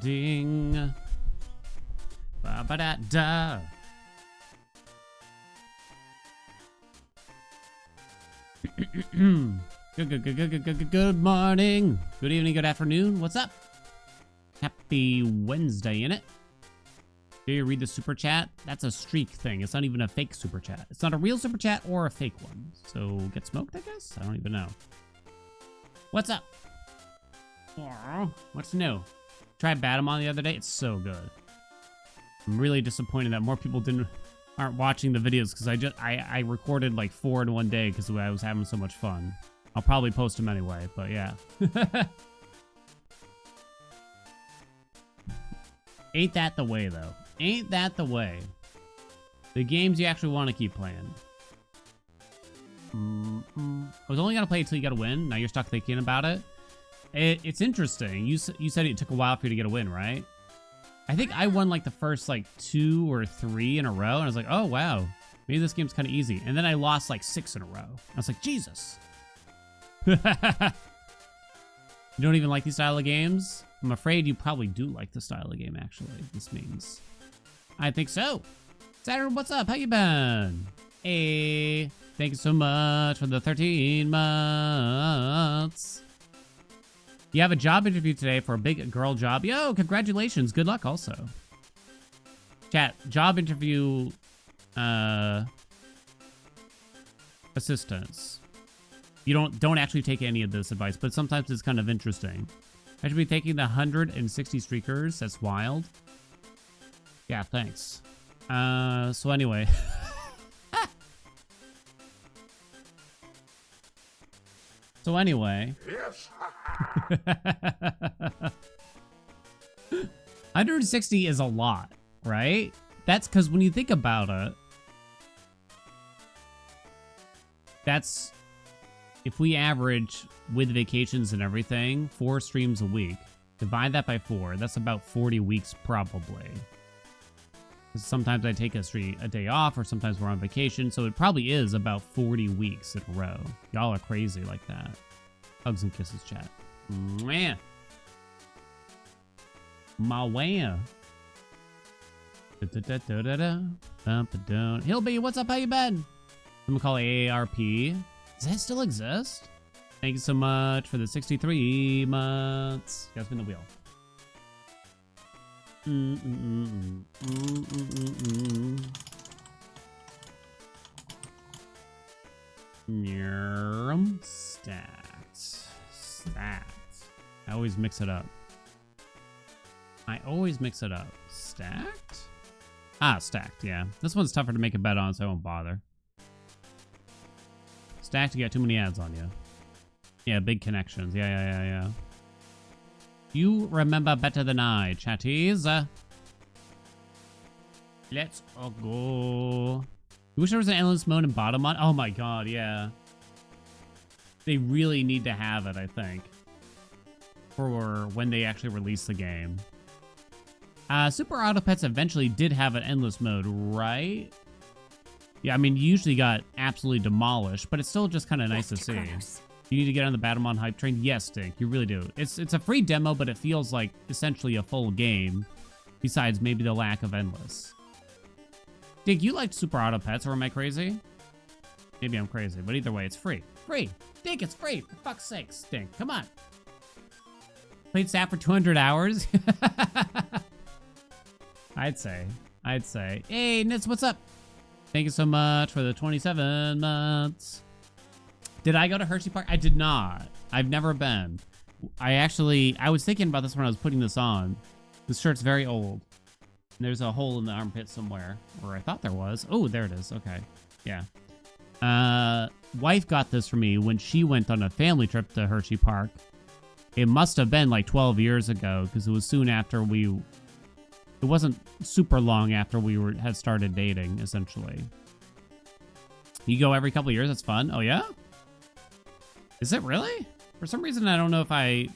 Ding. Ba ba da da. Good morning, good evening, good afternoon. What's up? Happy Wednesday, innit? Do you read the super chat? That's a streak thing. It's not even a fake super chat. It's not a real super chat or a fake one. So get smoked, I guess? I don't even know. What's up? What's new? Tried Batamon the other day. It's so good. I'm really disappointed that more people aren't watching the videos because I recorded like 4 in one day because I was having so much fun. I'll probably post them anyway, but yeah. Ain't that the way though? Ain't that the way? The games you actually want to keep playing. I was only gonna play until you got a win. Now you're stuck thinking about it. It's interesting. You said it took a while for you to get a win, right? I think I won like the first like 2 or 3 in a row, and I was like, oh wow, maybe this game's kind of easy. And then I lost like 6 in a row. I was like, Jesus. You don't even like these style of games? I'm afraid you probably do like the style of game, actually. This means. I think so. Saturn, what's up? How you been? Hey, thank you so much for the 13 months. You have a job interview today for a big girl job. Yo, congratulations. Good luck also. Chat, job interview assistance. You don't actually take any of this advice, but sometimes it's kind of interesting. I should be taking the 160 streakers. That's wild. Yeah, thanks. So anyway. So anyway. Yes. 160 is a lot, right? That's because when you think about it, that's if we average with vacations and everything 4 streams a week, divide that by 4, that's about 40 weeks probably. Sometimes I take a day off, or sometimes we're on vacation, so it probably is about 40 weeks in a row. Y'all are crazy like that. Hugs and kisses, chat. Mwah. Mawah. Hillby, what's up? How you been? Someone call AARP. Does that still exist? Thank you so much for the 63 months. You gotta spin the wheel. Stacked. I always mix it up. Stacked? Ah, stacked, yeah. This one's tougher to make a bet on, so I won't bother. Stacked, you got too many ads on you. Yeah, big connections. Yeah. You remember better than I, chatties. Let's go. You wish there was an endless mode in Batamon? Oh my god, yeah. They really need to have it, I think, for when they actually release the game. Super Auto Pets eventually did have an endless mode, right? Yeah, I mean, you usually got absolutely demolished, but it's still just kind of nice to see. You need to get on the Batamon hype train? Yes, Stink, you really do. It's a free demo, but it feels like essentially a full game, besides maybe the lack of endless. Dink, you liked Super Auto Pets, or am I crazy? Maybe I'm crazy, but either way, it's free. Free! Dink, it's free! For fuck's sake, Stink, come on! Played SAP for 200 hours? I'd say. Hey, Nitz, what's up? Thank you so much for the 27 months. Did I go to Hershey Park? I did not. I've never been. I was thinking about this when I was putting this on. This shirt's very old. And there's a hole in the armpit somewhere, or I thought there was. Oh, there it is. Okay. Yeah. Wife got this for me when she went on a family trip to Hershey Park. It must have been like 12 years ago, because it was soon after it wasn't super long after we had started dating, essentially. You go every couple of years? That's fun. Oh, yeah? Is it really? For some reason, I don't know if I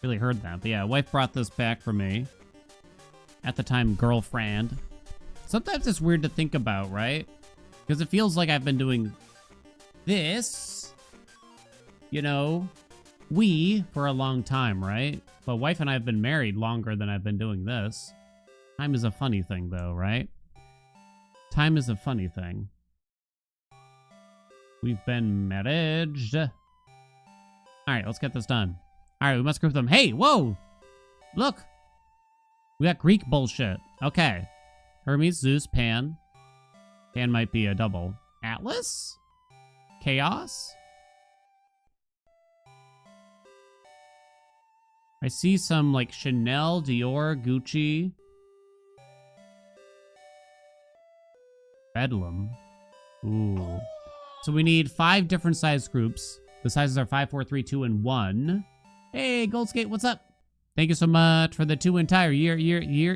really heard that. But yeah, wife brought this back for me. At the time, girlfriend. Sometimes it's weird to think about, right? Because it feels like I've been doing this you know, we for a long time, right? But wife and I have been married longer than I've been doing this. Time is a funny thing, though, right? Time is a funny thing. We've been married. All right, let's get this done. All right, we must group them. Hey, whoa! Look! We got Greek bullshit. Okay. Hermes, Zeus, Pan. Pan might be a double. Atlas? Chaos? I see some, like, Chanel, Dior, Gucci. Bedlam. Ooh. So we need 5 different size groups. The sizes are 5, 4, 3, 2, and 1. Hey, Goldskate, what's up? Thank you so much for the 2 entire years. Goldskate.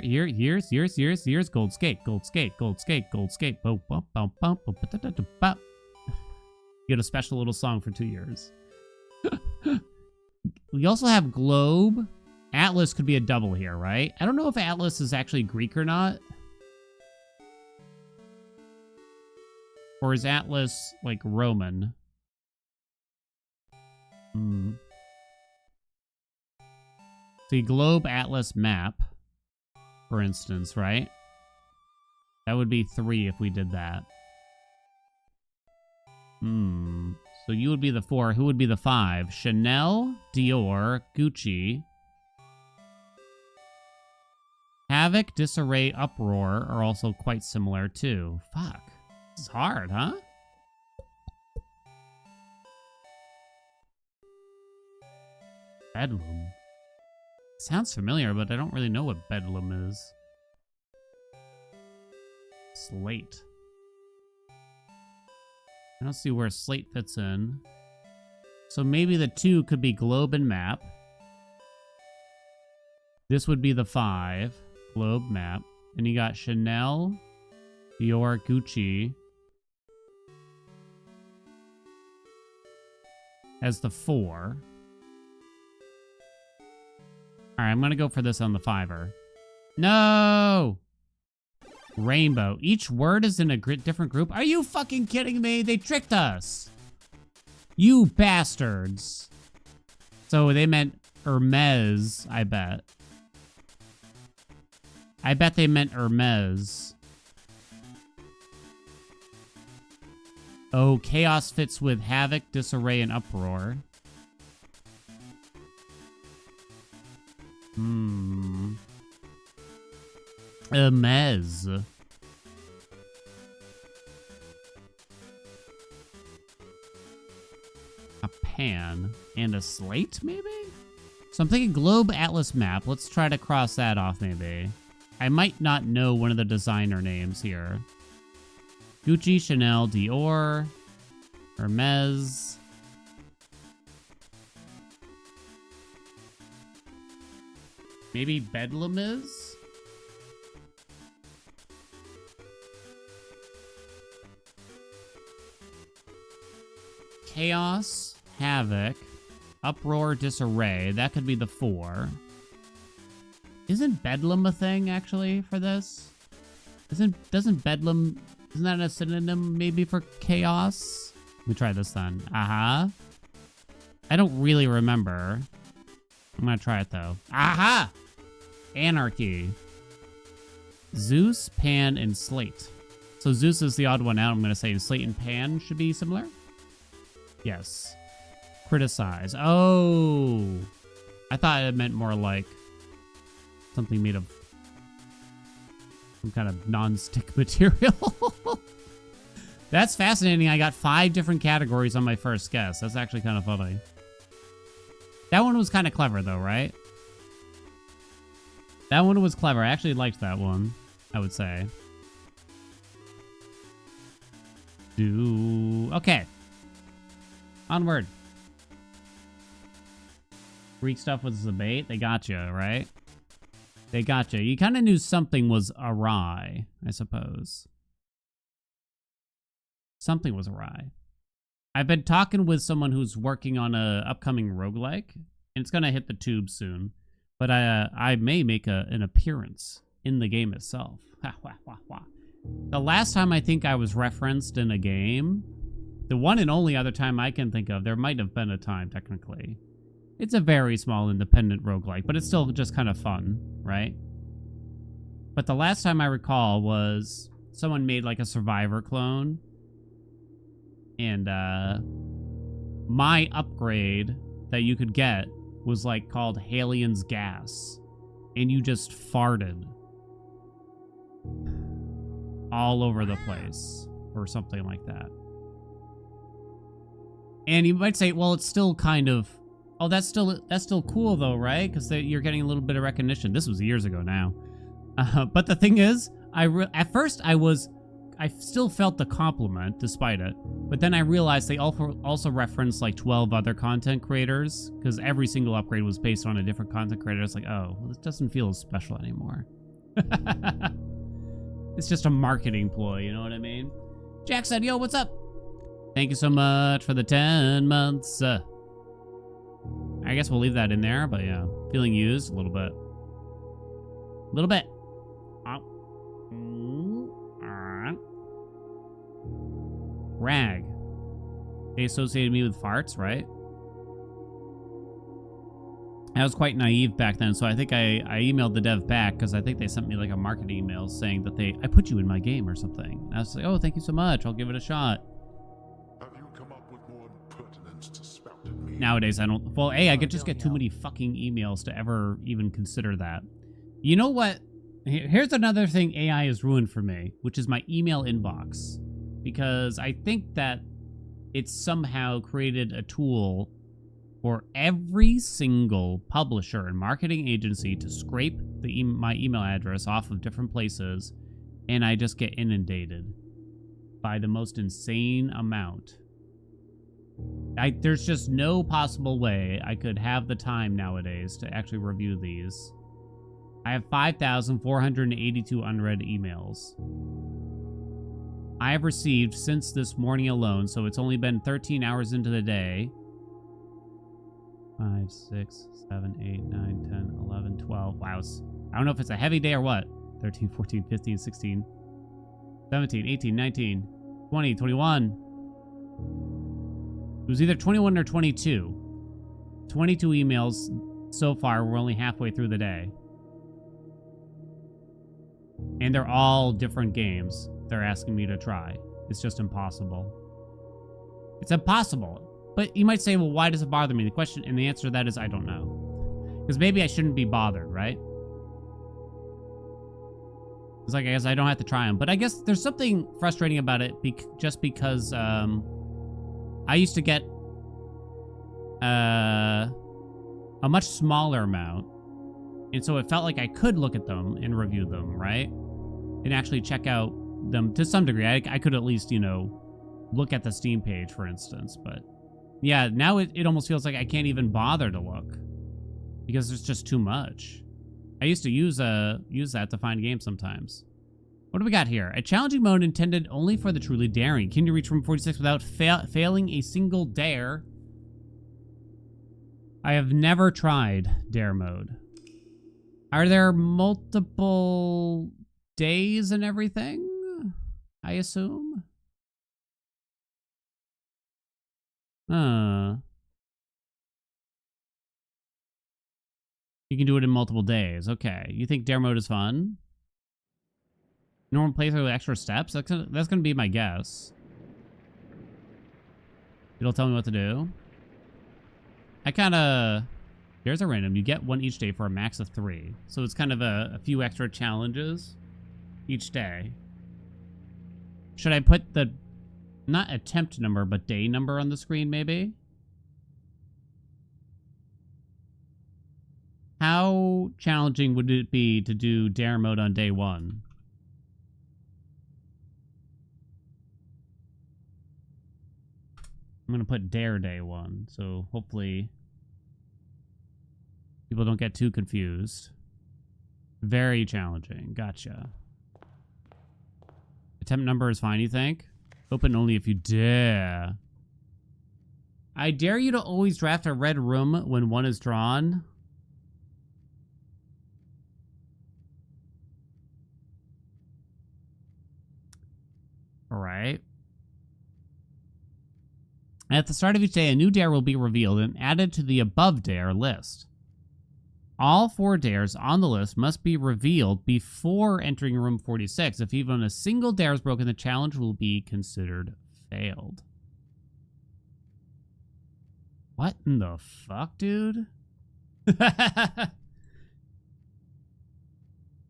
You get a special little song for 2 years. We also have Globe. Atlas could be a double here, right? I don't know if Atlas is actually Greek or not. Or is Atlas, like, Roman? The Globe Atlas map, for instance, right? That would be 3 if we did that. So you would be the 4. Who would be the 5? Chanel, Dior, Gucci. Havoc, Disarray, Uproar are also quite similar, too. Fuck. This is hard, huh? Bedlam. Sounds familiar, but I don't really know what Bedlam is. Slate. I don't see where Slate fits in. So maybe the 2 could be Globe and Map. This would be the 5. Globe, Map. And you got Chanel, Dior, Gucci as the 4. Alright, I'm gonna go for this on the 5er. No! Rainbow. Each word is in a different group. Are you fucking kidding me? They tricked us. You bastards. So they meant Hermes, I bet. I bet they meant Hermes. Oh, Chaos fits with Havoc, Disarray, and Uproar. Hermes. A Pan and a Slate, maybe? So I'm thinking Globe Atlas map. Let's try to cross that off, maybe. I might not know one of the designer names here. Gucci, Chanel, Dior, Hermes. Maybe Bedlam is? Chaos, Havoc, Uproar, Disarray. That could be the 4. Isn't Bedlam a thing, actually, for this? Doesn't Bedlam... Isn't that a synonym, maybe, for Chaos? Let me try this, then. I don't really remember. I'm gonna try it, though. Aha! Anarchy. Zeus, Pan, and Slate. So Zeus is the odd one out, I'm gonna say. Slate and Pan should be similar? Yes. Criticize. Oh! I thought it meant more like something made of some kind of non-stick material. That's fascinating. I got 5 different categories on my first guess. That's actually kind of funny. That one was kind of clever, though, right? That one was clever. I actually liked that one, I would say. Okay. Onward. Greek stuff was the bait. They got you, right? They got you. You kind of knew something was awry, I suppose. Something was awry. I've been talking with someone who's working on a upcoming roguelike, and it's going to hit the tube soon. But I may make an appearance in the game itself. The last time I think I was referenced in a game The one and only other time I can think of, there might have been a time, technically. It's a very small independent roguelike, but it's still just kind of fun, right? But the last time I recall was someone made like a Survivor clone. And my upgrade that you could get was like called Haelian's gas. And you just farted all over the place or something like that. And you might say, well, it's still kind of, oh, that's still cool though, right? Because you're getting a little bit of recognition. This was years ago now. But the thing is, at first I still felt the compliment despite it. But then I realized they also referenced like 12 other content creators because every single upgrade was based on a different content creator. It's like, oh, well, this doesn't feel as special anymore. It's just a marketing ploy, you know what I mean? Jack said, yo, what's up? Thank you so much for the 10 months. I guess we'll leave that in there, but yeah, feeling used a little bit. A little bit. Rag. They associated me with farts, right? I was quite naive back then, so I think I emailed the dev back because I think they sent me like a marketing email saying that I put you in my game or something. And I was like, oh, thank you so much. I'll give it a shot. Have you come up with more impertinence to spout at me? Nowadays, I don't. Well, I could just get too many fucking emails to ever even consider that. You know what? Here's another thing AI has ruined for me, which is my email inbox. Because I think that it's somehow created a tool for every single publisher and marketing agency to scrape my email address off of different places, and I just get inundated by the most insane amount. There's just no possible way I could have the time nowadays to actually review these. I have 5,482 unread emails. I have received since this morning alone, so it's only been 13 hours into the day. 5, 6, 7, 8, 9, 10, 11, 12. Wow. I don't know if it's a heavy day or what. 13, 14, 15, 16, 17, 18, 19, 20, 21. It was either 21 or 22. 22 emails so far. We're only halfway through the day. And they're all different games they're asking me to try. It's just impossible. It's impossible. But you might say, well, why does it bother me? The question and the answer to that is I don't know. Because maybe I shouldn't be bothered, right? It's like, I guess I don't have to try them. But I guess there's something frustrating about it just because I used to get a much smaller amount. And so it felt like I could look at them and review them, right? And actually check out them to some degree. I could at least, look at the Steam page, for instance. But yeah, now it almost feels like I can't even bother to look because there's just too much. I used to use that to find games sometimes. What do we got here? A challenging mode intended only for the truly daring. Can you reach room 46 without failing a single dare? I have never tried dare mode. Are there multiple days and everything? I assume? You can do it in multiple days. Okay. You think dare mode is fun? Normal playthrough with extra steps? That's gonna be my guess. It'll tell me what to do. There's a random. You get one each day for a max of 3. So it's kind of a few extra challenges each day. Should I put the, not attempt number, but day number on the screen, maybe? How challenging would it be to do dare mode on day 1? I'm going to put dare day 1, so hopefully people don't get too confused. Very challenging. Gotcha. Attempt number is fine, you think? Open only if you dare. I dare you to always draft a red room when one is drawn. All right. At the start of each day, a new dare will be revealed and added to the above dare list. All 4 dares on the list must be revealed before entering room 46. If even a single dare is broken, the challenge will be considered failed. What in the fuck, dude?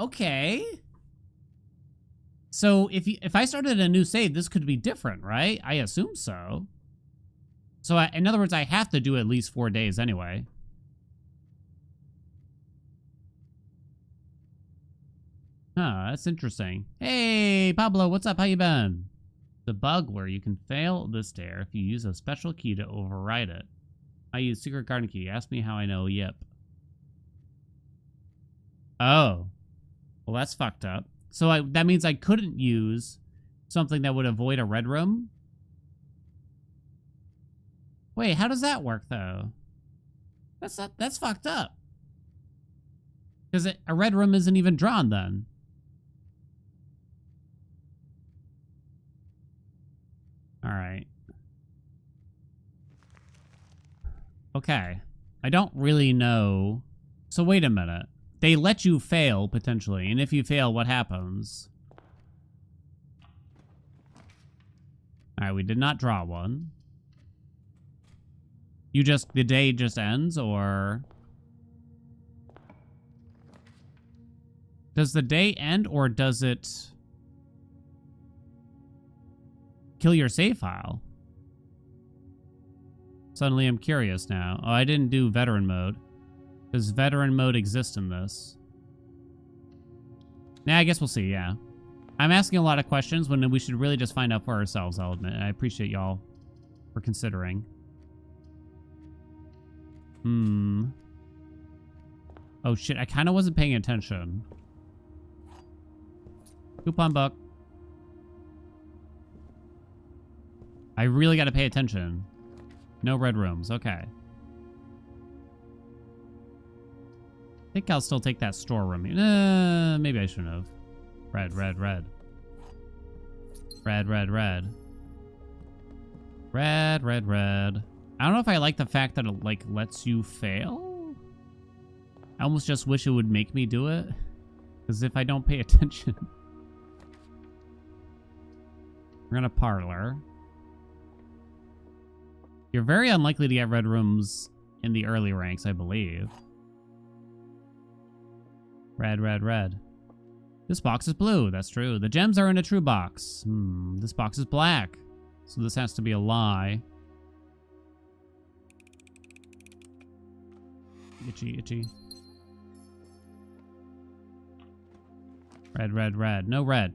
Okay. So if I started a new save, this could be different, right? I assume so. So in other words, I have to do at least 4 days anyway. Huh, that's interesting. Hey, Pablo, what's up? How you been? The bug where you can fail this dare if you use a special key to override it. I use secret garden key. Ask me how I know. Yep. Oh. Well, that's fucked up. So that means I couldn't use something that would avoid a red room? Wait, how does that work, though? That's fucked up. Because a red room isn't even drawn, then. Alright. Okay. I don't really know. So wait a minute. They let you fail, potentially. And if you fail, what happens? Alright, we did not draw one. The day just ends, or... Does the day end, or does it... kill your save file? Suddenly I'm curious now. Oh, I didn't do veteran mode. Does veteran mode exist in this? Nah, I guess we'll see, yeah. I'm asking a lot of questions when we should really just find out for ourselves, I'll admit. I appreciate y'all for considering. Oh shit, I kind of wasn't paying attention. Coupon book. I really got to pay attention. No red rooms. Okay. I think I'll still take that storeroom. Maybe I shouldn't have. Red, red, red. Red, red, red. Red, red, red. I don't know if I like the fact that it, like, lets you fail. I almost just wish it would make me do it. Because if I don't pay attention... We're gonna parlor. You're very unlikely to get red rooms in the early ranks, I believe. Red, red, red. This box is blue. That's true. The gems are in a true box. This box is black. So this has to be a lie. Itchy, itchy. Red, red, red. No red.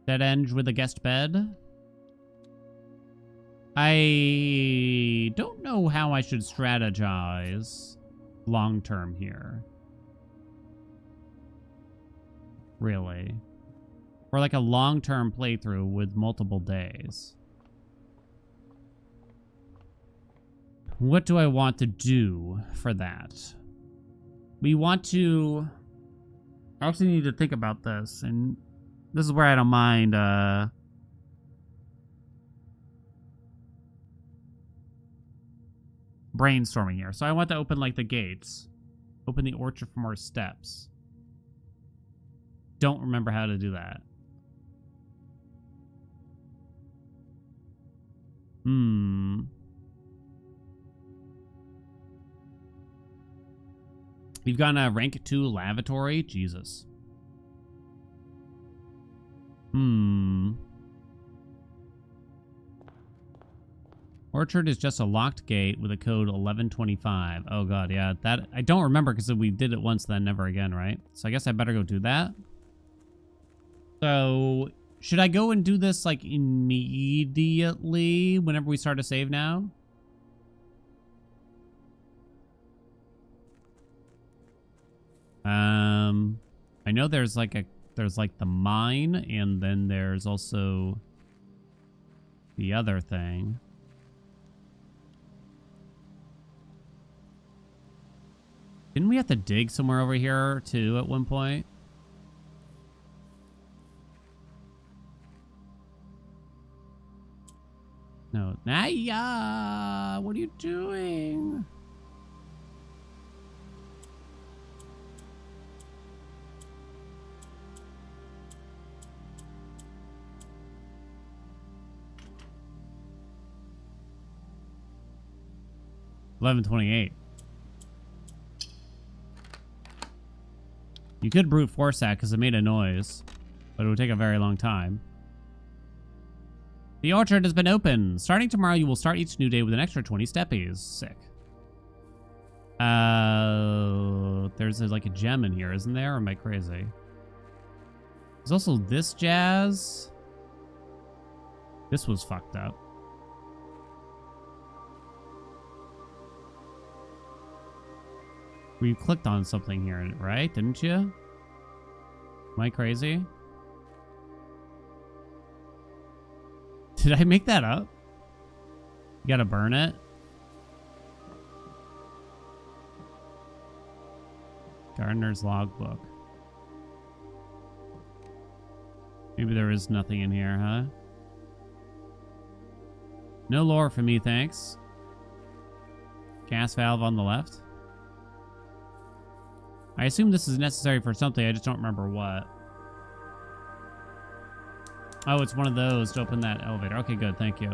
Dead end with a guest bed. I don't know how I should strategize long term here. Really. Or like a long-term playthrough with multiple days. What do I want to do for that? We want to... I actually need to think about this, and this is where I don't mind, brainstorming here. So I want to open, like, the gates. Open the orchard for more steps. Don't remember how to do that. You've got a rank 2 lavatory? Jesus. Orchard is just a locked gate with a code 1125. Oh god, yeah. That I don't remember because we did it once, then never again, right? So I guess I better go do that. So, should I go and do this, like, immediately whenever we start a save now? I know there's like the mine, and then there's also the other thing. Didn't we have to dig somewhere over here too at one point? No. Naya! What are you doing? $11.28. You could brute force that because it made a noise, but it would take a very long time. The orchard has been open. Starting tomorrow, you will start each new day with an extra 20 steppies. Sick. There's like a gem in here, isn't there? Or am I crazy? There's also this jazz. This was fucked up. Well, you clicked on something here, right? Didn't you? Am I crazy? Did I make that up? You gotta burn it? Gardener's logbook. Maybe there is nothing in here, huh? No lore for me, thanks. Gas valve on the left. I assume this is necessary for something, I just don't remember what. Oh, it's one of those to open that elevator. Okay, good, thank you.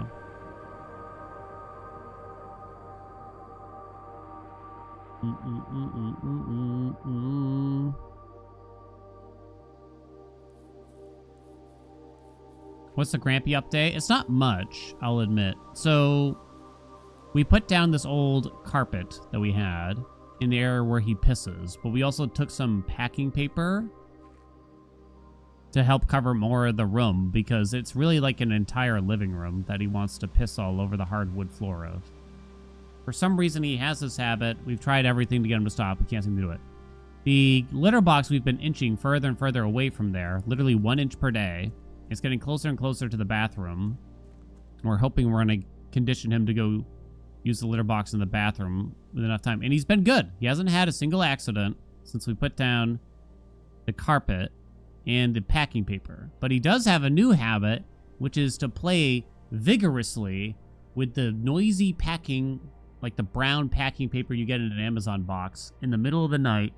What's the Grampy update? It's not much, I'll admit. So, we put down this old carpet that we had in the area where he pisses, but we also took some packing paper to help cover more of the room because it's really like an entire living room that he wants to piss all over the hardwood floor of. For some reason, he has this habit. We've tried everything to get him to stop. We can't seem to do it. The litter box, we've been inching further and further away from there, literally 1 inch per day. It's getting closer and closer to the bathroom. We're hoping we're going to condition him to go use the litter box in the bathroom with enough time. And he's been good. He hasn't had a single accident since we put down the carpet and the packing paper. But he does have a new habit, which is to play vigorously with the noisy packing, like the brown packing paper you get in an Amazon box in the middle of the night.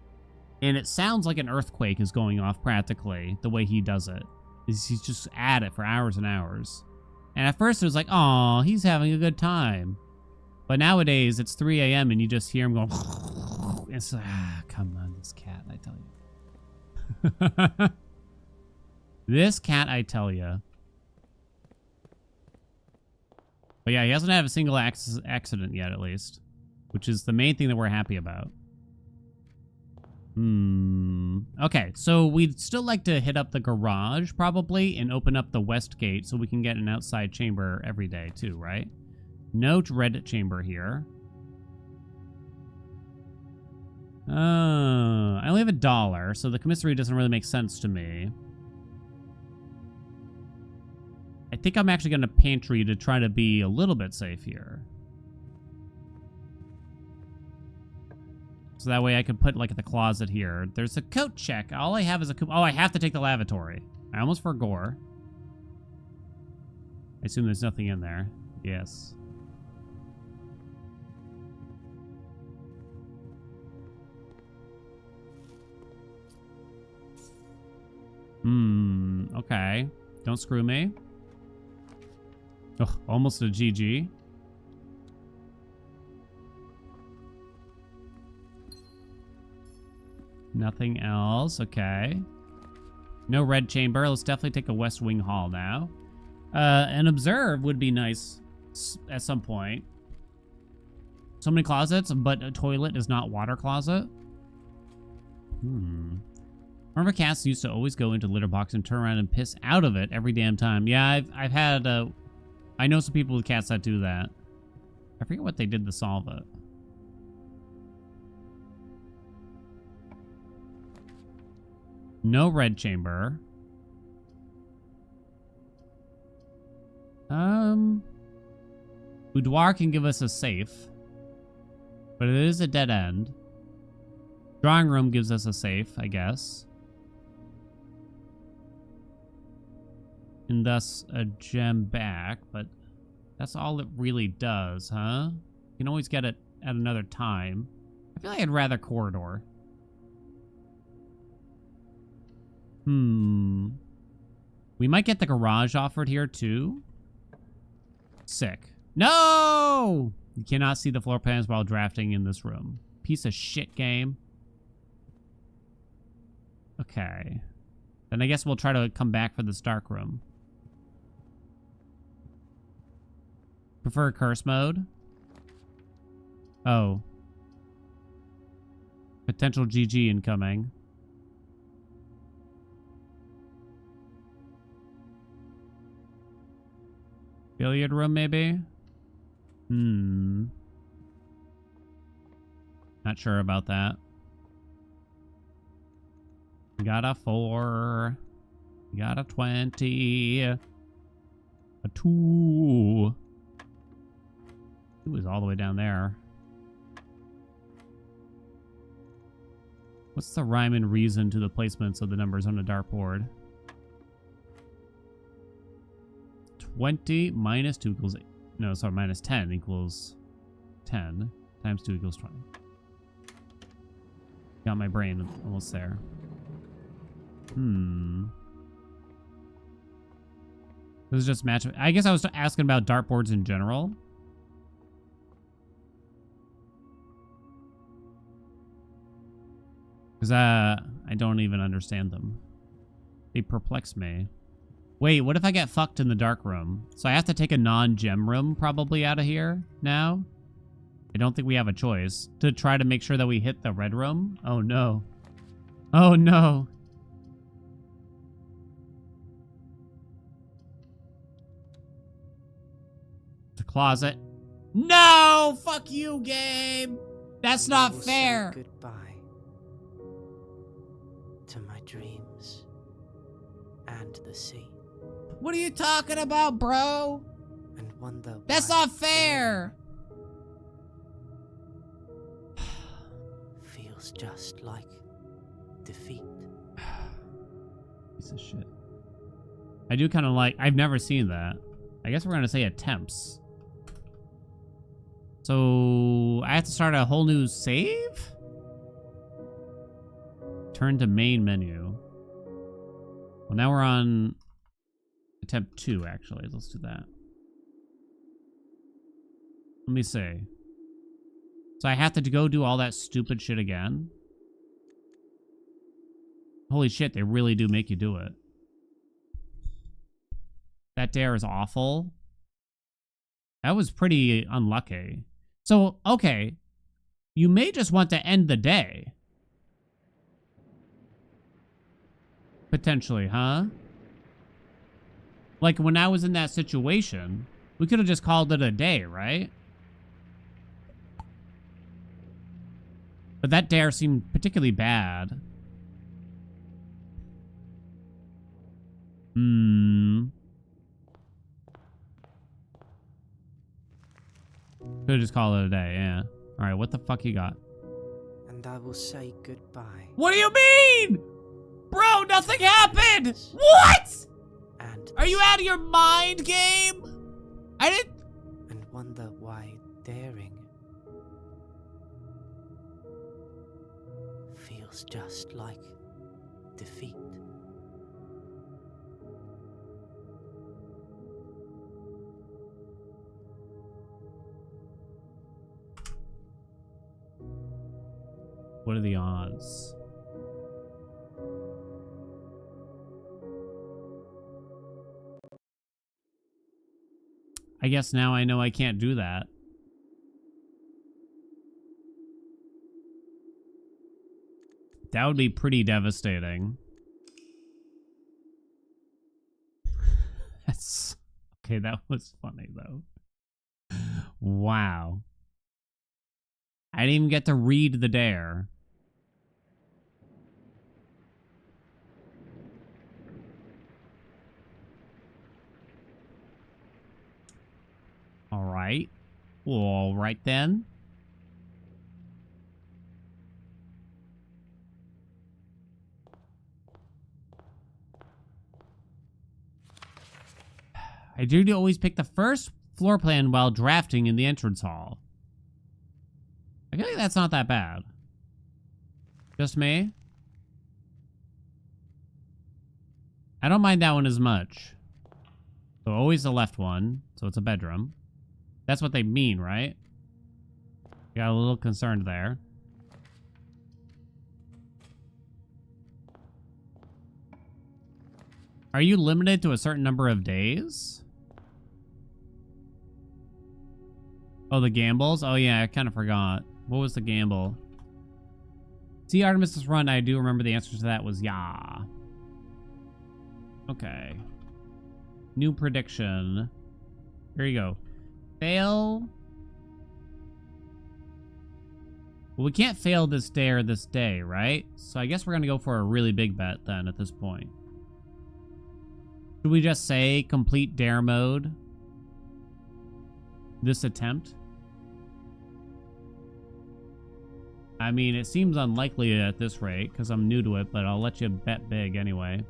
And it sounds like an earthquake is going off practically, the way he does it. He's just at it for hours and hours. And at first it was like, oh, he's having a good time. But nowadays it's 3 a.m. and you just hear him going, it's like, come on, this cat, I tell you. This cat, I tell you. But yeah, he hasn't had a single accident yet, at least. Which is the main thing that we're happy about. Okay, so we'd still like to hit up the garage, probably, and open up the west gate so we can get an outside chamber every day, too, right? No red chamber here. I only have $1, so the commissary doesn't really make sense to me. I think I'm actually going to pantry to try to be a little bit safe here. So that way I could put, like, the closet here. There's a coat check. All I have is a coat. Oh, I have to take the lavatory. I almost forgot. I assume there's nothing in there. Yes. Okay. Don't screw me. Ugh, almost a GG. Nothing else. Okay. No red chamber. Let's definitely take a west wing hall now. An observe would be nice at some point. So many closets, but a toilet is not water closet. Remember cats used to always go into the litter box and turn around and piss out of it every damn time. Yeah, I've had I know some people with cats that do that. I forget what they did to solve it. No red chamber. Boudoir can give us a safe, but it is a dead end. Drawing room gives us a safe, I guess. And thus a gem back, but That's all it really does, huh? You can always get it at another time. I feel like I'd rather corridor. We might get the garage offered here too. Sick. No! You cannot see the floor plans while drafting in this room. Piece of shit game. Okay. Then I guess we'll try to come back for this dark room. Prefer curse mode? Oh. Potential GG incoming. Billiard room, maybe? Not sure about that. We got a 4. We got a 20. A 2. 2 is all the way down there. What's the rhyme and reason to the placements of the numbers on a dartboard? 20 minus 2 equals 8. No, sorry, minus 10 equals 10 times 2 equals 20. Got my brain almost there. This is just match. I guess I was asking about dartboards in general. Because I don't even understand them. They perplex me. Wait, what if I get fucked in the dark room? So I have to take a non-gem room probably out of here now? I don't think we have a choice. To try to make sure that we hit the red room? Oh no. Oh no. The closet. No! Fuck you, game! That's not fair! Goodbye to my dreams and the sea. What are you talking about, bro? And wonder That's why not fair! feels just like defeat. Piece of shit. I do kind of like... I've never seen that. I guess we're going to say attempts. So I have to start a whole new save? Turn to main menu. Well, now we're on attempt 2, actually. Let's do that. Let me see. So I have to go do all that stupid shit again? Holy shit, they really do make you do it. That dare is awful. That was pretty unlucky. So, okay. You may just want to end the day. Potentially, huh? Like, when I was in that situation, we could have just called it a day, right? But that dare seemed particularly bad. Could just call it a day, yeah. Alright, what the fuck you got? And I will say goodbye. What do you mean? Bro, nothing happened! What? And Are you out of your mind, game? I didn't... and wonder why daring feels just like defeat. What are the odds? I guess now I know I can't do that. That would be pretty devastating. That's... Okay, that was funny, though. Wow. I didn't even get to read the dare. Alright. Alright then. I do always pick the first floor plan while drafting in the entrance hall. I feel like that's not that bad. Just me? I don't mind that one as much. So always the left one. So it's a bedroom. That's what they mean, right? Got a little concerned there. Are you limited to a certain number of days? Oh, the gambles? Oh, yeah, I kind of forgot. What was the gamble? See Artemis's Run, I do remember the answer to that was yeah. Okay. New prediction. Here you go. Fail. Well, we can't fail this day or this day, right? So I guess we're going to go for a really big bet then at this point. Should we just say complete dare mode? This attempt? I mean, it seems unlikely at this rate because I'm new to it, but I'll let you bet big anyway.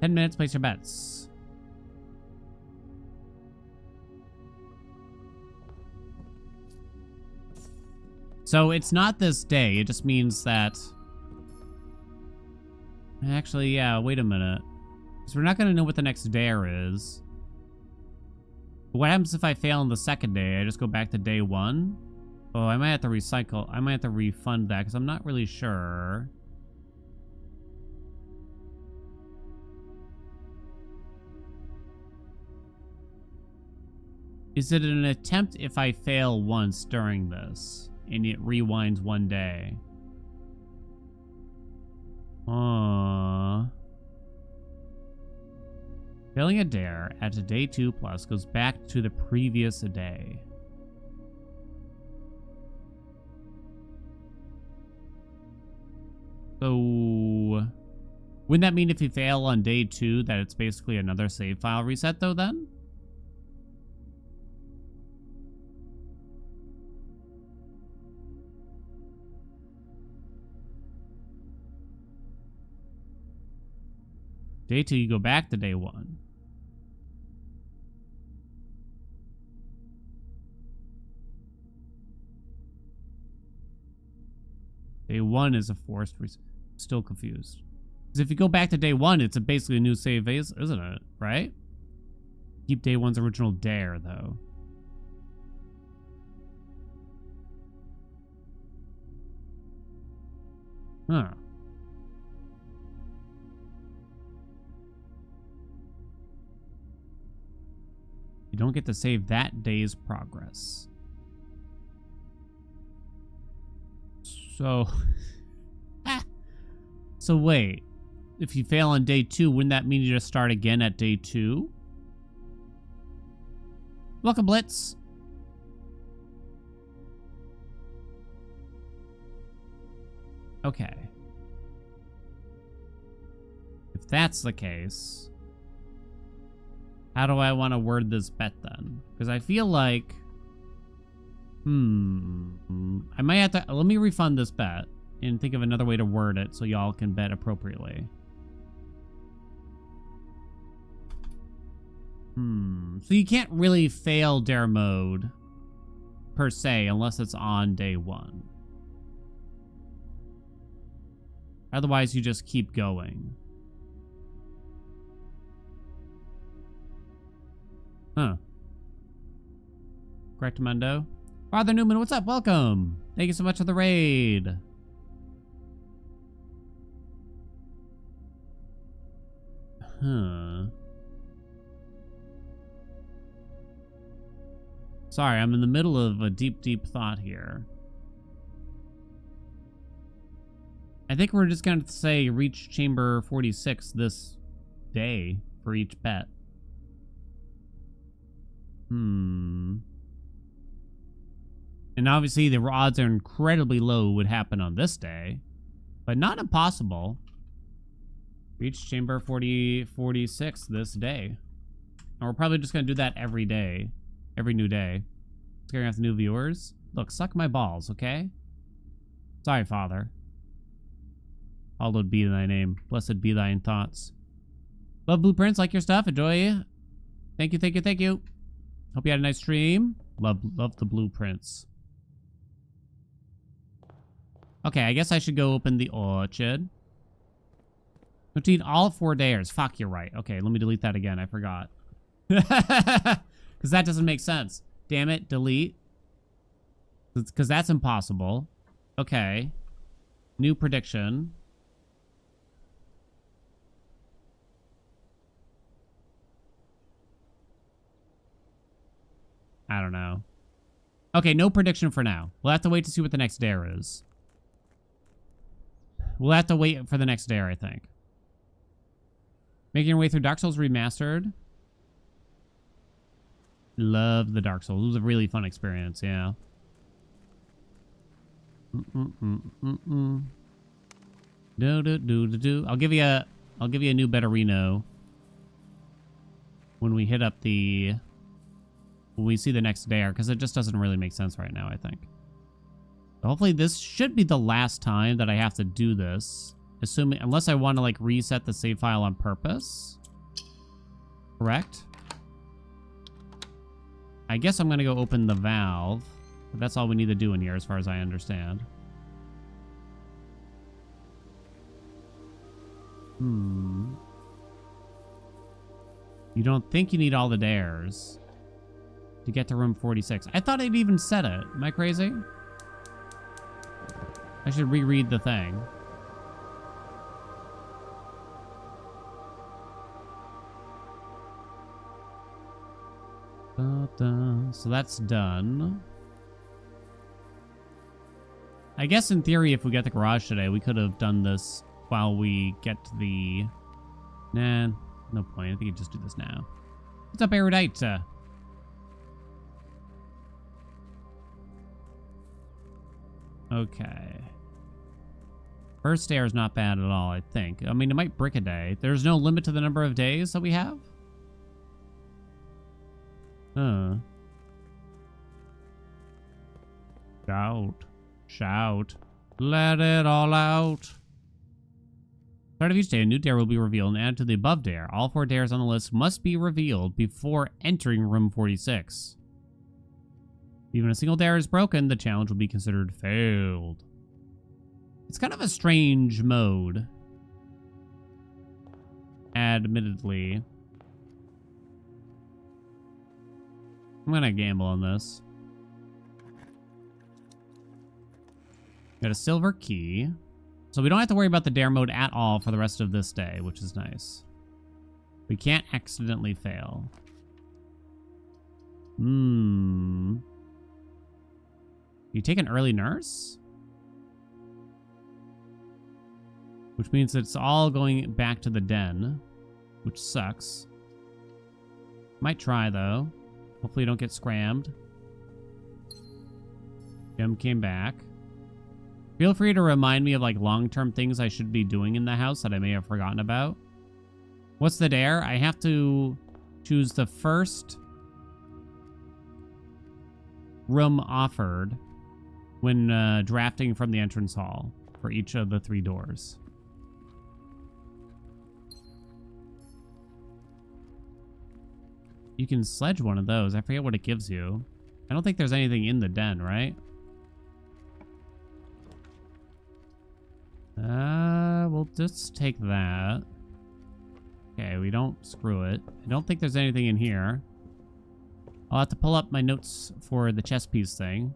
10 minutes, place your bets. So it's not this day. It just means that... Actually, yeah, wait a minute. Because we're not going to know what the next dare is. But what happens if I fail on the second day? I just go back to day one? Oh, I might have to recycle. I might have to refund that because I'm not really sure. Is it an attempt if I fail once during this and it rewinds one day? Failing a dare at a day 2 plus goes back to the previous day. So, wouldn't that mean if you fail on day 2 that it's basically another save file reset though then? Day 2, you go back to day 1. Day 1 is a forced reset. Still confused. Because if you go back to day 1, it's basically a new save, isn't it? Right? Keep day 1's original dare, though. Huh. You don't get to save that day's progress. So... So wait. If you fail on day 2, wouldn't that mean you just start again at day 2? Welcome, Blitz. Okay. If that's the case... How do I want to word this bet then? Because I feel like... I might have to... Let me refund this bet and think of another way to word it so y'all can bet appropriately. So you can't really fail dare mode per se unless it's on day 1. Otherwise, you just keep going. Huh. Correct, Mundo. Father Newman, what's up? Welcome. Thank you so much for the raid. Huh. Sorry, I'm in the middle of a deep, deep thought here. I think we're just going to say reach chamber 46 this day for each bet. And obviously the odds are incredibly low it would happen on this day, but not impossible. Reach chamber 46 this day. And we're probably just going to do that every day. Every new day. Scaring off the new viewers. Look, suck my balls, okay? Sorry, Father. Hallowed be thy name. Blessed be thine thoughts. Love Blueprints, like your stuff. Enjoy Thank you, thank you, thank you. Hope you had a nice stream. Love the blueprints. Okay, I guess I should go open the orchard. Between all 4 dares. Fuck, you're right. Okay, let me delete that again. I forgot. Because that doesn't make sense. Damn it, delete. Because that's impossible. Okay. New prediction. I don't know. Okay, no prediction for now. We'll have to wait to see what the next dare is. We'll have to wait for the next dare, I think. Making your way through Dark Souls Remastered. Love the Dark Souls. It was a really fun experience, yeah. I'll give you a new Betterino when we hit up the when we see the next dare, because it just doesn't really make sense right now, I think. So hopefully this should be the last time that I have to do this. Assuming, unless I want to like reset the save file on purpose. Correct? I guess I'm going to go open the valve. But that's all we need to do in here as far as I understand. You don't think you need all the dares to get to room 46. I thought I'd even said it. Am I crazy? I should reread the thing. So that's done. I guess in theory, if we get the garage today, we could have done this while we get to the... Nah, no point. I think you just do this now. What's up, Erudite? Okay. First dare is not bad at all, I think. I mean, it might brick a day. There's no limit to the number of days that we have? Shout. Shout. Let it all out. Start of each day, a new dare will be revealed and added to the above dare. All 4 dares on the list must be revealed before entering room 46. Even a single dare is broken, the challenge will be considered failed. It's kind of a strange mode. Admittedly. I'm gonna gamble on this. Got a silver key. So we don't have to worry about the dare mode at all for the rest of this day, which is nice. We can't accidentally fail. You take an early nurse? Which means it's all going back to the den, which sucks. Might try, though. Hopefully you don't get scrammed. Gem came back. Feel free to remind me of like long-term things I should be doing in the house that I may have forgotten about. What's the dare? I have to choose the first room offered when drafting from the entrance hall for each of the 3 doors. You can sledge one of those. I forget what it gives you. I don't think there's anything in the den, right? We'll just take that. Okay, we don't screw it. I don't think there's anything in here. I'll have to pull up my notes for the chess piece thing.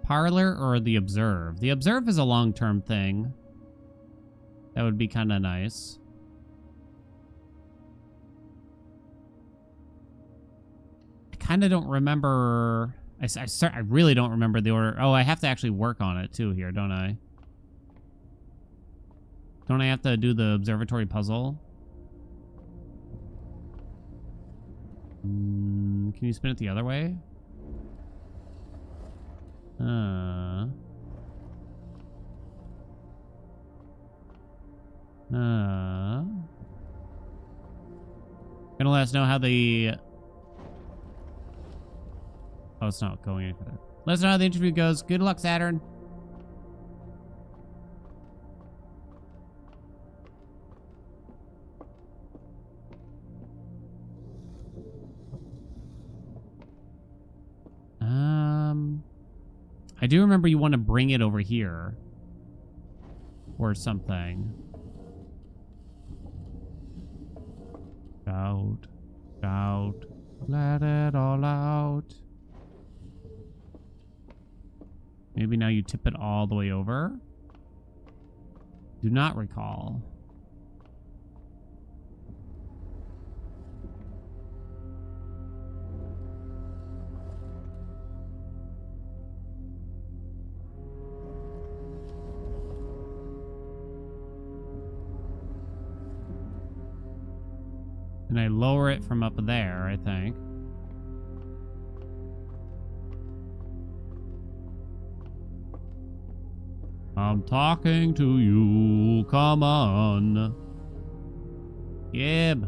Parlor or the Observe? The Observe is a long-term thing. That would be kind of nice. I kind of don't remember... I really don't remember the order. Oh, I have to actually work on it too here, don't I? Don't I have to do the observatory puzzle? Can you spin it the other way? Gonna let us know how the... Oh, it's not going any further. Let us know how the interview goes. Good luck, Saturn. do remember you want to bring it over here. Or something. Shout. Shout. Let it all out. Maybe now you tip it all the way over? Do not recall. And I lower it from up there, I think. I'm talking to you. Come on. Gib.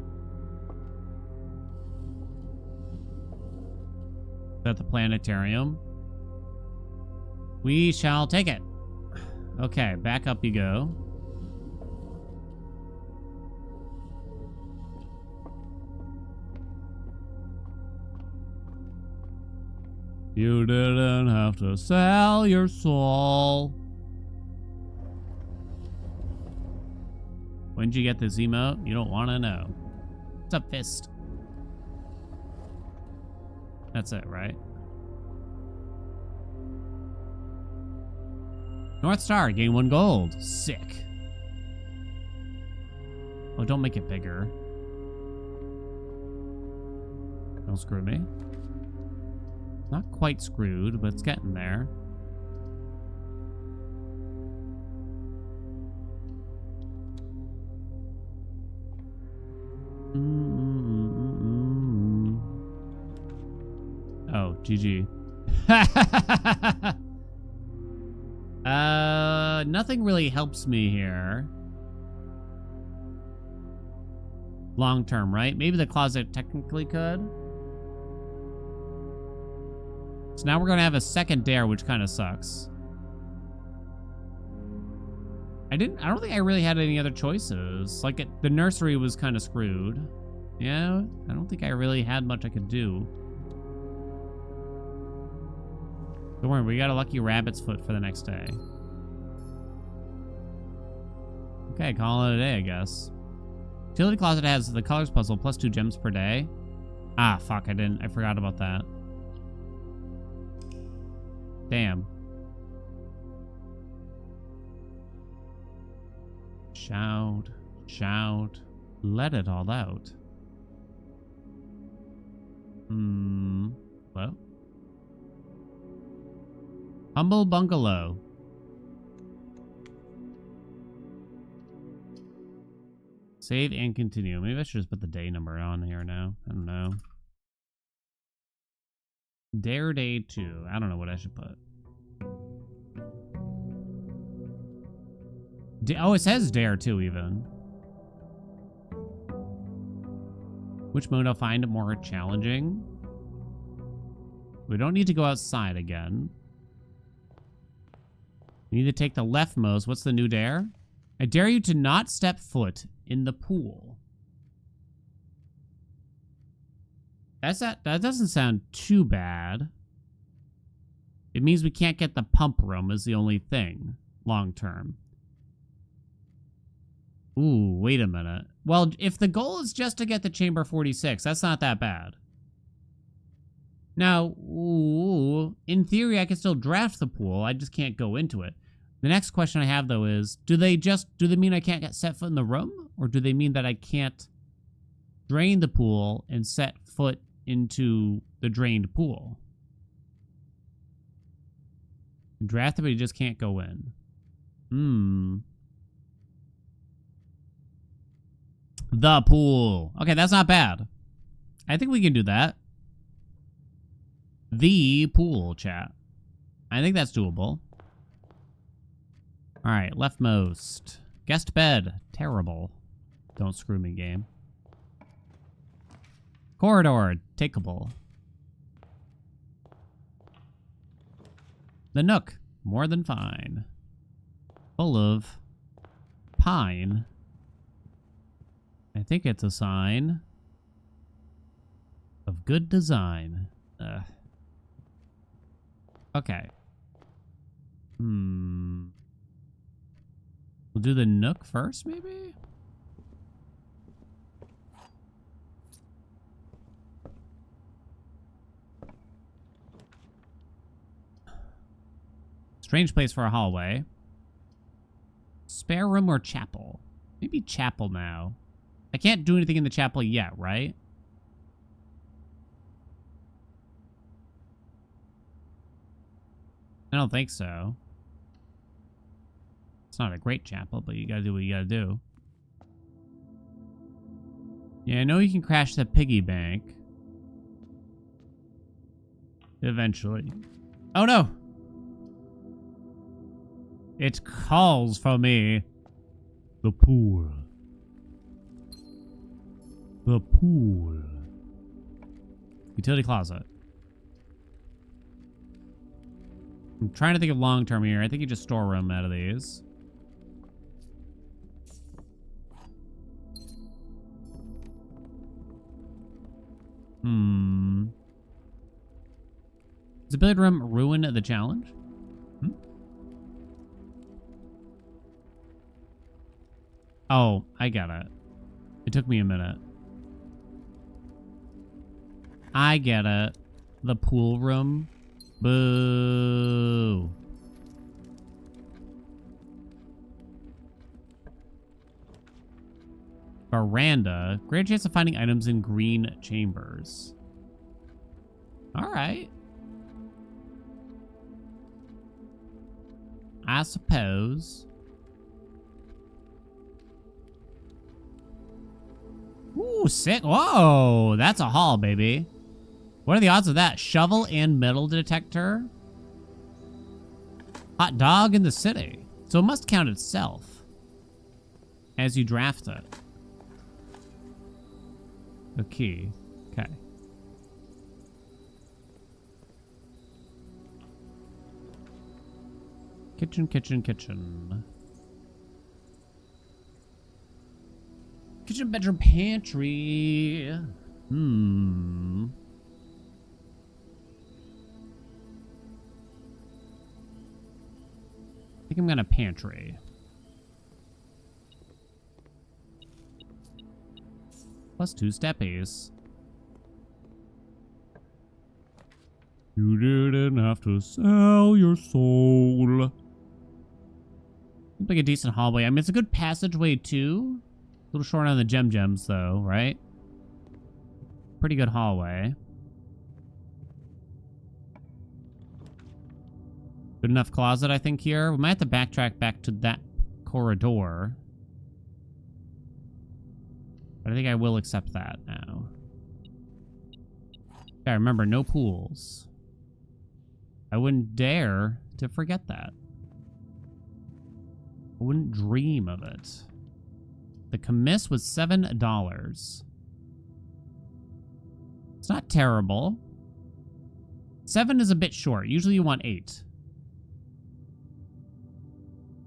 Is that the planetarium? We shall take it. Okay, back up you go. You didn't have to sell your soul. When'd you get this emote? You don't want to know. What's up, Fist? That's it, right? North Star, gain 1 gold. Sick. Oh, don't make it bigger. Don't screw me. Not quite screwed, but it's getting there. Oh, GG. Nothing really helps me here. Long term, right? Maybe the closet technically could. So now we're going to have a second dare, which kind of sucks. I don't think I really had any other choices. Like, the nursery was kind of screwed. Yeah, I don't think I really had much I could do. Don't worry, we got a lucky rabbit's foot for the next day. Okay, call it a day, I guess. Utility closet has the colors puzzle plus 2 gems per day. Ah, fuck, I forgot about that. Damn. Shout, shout, let it all out. Well. Humble bungalow. Save and continue. Maybe I should just put the day number on here now. I don't know. Dare day 2. I don't know what I should put. Oh, it says dare 2 even. Which mode I'll find more challenging? We don't need to go outside again. We need to take the leftmost. What's the new dare? I dare you to not step foot in the pool. That doesn't sound too bad. It means we can't get the pump room is the only thing long term. Ooh, wait a minute. Well, if the goal is just to get the chamber 46, that's not that bad. Now, ooh, in theory, I can still draft the pool. I just can't go into it. The next question I have, though, is, do they mean I can't get set foot in the room? Or do they mean that I can't drain the pool and set foot into the drained pool? Draft it, but you just can't go in. The pool. Okay, that's not bad. I think we can do that. The pool, chat. I think that's doable. All right, leftmost. Guest bed. Terrible. Don't screw me, game. Corridor. Takeable. The nook. More than fine. Full of pine. I think it's a sign of good design. Okay. We'll do the Nook first, maybe? Strange place for a hallway. Spare room or chapel? Maybe chapel now. I can't do anything in the chapel yet, right? I don't think so. It's not a great chapel, but you gotta do what you gotta do. Yeah, I know you can crash the piggy bank. Eventually. Oh no! It calls for me. The pool. The pool. Utility closet. I'm trying to think of long term here. I think you just storeroom out of these. Does the billiard room ruin the challenge? Oh, I get it. It took me a minute. I get it. The pool room. Boo. Veranda. Great chance of finding items in green chambers. All right. I suppose. Ooh, sick. Whoa, that's a haul, baby. What are the odds of that? Shovel and metal detector. Hot dog in the city. So it must count itself as you draft it. A key. Okay. Kitchen, kitchen, kitchen. Kitchen, bedroom, pantry. I think I'm gonna pantry. Plus 2 steppies. You didn't have to sell your soul. Seems like a decent hallway. I mean, it's a good passageway too. A little short on the gems though, right? Pretty good hallway. Good enough closet, I think, here. We might have to backtrack back to that corridor. But I think I will accept that now. Yeah, remember, no pools. I wouldn't dare to forget that. I wouldn't dream of it. The commiss was $7. It's not terrible. 7 is a bit short. Usually you want 8.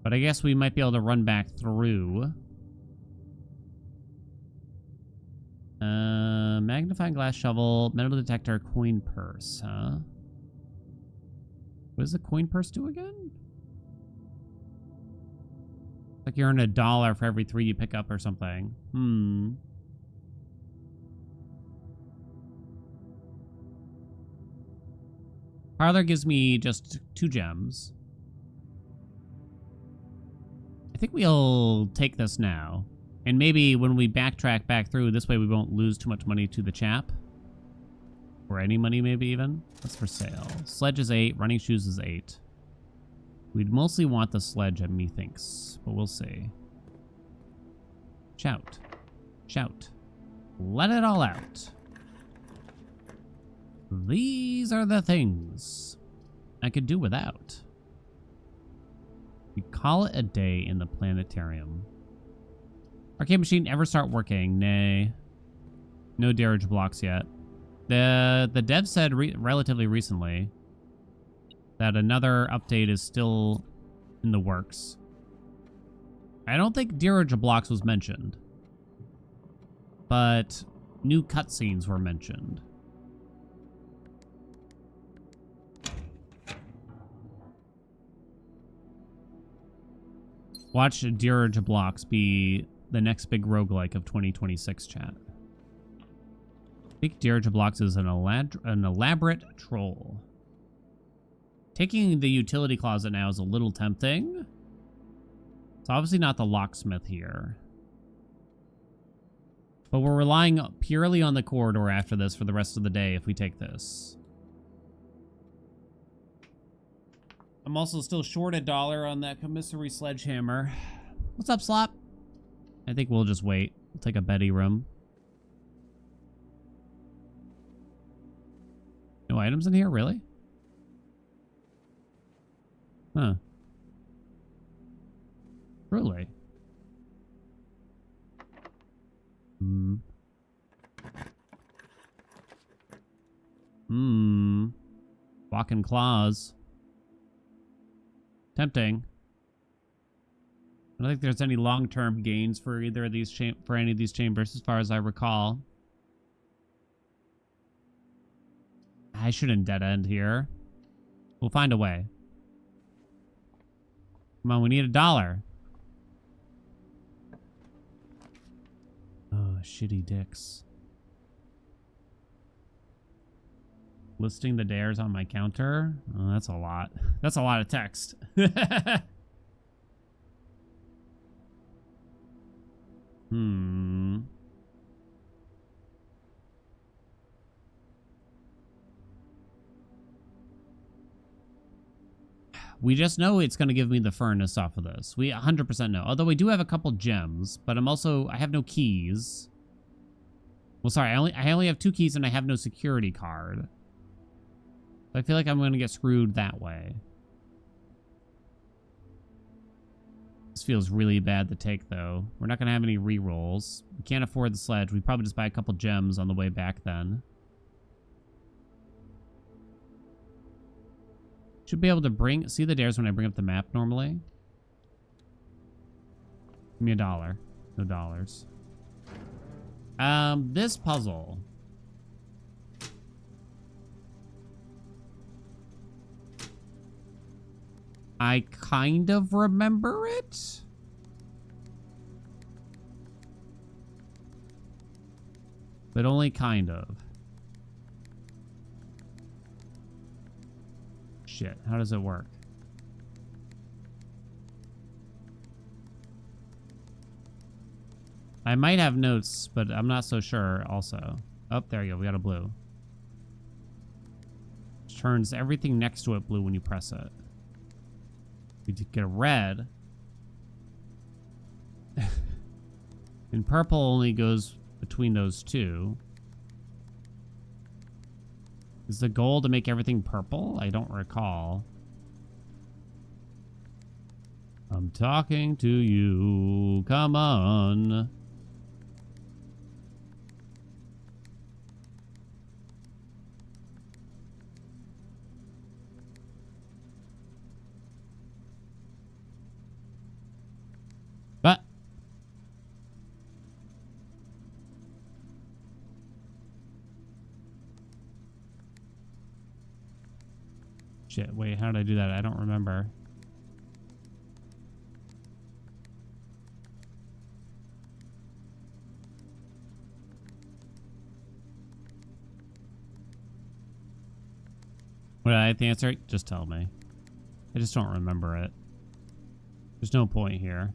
But I guess we might be able to run back through. Magnifying glass shovel, metal detector, coin purse, huh? What does the coin purse do again? Like you earn $1 for every 3 you pick up or something. Parlor gives me just 2 gems. I think we'll take this now. And maybe when we backtrack back through, this way we won't lose too much money to the chap. Or any money, maybe even. What's for sale? Sledge is 8. Running shoes is 8. We'd mostly want the sledge, methinks. But we'll see. Shout. Shout. Let it all out. These are the things I could do without. We call it a day in the planetarium. Arcade machine ever start working? Nay. No Darage blocks yet. The dev said relatively recently that another update is still in the works. I don't think Darage blocks was mentioned, but new cutscenes were mentioned. Watch Dirge Blocks be the next big roguelike of 2026, chat. I think Dirge Blocks is an elaborate troll. Taking the utility closet now is a little tempting. It's obviously not the locksmith here. But we're relying purely on the corridor after this for the rest of the day if we take this. I'm also still short $1 on that commissary sledgehammer. What's up, Slop? I think we'll just wait. We'll take a Betty room. No items in here, really? Huh. Truly. Hmm. Hmm. Walking claws. Tempting. I don't think there's any long-term gains for either of these for any of these chambers, as far as I recall. I shouldn't dead end here. We'll find a way. Come on, we need $1. Oh, shitty dicks. Listing the dares on my counter? Oh, that's a lot. That's a lot of text. Hmm. We just know it's going to give me the furnace off of this. We 100% know. Although we do have a couple gems, but I have no keys. Well, sorry, I only have 2 keys and I have no security card. I feel like I'm going to get screwed that way. This feels really bad to take, though. We're not going to have any re-rolls. We can't afford the sledge. We probably just buy a couple gems on the way back then. Should be able to see the dares when I bring up the map normally. Give me $1. No dollars. This puzzle. I kind of remember it. But only kind of. Shit, how does it work? I might have notes, but I'm not so sure also. Oh, there you go. We got a blue. Which turns everything next to it blue when you press it. We get a red. And purple only goes between those two. Is the goal to make everything purple? I don't recall. I'm talking to you. Come on. But shit, wait, how did I do that? I don't remember. What did I have to answer? Just tell me. I just don't remember it. There's no point here.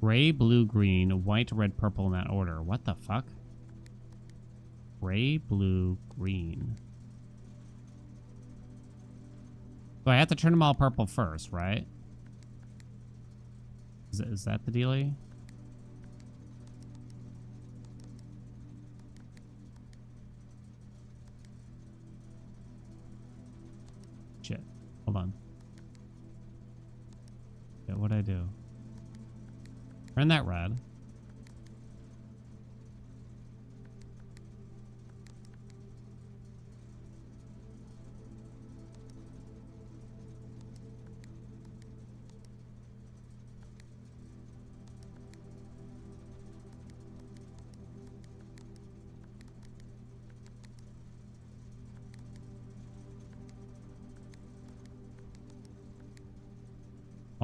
Gray, blue, green, white, red, purple in that order. What the fuck? Gray, blue, green. So I have to turn them all purple first, right? Is that the dealie? Shit. Hold on. Yeah, what'd I do? Turn that red.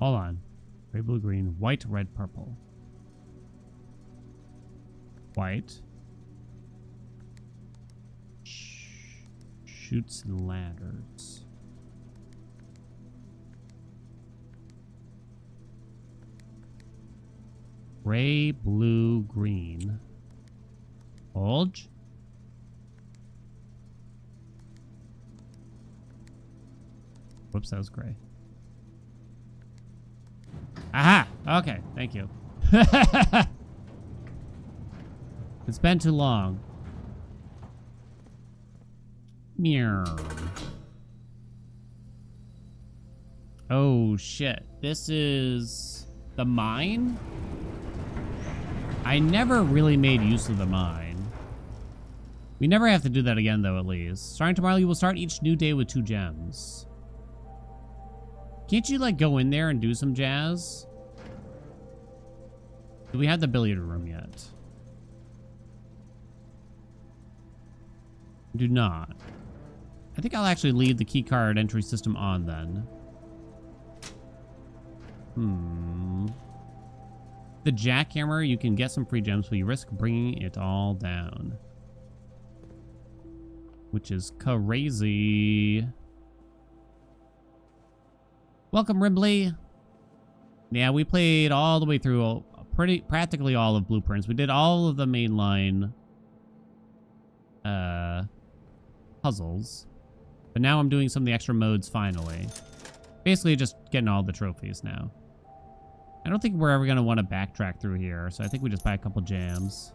Hold on. Gray, blue, green, white, red, purple. White. Shoots and ladders. Gray, blue, green. Bulge. Whoops, that was gray. Aha! Okay, thank you. It's been too long. Meow. Oh, shit. This is the mine? I never really made use of the mine. We never have to do that again, though, at least. Starting tomorrow, you will start each new day with 2 gems. Can't you, like, go in there and do some jazz? Do we have the billiard room yet? Do not. I think I'll actually leave the keycard entry system on, then. The jackhammer, you can get some free gems, but you risk bringing it all down. Which is crazy. Welcome, Ribley. Yeah, we played all the way through practically all of Blueprints. We did all of the mainline puzzles. But now I'm doing some of the extra modes finally. Basically just getting all the trophies now. I don't think we're ever going to want to backtrack through here, so I think we just buy a couple jams.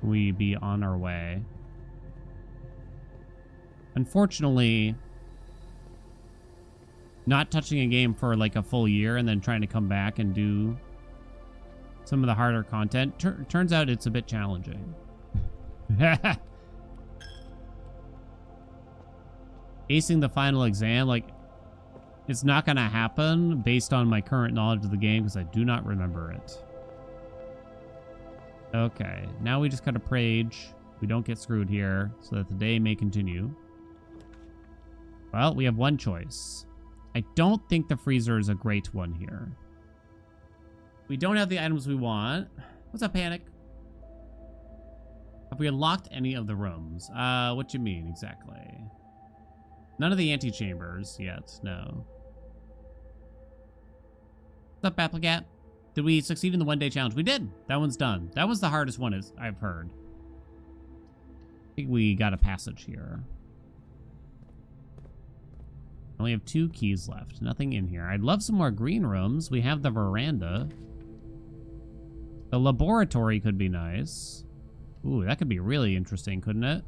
We be on our way. Unfortunately, not touching a game for like a full year and then trying to come back and do some of the harder content, turns out it's a bit challenging. Acing the final exam, like, it's not going to happen based on my current knowledge of the game because I do not remember it. Okay, now we just gotta prage. We don't get screwed here so that the day may continue. Well, we have one choice. I don't think the freezer is a great one here. We don't have the items we want. What's up, Panic? Have we unlocked any of the rooms? What do you mean exactly? None of the antechambers yet, no. What's up, Applecat? Did we succeed in the one-day challenge? We did. That one's done. That was the hardest one, as I've heard. I think we got a passage here. Only have 2 keys left. Nothing in here. I'd love some more green rooms. We have the veranda. The laboratory could be nice. Ooh, that could be really interesting, couldn't it?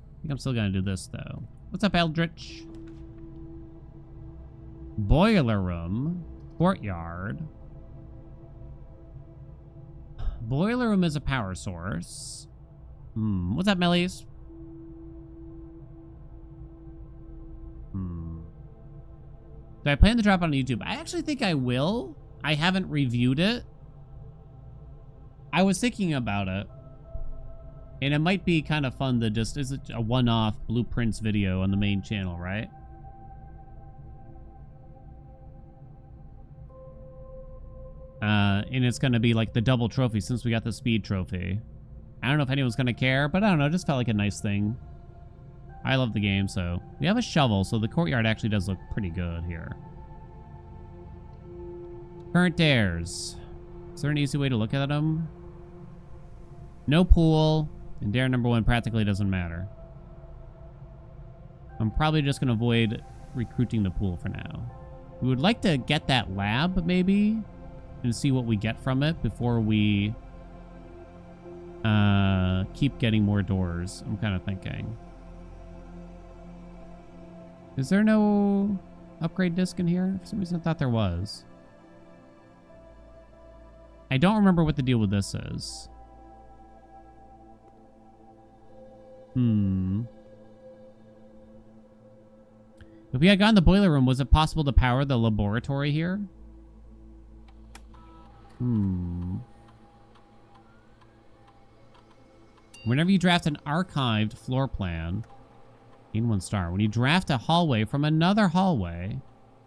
I think I'm still gonna do this, though. What's up, Eldritch? Boiler room. Courtyard. Boiler room is a power source. What's up, Mellies? Do I plan to drop it on YouTube? I actually think I will. I haven't reviewed it. I was thinking about it. And it might be kind of fun to just, is it a one-off Blueprints video on the main channel, right? And it's going to be like the double trophy since we got the speed trophy. I don't know if anyone's going to care, but I don't know. It just felt like a nice thing. I love the game, so. We have a shovel, so the courtyard actually does look pretty good here. Current dares. Is there an easy way to look at them? No pool, and dare number 1 practically doesn't matter. I'm probably just going to avoid recruiting the pool for now. We would like to get that lab, maybe, and see what we get from it before we keep getting more doors. I'm kind of thinking. Is there no upgrade disc in here? For some reason I thought there was. I don't remember what the deal with this is. If we had gone to the boiler room, was it possible to power the laboratory here? Whenever you draft an archived floor plan, Gain 1 star. When you draft a hallway from another hallway.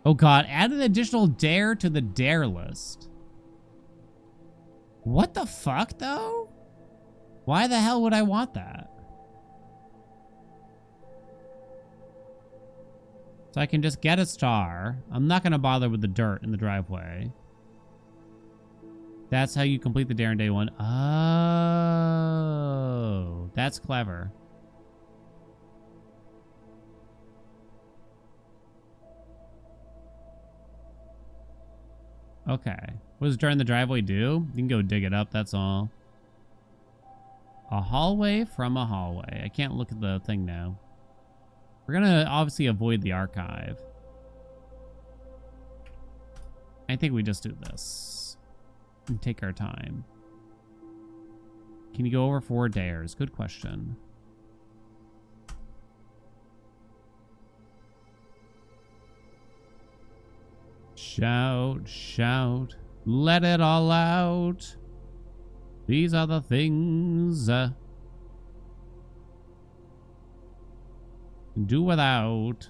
Oh god, add an additional dare to the dare list. What the fuck, though? Why the hell would I want that? So I can just get a star. I'm not going to bother with the dirt in the driveway. That's how you complete the dare in day 1. Oh, that's clever. Okay. What does dirt in the driveway do? You can go dig it up, that's all. A hallway from a hallway. I can't look at the thing now. We're gonna obviously avoid the archive. I think we just do this. And take our time. Can you go over 4 dares? Good question. Shout, shout, let it all out. These are the things do without.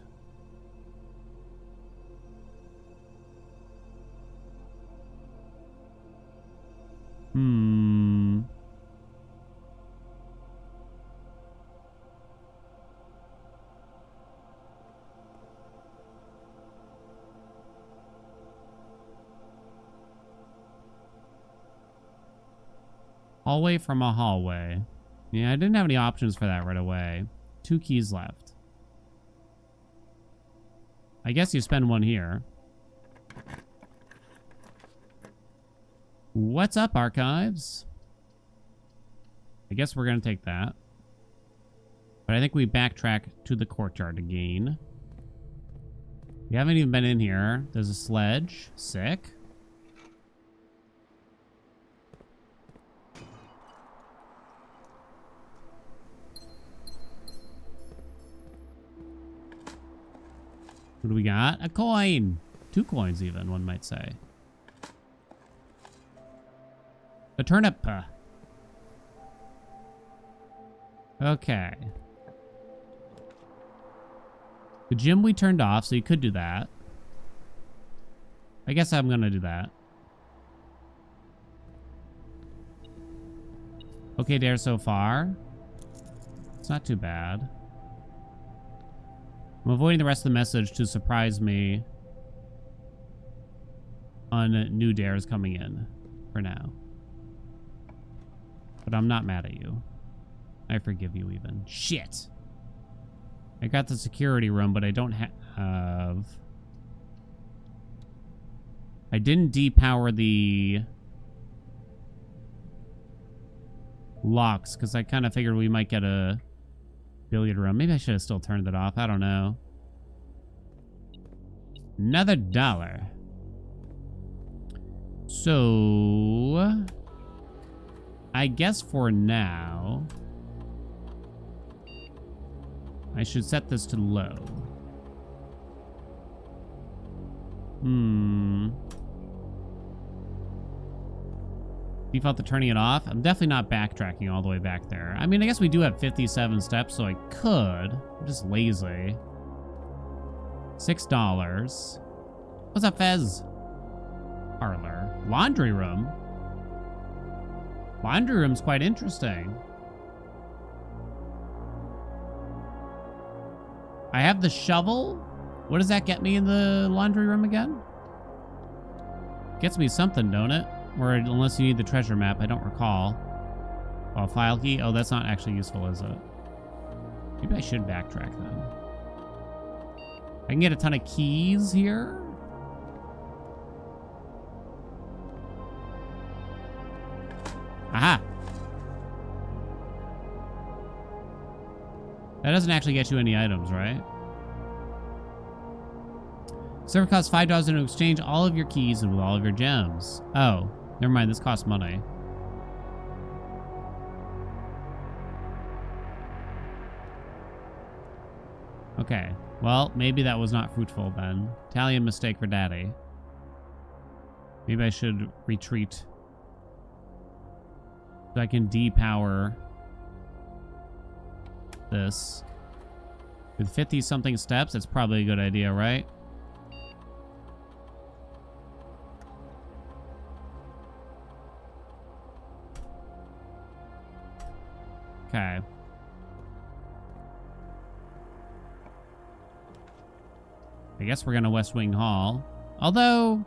Hallway from a hallway. Yeah, I didn't have any options for that right away. 2 keys left. I guess you spend 1 here. What's up, archives? I guess we're going to take that. But I think we backtrack to the courtyard again. We haven't even been in here. There's a sledge. Sick. What do we got? A coin. 2 coins even, one might say. A turnip. Okay. The gym we turned off, so you could do that. I guess I'm gonna do that. Okay, dare so far. It's not too bad. I'm avoiding the rest of the message to surprise me on new dares coming in for now. But I'm not mad at you. I forgive you even. Shit. I got the security room, but I don't have... I didn't depower the locks because I kind of figured we might get a billiard room. Maybe I should have still turned it off. I don't know. Another $1. So I guess for now I should set this to low. Default to turning it off. I'm definitely not backtracking all the way back there. I mean, I guess we do have 57 steps, so I could. I'm just lazy. $6. What's up, Fez? Parlor. Laundry room. Laundry room's quite interesting. I have the shovel. What does that get me in the laundry room again? Gets me something, don't it? Or unless you need the treasure map, I don't recall. Oh, file key? Oh, that's not actually useful, is it? Maybe I should backtrack then. I can get a ton of keys here. Aha! That doesn't actually get you any items, right? Server costs $5 to exchange all of your keys and with all of your gems. Oh, never mind. This costs money. Okay. Well, maybe that was not fruitful then. Italian mistake for daddy. Maybe I should retreat. So I can depower this. With 50-something steps, it's probably a good idea, right? Okay. I guess we're gonna West Wing Hall. Although...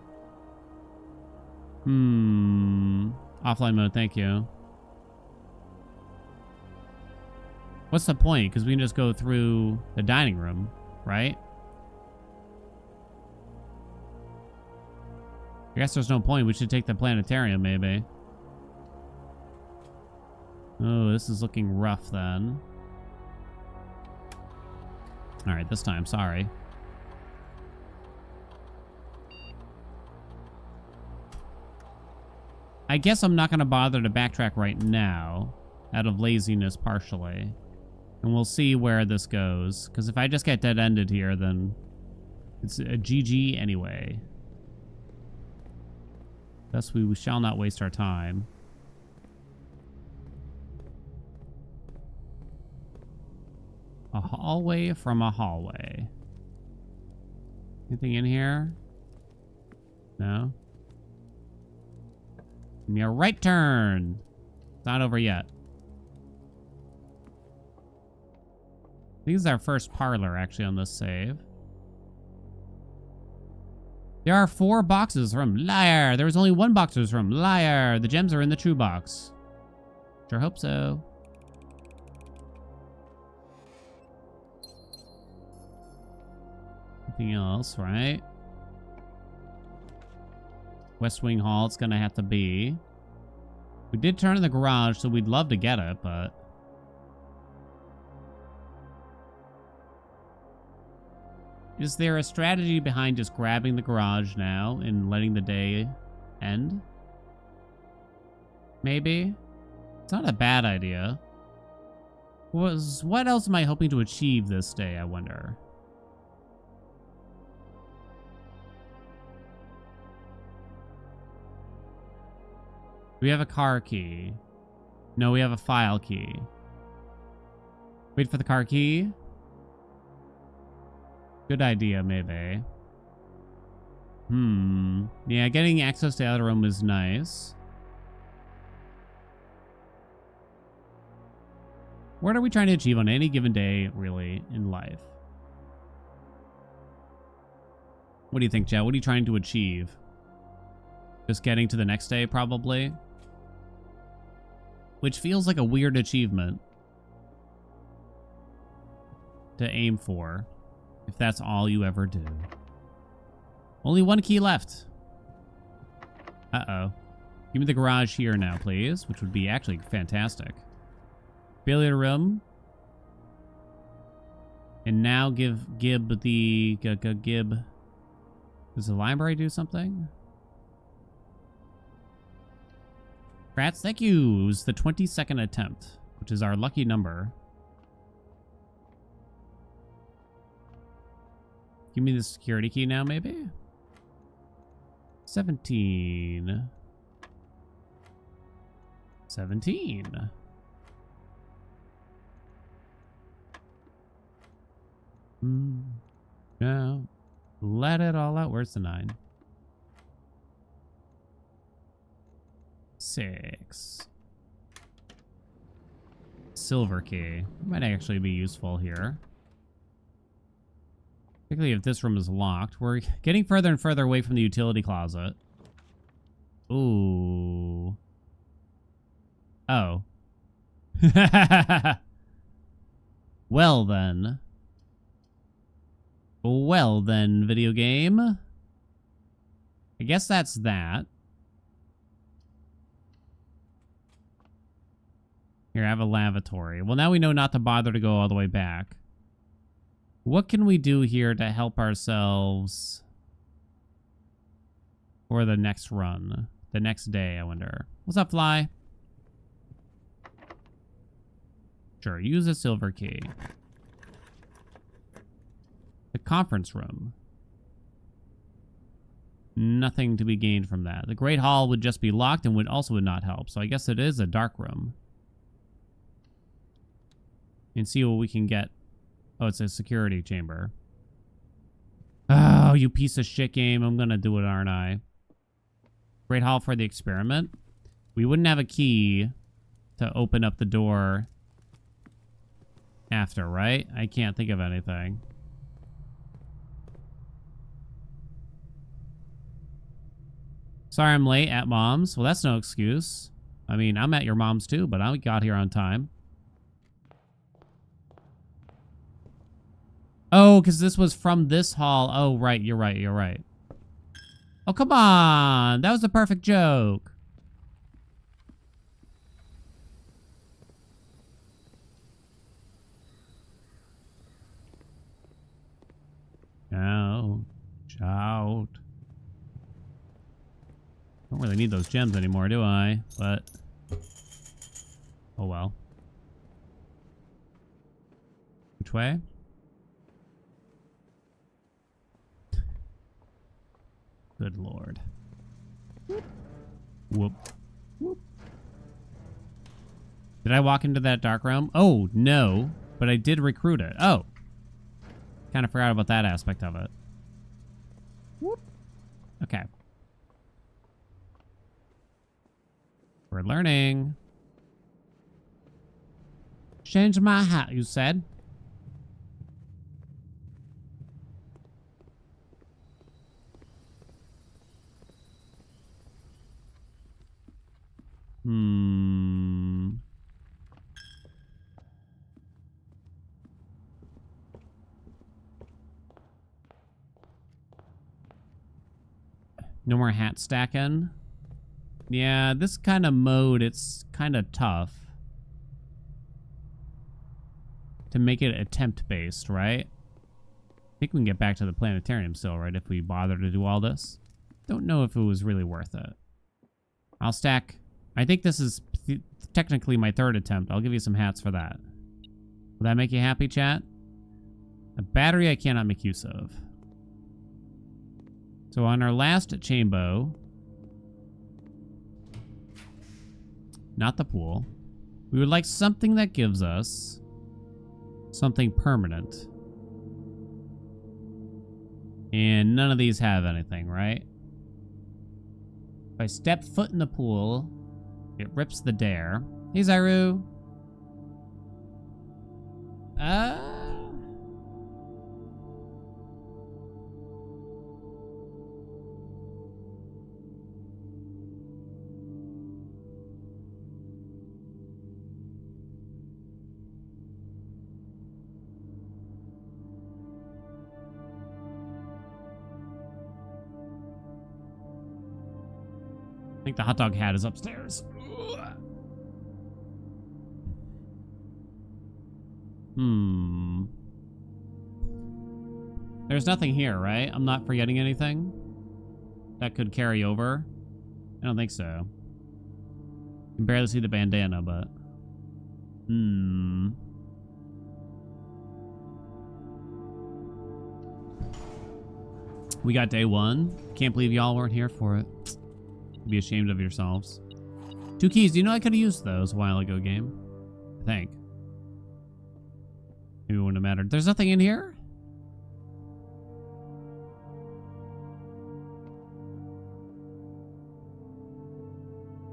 Offline mode, thank you. What's the point? Because we can just go through the dining room, right? I guess there's no point. We should take the planetarium, maybe. Oh, this is looking rough, then. Alright, this time, sorry. I guess I'm not going to bother to backtrack right now, out of laziness partially. And we'll see where this goes. Because if I just get dead-ended here, then it's a GG anyway. Thus, we shall not waste our time. A hallway from a hallway. Anything in here? No? Give me a right turn. It's not over yet. I think this is our first parlor, actually, on this save. There are 4 boxes from Liar. There was only 1 box that was from Liar. The gems are in the true box. Sure hope so. Anything else, right? West Wing Hall, it's gonna have to be. We did turn in the garage, so we'd love to get it, but... Is there a strategy behind just grabbing the garage now and letting the day end? Maybe? It's not a bad idea. What else am I hoping to achieve this day, I wonder? Do we have a car key? No, we have a file key. Wait for the car key. Good idea, maybe. Yeah, getting access to the other room is nice. What are we trying to achieve on any given day, really, in life? What do you think, Chad? What are you trying to achieve? Just getting to the next day, probably? Which feels like a weird achievement to aim for, if that's all you ever do. Only 1 key left. Uh-oh. Give me the garage here now, please, which would be actually fantastic. Billiard room. And now give Gib the... Gib... Does the library do something? Rats, thank you. It was the 22nd attempt, which is our lucky number. Give me the security key now, maybe? 17. 17. No. Let it all out. Where's the 9? 6. Silver key. Might actually be useful here. Particularly if this room is locked. We're getting further and further away from the utility closet. Ooh. Oh. Well then. Well then, video game. I guess that's that. Here, I have a lavatory. Well, now we know not to bother to go all the way back. What can we do here to help ourselves for the next run? The next day, I wonder. What's up, Fly? Sure, use a silver key. The conference room. Nothing to be gained from that. The Great Hall would just be locked and would not help. So I guess it is a dark room. And see what we can get Oh, it's a security chamber. Oh, you piece of shit game. I'm gonna do it, aren't I? Great hall for the experiment. We wouldn't have a key to open up the door after, right? I can't think of anything. Sorry I'm late at mom's. Well, that's no excuse. I mean, I'm at your mom's too, but I got here on time. Oh, because this was from this hall. Oh, right. You're right. You're right. Oh, come on. That was a perfect joke. Ouch. Shout. Don't really need those gems anymore, do I? But oh well. Which way? Good lord. Whoop. Whoop. Did I walk into that dark realm? Oh, no. But I did recruit it. Oh. Kind of forgot about that aspect of it. Whoop. Okay. We're learning. Change my hat, you said. No more hat stacking. Yeah, this kind of mode, it's kind of tough to make it attempt-based, right? I think we can get back to the planetarium still, right, if we bother to do all this. Don't know if it was really worth it. I'll stack. I think this is technically my third attempt. I'll give you some hats for that. Will that make you happy, chat? A battery I cannot make use of. So on our last chambo, not the pool, we would like something that gives us something permanent. And none of these have anything, right? If I step foot in the pool, it rips the dare. Hey, Zyru. I think the hot dog hat is upstairs. There's nothing here, right? I'm not forgetting anything that could carry over. I don't think so. You can barely see the bandana, but... We got day one. Can't believe y'all weren't here for it. Be ashamed of yourselves. 2 keys. Do you know I could have used those a while ago, game? I think. Maybe it wouldn't have mattered. There's nothing in here?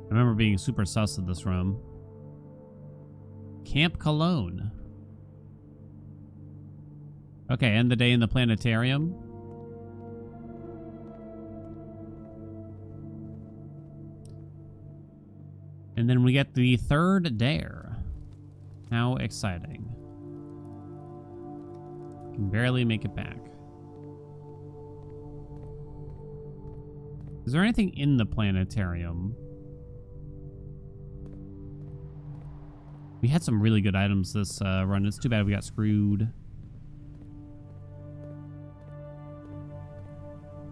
I remember being super sus of this room. Camp Cologne. Okay, end the day in the planetarium. And then we get the third dare. How exciting. Can barely make it back. Is there anything in the planetarium? We had some really good items this run. It's too bad we got screwed.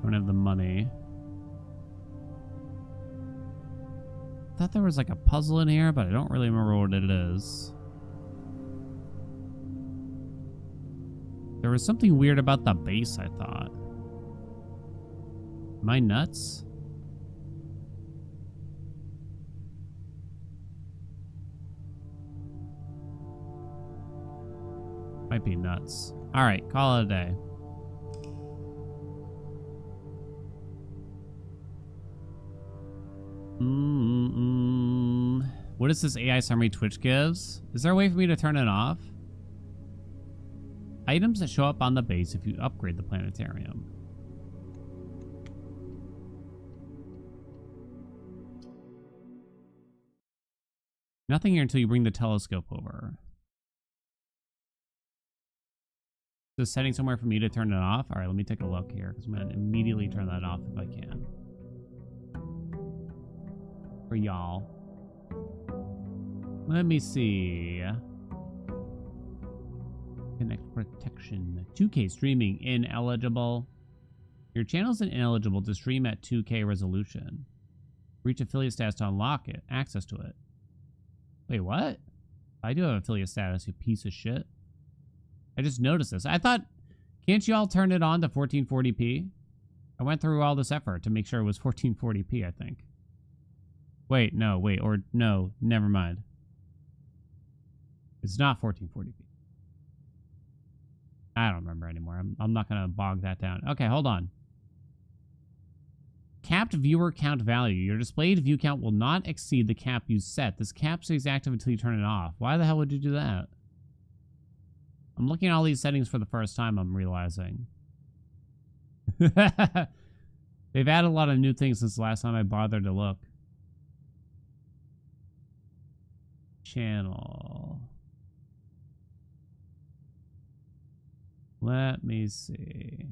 Don't have the money. Thought there was like a puzzle in here, but I don't really remember what it is. There was something weird about the base, I thought. Am I nuts? If Might be nuts. All right, call it a day. What is this AI summary Twitch gives? Is there a way for me to turn it off? Items that show up on the base if you upgrade the planetarium. Nothing here until you bring the telescope over. Is the setting somewhere for me to turn it off? All right, let me take a look here because I'm going to immediately turn that off if I can. For y'all. Let me see. Connect protection. 2K streaming ineligible. Your channel's ineligible to stream at 2K resolution. Reach affiliate status to unlock it. Access to it. Wait, what? I do have affiliate status, you piece of shit. I just noticed this. I thought, can't you all turn it on to 1440p? I went through all this effort to make sure it was 1440p, I think. Wait, no, wait, or no, never mind. It's not 1440p. I don't remember anymore. I'm not going to bog that down. Okay, hold on. Capped viewer count value. Your displayed view count will not exceed the cap you set. This cap stays active until you turn it off. Why the hell would you do that? I'm looking at all these settings for the first time, I'm realizing. They've added a lot of new things since the last time I bothered to look. Channel. Let me see.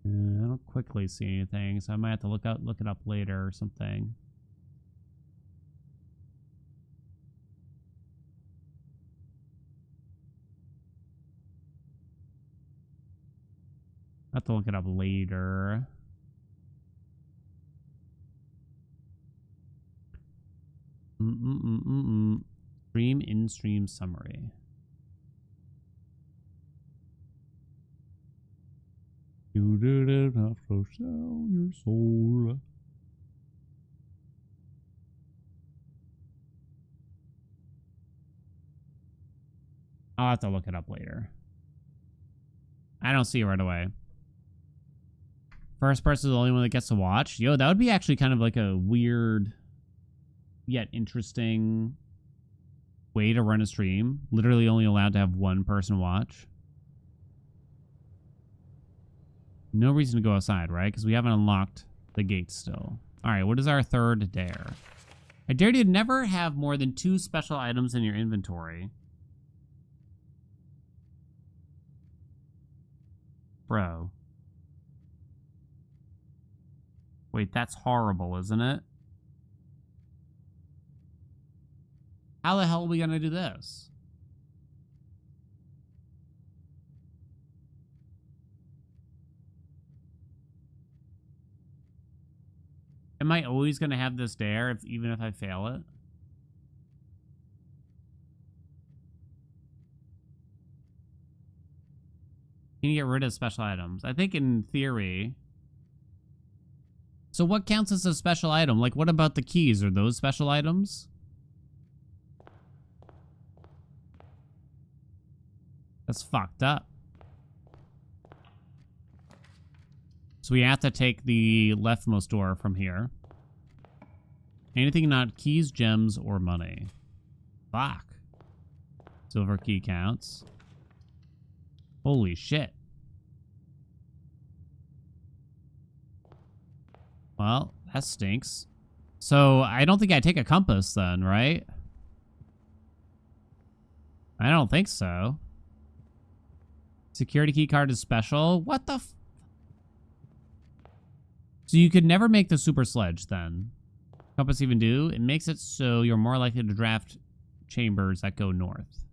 I don't quickly see anything, so I might have to look it up later or something. I have to look it up later. Stream in-stream summary. You didn't have to sell your soul. I'll have to look it up later. I don't see it right away. First person is the only one that gets to watch. Yo, that would be actually kind of like a weird yet interesting way to run a stream. Literally only allowed to have one person watch. No reason to go outside, right? Because we haven't unlocked the gate still. All right, what is our third dare? I dare you to never have more than 2 special items in your inventory. Bro. Wait, that's horrible, isn't it? How the hell are we going to do this? Am I always going to have this dare even if I fail it? Can you get rid of special items? I think in theory. So what counts as a special item? Like, what about the keys? Are those special items? That's fucked up. So we have to take the leftmost door from here. Anything not keys, gems, or money. Fuck. Silver key counts. Holy shit. Well, that stinks. So I don't think I take a compass then, right? I don't think so. Security key card is special. What the f... So you could never make the super sledge then. Compass even do? It makes it so you're more likely to draft chambers that go north.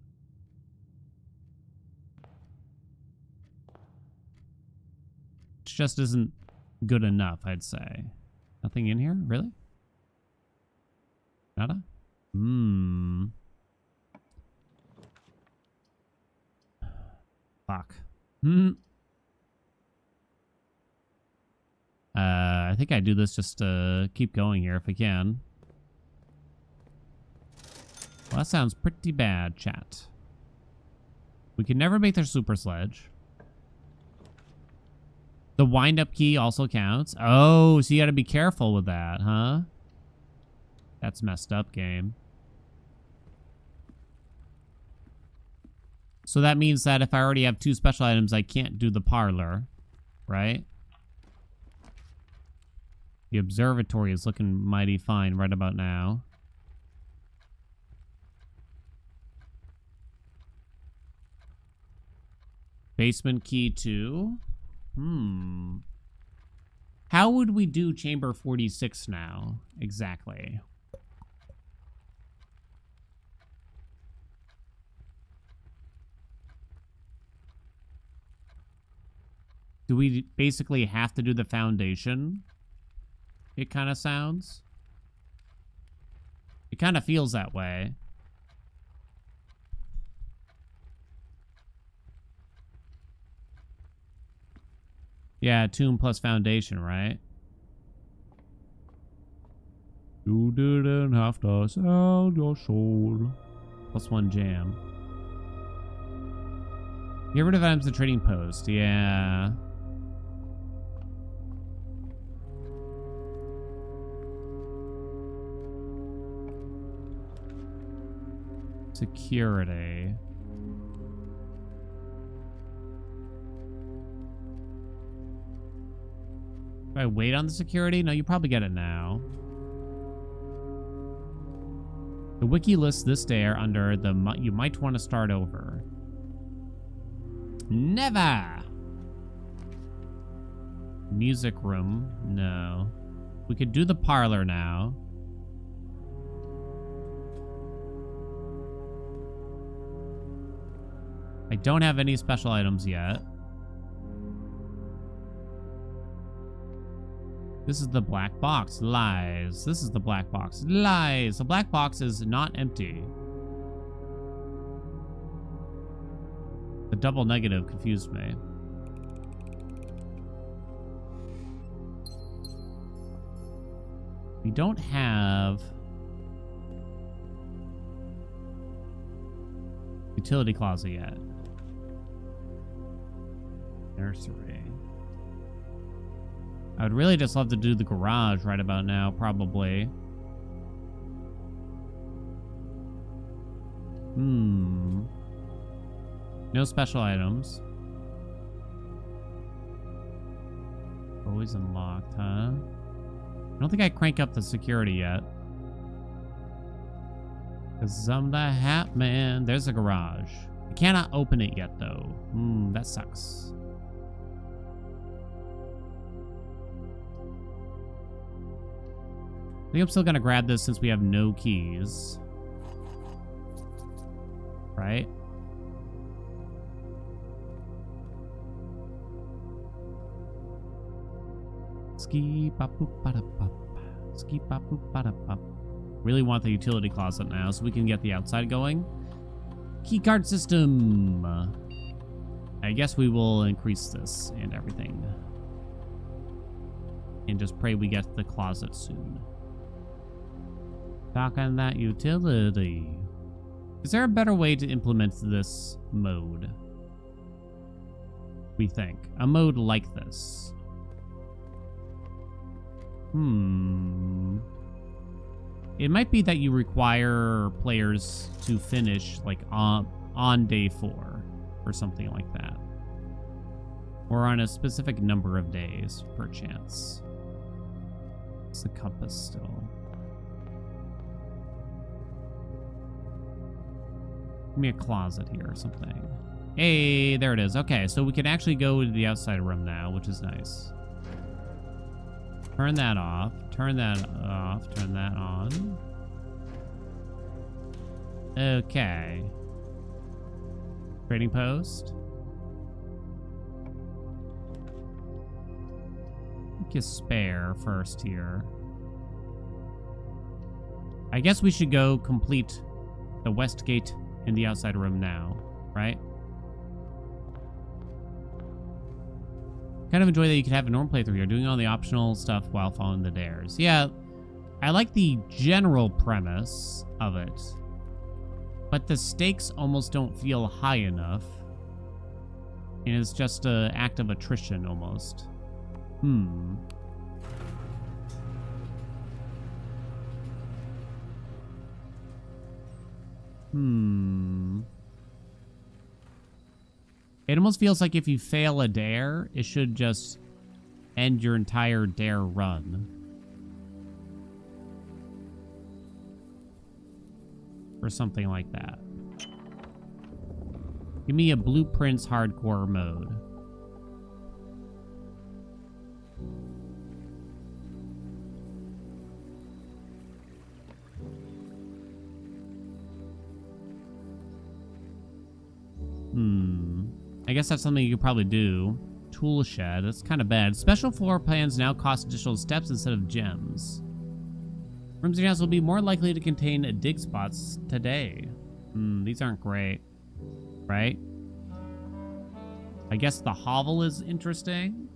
Which just isn't good enough, I'd say. Nothing in here? Really? Nada? Fuck. I think I do this just to keep going here if I can. Well, that sounds pretty bad, chat. We can never make their super sledge. The wind-up key also counts. Oh, so you gotta be careful with that, huh? That's messed up, game. So that means that if I already have 2 special items, I can't do the parlor, right? The observatory is looking mighty fine right about now. Basement key 2. How would we do chamber 46 now? Exactly. Do we basically have to do the foundation? It kind of sounds. It kind of feels that way. Yeah, tomb plus foundation, right? You didn't have to sell your soul. Plus 1 jam. Get rid of items in trading post. Yeah. Security. Do I wait on the security? No, you probably get it now. The wiki lists this dare under the you might want to start over. Never! Music room. No. We could do the parlor now. I don't have any special items yet. This is the black box. Lies. This is the black box. Lies. The black box is not empty. The double negative confused me. We don't have utility closet yet. Nursery. I would really just love to do the garage right about now, probably. No special items. Always unlocked, huh? I don't think I crank up the security yet. Cause I'm the hat man. There's a garage. I cannot open it yet though. That sucks. I think I'm still gonna grab this since we have no keys. Right? Ski pop boop bada pop. Ski pop boop bada pop. Really want the utility closet now so we can get the outside going. Keycard system. I guess we will increase this and everything. And just pray we get the closet soon. Talking that utility. Is there a better way to implement this mode? We think. A mode like this. It might be that you require players to finish like on day 4 or something like that. Or on a specific number of days, perchance. It's the compass still. Give me a closet here or something. Hey, there it is. Okay, so we can actually go to the outside room now, which is nice. Turn that off. Turn that off. Turn that on. Okay. Trading post. Make a spare first here. I guess we should go complete the west gate in the outside room now, right? Kind of enjoy that you can have a normal playthrough here, doing all the optional stuff while following the dares. Yeah, I like the general premise of it. But the stakes almost don't feel high enough. And it's just an act of attrition almost. It almost feels like if you fail a dare, it should just end your entire dare run. Or something like that. Give me a Blueprints hardcore mode. I guess that's something you could probably do. Tool shed. That's kind of bad. Special floor plans now cost additional steps instead of gems. Rooms and houses will be more likely to contain dig spots today. These aren't great. Right? I guess the hovel is interesting.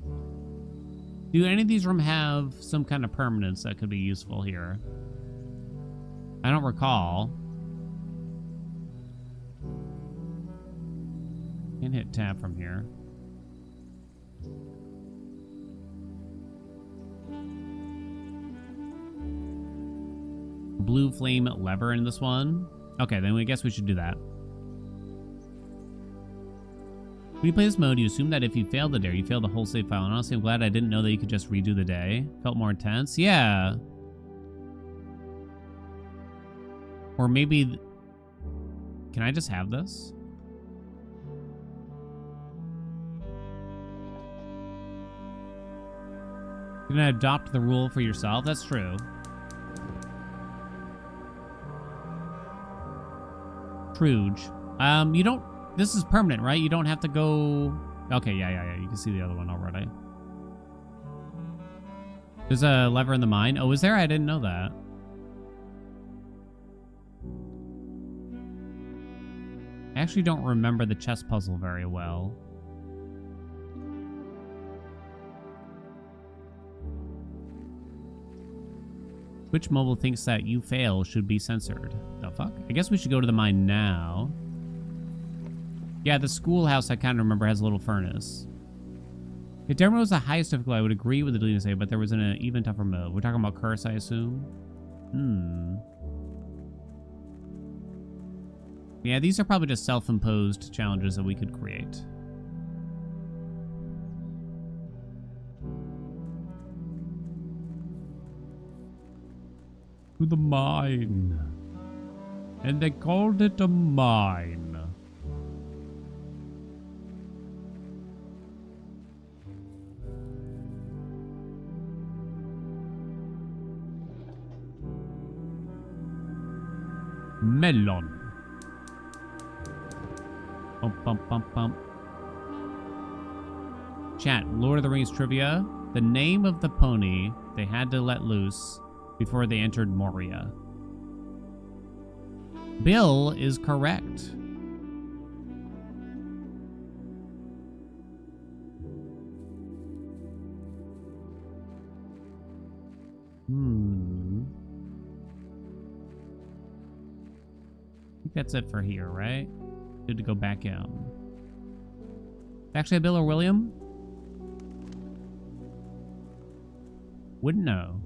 Do any of these rooms have some kind of permanence that could be useful here? I don't recall. Can't hit tab from here. Blue flame lever in this one. Okay, then I guess we should do that. When you play this mode, you assume that if you fail the dare, you fail the whole save file. And honestly, I'm glad I didn't know that you could just redo the day. Felt more intense. Yeah. Or maybe... Can I just have this? You're gonna adopt the rule for yourself? That's true. Truge. You don't... This is permanent, right? You don't have to go... Okay, yeah. You can see the other one already. There's a lever in the mine. Oh, is there? I didn't know that. I actually don't remember the chess puzzle very well. Which mobile thinks that you fail should be censored? The fuck? I guess we should go to the mine now. Yeah, the schoolhouse I kind of remember has a little furnace. If Demo was the highest difficulty, I would agree with the deleting save, but there was an even tougher mode. We're talking about curse, I assume? Yeah, these are probably just self-imposed challenges that we could create. To the mine. And they called it a mine. Melon. Bump. Chat, Lord of the Rings trivia. The name of the pony they had to let loose before they entered Moria. Bill is correct. I think that's it for here, right? Good to go back in. Actually, Bill or William? Wouldn't know.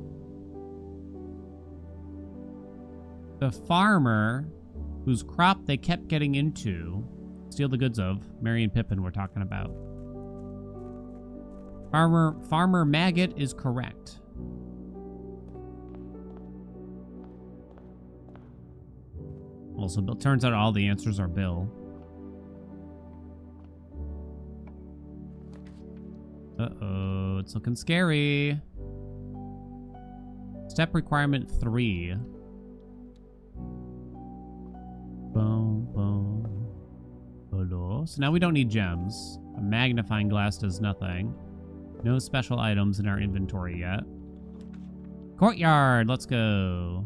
The farmer whose crop they kept getting into, steal the goods of, Merry and Pippin we're talking about. Farmer Maggot is correct. Also, Bill. Turns out all the answers are Bill. Uh-oh, it's looking scary. Step requirement 3. So now we don't need gems. A magnifying glass does nothing. No special items in our inventory yet. Courtyard, let's go.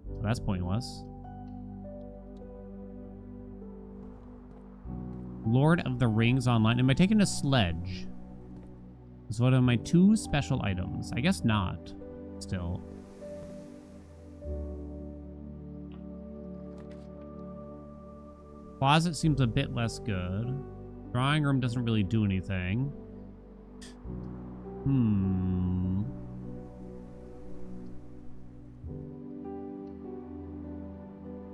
So that's pointless. Lord of the Rings Online. Am I taking a sledge? Is one of my 2 special items. I guess not. Still. Closet seems a bit less good. Drawing room doesn't really do anything.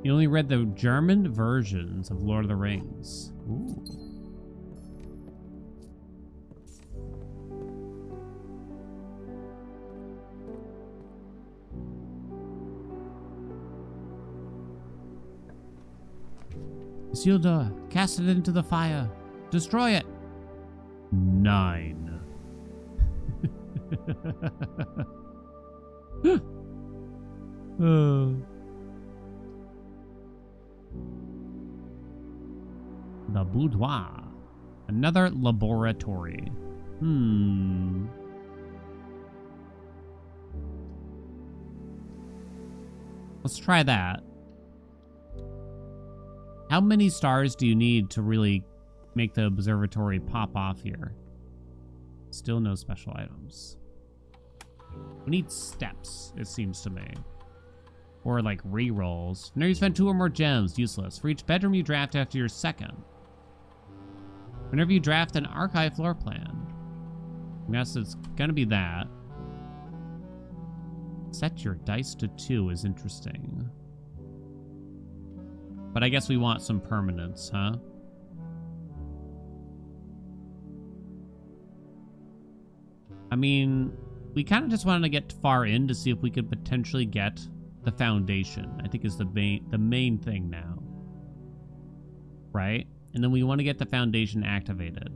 You only read the German versions of Lord of the Rings. Ooh. Isildur, cast it into the fire. Destroy it. 9. The boudoir. Another laboratory. Let's try that. How many stars do you need to really make the observatory pop off here? Still no special items. We need steps, it seems to me. Or like re-rolls. Whenever you spend 2 or more gems, useless. For each bedroom you draft after your second. Whenever you draft an archive floor plan. I guess it's gonna be that. Set your dice to 2 is interesting. But I guess we want some permanence, huh? I mean, we kind of just wanted to get far in to see if we could potentially get the foundation. I think is the main thing now. Right? And then we want to get the foundation activated.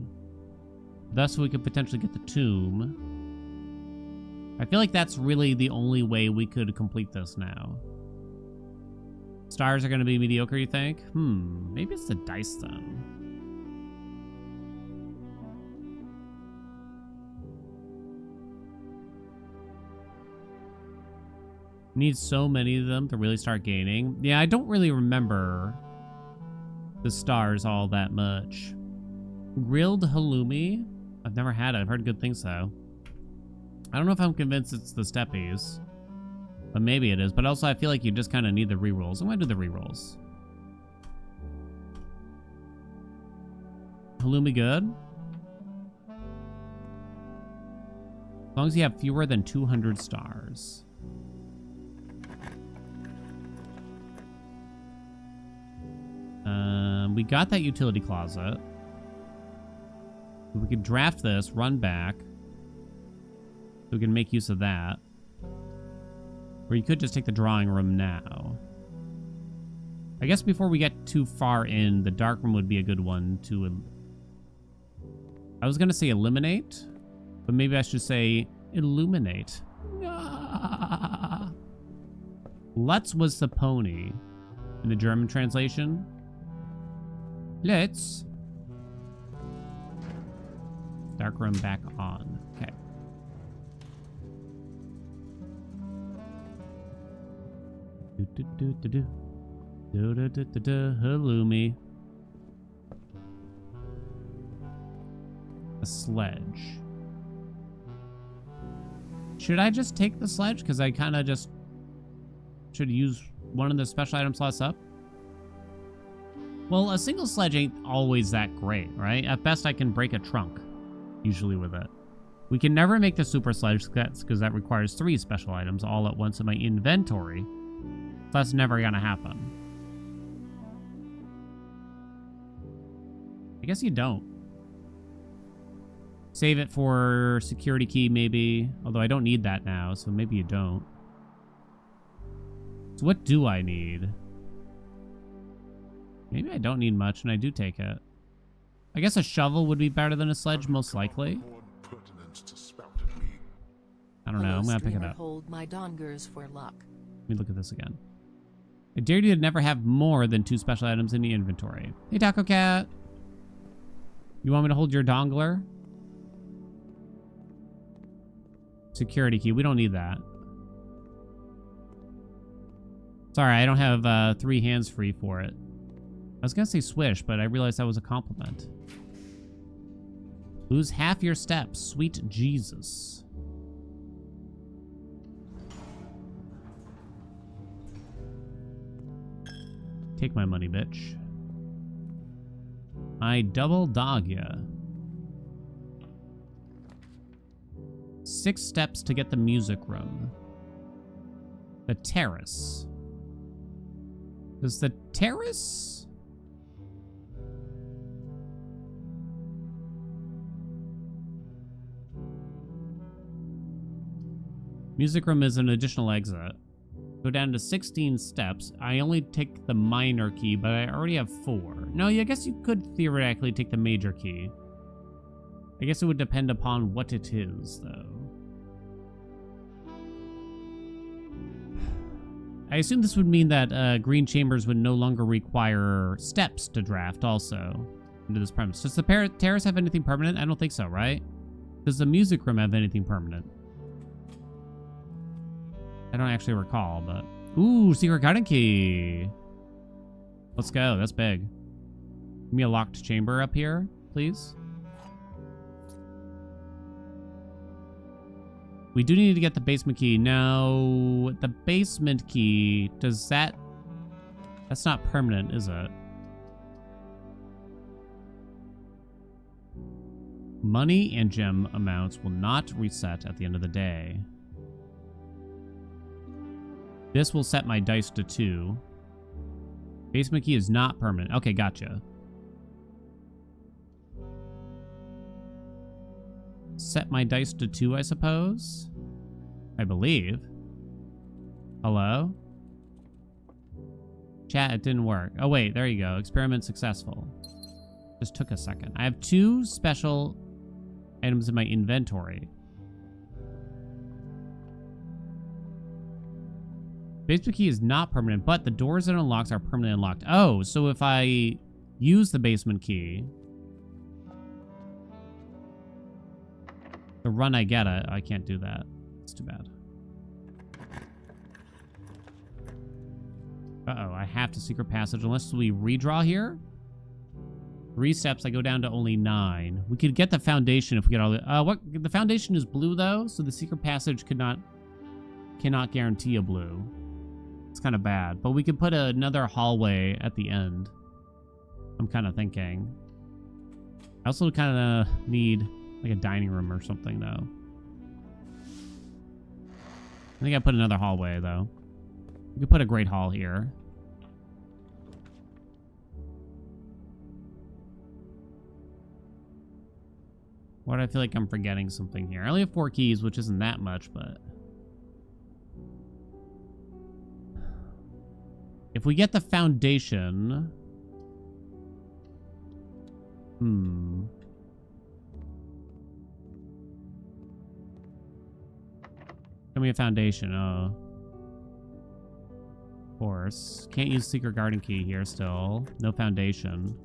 Thus we could potentially get the tomb. I feel like that's really the only way we could complete this now. Stars are going to be mediocre, you think? Maybe it's the dice then. Need so many of them to really start gaining. Yeah, I don't really remember the stars all that much. Grilled halloumi? I've never had it. I've heard good things though. I don't know if I'm convinced it's the steppies. But maybe it is. But also I feel like you just kind of need the rerolls. I'm going to do the rerolls. Halloumi good? As long as you have fewer than 200 stars. We got that utility closet. We could draft this, run back. So we can make use of that. Or you could just take the drawing room now. I guess before we get too far in, the dark room would be a good one to... I was going to say eliminate, but maybe I should say illuminate. Ah. Lutz was the pony in the German translation. Let's. Dark room back on. Okay. Halloumi. A sledge. Should I just take the sledge? Because I kind of just should use one of the special item slots up. Well, a single sledge ain't always that great, right? At best, I can break a trunk, usually with it. We can never make the super sledge because that requires 3 special items all at once in my inventory. So that's never gonna happen. I guess you don't. Save it for security key, maybe. Although I don't need that now, so maybe you don't. So what do I need? Maybe I don't need much, and I do take it. I guess a shovel would be better than a sledge, most likely. I don't know. I'm gonna pick it up. Hold my dongers for luck. Let me look at this again. I dare you to never have more than 2 special items in the inventory. Hey, Taco Cat. You want me to hold your dongler? Security key. We don't need that. Sorry, I don't have 3 hands free for it. I was gonna say swish, but I realized that was a compliment. Lose half your steps. Sweet Jesus. Take my money, bitch. I double dog ya. 6 steps to get the music room. The terrace. Does the terrace? Music room is an additional exit. Go down to 16 steps. I only take the minor key, but I already have 4. No, I guess you could theoretically take the major key. I guess it would depend upon what it is, though. I assume this would mean that green chambers would no longer require steps to draft also into this premise. Does the terrace have anything permanent? I don't think so, right? Does the music room have anything permanent? I don't actually recall, but... Ooh, secret garden key. Let's go. That's big. Give me a locked chamber up here, please. We do need to get the basement key. Now, the basement key, does that... That's not permanent, is it? Money and gem amounts will not reset at the end of the day. This will set my dice to 2. Basement key is not permanent. Okay, gotcha. Set my dice to 2, I suppose. I believe. Hello? Chat, it didn't work. Oh, wait, there you go. Experiment successful. Just took a second. I have 2 special items in my inventory. Basement key is not permanent, but the doors it unlocks are permanently unlocked. Oh, so if I use the basement key, the run I get it, I can't do that. It's too bad. Uh-oh, I have to secret passage unless we redraw here. 3 steps, I go down to only 9. We could get the foundation if we get all the... what? The foundation is blue, though, so the secret passage cannot guarantee a blue. It's kind of bad, but we could put another hallway at the end. I'm kind of thinking. I also kind of need like a dining room or something, though. I think I put another hallway, though. We could put a great hall here. Why do I feel like I'm forgetting something here? I only have 4 keys, which isn't that much, but... If we get the foundation... Give me a foundation. Oh. Of course. Can't use secret garden key here still. No foundation.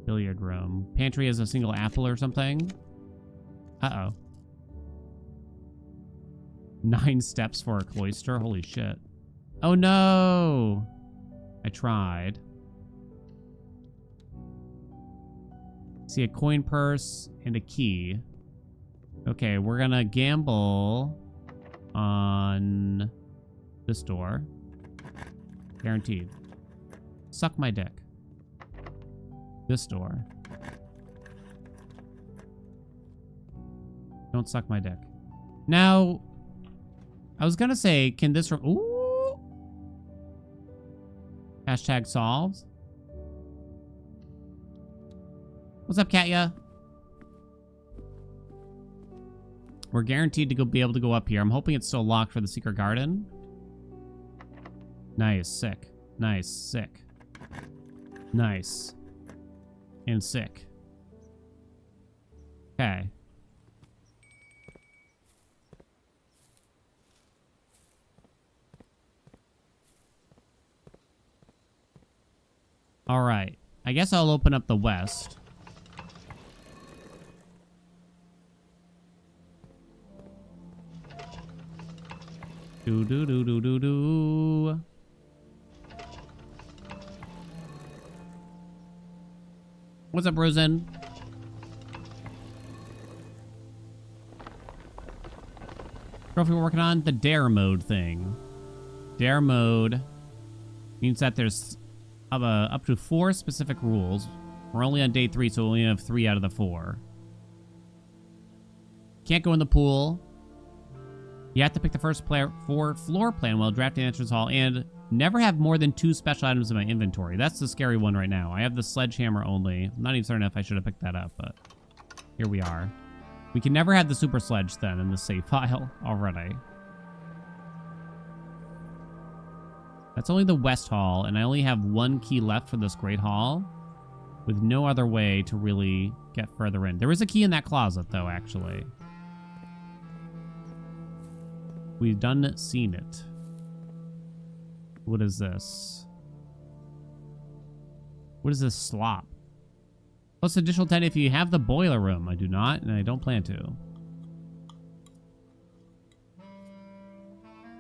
Billiard room. Pantry has a single apple or something. Uh-oh. 9 steps for a cloister? Holy shit. Oh no! I tried. See a coin purse and a key. Okay, we're gonna gamble on this door. Guaranteed. Suck my dick. This door. Don't suck my dick. Now, I was gonna say, can this... Ooh! Hashtag solved. What's up, Katya? We're guaranteed to be able to go up here. I'm hoping it's still locked for the secret garden. Nice, sick. Nice, sick. Nice. And sick. Okay. All right. I guess I'll open up the west. Do do do do do do. What's up, Rosen? Trophy we're working on? The dare mode thing. Dare mode means that there's up to 4 specific rules. We're only on day 3, so we only have 3 out of the 4. Can't go in the pool. You have to pick the first floor plan while drafting the entrance hall, and never have more than 2 special items in my inventory. That's the scary one right now. I have the sledgehammer only. I'm not even certain if I should have picked that up, but here we are. We can never have the super sledge then in the save file already. That's only the west hall, and I only have 1 key left for this great hall, with no other way to really get further in. There is a key in that closet, though, actually. We've done seen it. What is this? What is this slop? Plus additional 10 if you have the boiler room. I do not, and I don't plan to.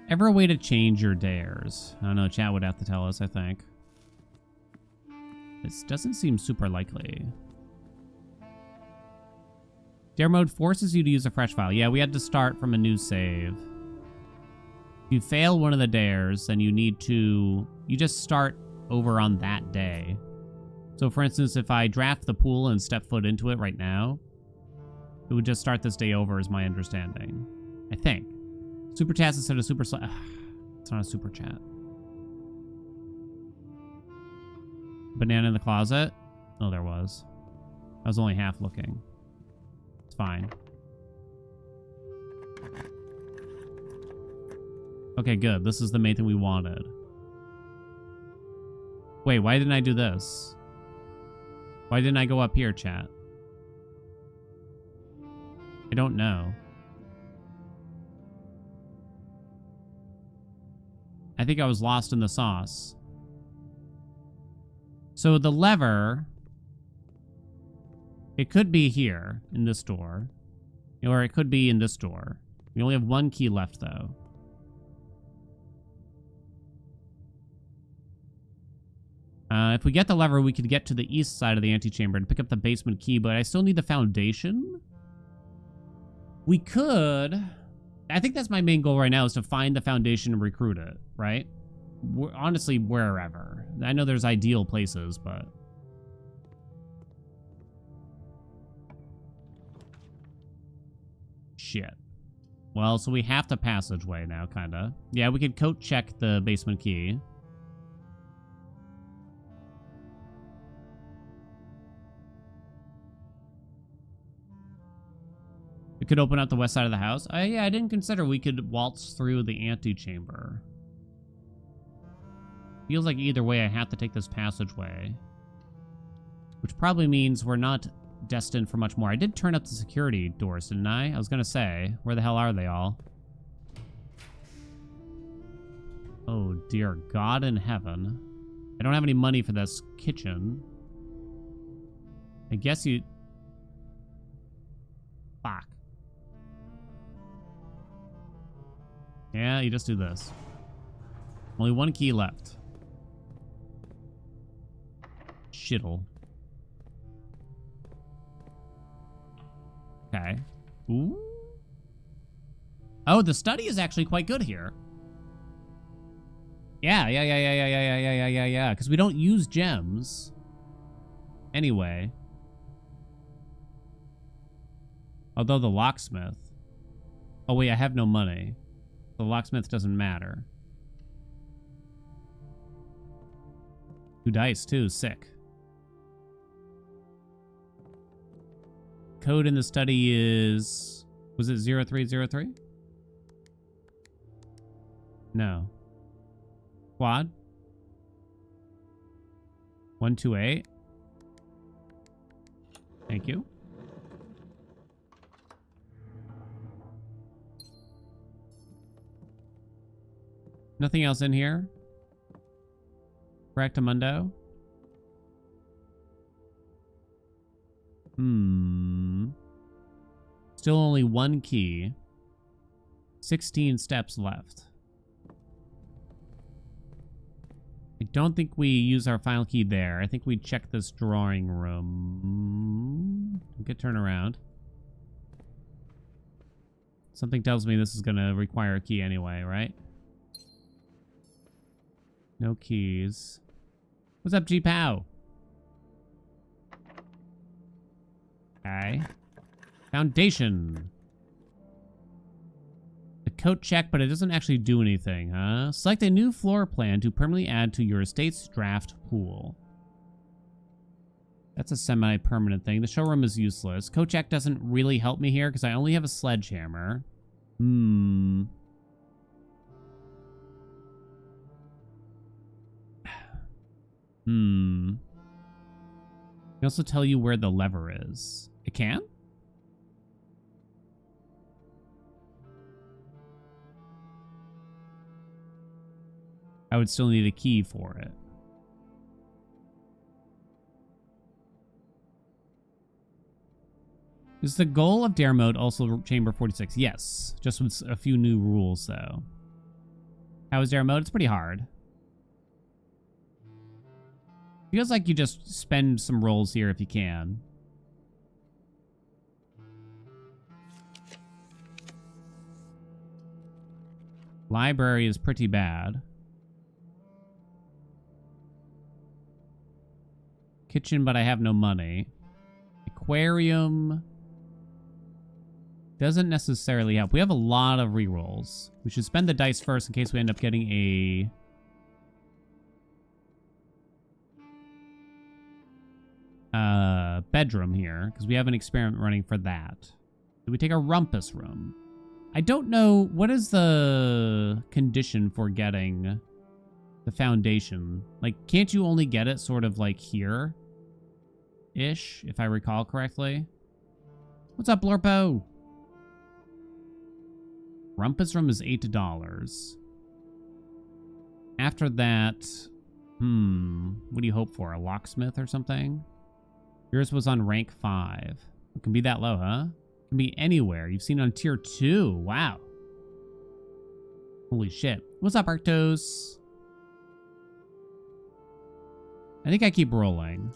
Ever a way to change your dares? I don't know, chat would have to tell us, I think. This doesn't seem super likely. Dare mode forces you to use a fresh file. Yeah, we had to start from a new save. If you fail one of the dares, then you need to... You just start over on that day. So, for instance, if I draft the pool and step foot into it right now, it would just start this day over, is my understanding. I think. Super chat instead of super... It's not a super chat. Banana in the closet? Oh, there was. I was only half looking. It's fine. Okay, good. This is the main thing we wanted. Wait, why didn't I do this? Why didn't I go up here, chat? I don't know. I think I was lost in the sauce. So the lever... It could be here, in this door. Or it could be in this door. We only have 1 key left, though. If we get the lever, we could get to the east side of the antechamber and pick up the basement key, but I still need the foundation. We could... I think that's my main goal right now, is to find the foundation and recruit it, right? Honestly, wherever. I know there's ideal places, but... Shit. Well, so we have to passageway now, kinda. Yeah, we could coat check the basement key. We could open up the west side of the house. Yeah, I didn't consider we could waltz through the antechamber. Feels like either way I have to take this passageway. Which probably means we're not destined for much more. I did turn up the security doors, didn't I? I was gonna say, where the hell are they all? Oh, dear God in heaven. I don't have any money for this kitchen. I guess you... Fuck. Yeah, you just do this. Only 1 key left. Shittle. Okay. Ooh. Oh, the study is actually quite good here. Yeah. Because we don't use gems. Anyway. Although the locksmith... Oh, wait, I have no money. The locksmith doesn't matter. 2 dice, too. Sick. Code in the study is... Was it 0303? No. Quad? 128. Thank you. Nothing else in here? Correctamundo? Still only 1 key. 16 steps left. I don't think we use our final key there. I think we check this drawing room. We could turn around. Something tells me this is going to require a key anyway, right? No keys. What's up, G-Pow? Okay. Foundation. The coat check, but it doesn't actually do anything, huh? Select a new floor plan to permanently add to your estate's draft pool. That's a semi-permanent thing. The showroom is useless. Coat check doesn't really help me here because I only have a sledgehammer. Can also tell you where the lever is. It can? I would still need a key for it. Is the goal of Dare Mode also Chamber 46? Yes. Just with a few new rules, though. How is Dare Mode? It's pretty hard. Feels like you just spend some rolls here if you can. Library is pretty bad. Kitchen, but I have no money. Aquarium doesn't necessarily help. We have a lot of rerolls. We should spend the dice first in case we end up getting a... bedroom here, because we have an experiment running for that. Do we take a rumpus room? I don't know. What is the condition for getting the foundation? Like, can't you only get it sort of like here-ish, if I recall correctly? What's up, Blurpo? Rumpus room is $8. After that, what do you hope for? A locksmith or something? Yours was on rank 5. It can be that low, huh? It can be anywhere. You've seen it on tier 2. Wow. Holy shit. What's up, Arctos? I think I keep rolling.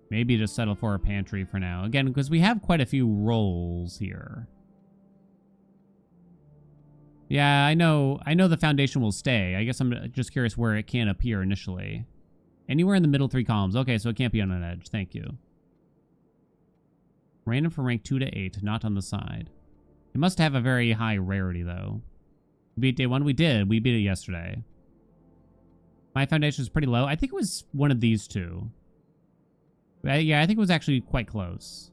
Maybe just settle for a pantry for now. Again, because we have quite a few rolls here. Yeah, I know the foundation will stay. I guess I'm just curious where it can appear initially. Anywhere in the middle 3 columns. Okay, so it can't be on an edge. Thank you. Random from rank 2 to 8, not on the side. It must have a very high rarity, though. We beat day 1? We did. We beat it yesterday. My foundation is pretty low. I think it was one of these two. Yeah, I think it was actually quite close.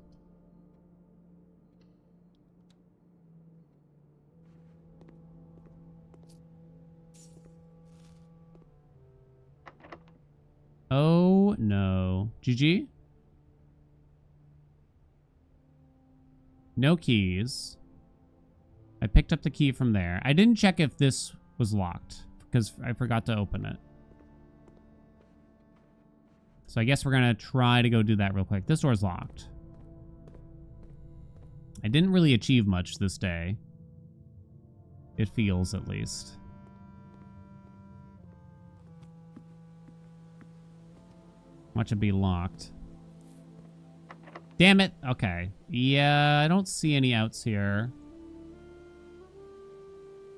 Oh, no. GG? No keys. I picked up the key from there. I didn't check if this was locked because I forgot to open it. So I guess we're going to try to go do that real quick. This door's locked. I didn't really achieve much this day. It feels, at least. Watch it be locked. Damn it. Okay. Yeah, I don't see any outs here.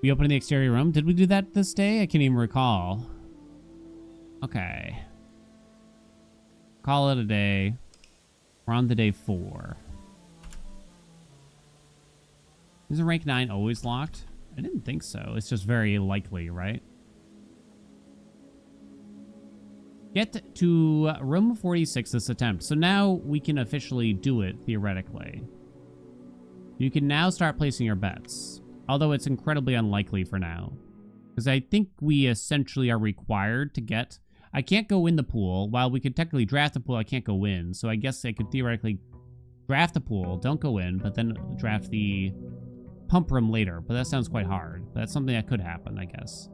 We opened the exterior room. Did we do that this day? I can't even recall. Okay. Call it a day. We're on the day 4. Is rank 9 always locked? I didn't think so. It's just very likely, right? Get to room 46 this attempt. So now we can officially do it, theoretically. You can now start placing your bets. Although it's incredibly unlikely for now. Because I think we essentially are required to get... I can't go in the pool. While we could technically draft the pool, I can't go in. So I guess I could theoretically draft the pool, don't go in, but then draft the pump room later. But that sounds quite hard. But that's something that could happen, I guess.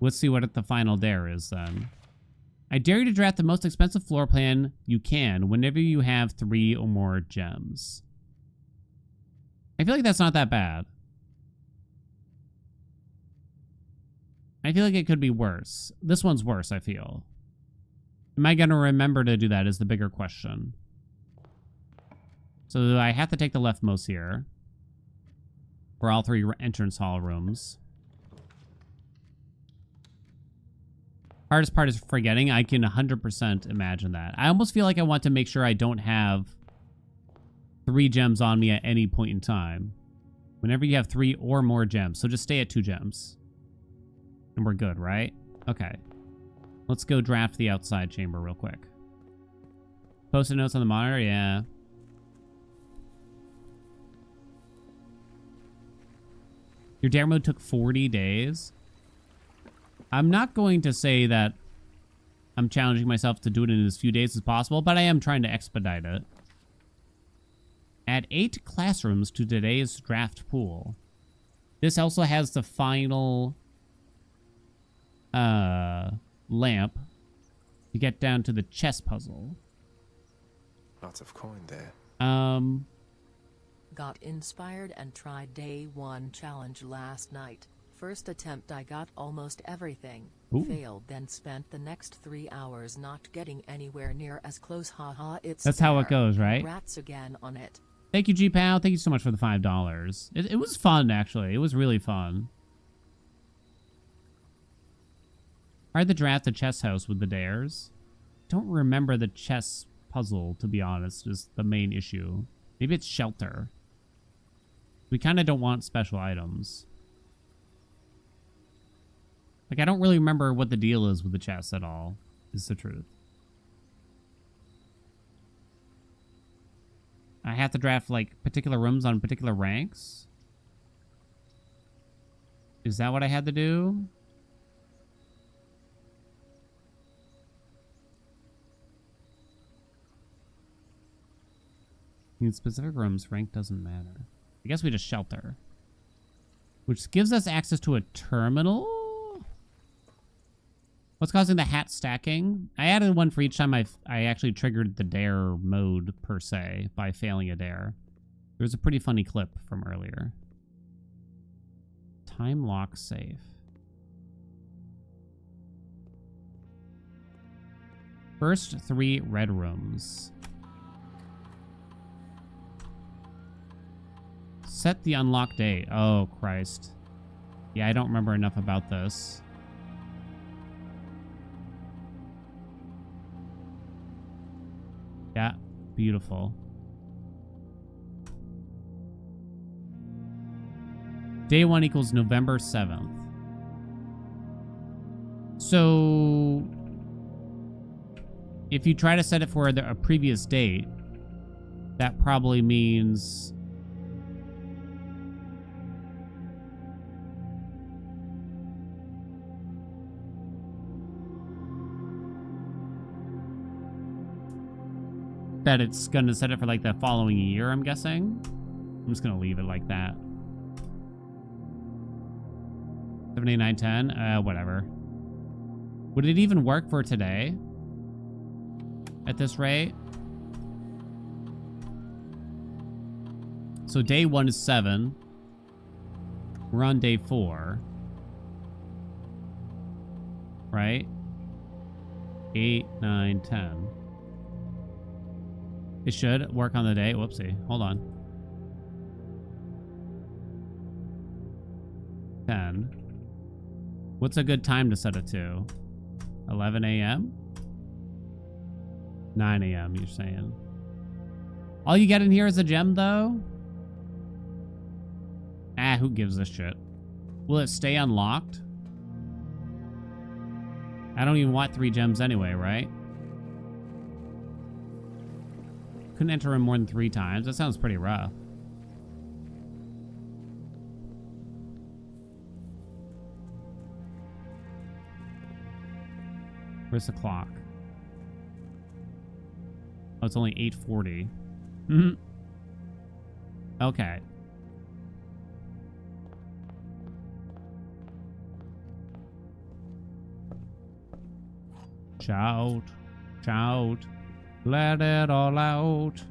Let's see what the final dare is then. I dare you to draft the most expensive floor plan you can whenever you have 3 or more gems. I feel like that's not that bad. I feel like it could be worse. This one's worse, I feel. Am I going to remember to do that is the bigger question. So I have to take the leftmost here for all three entrance hall rooms. Hardest part is forgetting. I can 100% imagine that. I almost feel like I want to make sure I don't have 3 gems on me at any point in time. Whenever you have 3 or more gems. So just stay at 2 gems. And we're good, right? Okay. Let's go draft the outside chamber real quick. Post-it notes on the monitor? Yeah. Your dare mode took 40 days? I'm not going to say that I'm challenging myself to do it in as few days as possible, but I am trying to expedite it. Add 8 classrooms to today's draft pool. This also has the final lamp to get down to the chess puzzle. Lots of coin there. Got inspired and tried day 1 challenge last night. First attempt I got almost everything. Ooh. Failed, then spent the next 3 hours not getting anywhere near as close. Haha, it's That's how it fair. goes, right? Congrats again on it. Thank you, G-Pal. Thank you so much for the $5. It was fun, actually. It was really fun. Tried the draft the chess house with the dares. Don't remember the chess puzzle, to be honest, is the main issue. Maybe it's shelter. We kind of don't want special items. Like, I don't really remember what the deal is with the chess at all, is the truth. I have to draft, like, particular rooms on particular ranks? Is that what I had to do? In specific rooms, rank doesn't matter. I guess we just shelter. Which gives us access to a terminal? What's causing the hat stacking? I added one for each time I actually triggered the dare mode, per se, by failing a dare. There's a pretty funny clip from earlier. Time lock safe. First 3 red rooms. Set the unlock date. Oh, Christ. Yeah, I don't remember enough about this. Yeah, beautiful. Day 1 equals November 7th. So, if you try to set it for a previous date, that probably means... that it's going to set it for like the following year, I'm guessing. I'm just going to leave it like that. 7, 8, 9, 10. Whatever. Would it even work for today? At this rate? So day 1 is 7. We're on day 4. Right? 8, 9, 10. It should work on the day. Whoopsie. Hold on. 10. What's a good time to set it to? 11 a.m.? 9 a.m. you're saying. All you get in here is a gem, though? Ah, who gives a shit? Will it stay unlocked? I don't even want 3 gems anyway, right? Couldn't enter in more than 3 times. That sounds pretty rough. Where's the clock? Oh, it's only 8:40. Mm-hmm. Okay. Shout. Shout. Let it all out.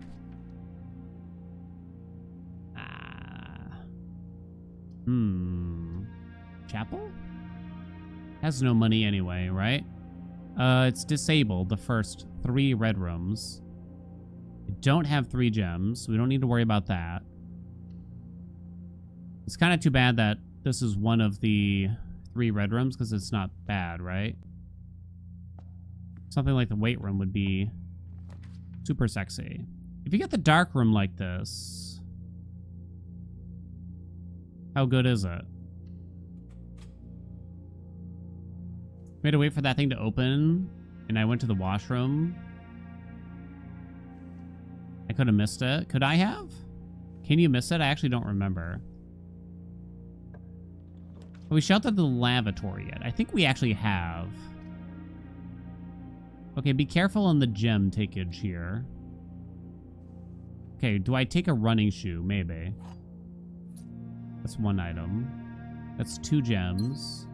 Chapel? Has no money anyway, right? It's disabled, the first 3 red rooms. I don't have 3 gems, so we don't need to worry about that. It's kind of too bad that this is one of the 3 red rooms, because it's not bad, right? Something like the weight room would be super sexy. If you get the dark room like this, how good is it? We had to wait for that thing to open, and I went to the washroom. I could have missed it. Could I have? Can you miss it? I actually don't remember. Have we sheltered the lavatory yet? I think we actually have. Okay, be careful on the gem takeage here. Okay, do I take a running shoe? Maybe. That's 1 item. That's 2 gems.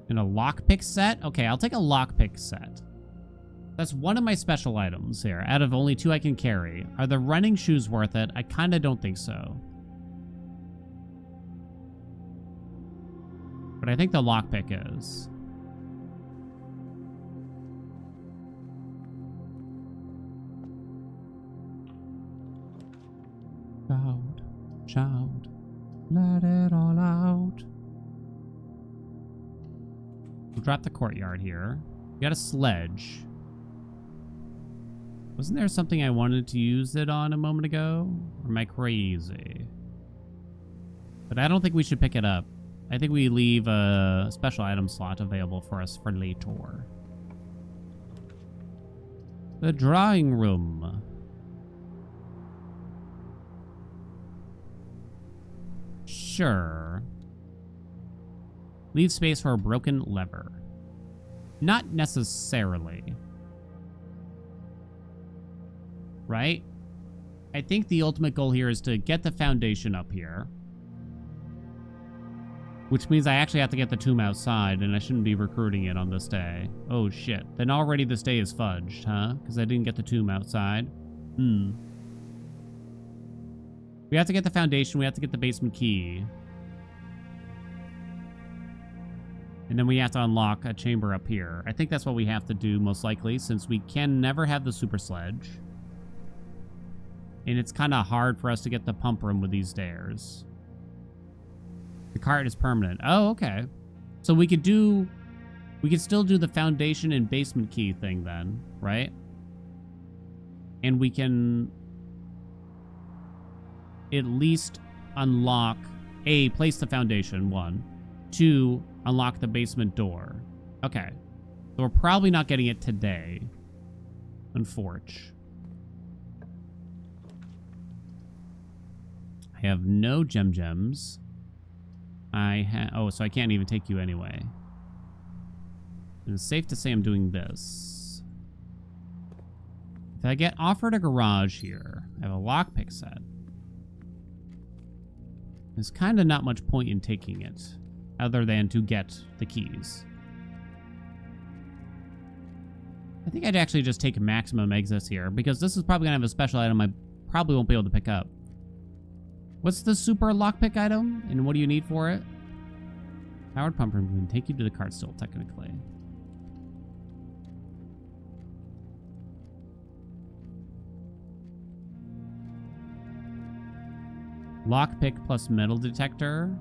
And a lockpick set? Okay, I'll take a lockpick set. That's one of my special items here, out of only 2 I can carry. Are the running shoes worth it? I kind of don't think so. But I think the lockpick is. Shout, shout, let it all out. We'll drop the courtyard here. We got a sledge. Wasn't there something I wanted to use it on a moment ago? Or am I crazy? But I don't think we should pick it up. I think we leave a special item slot available for us for later. The drawing room. Sure. Leave space for a broken lever. Not necessarily. Right? I think the ultimate goal here is to get the foundation up here. Which means I actually have to get the tomb outside, and I shouldn't be recruiting it on this day. Oh shit. Then already this day is fudged, huh? Because I didn't get the tomb outside. We have to get the foundation, we have to get the basement key. And then we have to unlock a chamber up here. I think that's what we have to do, most likely, since we can never have the super sledge. And it's kind of hard for us to get the pump room with these stairs. The cart is permanent. Oh, okay. So we could still do the foundation and basement key thing then, right? And we can at least unlock, A, place the foundation, 1. 2, unlock the basement door. Okay. So we're probably not getting it today. Unfortunately. I have no gems. Oh, so I can't even take you anyway. And it's safe to say I'm doing this. If I get offered a garage here, I have a lockpick set. There's kind of not much point in taking it, other than to get the keys. I think I'd actually just take maximum exits here, because this is probably going to have a special item I probably won't be able to pick up. What's the super lockpick item, and what do you need for it? Powered pump room can take you to the cart still, technically. Lockpick plus metal detector.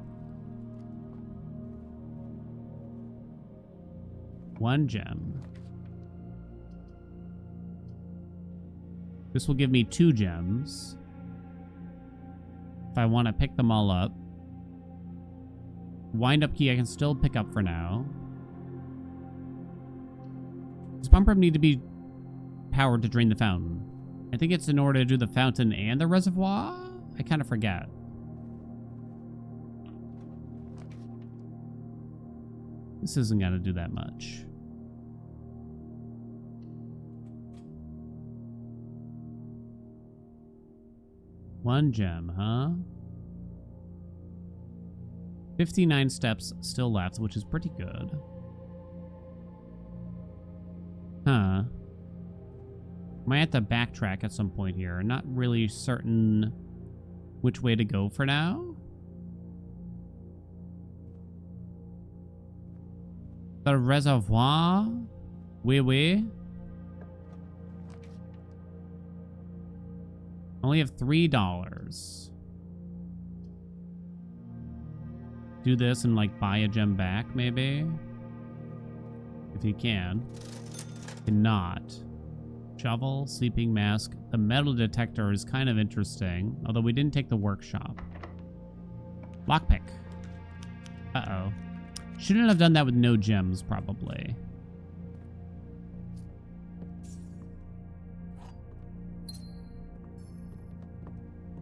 1 gem. This will give me 2 gems. If I want to pick them all up. Wind-up key I can still pick up for now. Does pump room need to be powered to drain the fountain? I think it's in order to do the fountain and the reservoir? I kind of forget. This isn't going to do that much. One gem, huh? 59 steps still left, which is pretty good. Huh. Might have to backtrack at some point here. Not really certain which way to go for now. The reservoir? We only have $3. Do this and like buy a gem back, maybe. If you can. Cannot. Shovel, sleeping mask. The metal detector is kind of interesting, although we didn't take the workshop. Lockpick. Uh-oh. Shouldn't have done that with no gems, probably.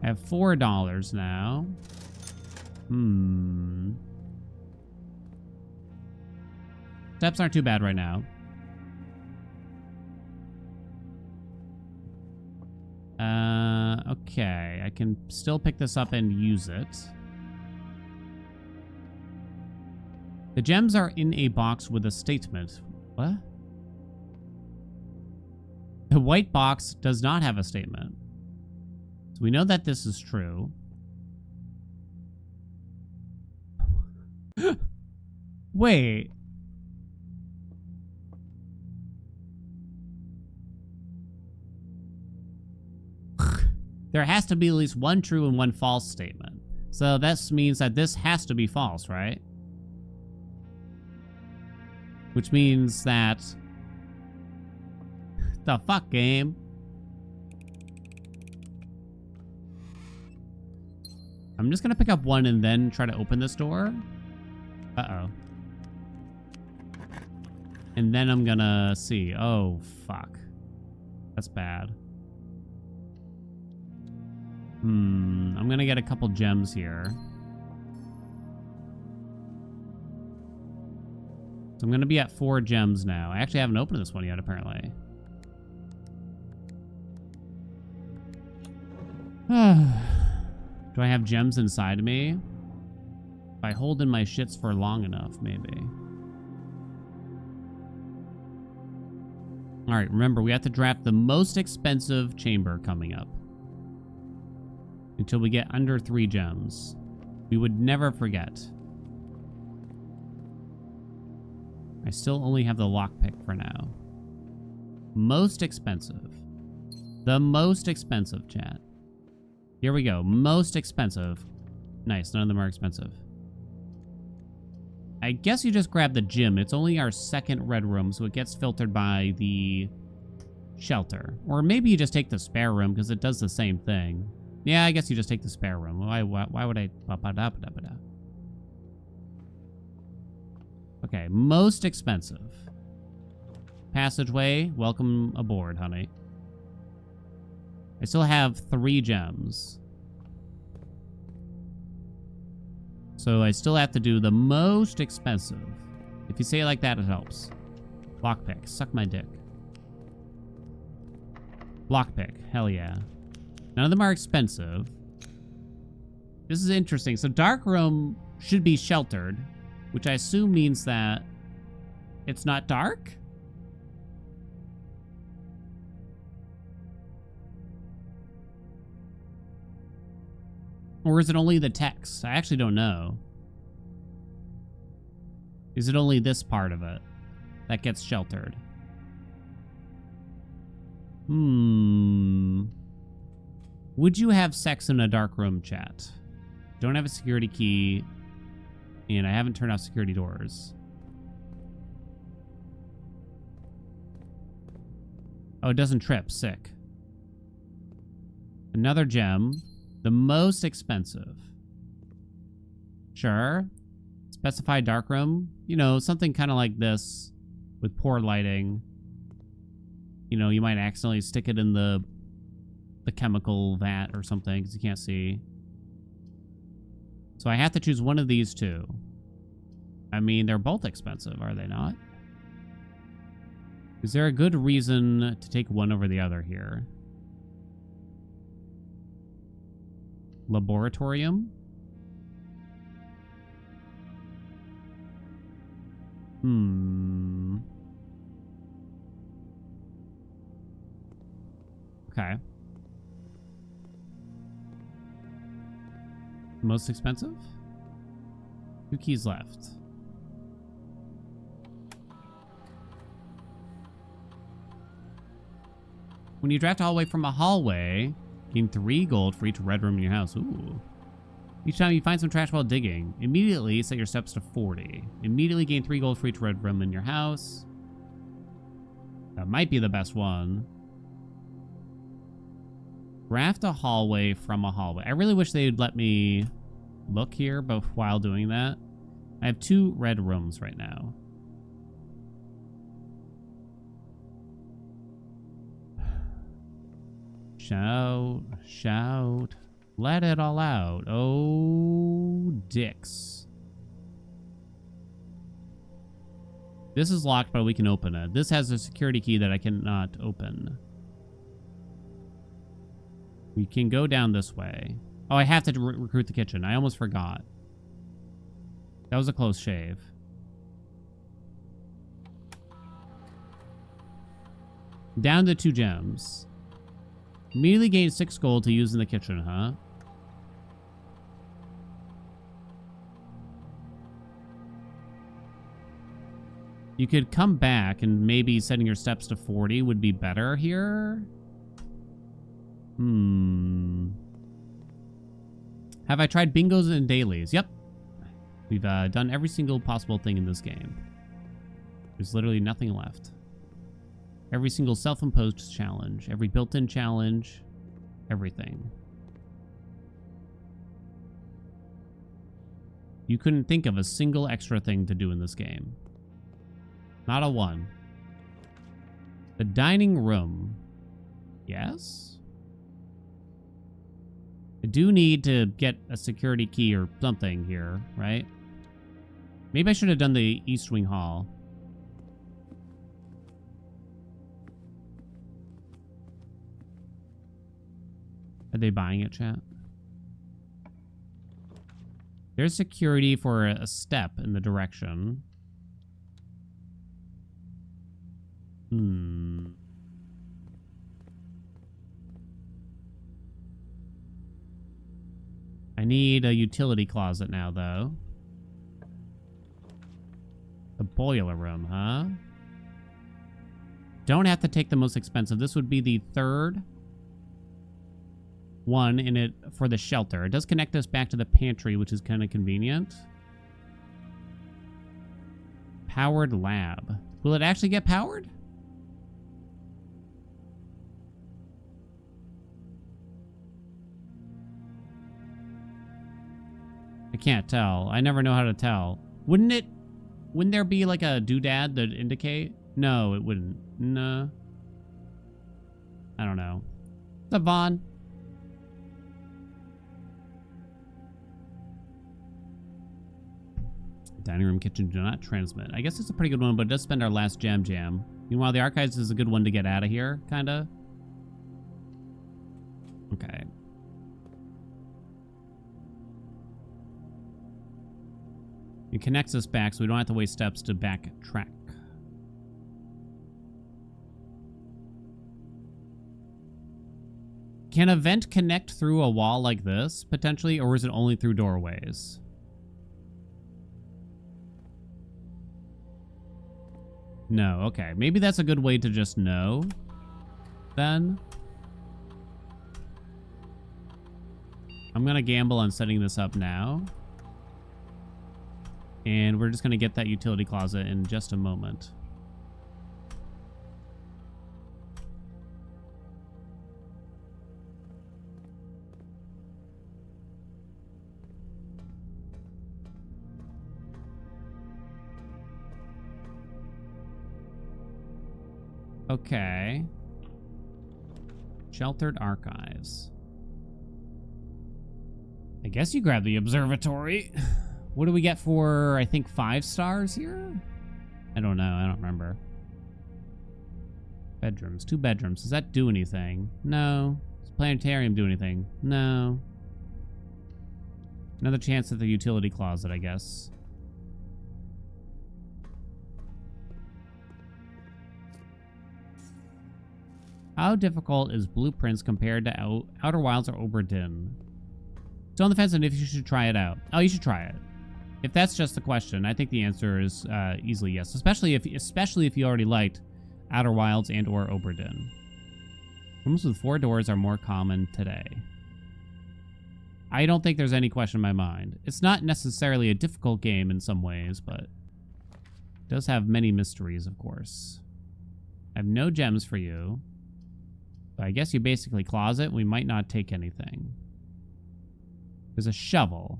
I have $4 now. Steps aren't too bad right now. Okay. I can still pick this up and use it. The gems are in a box with a statement. What? The white box does not have a statement. So we know that this is true. Wait. There has to be at least one true and one false statement. So this means that this has to be false, right? Which means that... The fuck, game? I'm just gonna pick up one and then try to open this door. Uh-oh. And then I'm gonna see. Oh, fuck. That's bad. I'm gonna get a couple gems here. So I'm gonna be at 4 gems now. I actually haven't opened this one yet, apparently. Do I have gems inside of me? If I hold in my shits for long enough, maybe. Alright, remember, we have to draft the most expensive chamber coming up. Until we get under 3 gems. We would never forget. I still only have the lockpick for now. Most expensive. The most expensive, chat. Here we go. Most expensive. Nice. None of them are expensive. I guess you just grab the gym. It's only our second red room, so it gets filtered by the shelter. Or maybe you just take the spare room, because it does the same thing. Yeah, I guess you just take the spare room. Why would I... Okay, most expensive. Passageway. Welcome aboard, honey. I still have 3 gems. So I still have to do the most expensive. If you say it like that, it helps. Lockpick. Suck my dick. Lockpick. Hell yeah. None of them are expensive. This is interesting. So dark room should be sheltered, which I assume means that it's not dark? Or is it only the text? I actually don't know. Is it only this part of it that gets sheltered? Would you have sex in a dark room, chat? Don't have a security key, and I haven't turned off security doors. Oh, it doesn't trip. Sick. Another gem. The most expensive. Sure. Specify dark room. You know, something kind of like this with poor lighting. You know, you might accidentally stick it in the chemical vat or something because you can't see. So I have to choose one of these two. I mean, they're both expensive, are they not? Is there a good reason to take one over the other here? Laboratorium? Okay. Most expensive? 2 keys left. When you draft a hallway from a hallway, gain 3 gold for each red room in your house. Ooh. Each time you find some trash while digging, immediately set your steps to 40. Immediately gain 3 gold for each red room in your house. That might be the best one. Draft a hallway from a hallway. I really wish they'd let me look here, but while doing that, I have 2 red rooms right now. Shout, shout, let it all out. Oh, dicks. This is locked, but we can open it. This has a security key that I cannot open. We can go down this way. Oh, I have to recruit the kitchen. I almost forgot. That was a close shave. Down to 2 gems. Immediately gain 6 gold to use in the kitchen, huh? You could come back and maybe setting your steps to 40 would be better here. Have I tried bingos and dailies? Yep. We've done every single possible thing in this game. There's literally nothing left. Every single self-imposed challenge, every built-in challenge, everything. You couldn't think of a single extra thing to do in this game. Not a one. The dining room. Yes? I do need to get a security key or something here, right? Maybe I should have done the East Wing Hall. Are they buying it, chat? There's security for a step in the direction. I need a utility closet now, though. The boiler room, huh? Don't have to take the most expensive. This would be the 3rd one in it for the shelter. It does connect us back to the pantry, which is kind of convenient. Powered lab. Will it actually get powered? I can't tell. I never know how to tell. Wouldn't there be like a doodad that indicate? No, it wouldn't. No. I don't know. What's up, Vaughn? Dining room, kitchen do not transmit. I guess it's a pretty good one, but it does spend our last jam. Meanwhile, the archives is a good one to get out of here, kinda. Okay. It connects us back, so we don't have to waste steps to backtrack. Can a vent connect through a wall like this, potentially, or is it only through doorways? No, okay. Maybe that's a good way to just know, then. I'm gonna gamble on setting this up now. And we're just gonna get that utility closet in just a moment. Okay. Sheltered archives. I guess you grab the observatory. What do we get for, I think, 5 stars here? I don't know. I don't remember. Bedrooms. 2 bedrooms. Does that do anything? No. Does planetarium do anything? No. Another chance at the utility closet, I guess. How difficult is Blueprints compared to Outer Wilds or Oberdin? Still on the fence on if you should try it out. Oh, you should try it. If that's just the question, I think the answer is easily yes. Especially if you already liked Outer Wilds and or Oberdin. Rooms with 4 doors are more common today. I don't think there's any question in my mind. It's not necessarily a difficult game in some ways, but it does have many mysteries, of course. I have no gems for you. But I guess you basically closet. We might not take anything. There's a shovel.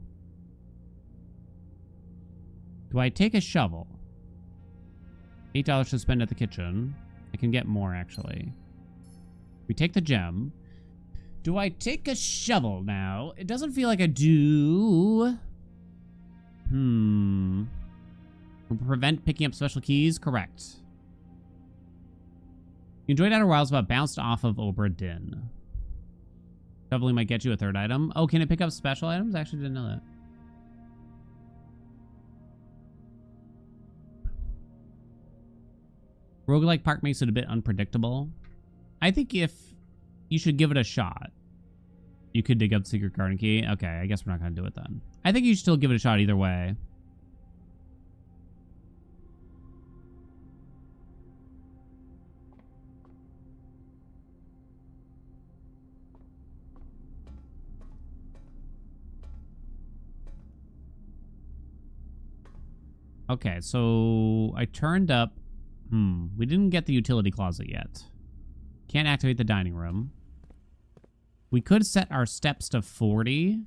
Do I take a shovel? $8 to spend at the kitchen. I can get more, actually. We take the gem. Do I take a shovel now? It doesn't feel like I do. Prevent picking up special keys? Correct. You enjoyed Outer Wilds, but bounced off of Obra Dinn. Shoveling might get you a 3rd item. Oh, can it pick up special items? I actually didn't know that. Roguelike Park makes it a bit unpredictable. I think if you should give it a shot, you could dig up the secret garden key. Okay, I guess we're not going to do it then. I think you should still give it a shot either way. Okay, so I turned up. We didn't get the utility closet yet. Can't activate the dining room. We could set our steps to 40.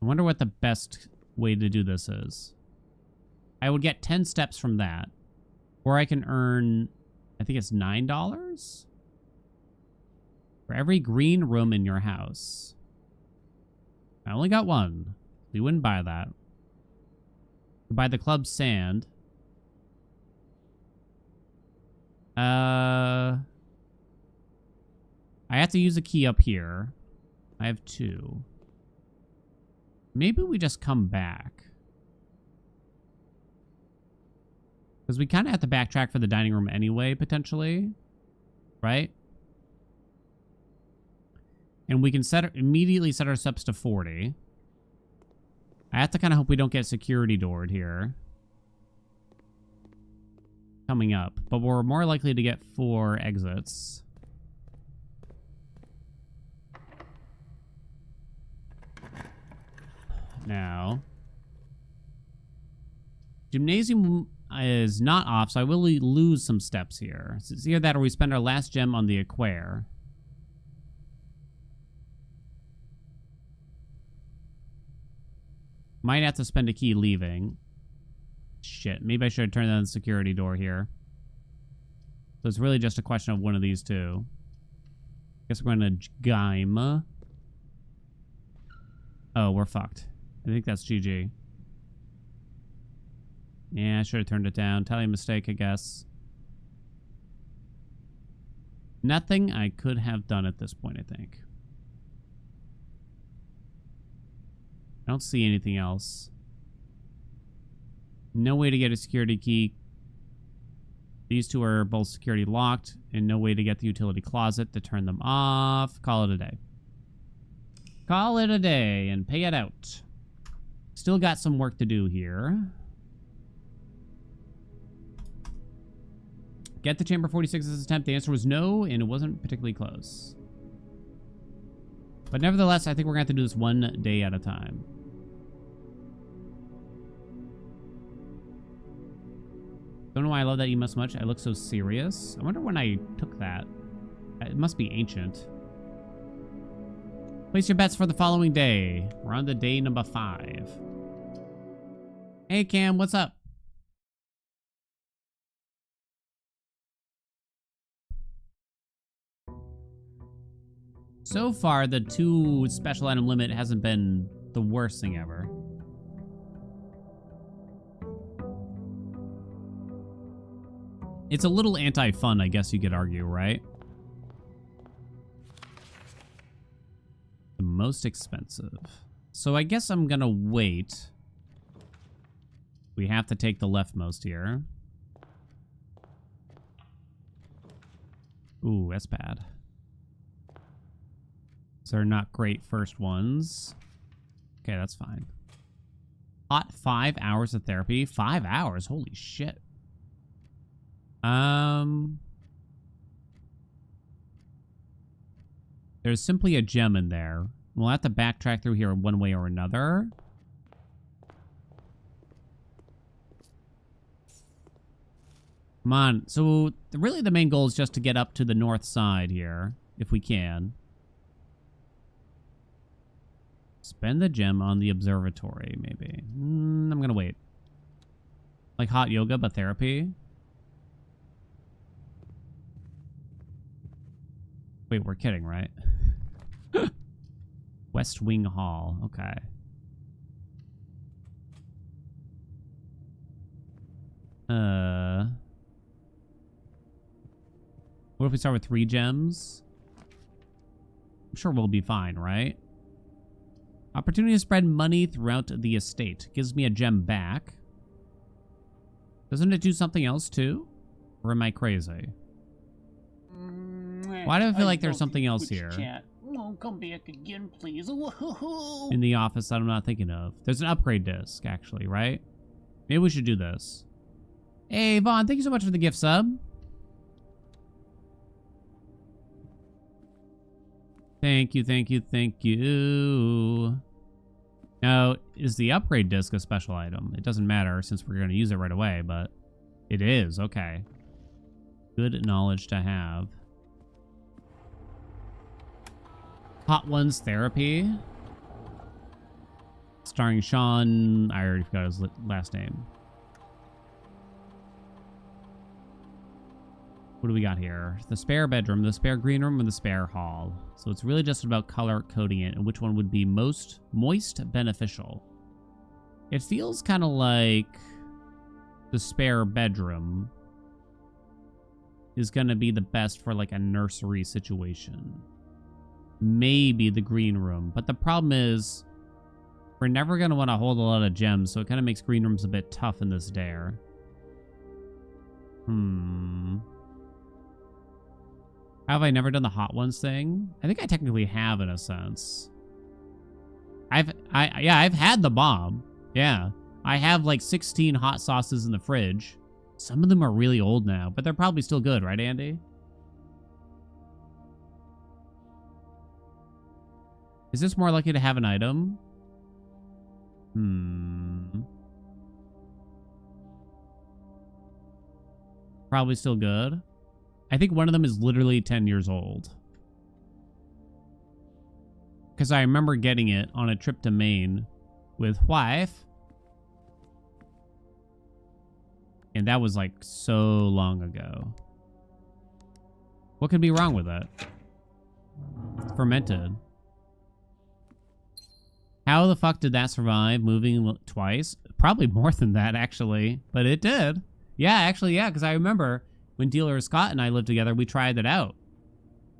I wonder what the best way to do this is. I would get 10 steps from that. Or I can earn, I think it's $9? For every green room in your house. I only got one. We wouldn't buy that. We buy the club sand. I have to use a key up here. I have 2. Maybe we just come back. Because we kind of have to backtrack for the dining room anyway, potentially. Right? And we can immediately set our steps to 40. I have to kind of hope we don't get security doored here. Coming up. But we're more likely to get 4 exits. Now. Gymnasium is not off, so I will lose some steps here. So it's either that or we spend our last gem on the Aquare. Might have to spend a key leaving. Shit, maybe I should have turned on the security door here. So it's really just a question of one of these two. Guess we're going to Gaim. Oh, we're fucked. I think that's GG. Yeah, I should have turned it down. Tell you a mistake, I guess. Nothing I could have done at this point, I think. I don't see anything else. No way to get a security key. These two are both security locked, and no way to get the utility closet to turn them off. Call it a day. Call it a day and pay it out. Still got some work to do here. Get the Chamber 46's attempt. The answer was no, and it wasn't particularly close. But nevertheless, I think we're going to have to do this one day at a time. Don't know why I love that emo so much. I look so serious. I wonder when I took that. It must be ancient. Place your bets for the following day. We're on to day number 5. Hey, Cam, what's up? So far, the 2 special item limit hasn't been the worst thing ever. It's a little anti-fun, I guess you could argue, right? The most expensive. So I guess I'm gonna wait. We have to take the leftmost here. Ooh, that's bad. So they're not great first ones. Okay, that's fine. Hot 5 hours of therapy. 5 hours? Holy shit. There's simply a gem in there. We'll have to backtrack through here one way or another. Come on. So, really the main goal is just to get up to the north side here, if we can. Spend the gem on the observatory, maybe. I'm gonna wait. Like hot yoga, but therapy? Wait, we're kidding, right? West Wing Hall. Okay. What if we start with 3 gems? I'm sure we'll be fine, right? Opportunity to spread money throughout the estate. Gives me a gem back. Doesn't it do something else too? Or am I crazy? Why do I feel like there's something else here? Chat. Oh, come back again, please. In the office that I'm not thinking of. There's an upgrade disc, actually, right? Maybe we should do this. Hey, Vaughn, thank you so much for the gift sub. Thank you, thank you, thank you. Now, is the upgrade disc a special item? It doesn't matter since we're going to use it right away, but it is. Okay. Good knowledge to have. Hot Ones Therapy. Starring Sean. I already forgot his last name. What do we got here? The spare bedroom, the spare green room, and the spare hall. So it's really just about color coding it and which one would be most moist beneficial. It feels kind of like the spare bedroom is going to be the best for like a nursery situation. Maybe the green room. But the problem is we're never going to want to hold a lot of gems, so it kind of makes green rooms a bit tough in this dare. Have I never done the Hot Ones thing? I think I technically have in a sense. I've had the bomb. Yeah. I have like 16 hot sauces in the fridge. Some of them are really old now, but they're probably still good, right, Andy? Is this more likely to have an item? Probably still good. I think one of them is literally 10 years old. Because I remember getting it on a trip to Maine with wife. And that was like so long ago. What could be wrong with it? It's fermented. How the fuck did that survive moving twice? Probably more than that, actually. But it did. Yeah, actually, yeah, because I remember when Dealer Scott and I lived together, we tried it out.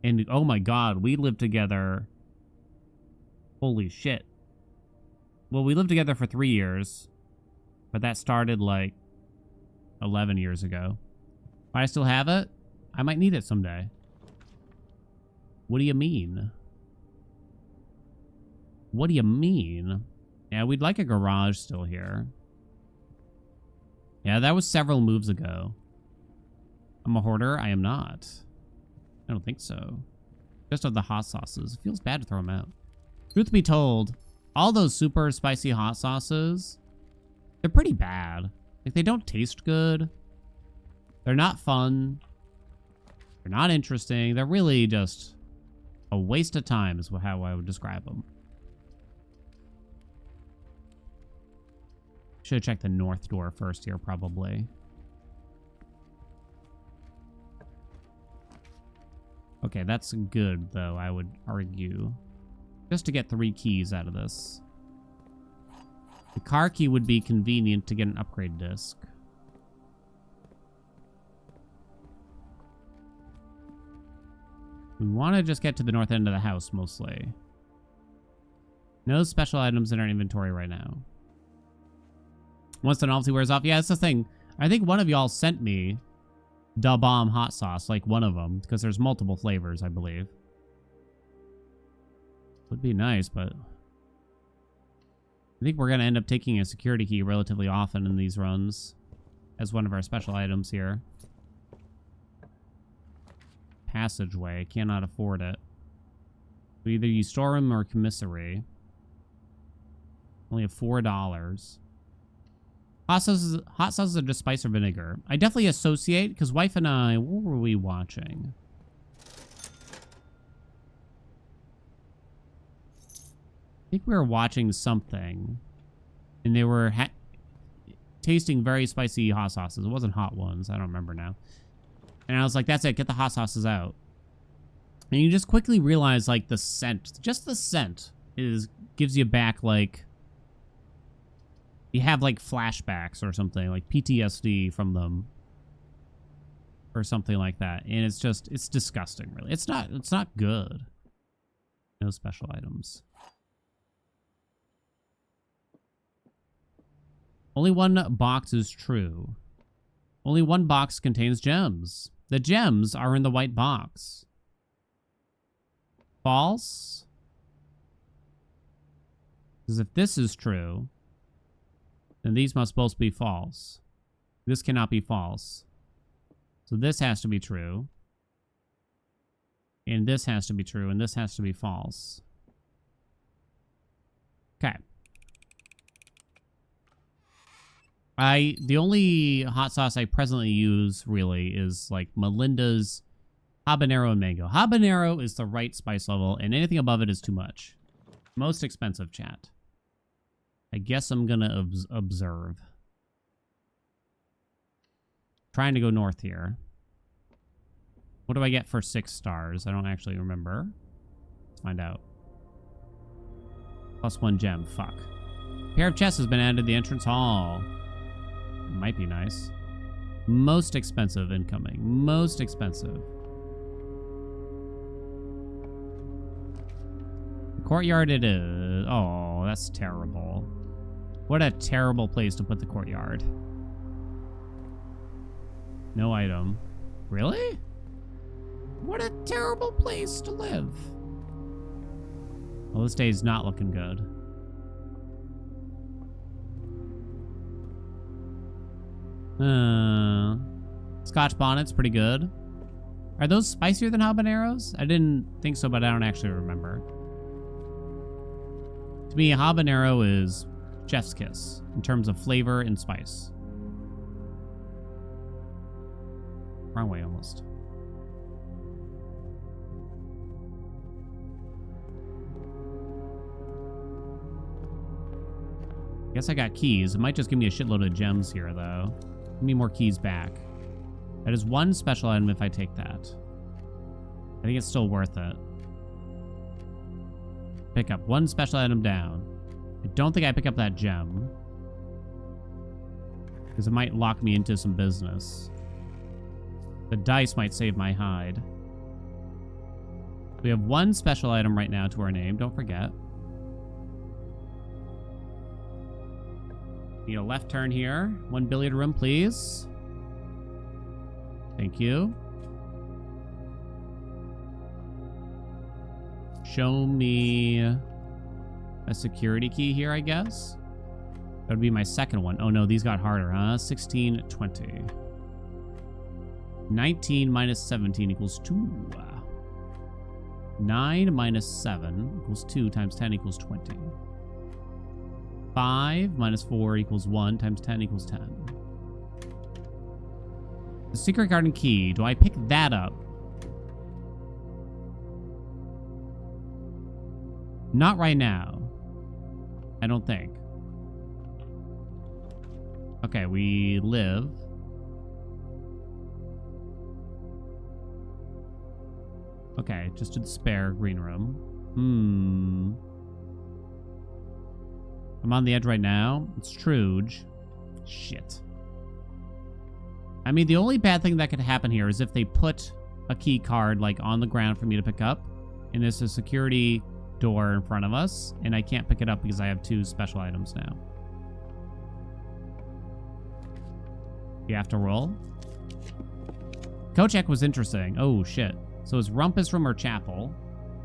And oh my god, we lived together. Holy shit. Well, we lived together for 3 years. But that started like 11 years ago. Might I still have it? I might need it someday. What do you mean? What do you mean? Yeah, we'd like a garage still here. Yeah, that was several moves ago. I'm a hoarder? I am not. I don't think so. Just of the hot sauces. It feels bad to throw them out. Truth be told, all those super spicy hot sauces, they're pretty bad. Like, they don't taste good. They're not fun. They're not interesting. They're really just a waste of time is how I would describe them. Should have checked the north door first here, probably. Okay, that's good, though, I would argue. Just to get 3 keys out of this. The car key would be convenient to get an upgrade disc. We want to just get to the north end of the house, mostly. No special items in our inventory right now. Once the novelty wears off. Yeah, that's the thing. I think one of y'all sent me Da Bomb hot sauce, like one of them, because there's multiple flavors, I believe. Would be nice, but I think we're going to end up taking a security key relatively often in these runs as one of our special items here. Passageway. Cannot afford it. So either you storeroom or commissary. Only have $4. Hot sauces are just spice or vinegar. I definitely associate, because wife and I, what were we watching? I think we were watching something, and they were tasting very spicy hot sauces. It wasn't hot ones. I don't remember now. And I was like, that's it. Get the hot sauces out. And you just quickly realize, like, the scent, just the scent gives you back, like, you have, like, flashbacks or something, like PTSD from them. Or something like that. And it's just, it's disgusting, really. It's not good. No special items. Only one box is true. Only one box contains gems. The gems are in the white box. False? Because if this is true, then these must both be false. This cannot be false. So this has to be true. And this has to be true, and this has to be false. Okay. The only hot sauce I presently use, really, is, like, Melinda's habanero and mango. Habanero is the right spice level, and anything above it is too much. Most expensive, chat. I guess I'm gonna observe. Trying to go north here. What do I get for 6 stars? I don't actually remember. Let's find out. +1 gem. Fuck. Pair of chests has been added to the entrance hall. Might be nice. Most expensive incoming. Most expensive. The courtyard it is. Oh, that's terrible. What a terrible place to put the courtyard. No item. Really? What a terrible place to live. Well, this day is not looking good. Scotch bonnet's pretty good. Are those spicier than habaneros? I didn't think so, but I don't actually remember. To me, habanero is chef's kiss in terms of flavor and spice. Wrong way almost. Guess I got keys. It might just give me a shitload of gems here, though. Give me more keys back. That is 1 special item if I take that. I think it's still worth it. Pick up 1 special item down. I don't think I pick up that gem. Because it might lock me into some business. The dice might save my hide. We have 1 special item right now to our name. Don't forget. Need a left turn here. 1 billiard room, please. Thank you. Show me a security key here, I guess. That would be my second one. Oh no, these got harder, huh? 16, 20. 19 minus 17 equals 2. 9 minus 7 equals 2 times 10 equals 20. 5 minus 4 equals 1 times 10 equals 10. The secret garden key. Do I pick that up? Not right now. I don't think. Okay, we live. Okay, just to the spare green room. I'm on the edge right now. It's Truge. Shit. I mean, the only bad thing that could happen here is if they put a key card, like, on the ground for me to pick up, and there's a security door in front of us, and I can't pick it up because I have 2 special items now. You have to roll. Kochek was interesting. Oh, shit. So it's Rumpus Room or Chapel.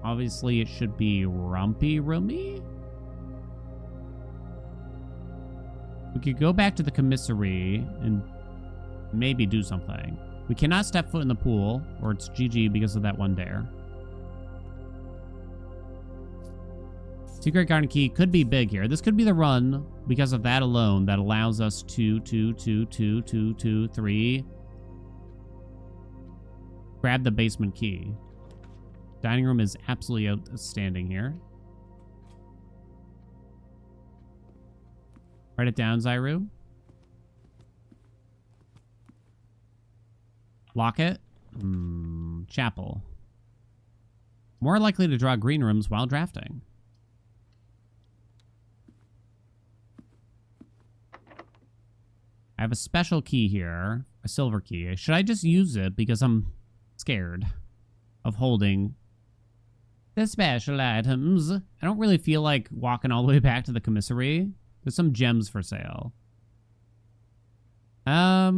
Obviously, it should be Rumpy Roomy. We could go back to the commissary and maybe do something. We cannot step foot in the pool, or it's GG because of that 1 dare. Secret garden key could be big here. This could be the run because of that alone that allows us to 3. Grab the basement key. Dining room is absolutely outstanding here. Write it down, Zyru. Lock it. Chapel. More likely to draw green rooms while drafting. I have a special key here. A silver key. Should I just use it because I'm scared of holding the special items? I don't really feel like walking all the way back to the commissary. There's some gems for sale. I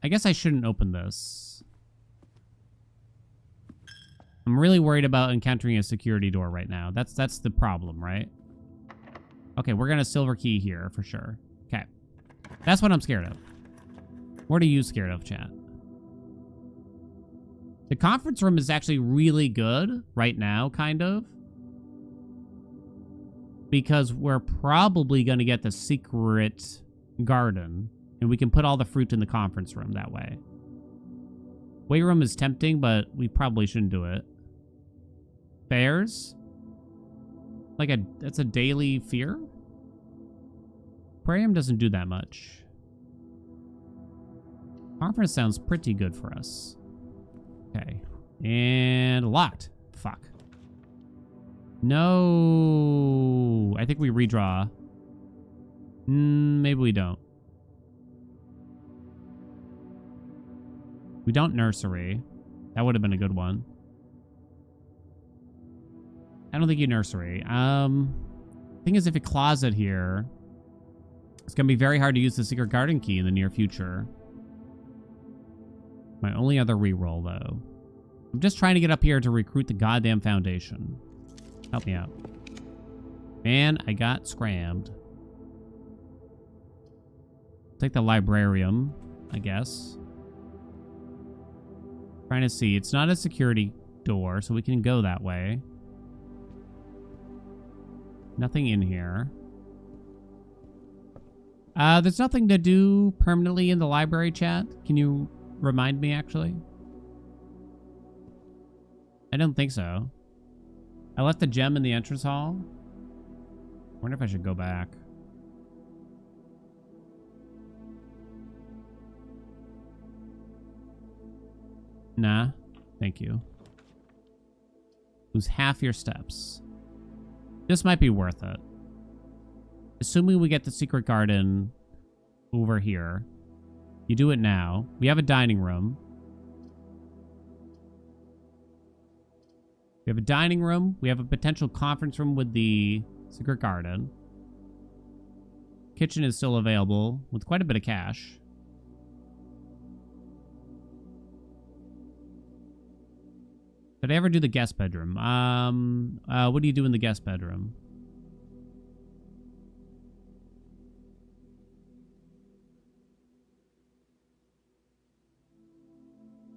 guess I shouldn't open this. I'm really worried about encountering a security door right now. That's the problem, right? Okay, we're gonna silver key here for sure. Okay. That's what I'm scared of. What are you scared of, chat? The conference room is actually really good right now, kind of. Because we're probably going to get the secret garden. And we can put all the fruit in the conference room that way. Weight room is tempting, but we probably shouldn't do it. Fairs? That's a daily fear? Aquarium doesn't do that much. Conference sounds pretty good for us. Okay. And locked. Fuck. No. I think we redraw. Maybe we don't. We don't nursery. That would have been a good one. I don't think you nursery. Thing is, if you closet here, it's going to be very hard to use the secret garden key in the near future. My only other reroll, though. I'm just trying to get up here to recruit the goddamn foundation. Help me out. Man, I got scrammed. Take the librarium, I guess. Trying to see. It's not a security door, so we can go that way. Nothing in here. There's nothing to do permanently in the library, chat. Can you remind me, actually? I don't think so. I left the gem in the entrance hall. I wonder if I should go back. Nah, thank you. Lose half your steps. This might be worth it. Assuming we get the secret garden over here. You do it now. We have a dining room. We have a dining room. We have a potential conference room with the secret garden. Kitchen is still available with quite a bit of cash. Did I ever do the guest bedroom? What do you do in the guest bedroom?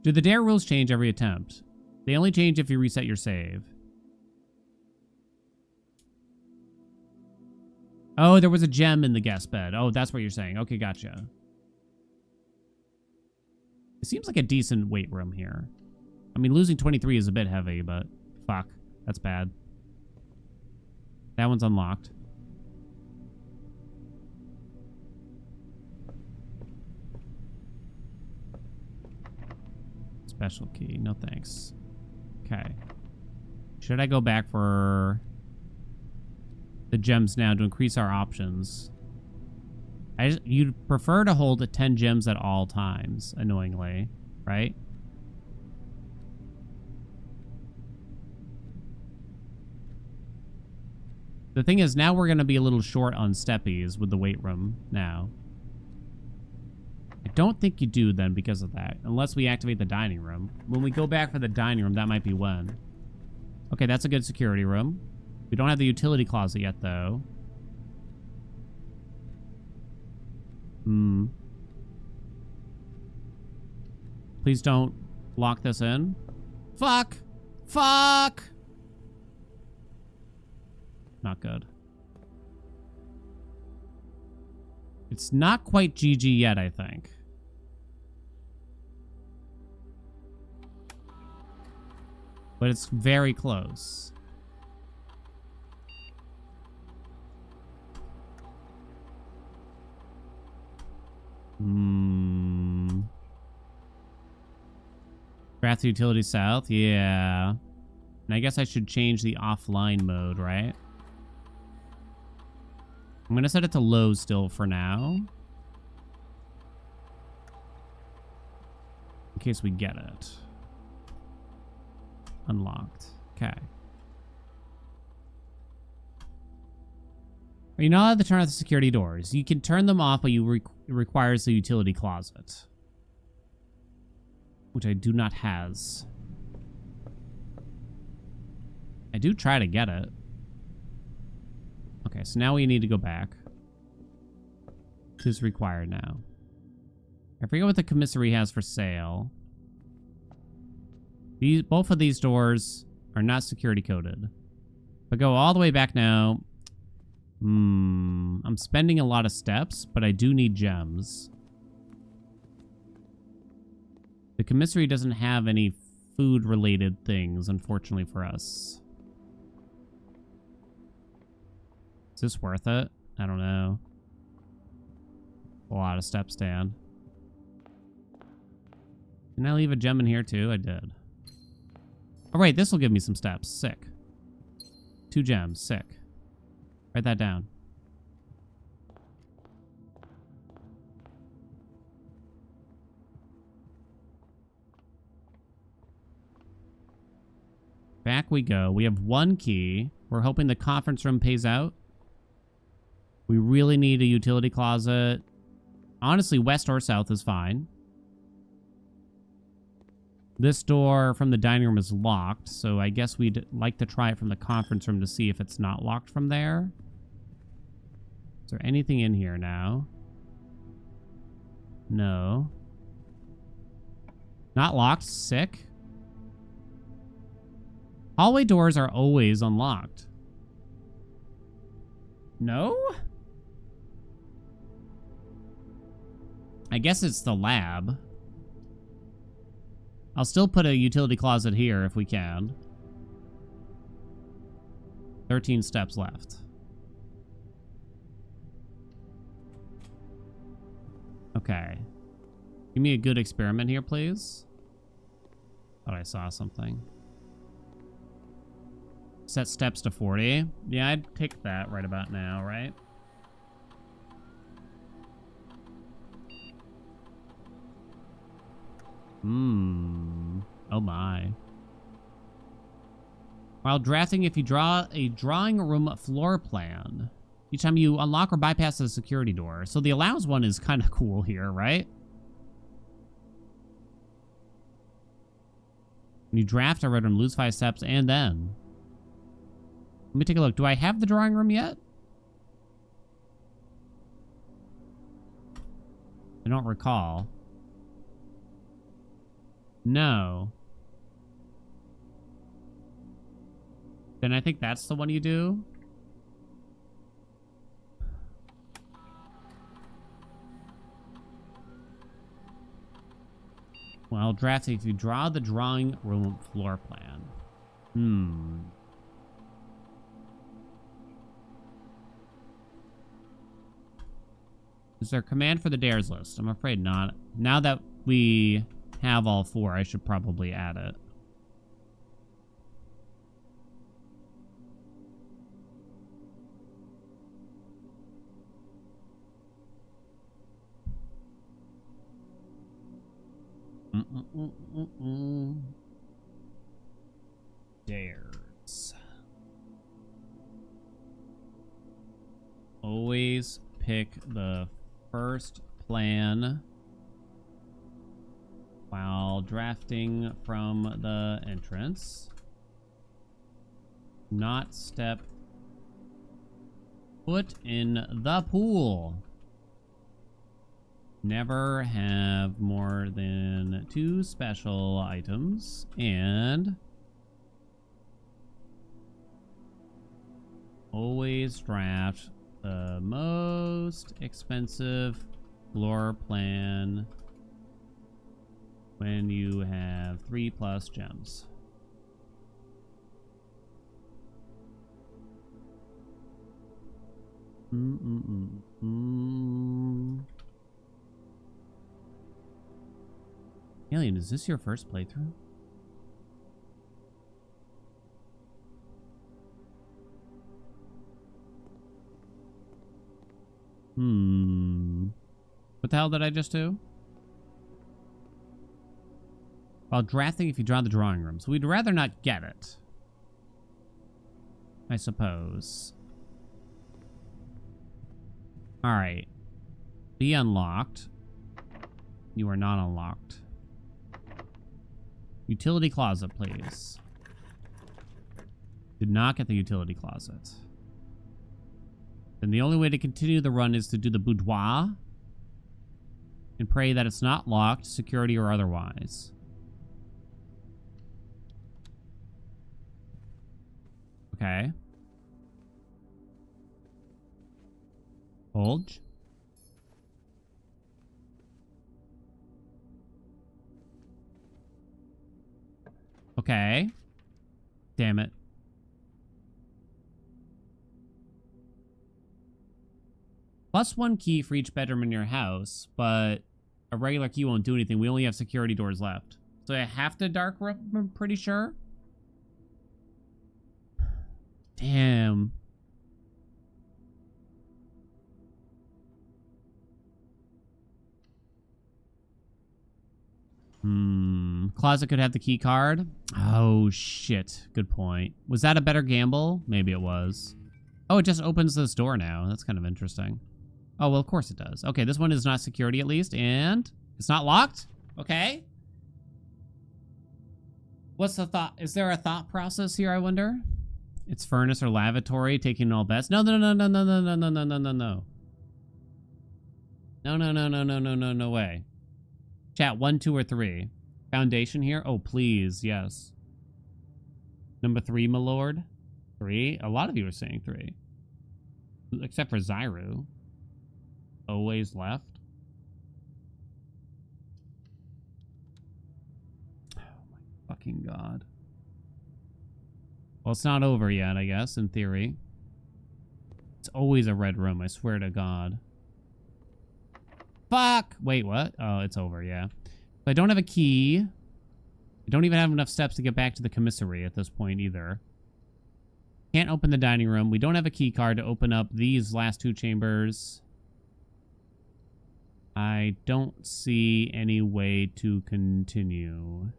Do the dare rules change every attempt? They only change if you reset your save. Oh, there was a gem in the guest bed. Oh, that's what you're saying. Okay, gotcha. It seems like a decent weight room here. I mean, losing 23 is a bit heavy, but fuck. That's bad. That one's unlocked. Special key. No thanks. Okay. Should I go back for the gems now to increase our options? You'd prefer to hold 10 gems at all times, annoyingly, right? The thing is, now we're going to be a little short on steppies with the weight room now. I don't think you do then because of that, unless we activate the dining room. When we go back for the dining room, that might be when. Okay, that's a good security room. We don't have the utility closet yet, though. Please don't lock this in. Fuck! Fuck! not good. It's not quite GG yet, I think. But it's very close. Draft utility south, yeah. And I guess I should change the offline mode, right? I'm gonna set it to low still for now. In case we get it. Unlocked. Okay. You're not allowed to turn off the security doors. You can turn them off, but it requires the utility closet. Which I do not has. I do try to get it. Okay, so now we need to go back. This is required now. I forget what the commissary has for sale. Both of these doors are not security coded. If I go all the way back now... I'm spending a lot of steps, but I do need gems. The commissary doesn't have any food-related things, unfortunately for us. Is this worth it? I don't know. A lot of steps, Dan. Can I leave a gem in here too? I did. All right, this will give me some steps. Sick. 2 gems. Sick. Write that down. Back we go. We have 1 key. We're hoping the conference room pays out. We really need a utility closet. Honestly, west or south is fine. This door from the dining room is locked, so I guess we'd like to try it from the conference room to see if it's not locked from there. Is there anything in here now? No. Not locked. Sick. Hallway doors are always unlocked. No? I guess it's the lab. I'll still put a utility closet here if we can. 13 steps left. Okay. Give me a good experiment here, please. Thought I saw something. Set steps to 40. Yeah, I'd pick that right about now, right? Oh my. While drafting, if you draw a drawing room floor plan, each time you unlock or bypass a security door. So the allows one is kind of cool here, right? When you draft, I read and lose 5 steps, and then... Let me take a look. Do I have the drawing room yet? I don't recall. No. Then I think that's the one you do. Well, drafting, if you draw the drawing room floor plan. Is there a command for the dares list? I'm afraid not. Now that we have all 4, I should probably add it. Dares. Always pick the first plan while drafting from the entrance. Not step foot in the pool. Never have more than 2 special items, and Always draft the most expensive floor plan when you have 3+ gems. Alien, is this your first playthrough? What the hell did I just do? While drafting, if you draw the drawing room. So we'd rather not get it, I suppose. Alright. Be unlocked. You are not unlocked. Utility closet, please. Did not get the utility closet. Then the only way to continue the run is to do the boudoir and pray that it's not locked, security or otherwise. Okay. Hold. Okay. Damn it. +1 key for each bedroom in your house, but a regular key won't do anything. We only have security doors left. So I have to dark room, I'm pretty sure. Damn. Closet could have the key card. Oh, shit. Good point. Was that a better gamble? Maybe it was. Oh, it just opens this door now. That's kind of interesting. Oh, well, of course it does. Okay, this one is not security at least, and it's not locked? Okay. What's the thought? Is there a thought process here, I wonder? It's furnace or lavatory, taking all bets. No, no, no, no, no, no, no, no, no, no, no, no. No, no, no, no, no, no, no, no way. Chat, 1, 2, or 3. Foundation here? Oh, please, yes. Number 3, my lord. 3? A lot of you are saying 3. Except for Zyru. Always left. Oh my fucking god. Well, it's not over yet, I guess, in theory. It's always a red room, I swear to god. Fuck! Wait, what? Oh, it's over, yeah. I don't have a key. I don't even have enough steps to get back to the commissary at this point either. Can't open the dining room. We don't have a key card to open up these last 2 chambers. I don't see any way to continue.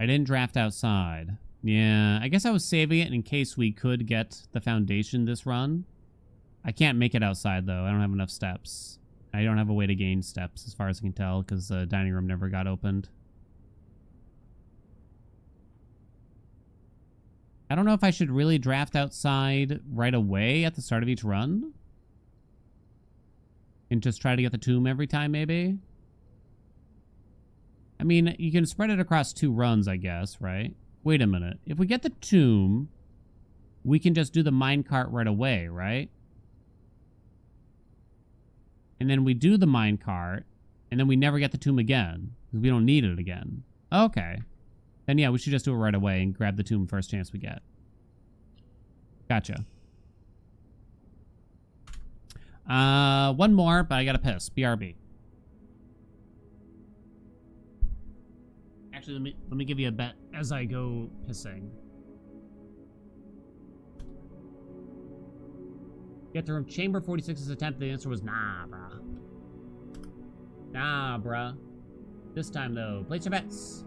I didn't draft outside. Yeah, I guess I was saving it in case we could get the foundation this run. I can't make it outside, though. I don't have enough steps. I don't have a way to gain steps, as far as I can tell, because the dining room never got opened. I don't know if I should really draft outside right away at the start of each run. And just try to get the tomb every time, maybe? I mean, you can spread it across 2 runs, I guess, right? Wait a minute. If we get the tomb, we can just do the minecart right away, right? And then we do the minecart, and then we never get the tomb again, because we don't need it again. Okay. Then yeah, we should just do it right away and grab the tomb first chance we get. Gotcha. One more, but I gotta piss. BRB. Actually, let me give you a bet as I go pissing. Get to room chamber 46's attempt. The answer was nah, bruh. Nah, bruh. This time though, place your bets.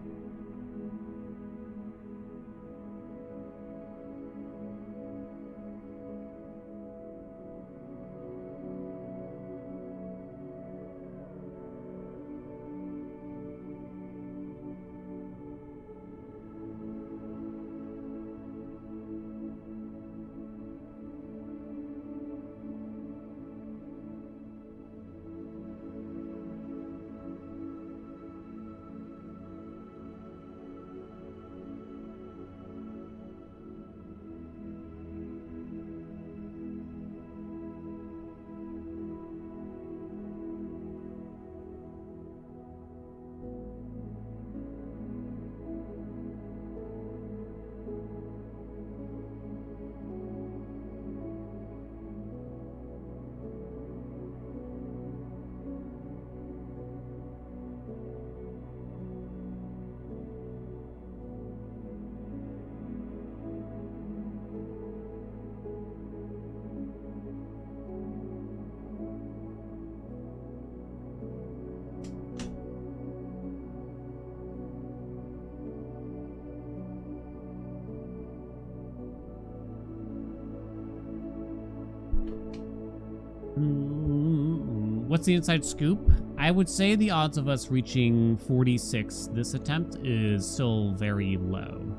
what's the inside scoop? I would say the odds of us reaching 46 this attempt is still very low.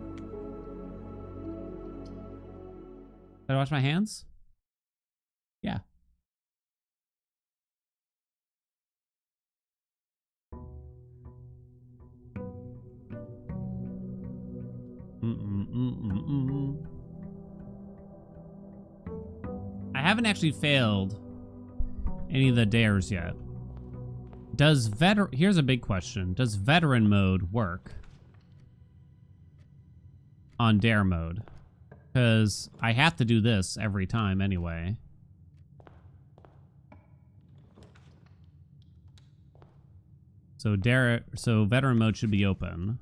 Did I wash my hands? Yeah. I haven't actually failed any of the dares yet. Here's a big question. Does veteran mode work on dare mode? Because I have to do this every time anyway. So veteran mode should be open.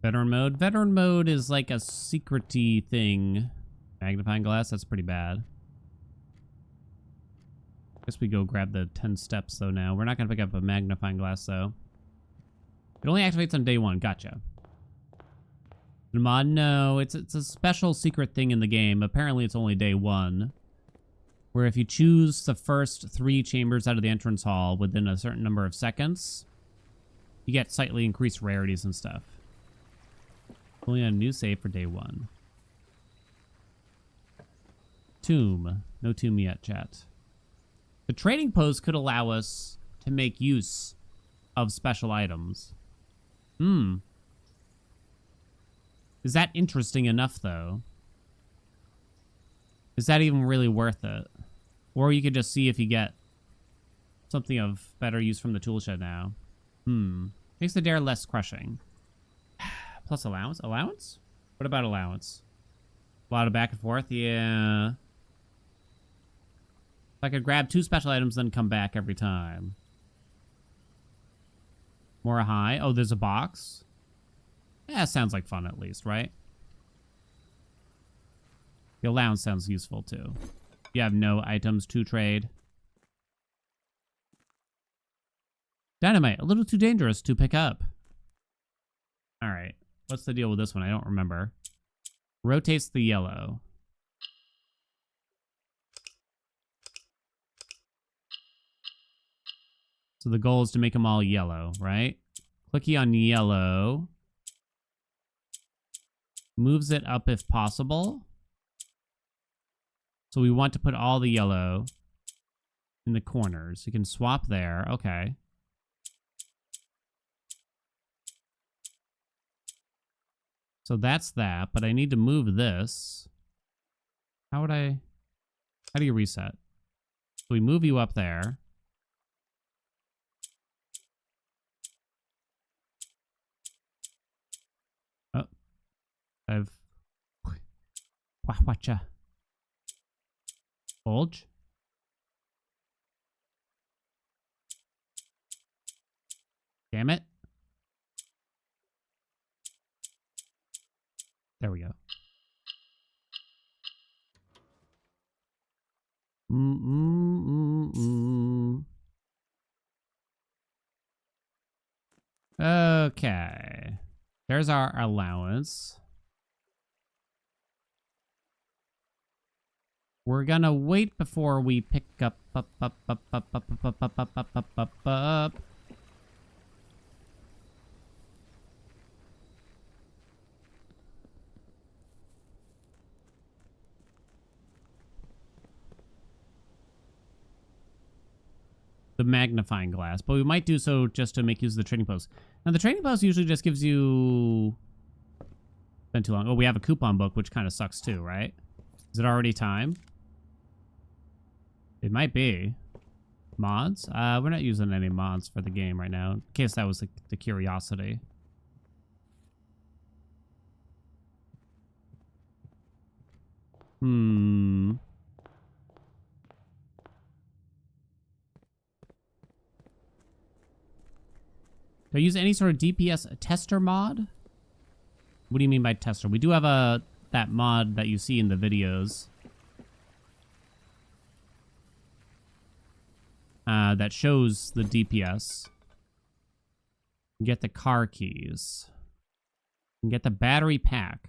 Veteran mode is like a secret-y thing. Magnifying glass, that's pretty bad. Guess we go grab the 10 steps though now. We're not gonna pick up a magnifying glass though. It only activates on day 1, gotcha. The mod, no, it's a special secret thing in the game. Apparently it's only day 1. Where if you choose the first 3 chambers out of the entrance hall within a certain number of seconds, you get slightly increased rarities and stuff. Only a new save for day 1. Tomb. No tomb yet, chat. The trading post could allow us to make use of special items. Is that interesting enough, though? Is that even really worth it? Or you could just see if you get something of better use from the tool shed now. Makes the dare less crushing. Plus allowance? Allowance? What about allowance? A lot of back and forth? Yeah. If I could grab 2 special items, then come back every time. More high. Oh, there's a box. Yeah, sounds like fun at least, right? The allowance sounds useful too. You have no items to trade. Dynamite, a little too dangerous to pick up. All right. What's the deal with this one? I don't remember. Rotates the yellow. So the goal is to make them all yellow, right? Clicky on yellow. Moves it up if possible. So we want to put all the yellow in the corners. You can swap there. Okay. So that's that, but I need to move this. How do you reset? So we move you up there. Oh. Watcha. Bulge. Damn it. There we go. Okay. There's our allowance. We're gonna wait before we pick up. The magnifying glass, but we might do so just to make use of the trading post. Now the trading post usually just gives you... Been too long. Oh, we have a coupon book, which kind of sucks too, right? Is it already time? It might be. Mods? We're not using any mods for the game right now, in case that was the curiosity. Do I use any sort of DPS tester mod? What do you mean by tester? We do have that mod that you see in the videos. That shows the DPS. Get the car keys. And get the battery pack.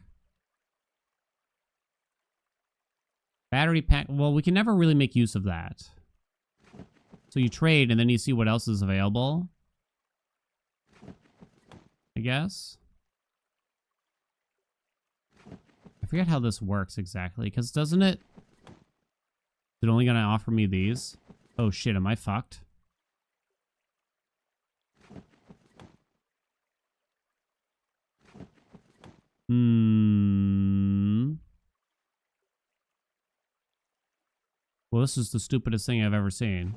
Battery pack. Well, we can never really make use of that. So you trade and then you see what else is available. I guess. I forget how this works exactly, because doesn't it... Is it only going to offer me these? Oh shit, am I fucked? Well, this is the stupidest thing I've ever seen.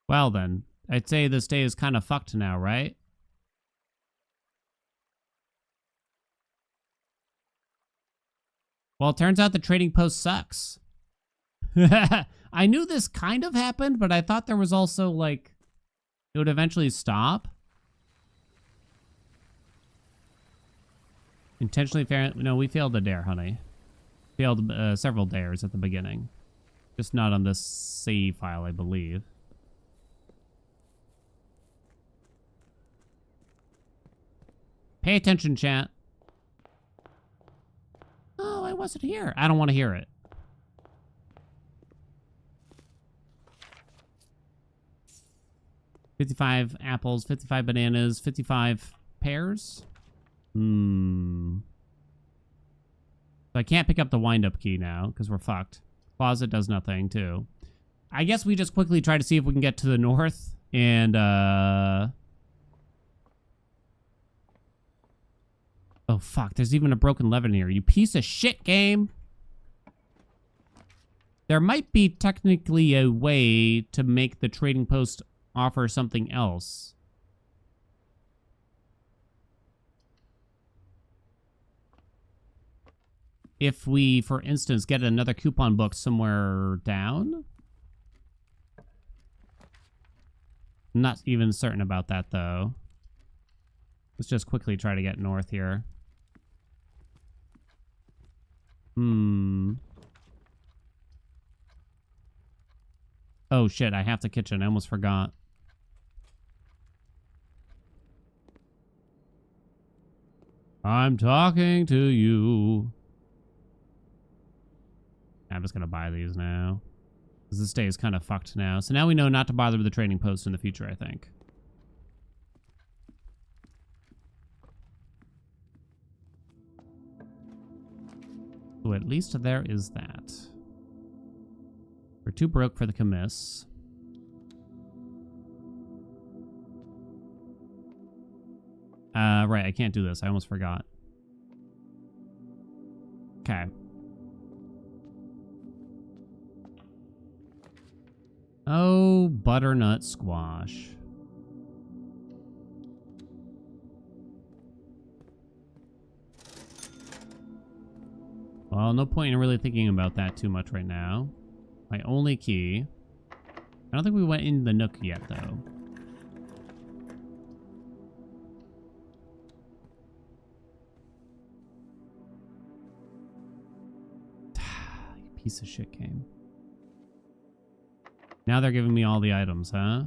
Well then, I'd say this day is kind of fucked now, right? Well, it turns out the trading post sucks. I knew this kind of happened, but I thought there was also, like, it would eventually stop. Intentionally fair. No, we failed a dare, honey. Failed several dares at the beginning. Just not on this save file, I believe. Pay attention, chat. Oh, I wasn't here. I don't want to hear it. $55 apples, 55 bananas, 55 pears. So I can't pick up the wind-up key now because we're fucked. Closet does nothing too. I guess we just quickly try to see if we can get to the north and oh fuck, there's even a broken lever here. You piece of shit, game. There might be technically a way to make the trading post offer something else. If we, for instance, get another coupon book somewhere down. I'm not even certain about that, though. Let's just quickly try to get north here. Oh, shit, I have the kitchen. I almost forgot. I'm talking to you. I'm just gonna buy these now. Because this day is kind of fucked now. So now we know not to bother with the trading post in the future, I think. So at least there is that. We're too broke for the commiss. Right, I can't do this. I almost forgot. Okay. Oh, butternut squash. Well, no point in really thinking about that too much right now. My only key. I don't think we went in the nook yet, though. You piece of shit game. Now they're giving me all the items, huh?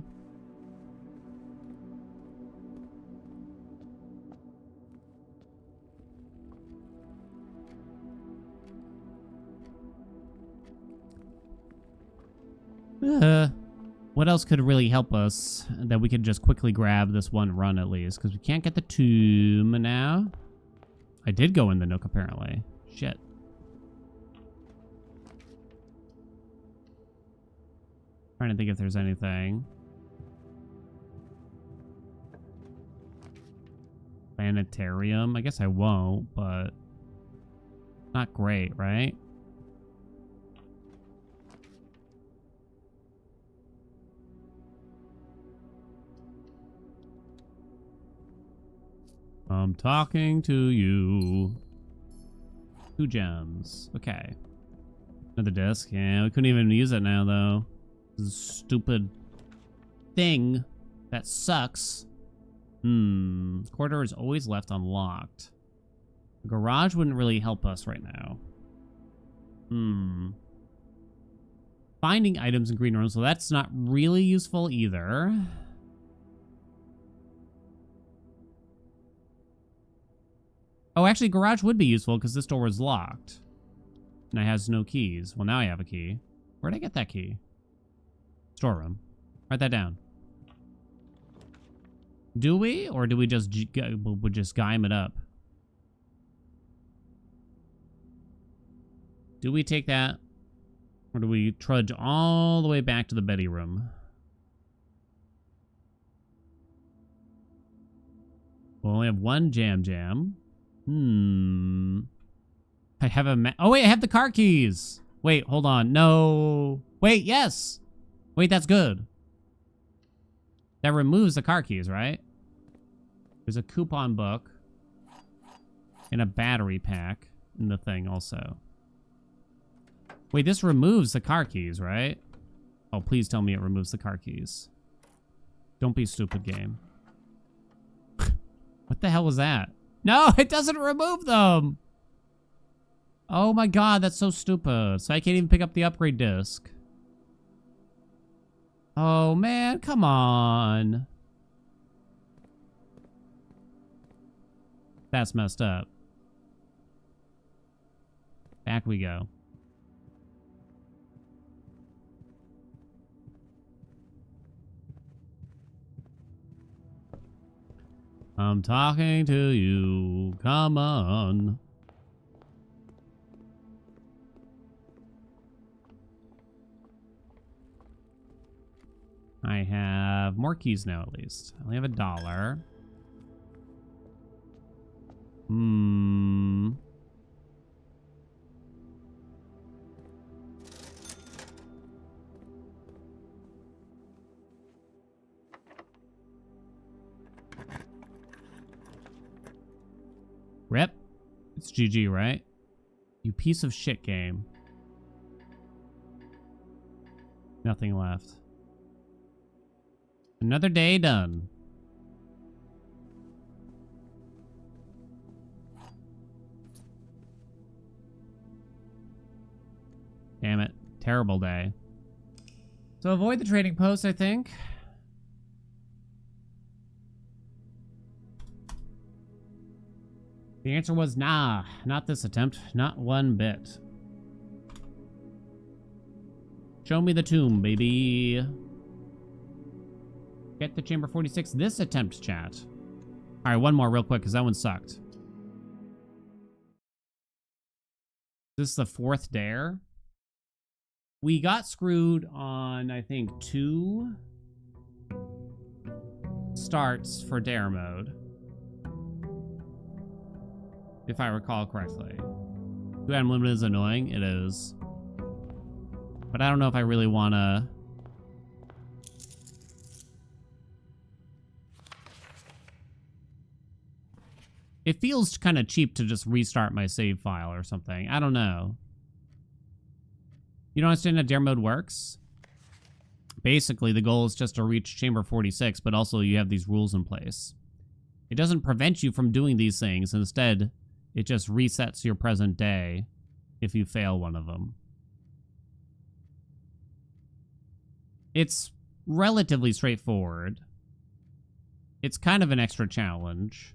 What else could really help us that we could just quickly grab this one run at least? Because we can't get the tomb now. I did go in the nook apparently. Shit. Trying to think if there's anything. Planetarium. I guess I won't, but not great, right? I'm talking to you. 2 gems. Okay. Another disc. Yeah, we couldn't even use it now, though. This is a stupid thing that sucks. Corridor is always left unlocked. The garage wouldn't really help us right now. Finding items in green rooms, so that's not really useful either. Oh, actually, garage would be useful because this door was locked. And it has no keys. Well, now I have a key. Where'd I get that key? Storeroom. Write that down. Do we? Or do we just gime it up? Do we take that? Or do we trudge all the way back to the Betty room? We'll only have one jam. I have a oh, wait, I have the car keys. Wait, hold on. No. Wait, yes. Wait, that's good. That removes the car keys, right? There's a coupon book. And a battery pack in the thing also. Wait, this removes the car keys, right? Oh, please tell me it removes the car keys. Don't be stupid, game. What the hell was that? No, it doesn't remove them! Oh my god, that's so stupid. So I can't even pick up the upgrade disc. Oh man, come on. That's messed up. Back we go. I'm talking to you. Come on. I have more keys now, at least. I only have $1. Rip. It's GG, right? You piece of shit game. Nothing left. Another day done. Damn it. Terrible day. So avoid the trading post, I think. The answer was nah, not this attempt. Not one bit. Show me the tomb, baby. Get the chamber 46 this attempt, chat. All right, one more real quick because that one sucked. This is the 4th dare. We got screwed on, I think, 2 starts for dare mode. If I recall correctly. 2 item limit is annoying. It is. But I don't know if I really want to... It feels kind of cheap to just restart my save file or something. I don't know. You don't understand how dare mode works? Basically, the goal is just to reach chamber 46, but also you have these rules in place. It doesn't prevent you from doing these things. Instead, it just resets your present day if you fail one of them. It's relatively straightforward. It's kind of an extra challenge.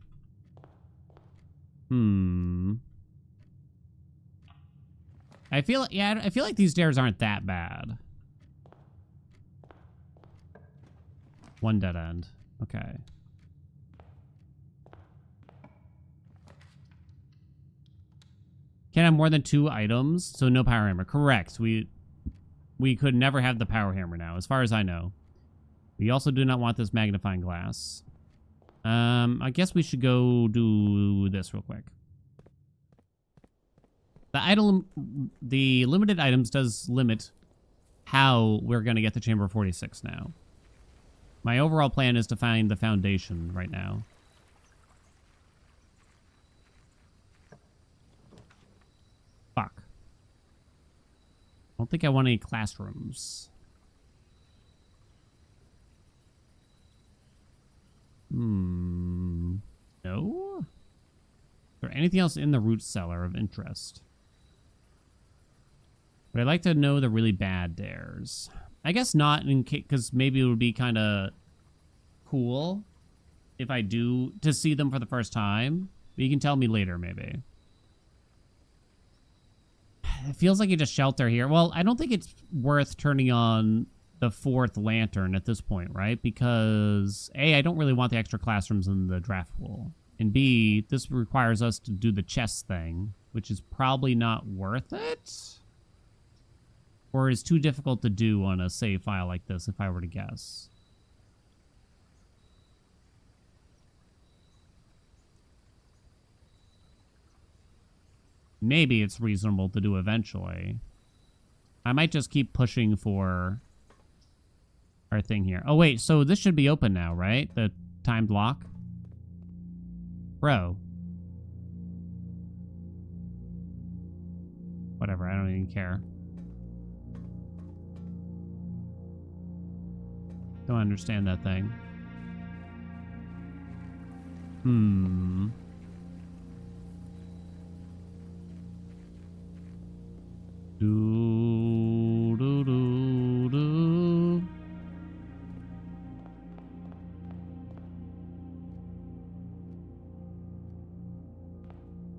I feel like these dares aren't that bad. 1 dead end. Okay. Can't have more than 2 items, so no power hammer. Correct. We could never have the power hammer now, as far as I know. We also do not want this magnifying glass. I guess we should go do this real quick. The limited items does limit how we're going to get to chamber 46 now. My overall plan is to find the foundation right now. Fuck. I don't think I want any classrooms. No? Is there anything else in the root cellar of interest? But I'd like to know the really bad dares. I guess not, in case, because maybe it would be kind of cool if I do to see them for the first time. But you can tell me later, maybe. It feels like you just shelter here. Well, I don't think it's worth turning on the 4th lantern at this point, right? Because A, I don't really want the extra classrooms in the draft pool. And B, this requires us to do the chess thing, which is probably not worth it. Or is too difficult to do on a save file like this, if I were to guess. Maybe it's reasonable to do eventually. I might just keep pushing for our thing here. Oh, wait, so this should be open now, right? The timed lock? Bro. Whatever, I don't even care. Don't understand that thing. Do, do, do, do.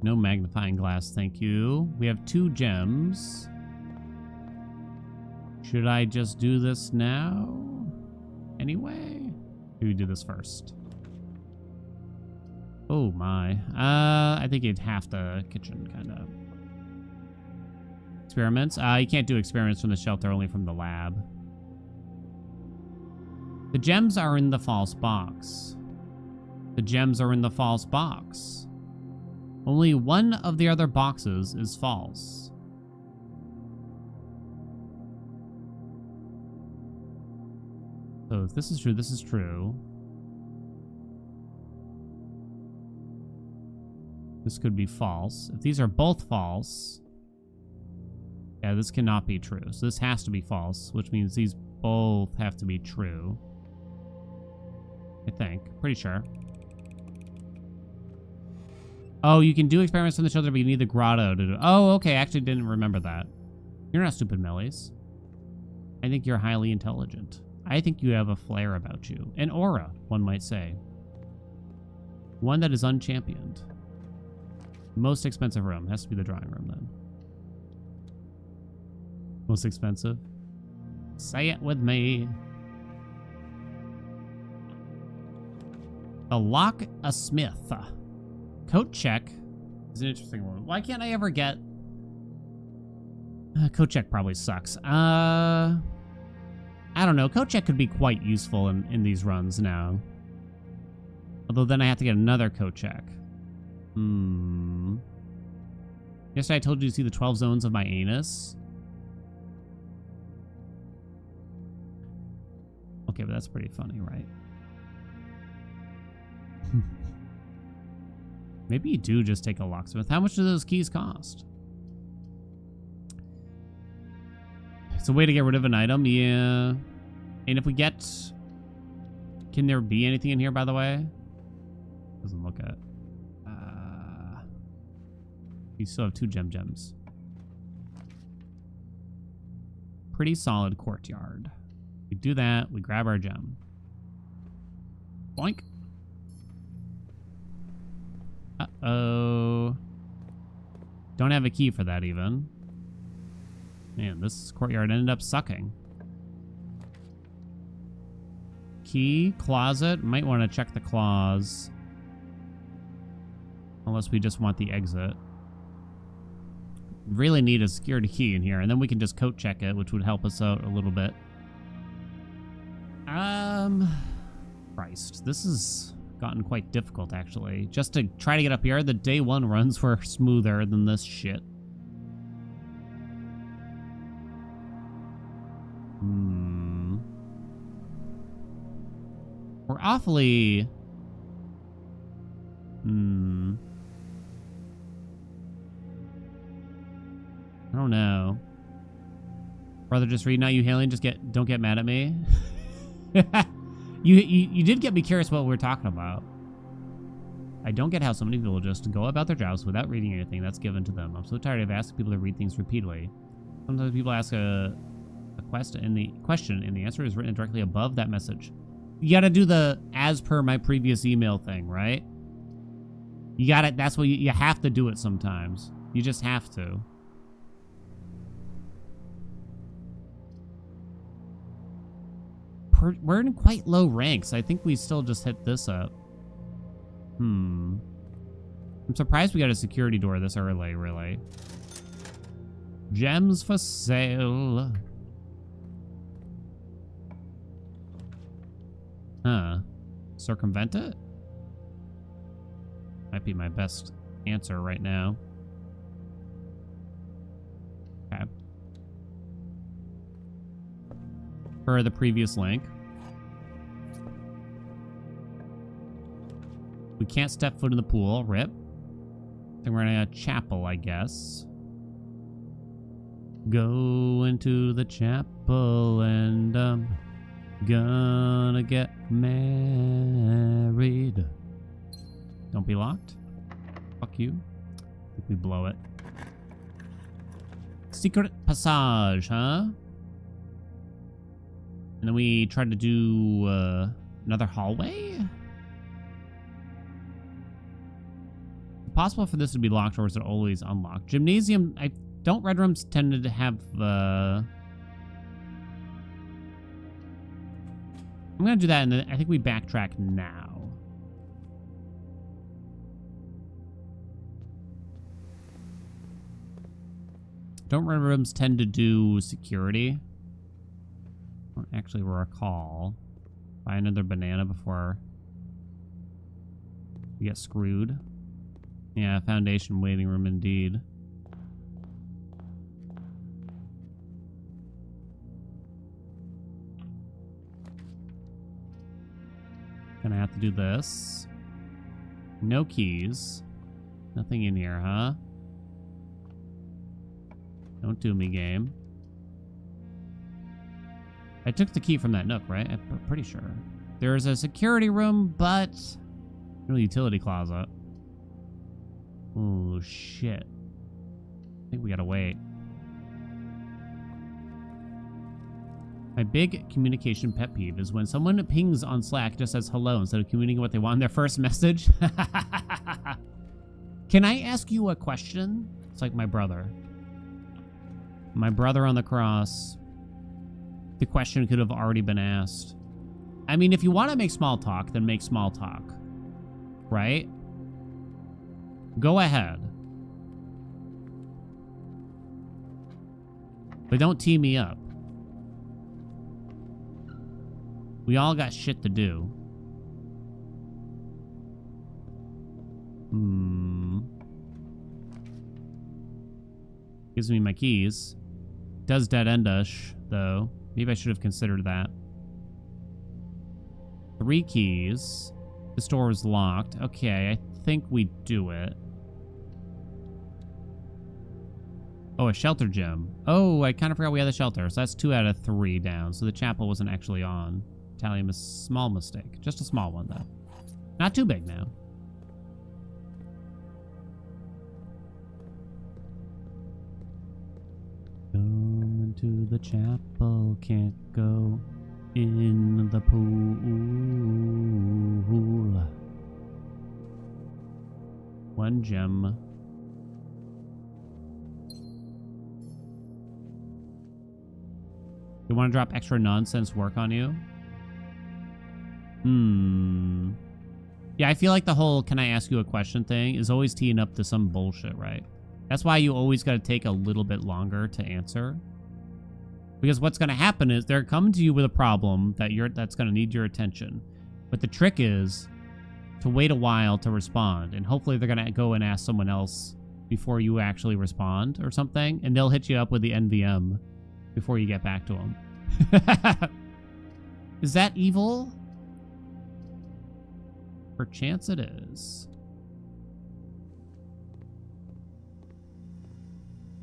No magnifying glass, thank you. We have 2 gems. Should I just do this now? Anyway? Maybe do this first. Oh my. I think you'd have the kitchen, kind of. Experiments? You can't do experiments from the shelter, only from the lab. The gems are in the false box. The gems are in the false box. Only one of the other boxes is false. So if this is true, this is true. This could be false. If these are both false... Yeah, this cannot be true. So this has to be false, which means these both have to be true. I think. Pretty sure. Oh, you can do experiments from the shelter, but you need the grotto to do... Oh, okay. I actually didn't remember that. You're not stupid, Mellies. I think you're highly intelligent. I think you have a flair about you. An aura, one might say. One that is unchampioned. Most expensive room. Has to be the drawing room, then. Most expensive? Say it with me. A lock-a-smith. Coat check is an interesting one. Why can't I ever get... Coat check probably sucks. I don't know. Coat check could be quite useful in these runs now. Although then I have to get another coat check. Yesterday I told you to see the 12 zones of my anus. Okay, but that's pretty funny, right? Maybe you do just take a locksmith. How much do those keys cost? It's a way to get rid of an item, yeah. And if we get... Can there be anything in here, by the way? Doesn't look at... You still have 2 gems. Pretty solid courtyard. We do that, we grab our gem. Boink. Uh-oh. Don't have a key for that, even. Man, this courtyard ended up sucking. Key, closet. Might want to check the claws. Unless we just want the exit. Really need a security key in here, and then we can just coat check it, which would help us out a little bit. Christ, this has gotten quite difficult, actually. Just to try to get up here, the day 1 runs were smoother than this shit. We're awfully... I don't know. Brother, just read now, you Haelian. Just don't get mad at me. You did get me curious what we're talking about. I don't get how so many people just go about their jobs without reading anything that's given to them. I'm so tired of asking people to read things repeatedly. Sometimes people ask a question, and the answer is written directly above that message. You gotta do the as per my previous email thing, right? You gotta, that's what you have to do it sometimes. You just have to. We're in quite low ranks. I think we still just hit this up. I'm surprised we got a security door this early, really. Gems for sale. Huh. Circumvent it? Might be my best answer right now. Okay. Per the previous link. We can't step foot in the pool. Rip. Then we're in a chapel, I guess. Go into the chapel and gonna get married. Don't be locked. Fuck you. I think we blow it. Secret passage, huh? And then we try to do another hallway? Possible for this to be locked, or is it always unlocked? Gymnasium, don't red rooms tend to have I'm gonna do that, and then I think we backtrack now. Don't red rooms tend to do security? I don't actually recall. Buy another banana before we get screwed. Yeah, foundation waiting room indeed. Gonna have to do this. No keys. Nothing in here, huh? Don't do me, game. I took the key from that nook, right? I'm pretty sure. There's a security room, but no utility closet. Oh, shit. I think we gotta wait. My big communication pet peeve is when someone pings on Slack just says hello instead of communicating what they want in their first message. Can I ask you a question? It's like my brother. My brother on the cross. The question could have already been asked. I mean, if you want to make small talk, then make small talk. Right? Go ahead. But don't tee me up. We all got shit to do. Gives me my keys. Does dead end us, though. Maybe I should have considered that. 3 keys. This door was locked. Okay, I think we do it. Oh, a shelter gem. Oh, I kind of forgot we had the shelter. So that's 2 out of 3 down. So the chapel wasn't actually on. Italian, a small mistake. Just a small one, though. Not too big now. Go into the chapel, can't go in the pool. 1 gem. You want to drop extra nonsense work on you? Yeah, I feel like the whole can I ask you a question thing is always teeing up to some bullshit, right? That's why you always got to take a little bit longer to answer. Because what's going to happen is they're coming to you with a problem that's going to need your attention. But the trick is to wait a while to respond. And hopefully they're going to go and ask someone else before you actually respond or something. And they'll hit you up with the NVM before you get back to them. Is that evil? Perchance it is.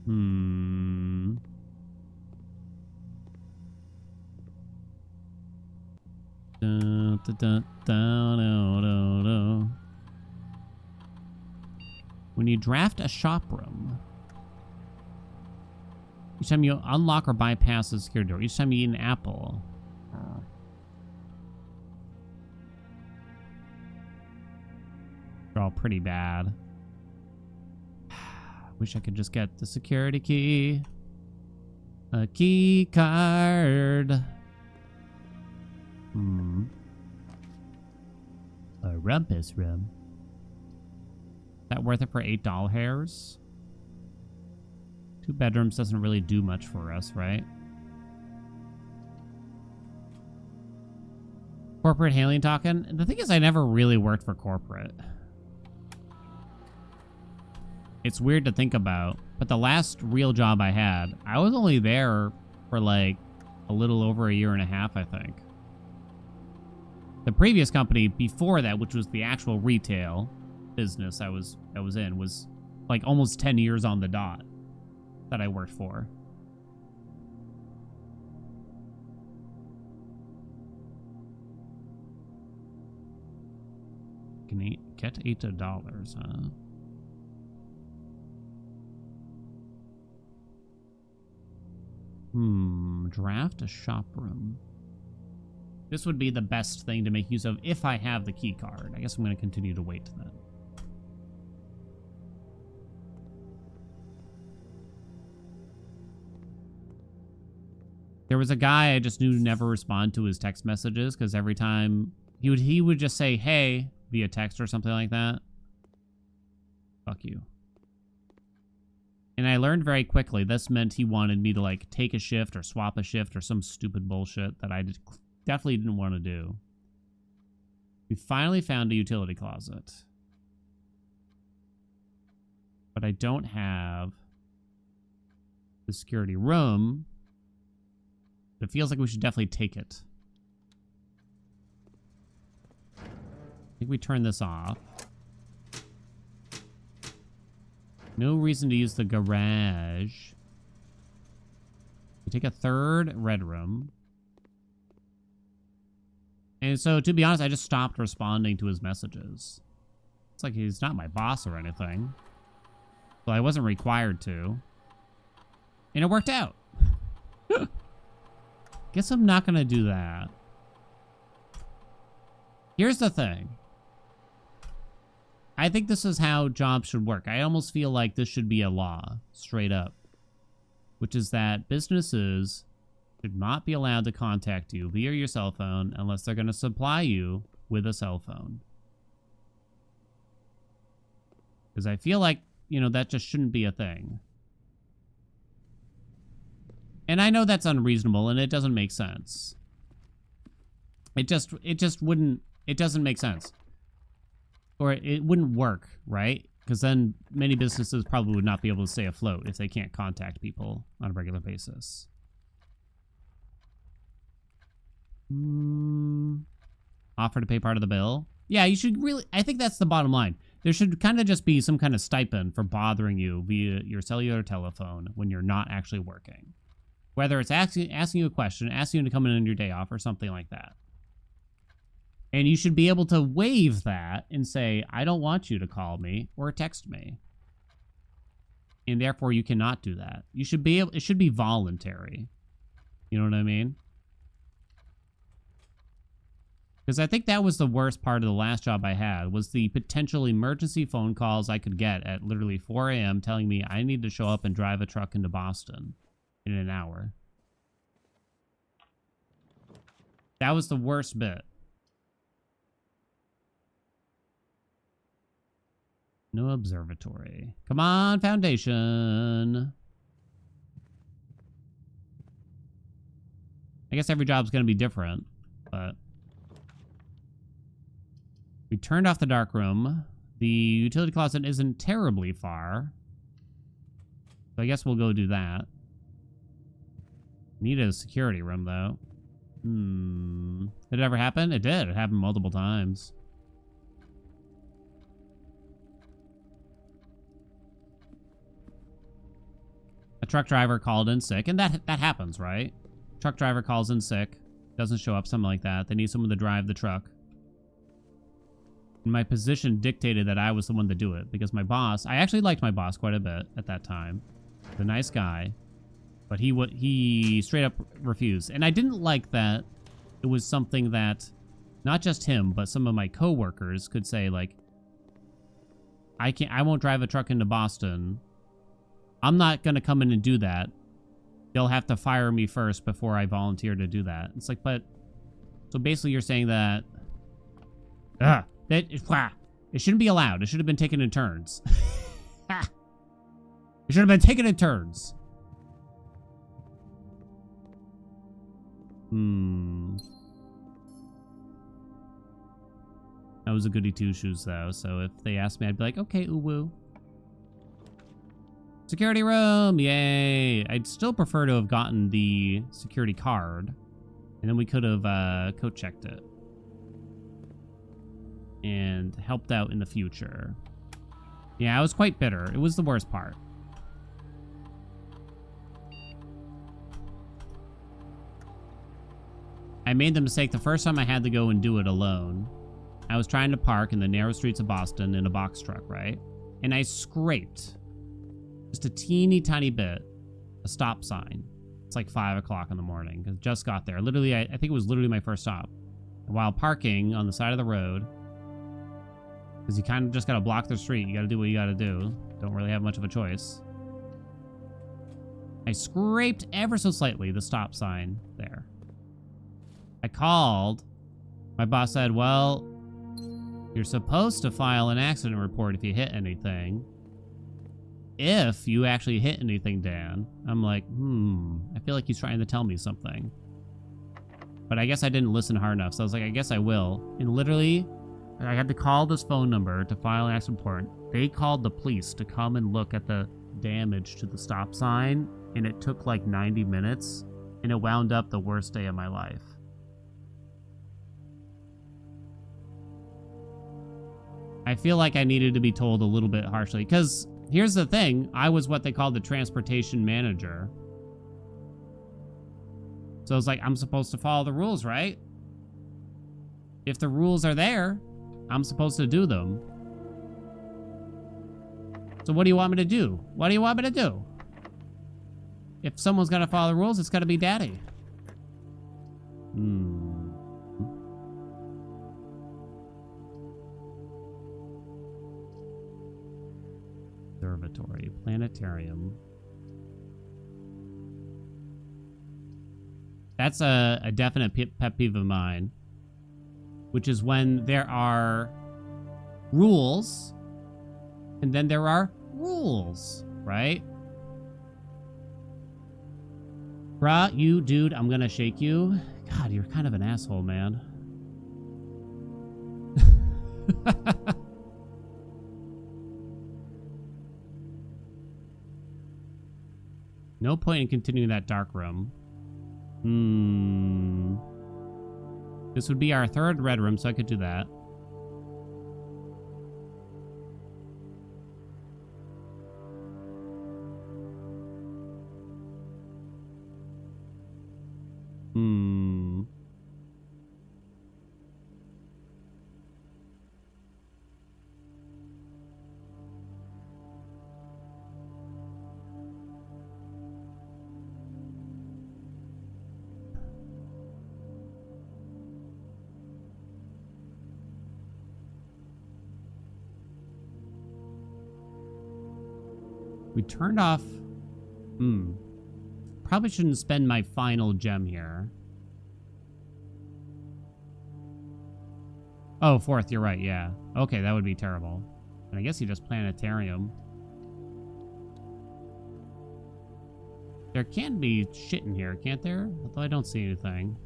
Dun, dun, dun, dun, dun, dun, dun. When you draft a shop room, Each time you unlock or bypass the security door. Each time you eat an apple. They're all pretty bad. Wish I could just get the security key. A key card. A rumpus room. Is that worth it for $8 hairs? 2 bedrooms doesn't really do much for us, right? Corporate Haelian talking. The thing is, I never really worked for corporate. It's weird to think about, but the last real job I had, I was only there for like a little over a year and a half, I think. The previous company before that, which was the actual retail business I was in, was like almost 10 years on the dot that I worked for. Can get $8, huh? Draft a shop room. This would be the best thing to make use of if I have the key card. I guess I'm going to continue to wait then. There was a guy I just knew never respond to his text messages because every time he would just say, hey, via text or something like that. Fuck you. And I learned very quickly this meant he wanted me to like take a shift or swap a shift or some stupid bullshit that I definitely didn't want to do. We finally found a utility closet. But I don't have the security room. It feels like we should definitely take it. I think we turn this off. No reason to use the garage. We take a third red room. And so, to be honest, I just stopped responding to his messages. It's like he's not my boss or anything. Well, I wasn't required to. And it worked out. Guess I'm not going to do that. Here's the thing. I think this is how jobs should work. I almost feel like this should be a law, straight up. Which is that businesses should not be allowed to contact you via your cell phone unless they're going to supply you with a cell phone. Because I feel like, you know, that just shouldn't be a thing. And I know that's unreasonable and it doesn't make sense. It just wouldn't, it doesn't make sense. Or it wouldn't work, right? Because then many businesses probably would not be able to stay afloat if they can't contact people on a regular basis. Offer to pay part of the bill. Yeah, you should really, I think that's the bottom line. There should kind of just be some kind of stipend for bothering you via your cellular telephone when you're not actually working. Whether it's asking you a question, asking you to come in on your day off, or something like that. And you should be able to waive that and say, I don't want you to call me or text me. And therefore you cannot do that. You should be able, it should be voluntary. You know what I mean? Because I think that was the worst part of the last job I had, was the potential emergency phone calls I could get at literally 4 a.m. telling me I need to show up and drive a truck into Boston in an hour. That was the worst bit. No observatory. Come on, Foundation. I guess every job's going to be different, but... We turned off the dark room. The utility closet isn't terribly far. So I guess we'll go do that. Need a security room, though. Did it ever happen? It did. It happened multiple times. A truck driver called in sick, and that happens, right? Truck driver calls in sick, doesn't show up, something like that. They need someone to drive the truck. And my position dictated that I was the one to do it, because my boss, I actually liked my boss quite a bit at that time. The nice guy. But he straight up refused. And I didn't like that it was something that not just him, but some of my coworkers could say, like, I won't drive a truck into Boston. I'm not going to come in and do that. They'll have to fire me first before I volunteer to do that. It's like, but so basically you're saying that it shouldn't be allowed. It should have been taken in turns. It should have been taken in turns. That was a goody two shoes though, so if they asked me, I'd be like, okay, woo. Security room, yay! I'd still prefer to have gotten the security card, and then we could have code checked it and helped out in the future. Yeah, I was quite bitter. It was the worst part. I made the mistake the first time I had to go and do it alone. I was trying to park in the narrow streets of Boston in a box truck, right? And I scraped just a teeny tiny bit a stop sign. It's like 5 o'clock in the morning. I just got there. Literally, I think it was literally my first stop. While parking on the side of the road, because you kind of just got to block the street. You got to do what you got to do. Don't really have much of a choice. I scraped ever so slightly the stop sign there. I called. My boss said, well, you're supposed to file an accident report if you hit anything. If you actually hit anything, Dan. I'm like, I feel like he's trying to tell me something. But I guess I didn't listen hard enough, so I was like, I guess I will. And literally, I had to call this phone number to file an accident report. They called the police to come and look at the damage to the stop sign, and it took like 90 minutes, and it wound up the worst day of my life. I feel like I needed to be told a little bit harshly, because here's the thing. I was what they called the transportation manager. So it's like, I'm supposed to follow the rules, right? If the rules are there, I'm supposed to do them. So what do you want me to do? What do you want me to do? If someone's got to follow the rules, it's got to be Daddy. Observatory, planetarium. That's a definite pet peeve of mine, which is when there are rules and then there are rules, right? Bruh, you dude, I'm gonna shake you. God, you're kind of an asshole, man. No point in continuing that dark room. This would be our third red room, so I could do that. We turned off... Probably shouldn't spend my final gem here. Oh, fourth, you're right, yeah. Okay, that would be terrible. And I guess he just planetarium. There can be shit in here, can't there? Although I don't see anything.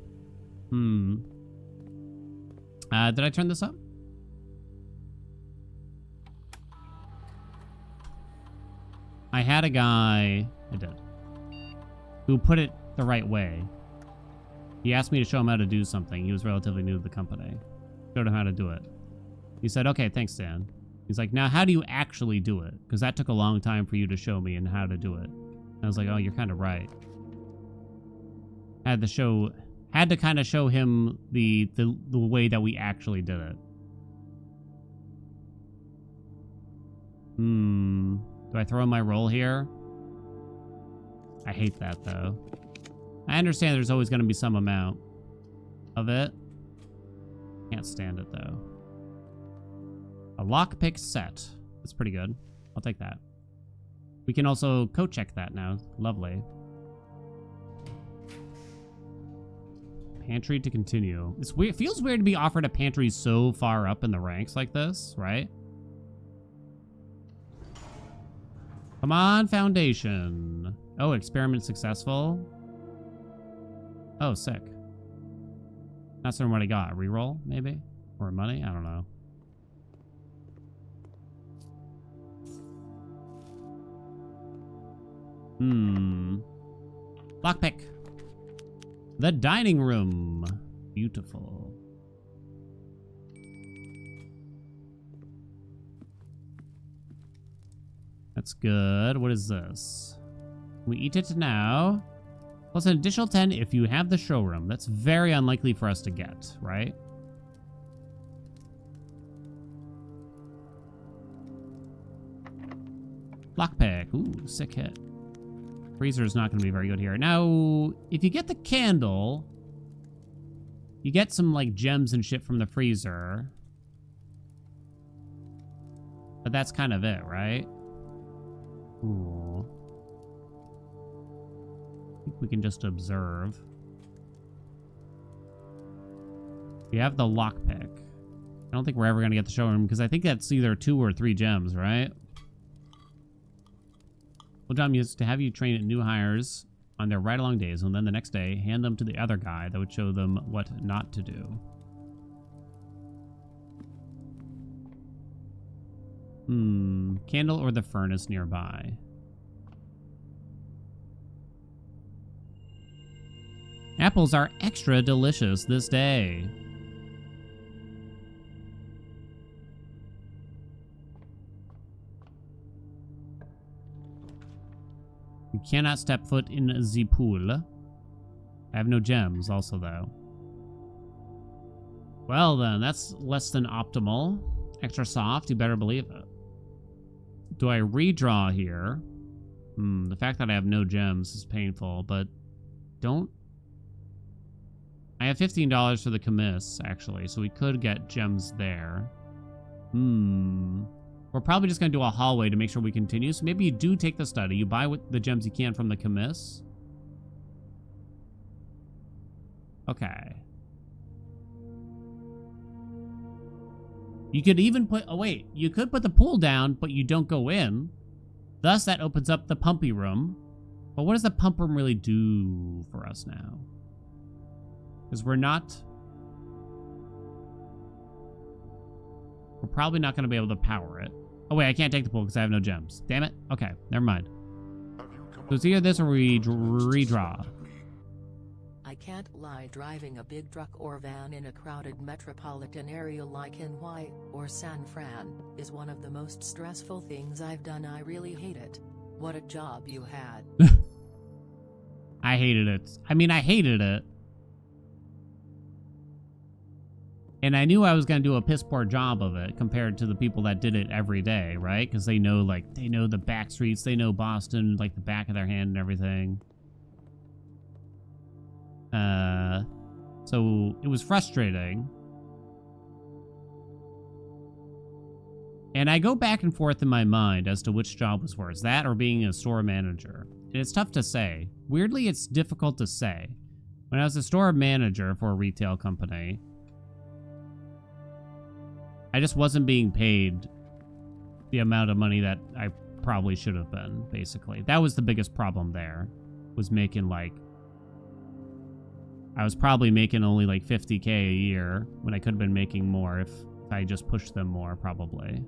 Did I turn this up? I had a guy, I did, who put it the right way. He asked me to show him how to do something. He was relatively new to the company. Showed him how to do it. He said, okay, thanks, Dan. He's like, now how do you actually do it? Because that took a long time for you to show me and how to do it. And I was like, oh, you're kind of right. Had to kind of show him the way that we actually did it. Do I throw in my roll here? I hate that, though. I understand there's always going to be some amount of it. Can't stand it, though. A lockpick set. That's pretty good. I'll take that. We can also co-check that now. Lovely. Pantry to continue. It's weird. It feels weird to be offered a pantry so far up in the ranks like this, right? Come on, foundation. Oh, experiment successful. Oh, sick. Not certain what I got. A reroll, maybe? Or money? I don't know. Lockpick. The dining room. Beautiful. That's good. What is this? We eat it now. Plus an additional 10 if you have the showroom. That's very unlikely for us to get, right? Lockpick. Ooh, sick hit. Freezer is not going to be very good here. Now, if you get the candle, you get some, like, gems and shit from the freezer. But that's kind of it, right? Ooh. I think we can just observe. We have the lockpick. I don't think we're ever going to get the showroom because I think that's either 2 or 3 gems, right? Well, John used to have you train new hires on their ride-along days, and then the next day, hand them to the other guy that would show them what not to do. Candle or the furnace nearby? Apples are extra delicious this day. You cannot step foot in the pool. I have no gems also, though. Well, then, that's less than optimal. Extra soft, you better believe it. Do I redraw here? The fact that I have no gems is painful, but don't... I have $15 for the commiss, actually, so we could get gems there. We're probably just going to do a hallway to make sure we continue. So maybe you do take the study. You buy the gems you can from the commiss. Okay. You could even put... Oh, wait. You could put the pool down, but you don't go in. Thus, that opens up the pumpy room. But what does the pump room really do for us now? Because we're not... We're probably not going to be able to power it. Oh, wait, I can't take the pool because I have no gems. Damn it. Okay, never mind. So it's either this or we redraw. I can't lie, driving a big truck or van in a crowded metropolitan area like in Hawaii or San Fran is one of the most stressful things I've done. I really hate it. What a job you had. I hated it. I mean, I hated it. And I knew I was going to do a piss poor job of it compared to the people that did it every day, right? Because they know, like, they know the back streets, they know Boston, like the back of their hand and everything. So it was frustrating. And I go back and forth in my mind as to which job was worse, that or being a store manager. And it's tough to say. Weirdly, it's difficult to say. When I was a store manager for a retail company, I just wasn't being paid the amount of money that I probably should have been, basically. That was the biggest problem there, was making, like... I was probably making only, like, $50K a year, when I could have been making more if I just pushed them more, probably.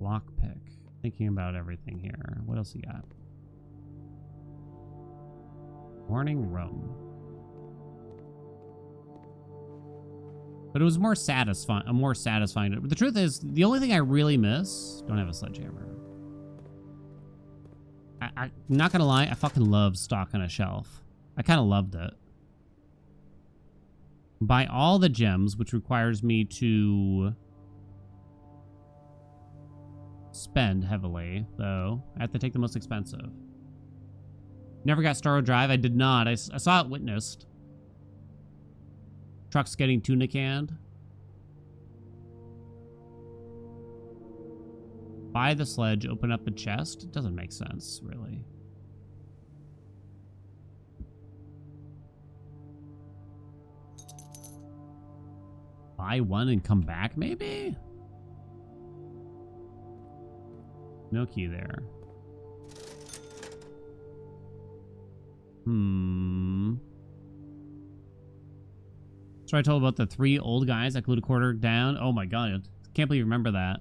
Lockpick. Thinking about everything here. What else you got? Morning room. But it was more satisfying. But the truth is, the only thing I really miss... Don't have a sledgehammer. I'm not gonna lie, I fucking love stock on a shelf. I kind of loved it. Buy all the gems, which requires me to... spend heavily, though. I have to take the most expensive. Never got Starro Drive? I did not. I saw it witnessed. Trucks getting tuna canned. Buy the sledge, open up the chest. It doesn't make sense, really. Buy one and come back, maybe? No key there. So I told about the 3 old guys that glued a quarter down. Oh my god. Can't believe you remember that.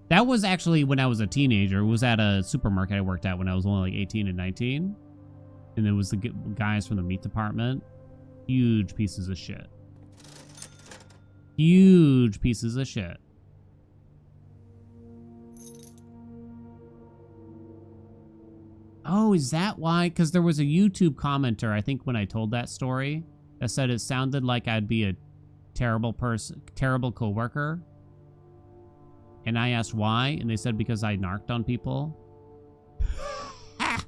That was actually when I was a teenager. It was at a supermarket I worked at when I was only like 18 and 19. And it was the guys from the meat department. Huge pieces of shit. Huge pieces of shit. Oh, is that why? Because there was a YouTube commenter, I think, when I told that story, that said it sounded like I'd be a terrible person, terrible coworker. And I asked why, and they said because I narked on people. It's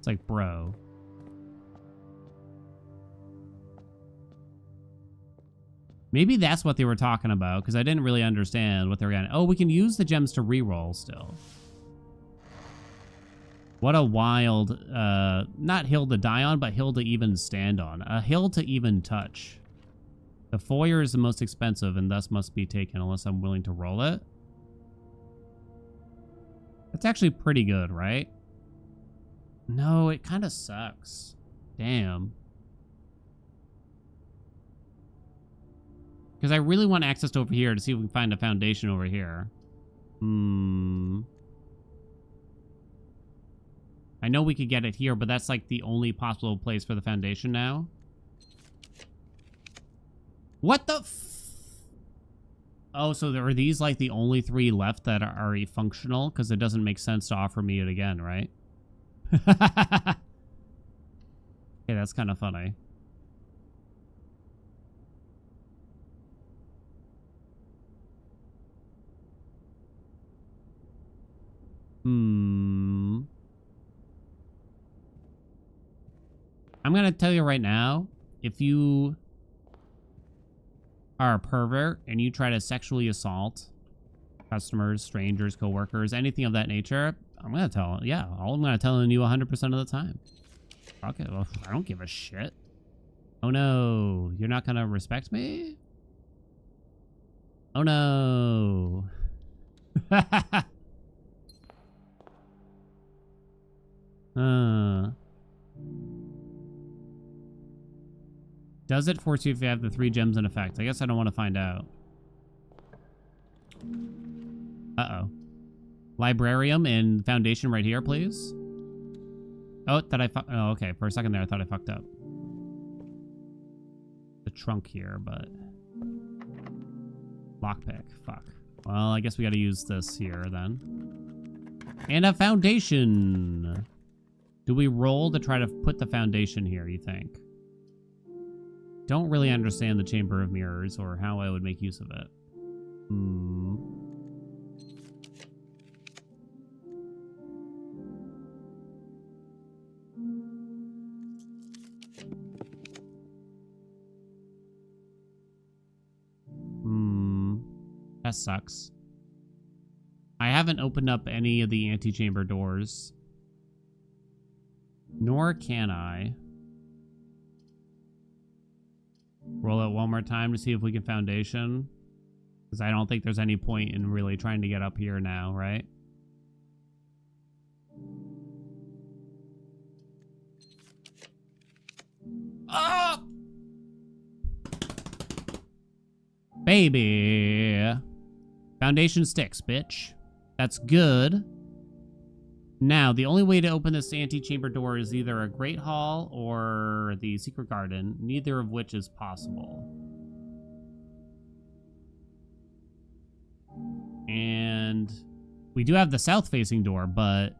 like, bro. Maybe that's what they were talking about, because I didn't really understand what they were getting. Oh, we can use the gems to reroll still. What a wild, not hill to die on, but hill to even stand on. A hill to even touch. The foyer is the most expensive and thus must be taken unless I'm willing to roll it. That's actually pretty good, right? No, it kind of sucks. Damn. Because I really want access to over here to see if we can find a foundation over here. I know we could get it here, but that's like the only possible place for the foundation now. What the Oh, so there are these like the only 3 left that are functional? Because it doesn't make sense to offer me it again, right? Okay, that's kind of funny. I'm going to tell you right now, if you are a pervert and you try to sexually assault customers, strangers, coworkers, anything of that nature, I'm going to tell, yeah, I'm going to tell you 100% of the time. Okay, well, I don't give a shit. Oh no, you're not going to respect me? Oh no. Does it force you if you have the 3 gems in effect? I guess I don't want to find out. Uh-oh. Librarium and foundation right here, please. Oh, oh, okay. For a second there, I thought I fucked up. The trunk here, but... Lockpick. Fuck. Well, I guess we gotta use this here, then. And a foundation! Do we roll to try to put the foundation here, you think? Don't really understand the Chamber of Mirrors or how I would make use of it. That sucks. I haven't opened up any of the antechamber doors. Nor can I. Roll it one more time to see if we can foundation. Because I don't think there's any point in really trying to get up here now, right? Oh! Baby. Foundation sticks, bitch. That's good. Now, the only way to open this antechamber door is either a Great Hall or the Secret Garden, neither of which is possible. And we do have the south-facing door, but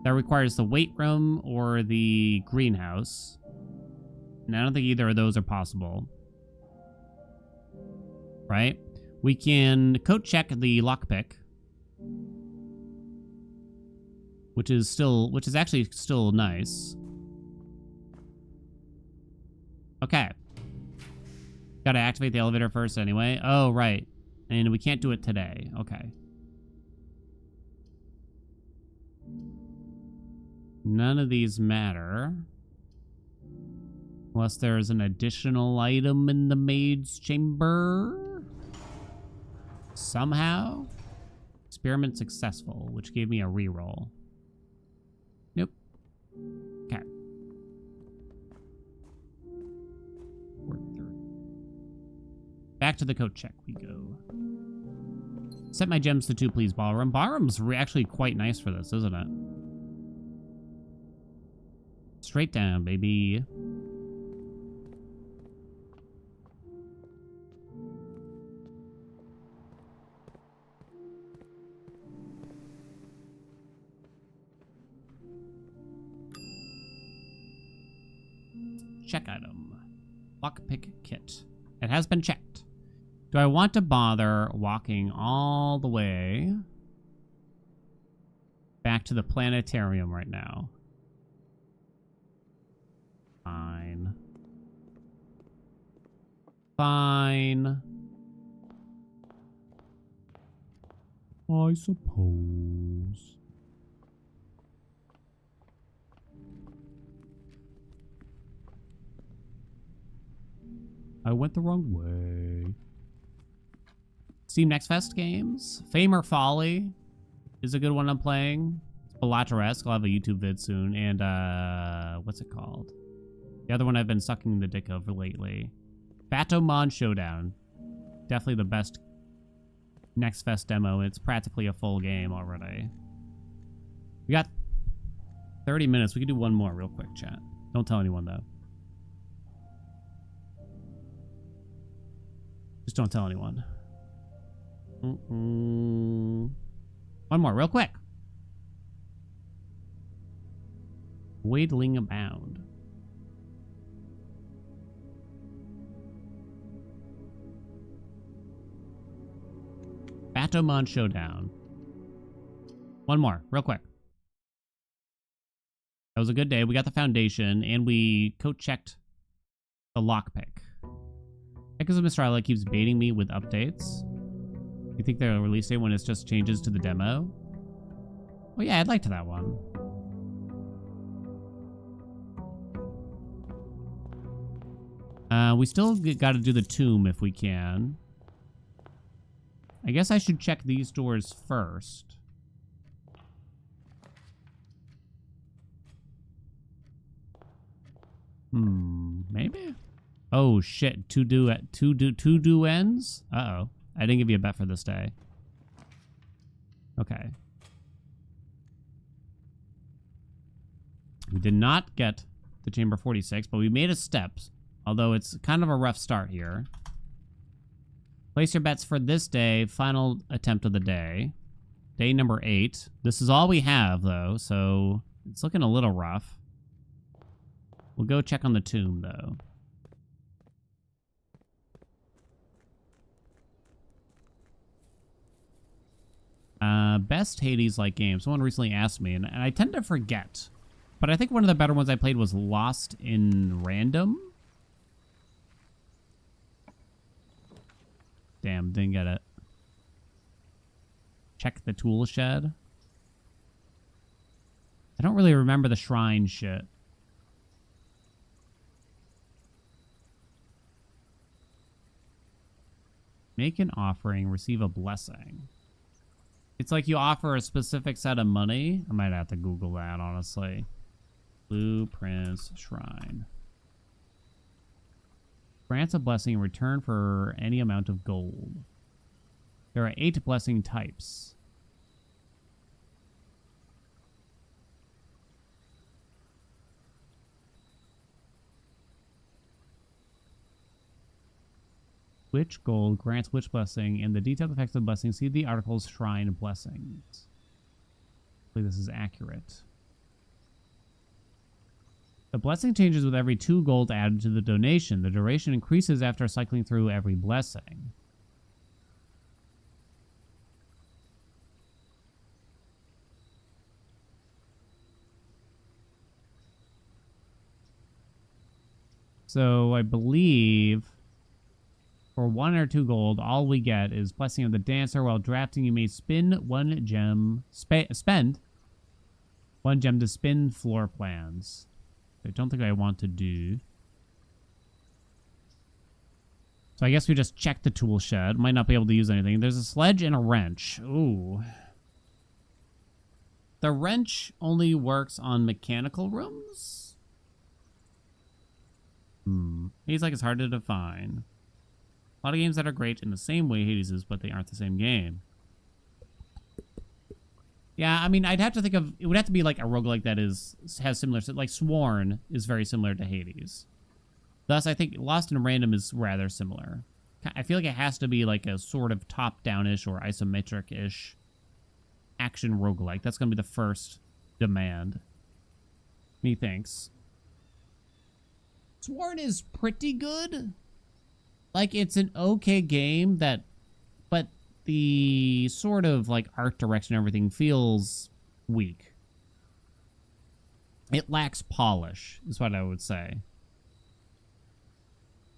that requires the weight room or the greenhouse. And I don't think either of those are possible. Right? We can coat check the lockpick, which is actually still nice. Okay. Gotta activate the elevator first anyway. Oh, right. And we can't do it today. Okay. None of these matter. Unless there's an additional item in the maid's chamber. Somehow. Experiment successful, which gave me a reroll. Nope. Okay. Back to the coat check we go. Set my gems to 2, please, Ballroom. Ballroom's actually quite nice for this, isn't it? Straight down, baby. Check item. Lockpick kit. It has been checked. Do I want to bother walking all the way back to the planetarium right now? Fine. Fine. I suppose. I went the wrong way. Steam Next Fest games. Fame or Folly is a good one I'm playing. Bellateresque. I'll have a YouTube vid soon. And, what's it called? The other one I've been sucking the dick of lately. Batomon Showdown. Definitely the best Next Fest demo. It's practically a full game already. We got 30 minutes. We can do one more real quick, chat. Don't tell anyone, though. Just don't tell anyone. One more, real quick. Wadling Abound. Batomon Showdown. One more, real quick. That was a good day. We got the foundation, and we coat-checked the lockpick. Because Mr. Isla keeps baiting me with updates. You think they'll release it when it's just changes to the demo? Oh yeah, I'd like to that one. We still got to do the tomb if we can. I guess I should check these doors first. Maybe? Oh shit, two do ends? Uh-oh. I didn't give you a bet for this day. Okay. We did not get the Chamber 46, but we made a step. Although it's kind of a rough start here. Place your bets for this day. Final attempt of the day. Day number 8. This is all we have, though, so it's looking a little rough. We'll go check on the tomb, though. Best Hades-like game. Someone recently asked me, and I tend to forget. But I think one of the better ones I played was Lost in Random. Damn, didn't get it. Check the tool shed. I don't really remember the shrine shit. Make an offering, receive a blessing. It's like you offer a specific set of money. I might have to Google that, honestly. Blueprints Shrine. Grants a blessing in return for any amount of gold. There are 8 blessing types. Which gold grants which blessing, and the detailed effects of the blessing. See the article's Shrine Blessings. Hopefully this is accurate. The blessing changes with every 2 gold added to the donation. The duration increases after cycling through every blessing. So I believe for 1 or 2 gold, all we get is Blessing of the Dancer. While drafting, you may spend 1 gem. Spend 1 gem to spin floor plans. I don't think I want to do. So I guess we just check the tool shed. Might not be able to use anything. There's a sledge and a wrench. Ooh. The wrench only works on mechanical rooms? He's like it's hard to define. A lot of games that are great in the same way Hades is, but they aren't the same game. Yeah, I mean, I'd have to think of... It would have to be like a roguelike that has similar... Like Sworn is very similar to Hades. Thus, I think Lost in Random is rather similar. I feel like it has to be like a sort of top-down-ish or isometric-ish action roguelike. That's going to be the first demand. Methinks. Sworn is pretty good. Like, it's an okay game that... But the sort of, like, art direction and everything feels weak. It lacks polish, is what I would say.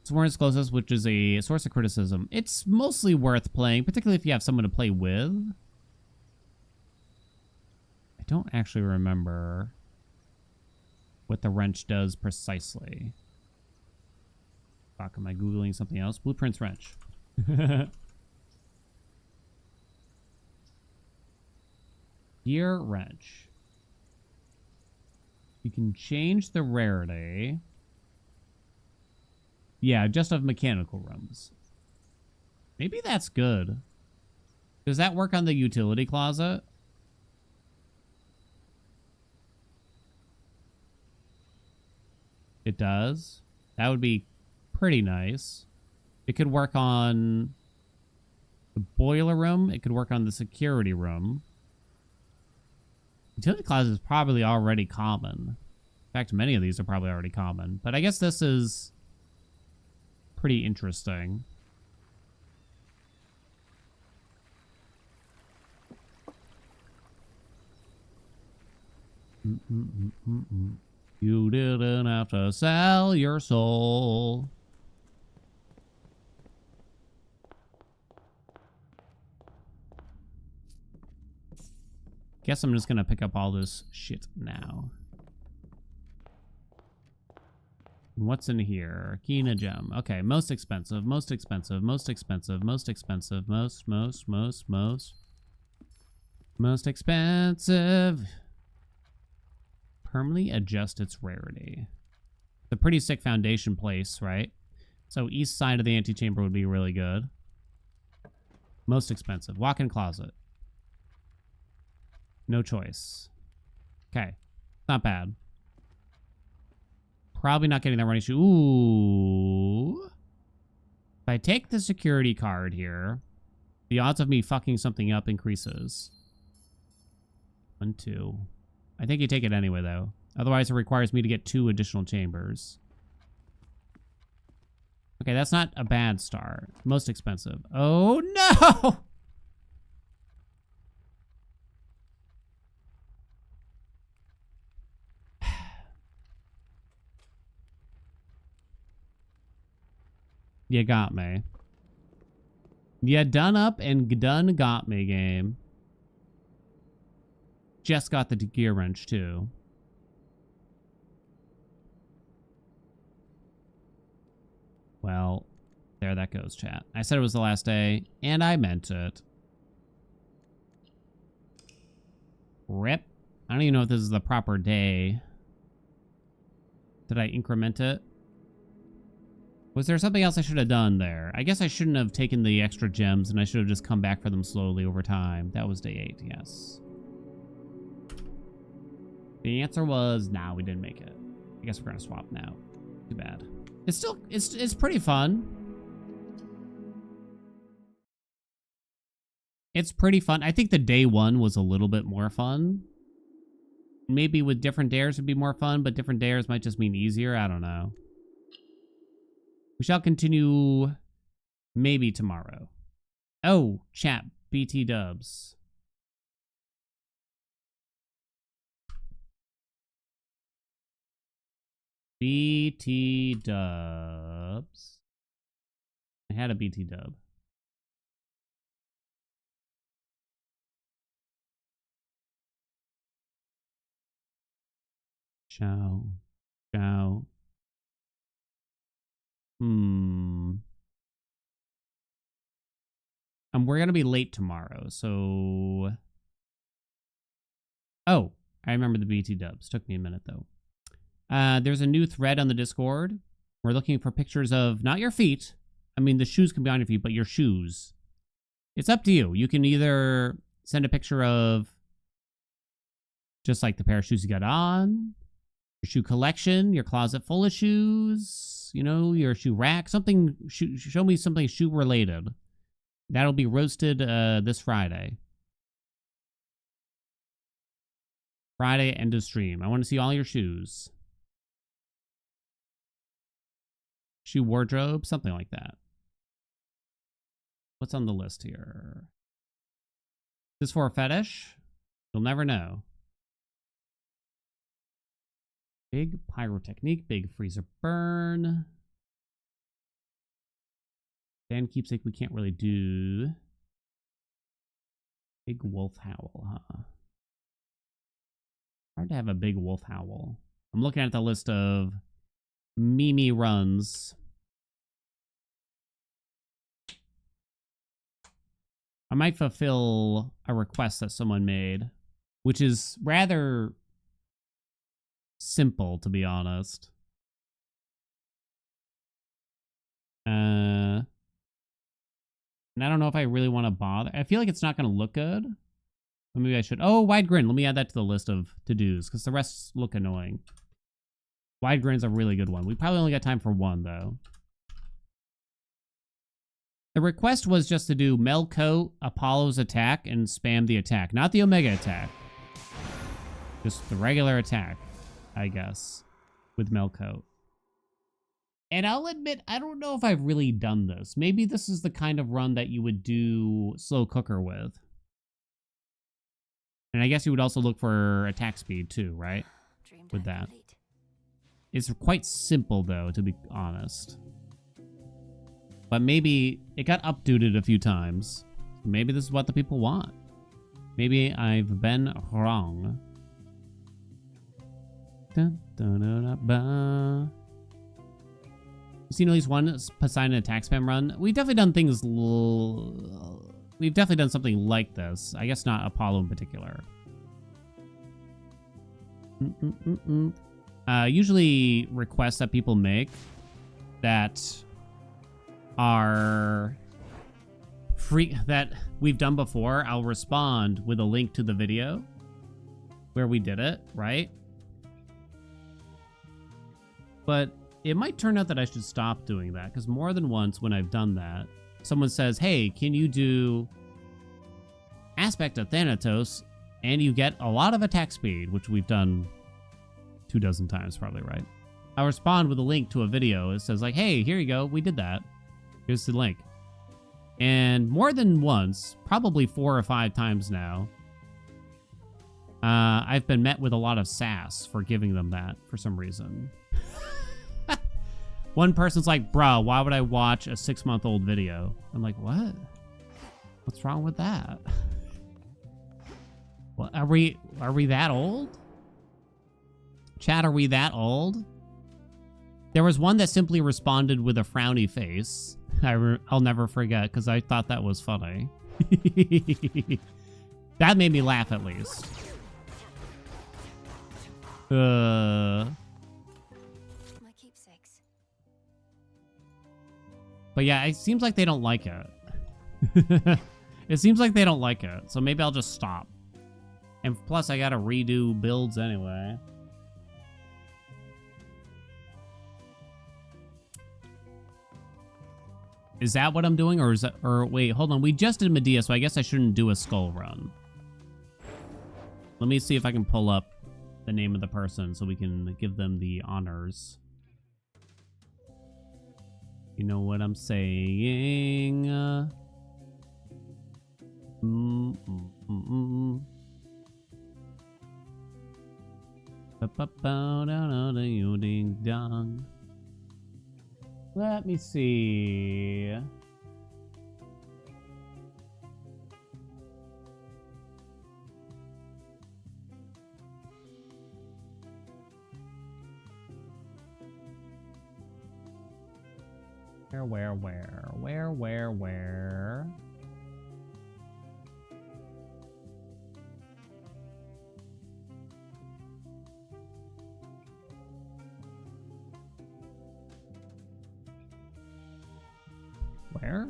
Sworn is closest, which is a source of criticism. It's mostly worth playing, particularly if you have someone to play with. I don't actually remember what the wrench does precisely. Fuck, am I Googling something else? Blueprints wrench. Gear wrench. You can change the rarity. Yeah, just of mechanical rooms. Maybe that's good. Does that work on the utility closet? It does. That would be pretty nice. It could work on the boiler room. It could work on the security room. Utility closet is probably already common. In fact, many of these are probably already common. But I guess this is pretty interesting. You didn't have to sell your soul. Guess I'm just gonna pick up all this shit now. What's in here? Kina gem. Okay, most expensive, most expensive, most expensive, most expensive, most expensive. Permanently adjust its rarity. It's a pretty sick foundation place, right? So east side of the antechamber would be really good. Most expensive. Walk-in closet. No choice. Okay. Not bad. Probably not getting that running shoe. Ooh. If I take the security card here, the odds of me fucking something up increases. 1, 2. I think you take it anyway, though. Otherwise, it requires me to get 2 additional chambers. Okay, that's not a bad start. Most expensive. Oh, no! You got me. You done up and done got me, game. Just got the gear wrench, too. Well, there that goes, chat. I said it was the last day, and I meant it. Rip. I don't even know if this is the proper day. Did I increment it? Was there something else I should have done there? I guess I shouldn't have taken the extra gems, and I should have just come back for them slowly over time. That was day 8, yes. The answer was, nah, we didn't make it. I guess we're gonna swap now. Too bad. It's still, it's pretty fun. It's pretty fun. I think the day 1 was a little bit more fun. Maybe with different dares would be more fun, but different dares might just mean easier. I don't know. We shall continue maybe tomorrow. Oh, chat, BT dubs. BT dubs. I had a BT dub. Ciao. Ciao. We're gonna be late tomorrow, so... Oh, I remember the BT dubs. Took me a minute, though. There's a new thread on the Discord. We're looking for pictures of, not your feet. I mean, the shoes can be on your feet, but your shoes. It's up to you. You can either send a picture of just like the pair of shoes you got on, your shoe collection, your closet full of shoes, you know, your shoe rack, something, show me something shoe related. That'll be roasted this Friday. Friday, end of stream. I want to see all your shoes. Shoe wardrobe, something like that. What's on the list here? Is this for a fetish? You'll never know. Big pyrotechnique, big freezer burn. Dan keepsake we can't really do. Big wolf howl, huh? Hard to have a big wolf howl. I'm looking at the list of Mimi runs. I might fulfill a request that someone made, which is rather simple, to be honest. And I don't know if I really want to bother. I feel like it's not going to look good. But maybe I should. Oh, wide grin. Let me add that to the list of to-dos, because the rest look annoying. Wide grin's a really good one. We probably only got time for one, though. The request was just to do Melcoat, Apollo's attack, and spam the attack. Not the Omega attack. Just the regular attack, I guess, with Melcoat. And I'll admit, I don't know if I've really done this. Maybe this is the kind of run that you would do Slow Cooker with. And I guess you would also look for attack speed too, right? With that. It's quite simple, though, to be honest. But maybe it got updated a few times. Maybe this is what the people want. Maybe I've been wrong. Dun, dun, dun, dun, dun. You've seen at least one Poseidon attack spam run? We've definitely done things... We've definitely done something like this. I guess not Apollo in particular. Usually requests that people make that are free, that we've done before, I'll respond with a link to the video where we did it, right? But it might turn out that I should stop doing that, because more than once when I've done that, someone says, hey, can you do Aspect of Thanatos? And you get a lot of attack speed, which we've done 24 times probably, right? I'll respond with a link to a video. It says like, hey, here you go. We did that. Here's the link. And more than once, probably 4 or 5 times now, I've been met with a lot of sass for giving them that for some reason. One person's like, bro, why would I watch a 6-month-old video? I'm like, what? What's wrong with that? Well, are we that old? Chat, are we that old? There was one that simply responded with a frowny face. I'll never forget, because I thought that was funny. That made me laugh, at least. My keepsakes. But yeah, it seems like they don't like it. It seems like they don't like it, so maybe I'll just stop. And plus, I gotta redo builds anyway. Is that what I'm doing, or is that, or wait, hold on. We just did Medea, so I guess I shouldn't do a skull run. Let me see if I can pull up the name of the person so we can give them the honors. You know what I'm saying? Ding dong. Let me see. Where? Where?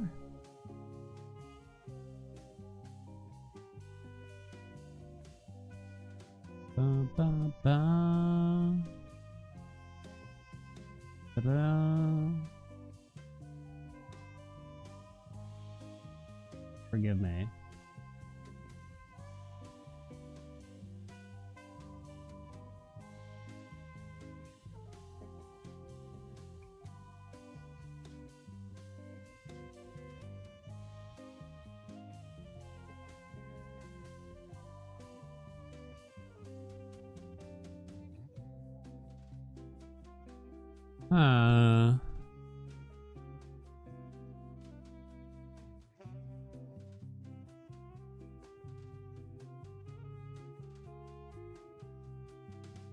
Ba, ba, ba. Ta-da. Forgive me.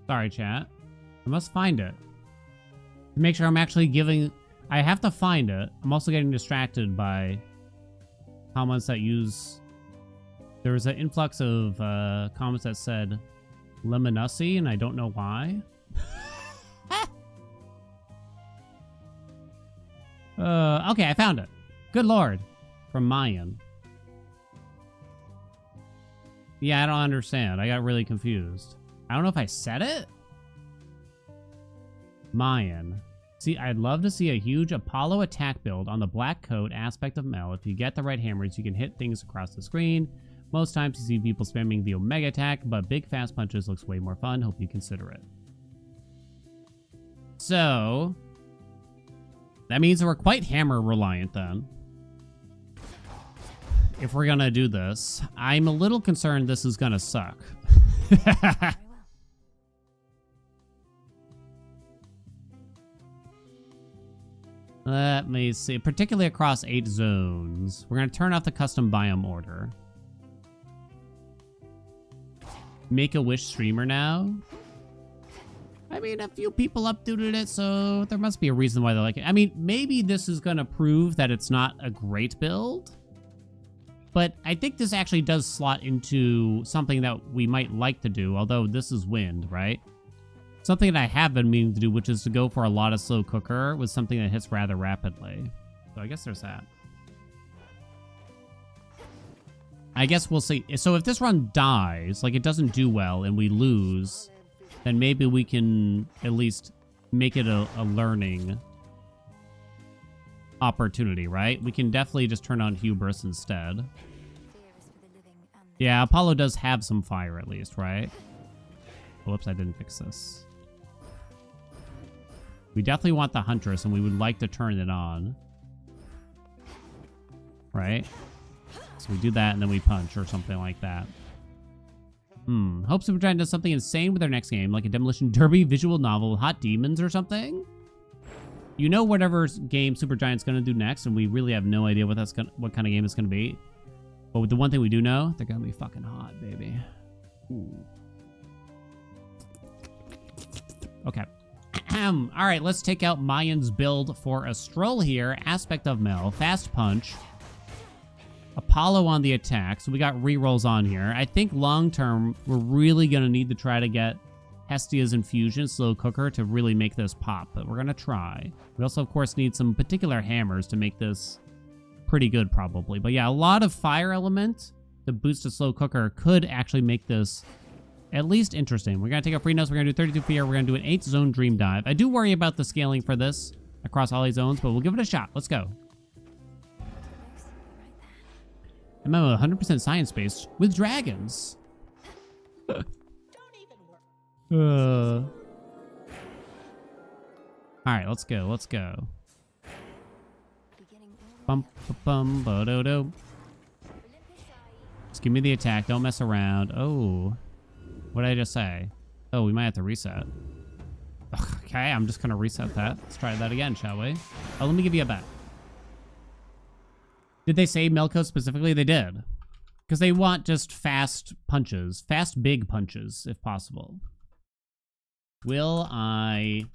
Sorry, chat. I must find it. To make sure I'm actually giving... I have to find it. I'm also getting distracted by comments that use... There was an influx of comments that said Lemonussi, and I don't know why. Okay, I found it. Good lord. From Mayan. Yeah, I don't understand. I got really confused. I don't know if I said it. Mayan. See, I'd love to see a huge Apollo attack build on the black coat aspect of Mel. If you get the right hammers, you can hit things across the screen. Most times you see people spamming the Omega attack, but big fast punches looks way more fun. Hope you consider it. So, that means we're quite hammer reliant then. If we're gonna do this, I'm a little concerned this is gonna suck. Let me see, particularly across 8 zones. We're gonna turn off the custom biome order. Make a wish streamer now. I mean, a few people updated it, so there must be a reason why they like it. I mean, maybe this is gonna prove that it's not a great build, but I think this actually does slot into something that we might like to do, although this is wind, right? Something that I have been meaning to do, which is to go for a lot of slow cooker with something that hits rather rapidly. So I guess there's that. I guess we'll see. So if this run dies, like it doesn't do well and we lose, then maybe we can at least make it a learning opportunity, right? We can definitely just turn on hubris instead. Yeah, Apollo does have some fire at least, right? Whoops, I didn't fix this. We definitely want the Huntress, and we would like to turn it on. Right? So we do that, and then we punch, or something like that. Hope Supergiant does something insane with their next game, like a Demolition Derby visual novel with hot demons or something. You know whatever game Supergiant's going to do next, and we really have no idea what kind of game it's going to be. But with the one thing we do know, they're going to be fucking hot, baby. Ooh. Okay. All right, let's take out Mayan's build for a stroll here. Aspect of Mel, fast punch, Apollo on the attack. So we got rerolls on here. I think long term, we're really going to need to try to get Hestia's Infusion slow cooker to really make this pop, but we're going to try. We also, of course, need some particular hammers to make this pretty good, probably. But yeah, a lot of fire element to boost a slow cooker could actually make this at least interesting. We're going to take a free notes. We're going to do 32 fear. We're going to do an 8-zone dream dive. I do worry about the scaling for this across all these zones, but we'll give it a shot. Let's go. MMO 100% science-based with dragons. All right, let's go. Let's go. Bum, bum, ba-do-do. Just give me the attack. Don't mess around. Oh. What did I just say? Oh, we might have to reset. Ugh, okay, I'm just going to reset that. Let's try that again, shall we? Oh, let me give you a bet. Did they say Melko specifically? They did. Because they want just fast punches. Fast, big punches, if possible. Will I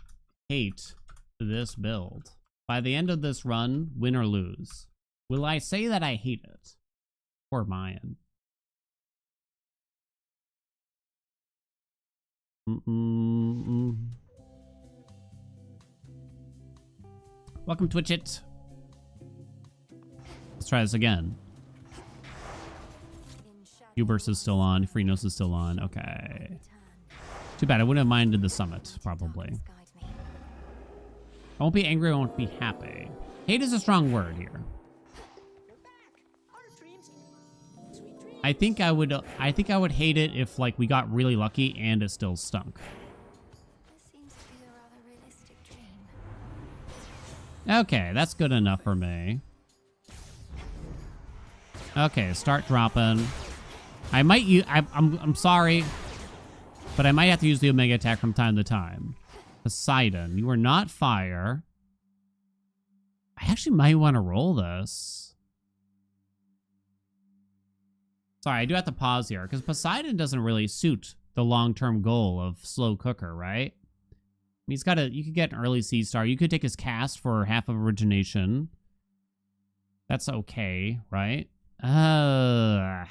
hate this build? By the end of this run, win or lose. Will I say that I hate it? Poor Mayan. Welcome, Twitch It. Let's try this again. Hubers is still on. Freenos is still on. Okay. Too bad. I wouldn't have minded the summit, probably. I won't be angry. I won't be happy. Hate is a strong word here. I think I would hate it if, like, we got really lucky and it still stunk. Okay, that's good enough for me. Okay, start dropping. I might use... I'm sorry, but I might have to use the Omega attack from time to time. Poseidon, you are not fire. I actually might want to roll this. Sorry, I do have to pause here, because Poseidon doesn't really suit the long-term goal of slow cooker, right? I mean, he's got you could get an early Sea Star. You could take his cast for half of origination. That's okay, right? Man.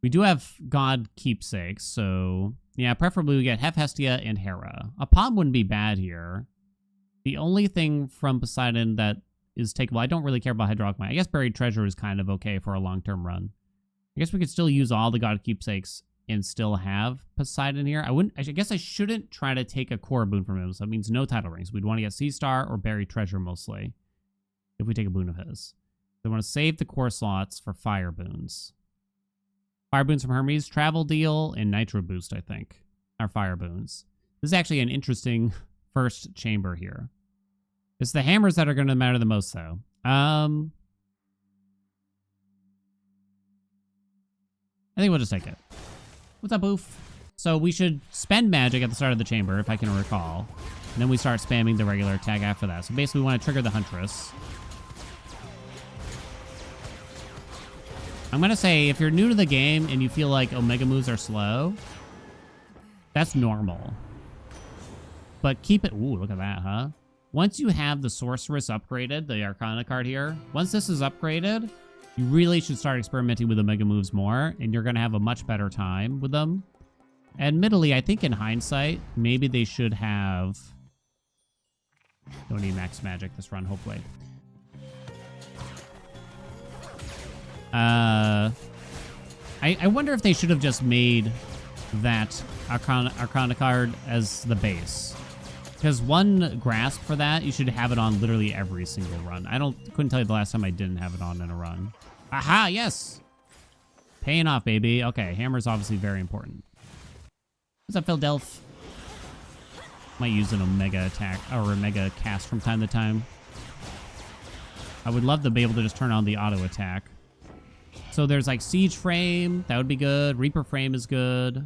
We do have God keepsakes, so... Yeah, preferably we get Hephaestia and Hera. A palm wouldn't be bad here. The only thing from Poseidon that is takeable... I don't really care about Hydraulic Might. I guess Buried Treasure is kind of okay for a long-term run. I guess we could still use all the God keepsakes and still have Poseidon here. I guess I shouldn't try to take a core boon from him, so that means no title rings. We'd want to get Sea Star or Buried Treasure mostly, if we take a boon of his. So I want to save the core slots for fire boons. Fire boons from Hermes, travel deal, and nitro boost, I think, are fire boons. This is actually an interesting first chamber here. It's the hammers that are going to matter the most, though. I think we'll just take it. What's up, Boof? So we should spend magic at the start of the chamber, if I can recall. And then we start spamming the regular attack after that. So basically we want to trigger the Huntress. I'm going to say, if you're new to the game and you feel like Omega moves are slow, that's normal. But keep it... Ooh, look at that, huh? Once you have the Sorceress upgraded, the Arcana card here, once this is upgraded, you really should start experimenting with Omega moves more, and you're going to have a much better time with them. Admittedly, I think in hindsight, maybe they should have... Don't need max magic this run, hopefully. I wonder if they should have just made that Arcana card as the base. Because one grasp for that, you should have it on literally every single run. Couldn't tell you the last time I didn't have it on in a run. Aha, yes! Paying off, baby. Okay, hammer's obviously very important. What's up, Phil Delph? Might use an Omega attack or Omega cast from time to time. I would love to be able to just turn on the auto attack. So there's like Siege Frame. That would be good. Reaper Frame is good.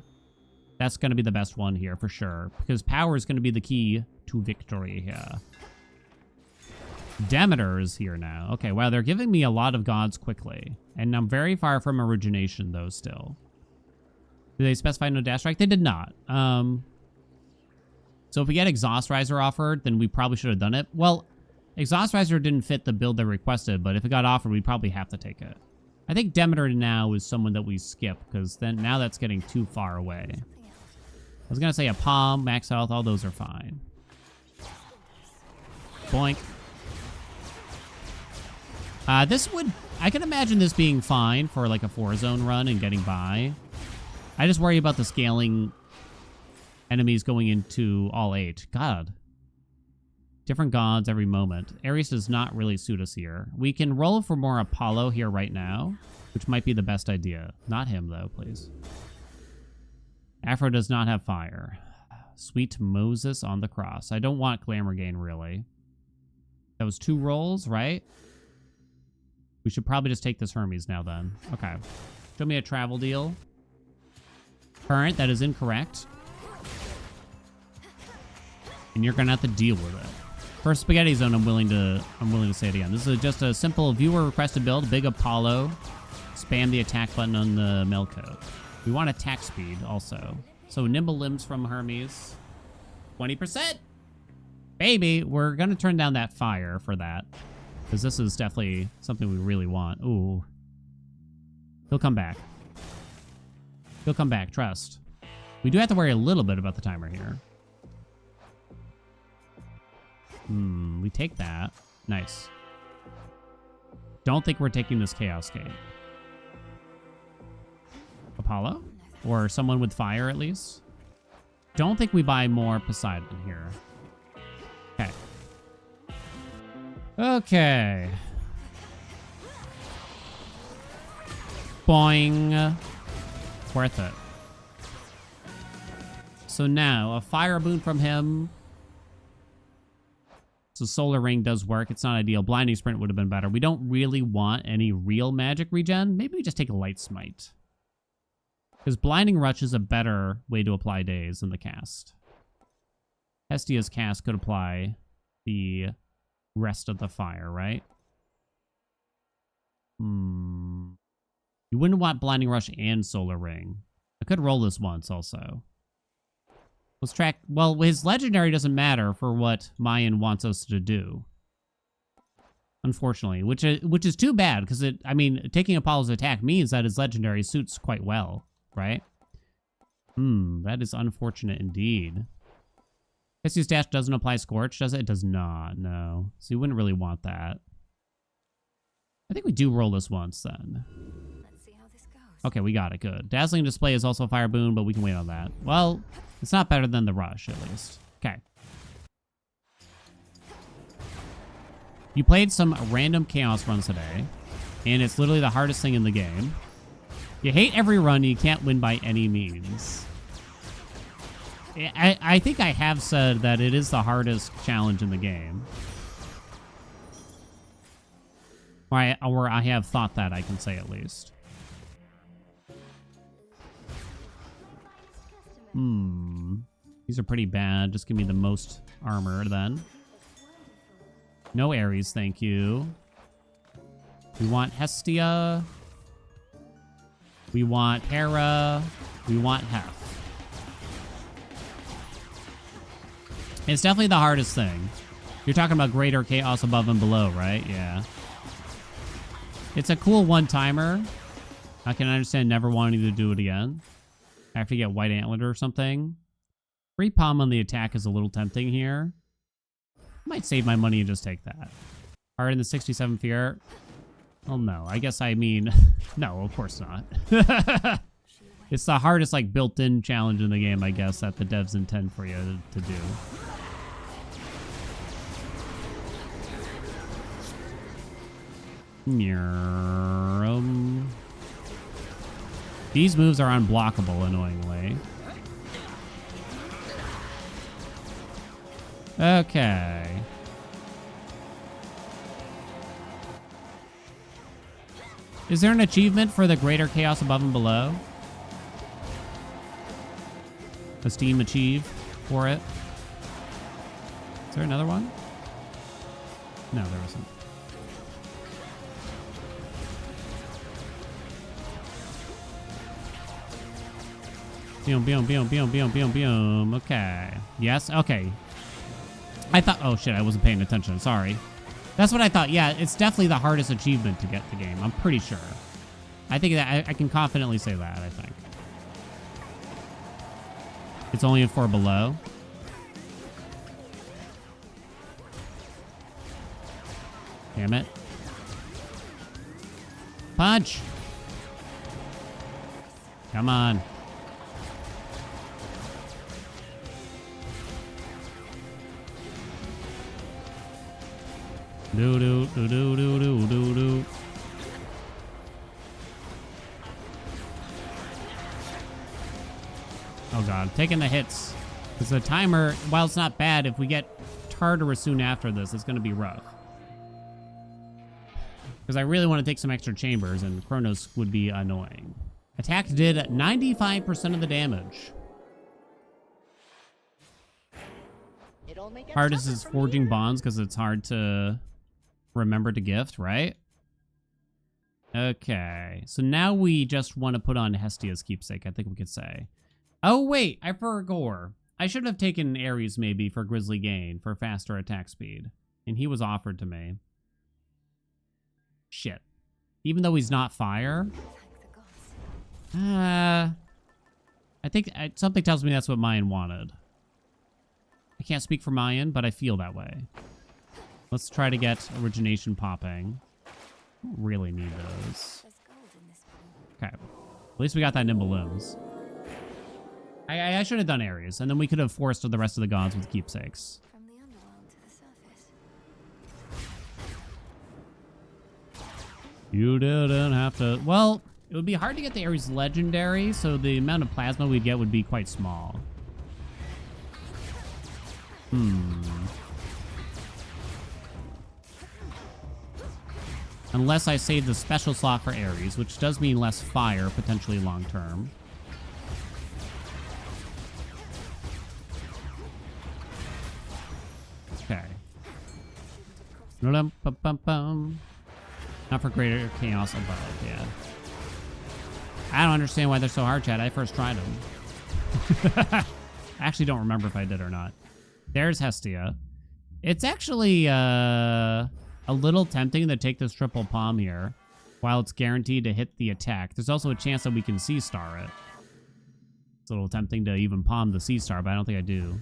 That's going to be the best one here for sure. Because power is going to be the key to victory here. Demeter is here now. Okay, wow, they're giving me a lot of gods quickly. And I'm very far from origination, though, still. Did they specify no dash strike? They did not. So if we get Exhaust Riser offered, then we probably should have done it. Well, Exhaust Riser didn't fit the build they requested, but if it got offered, we'd probably have to take it. I think Demeter now is someone that we skip, because then now that's getting too far away. I was going to say a Palm, Max Health, all those are fine. Boink. I can imagine this being fine for like a 4-zone run and getting by. I just worry about the scaling enemies going into all 8. God. Different gods every moment. Ares does not really suit us here. We can roll for more Apollo here right now, which might be the best idea. Not him, though, please. Aphro does not have fire. Sweet Moses on the cross. I don't want Glamour Gain, really. That was 2 rolls, right? We should probably just take this Hermes now, then. Okay. Show me a travel deal. Current, that is incorrect. And you're gonna have to deal with it. For Spaghetti Zone, I'm willing to say it again. This is just a simple viewer requested build. Big Apollo. Spam the attack button on the Melco. We want attack speed also. So nimble limbs from Hermes. 20%. Baby, we're gonna turn down that fire for that. Because this is definitely something we really want. Ooh. He'll come back. He'll come back, trust. We do have to worry a little bit about the timer here. We take that. Nice. Don't think we're taking this Chaos Gate. Apollo? Or someone with fire, at least? Don't think we buy more Poseidon here. Okay. Okay. Boing. Worth it. So now, a fire boon from him. So Solar Ring does work. It's not ideal. Blinding Sprint would have been better. We don't really want any real magic regen. Maybe we just take a Light Smite. Because Blinding Rush is a better way to apply days than the cast. Hestia's cast could apply the rest of the fire, right? You wouldn't want Blinding Rush and Solar Ring. I could roll this once also. Let's track... Well, his legendary doesn't matter for what Mayan wants us to do. Unfortunately. Which is too bad, because it... I mean, taking Apollo's attack means that his legendary suits quite well, right? That is unfortunate indeed. His dash doesn't apply Scorch, does it? It does not, no. So you wouldn't really want that. I think we do roll this once, then. Let's see how this goes. Okay, we got it, good. Dazzling Display is also a fire boon, but we can wait on that. Well... It's not better than the Rush, at least. Okay. You played some random Chaos runs today, and it's literally the hardest thing in the game. You hate every run, you can't win by any means. I think I have said that it is the hardest challenge in the game. Or I have thought that, I can say at least. These are pretty bad. Just give me the most armor then. No Ares, thank you. We want Hestia. We want Hera. We want Hef. It's definitely the hardest thing. You're talking about greater chaos above and below, right? Yeah. It's a cool one-timer. I can understand never wanting to do it again. After you get white antlered or something. Free palm on the attack is a little tempting here. Might save my money and just take that. Hard in the 67 fear. Well, no. I guess I mean... no, of course not. It's the hardest, like, built-in challenge in the game, I guess, that the devs intend for you to do. These moves are unblockable, annoyingly. Okay. Is there an achievement for the greater chaos above and below? A Steam achieve for it? Is there another one? No, there isn't. Boom, boom, boom, boom, boom, boom, boom. Okay. Yes? Okay. I thought... Oh, shit. I wasn't paying attention. Sorry. That's what I thought. Yeah, it's definitely the hardest achievement to get the game. I'm pretty sure. I think that I can confidently say that, I think. It's only in 4 below. Damn it. Punch! Come on. Do do do do do do do do. Oh god, taking the hits. Because the timer, while it's not bad, if we get Tartarus soon after this, it's going to be rough. Because I really want to take some extra chambers, and Chronos would be annoying. Attack did 95% of the damage. It only gets Hardest tougher is from forging here. bonds because it's hard to remember to gift, right? Okay, so now we just want to put on Hestia's keepsake, I think we could say. Oh, wait, I forgot. I should have taken Ares maybe for Grizzly Gain for faster attack speed. And he was offered to me. Shit. Even though he's not fire? I think something tells me that's what Mayan wanted. I can't speak for Mayan, but I feel that way. Let's try to get origination popping. Don't really need those. Okay. At least we got that nimble limbs. I should have done Ares, and then we could have forced the rest of the gods with keepsakes. From the underworld to the surface. You didn't have to... Well, it would be hard to get the Ares legendary, so the amount of plasma we'd get would be quite small. Unless I save the special slot for Ares, which does mean less fire, potentially long term. Okay. Not for greater chaos above, yeah. I don't understand why they're so hard, Chad. I first tried them. I actually don't remember if I did or not. There's Hestia. It's actually a little tempting to take this triple palm here while it's guaranteed to hit the attack. There's also a chance that we can C-star it. It's a little tempting to even palm the C-star, but I don't think I do.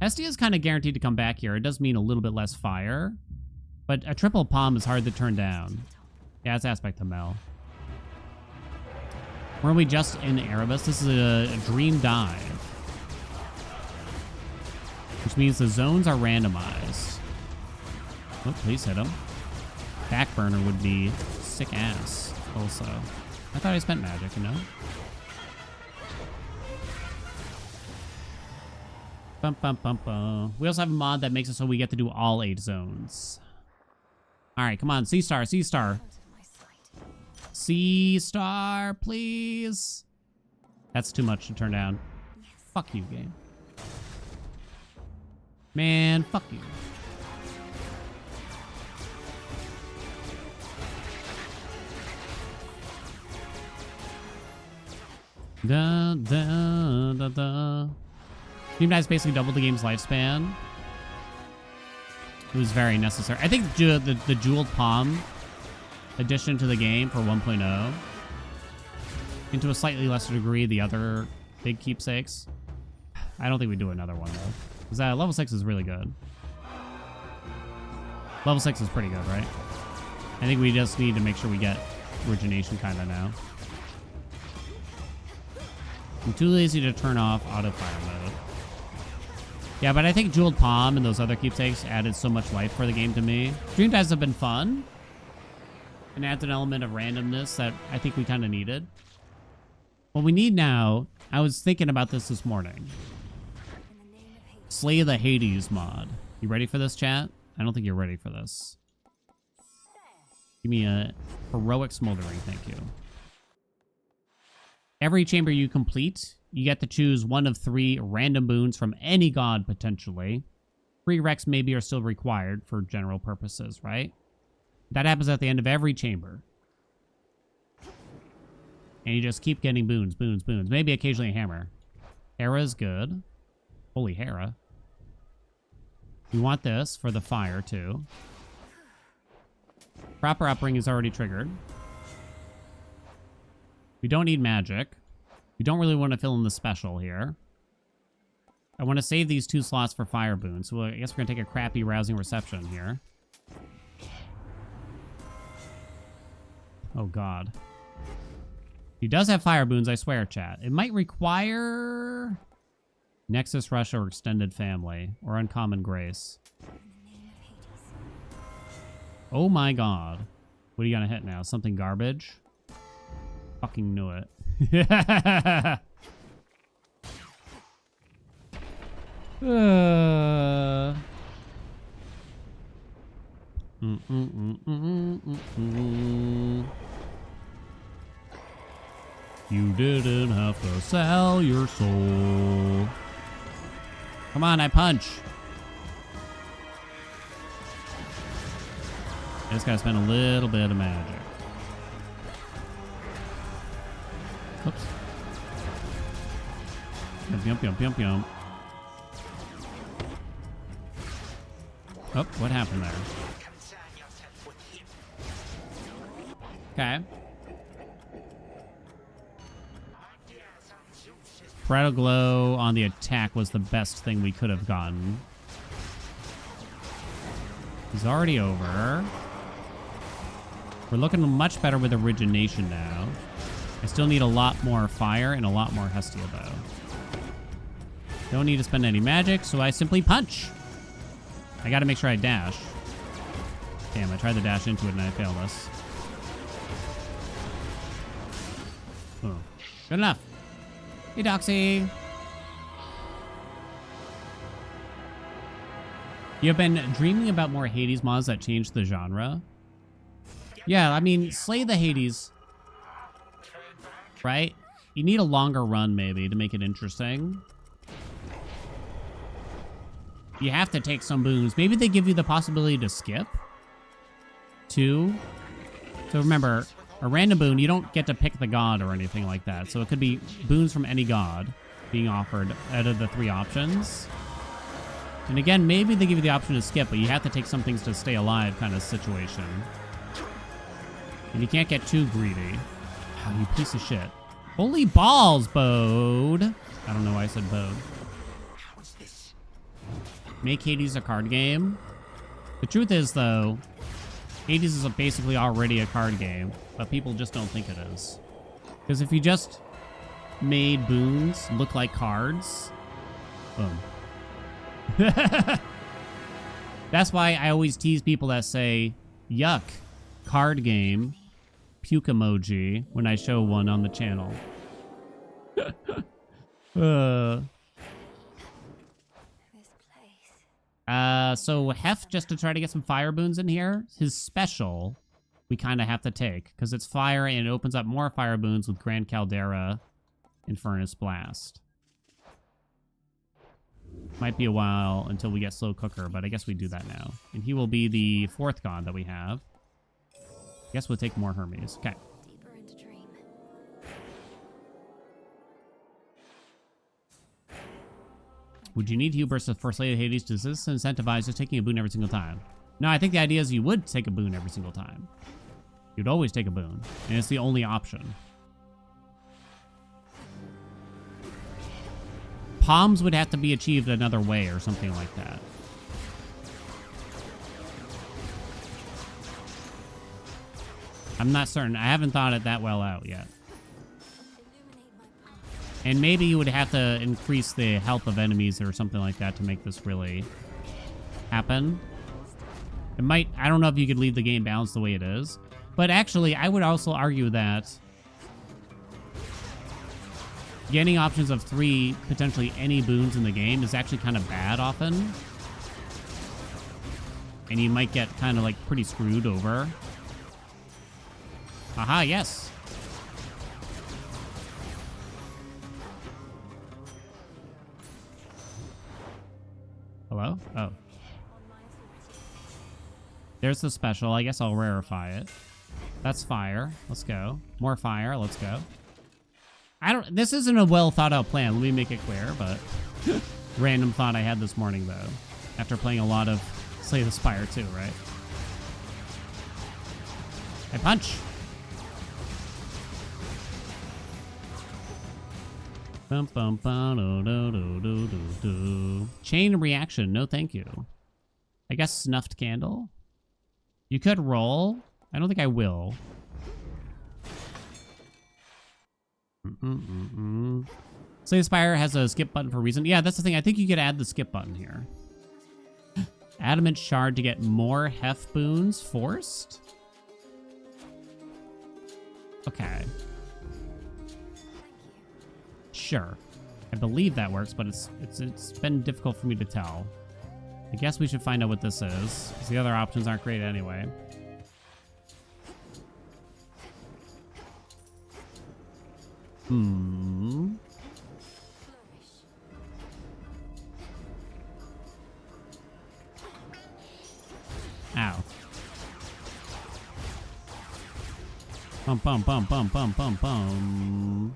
Hestia is kind of guaranteed to come back here. It does mean a little bit less fire, but a triple palm is hard to turn down. Yeah, it's aspect to Mel. Weren't we just in Erebus? This is a dream dive. Which means the zones are randomized. Oh, please hit him. Backburner would be sick ass also. I thought I spent magic, you know? Bum, bum, bum, bum. We also have a mod that makes it so we get to do all 8 zones. All right, come on. C-star, C-star. Out of my sight. C-star, please. That's too much to turn down. Fuck you, game. Man, fuck you. Da, da, da, da. Team Dice basically doubled the game's lifespan. It was very necessary. I think the jeweled palm addition to the game for 1.0, and to a slightly lesser degree, the other big keepsakes. I don't think we do another one, though. Because level 6 is really good. Level 6 is pretty good, right? I think we just need to make sure we get origination kind of now. I'm too lazy to turn off auto fire mode. Yeah, but I think Jeweled Palm and those other keepsakes added so much life for the game to me. Dream Dives have been fun. And adds an element of randomness that I think we kind of needed. What we need now, I was thinking about this morning. Slay the Hades mod. You ready for this, chat? I don't think you're ready for this. Give me a heroic smoldering, thank you. Every chamber you complete, you get to choose one of 3 random boons from any god, potentially. 3 Rex maybe are still required for general purposes, right? That happens at the end of every chamber. And you just keep getting boons, boons, boons. Maybe occasionally a hammer. Hera's good. Holy Hera. We want this for the fire, too. Proper Upbring is already triggered. We don't need magic. We don't really want to fill in the special here. I want to save these 2 slots for fire boons, so I guess we're going to take a crappy Rousing Reception here. Oh, God. He does have fire boons, I swear, chat. It might require Nexus Rush or Extended Family or Uncommon Grace. Oh, my God. What are you going to hit now? Something garbage? Fucking knew it. You didn't have to sell your soul. Come on, I punch. I just gotta spend a little bit of magic. Oops. Yum. Oh, what happened there? Okay. Bridal glow on the attack was the best thing we could have gotten. He's already over. We're looking much better with origination now. I still need a lot more fire and a lot more Hestia bow. Don't need to spend any magic, so I simply punch. I gotta make sure I dash. Damn, I tried to dash into it and I failed this. Oh, good enough. Hey, Doxy. You've been dreaming about more Hades mods that change the genre? Yeah, I mean, Slay the Hades, right? You need a longer run, maybe, to make it interesting. You have to take some boons. Maybe they give you the possibility to skip, too. So remember, a random boon, you don't get to pick the god or anything like that. So it could be boons from any god being offered out of the 3 options. And again, maybe they give you the option to skip, but you have to take some things to stay alive kind of situation. And you can't get too greedy. Oh, you piece of shit. Holy balls, Bode. I don't know why I said Bode. Make Hades a card game. The truth is, though, Hades is basically already a card game, but people just don't think it is. Because if you just made boons look like cards, boom. That's why I always tease people that say, yuck, card game, puke emoji, when I show one on the channel. So Hef, just to try to get some fire boons in here, his special, we kind of have to take, because it's fire and it opens up more fire boons with Grand Caldera and Furnace Blast. Might be a while until we get Slow Cooker, but I guess we do that now. And he will be the 4th god that we have. Guess we'll take more Hermes. Okay. Deeper into dream. Would you need hubris for Slay Hades? Does this incentivize just taking a boon every single time? No, I think the idea is you would take a boon every single time. You'd always take a boon, and it's the only option. Palms would have to be achieved another way or something like that. I'm not certain. I haven't thought it that well out yet. And maybe you would have to increase the health of enemies or something like that to make this really happen. It might, I don't know if you could leave the game balanced the way it is. But actually, I would also argue that getting options of 3, potentially any boons in the game is actually kind of bad often. And you might get kind of like pretty screwed over. Aha, yes. Hello? Oh. There's the special. I guess I'll rarefy it. That's fire. Let's go. More fire. Let's go. This isn't a well thought out plan. Let me make it clear, but random thought I had this morning though. After playing a lot of Slay the Spire too, right? I punch. Bum, bum, bum, do, do, do, do, do. Chain reaction. No, thank you. I guess snuffed candle. You could roll. I don't think I will. Slay the Spire has a skip button for a reason. Yeah, that's the thing. I think you could add the skip button here. Adamant shard to get more Hef boons forced. Okay. Sure. I believe that works, but it's been difficult for me to tell. I guess we should find out what this is, because the other options aren't great anyway. Hmm. Ow. Bum bum bum bum bum bum bum.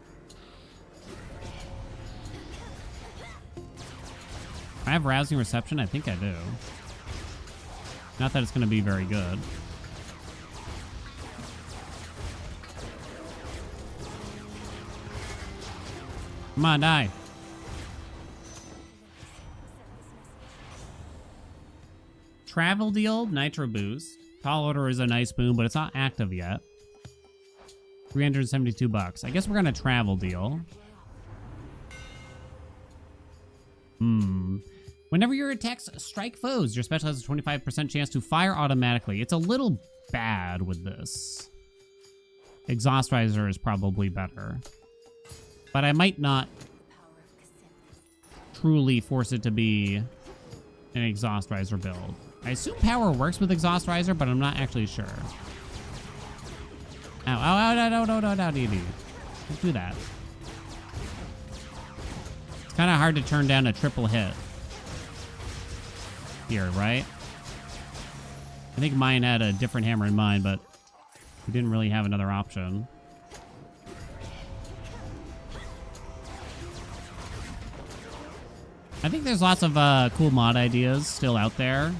I have rousing reception? I think I do. Not that it's going to be very good. Come on, die. Travel deal, nitro boost. Tall order is a nice boon, but it's not active yet. 372 bucks. I guess we're gonna travel deal. Whenever your attacks strike foes, your special has a 25% chance to fire automatically. It's a little bad with this. Exhaust Riser is probably better. But I might not truly force it to be an Exhaust Riser build. I assume power works with Exhaust Riser, but I'm not actually sure. Ow, ow, ow, no, no, no, no, DD. Don't do that. It's kind of hard to turn down a triple hit. Here, right? I think mine had a different hammer in mind, but we didn't really have another option. I think there's lots of cool mod ideas still out there.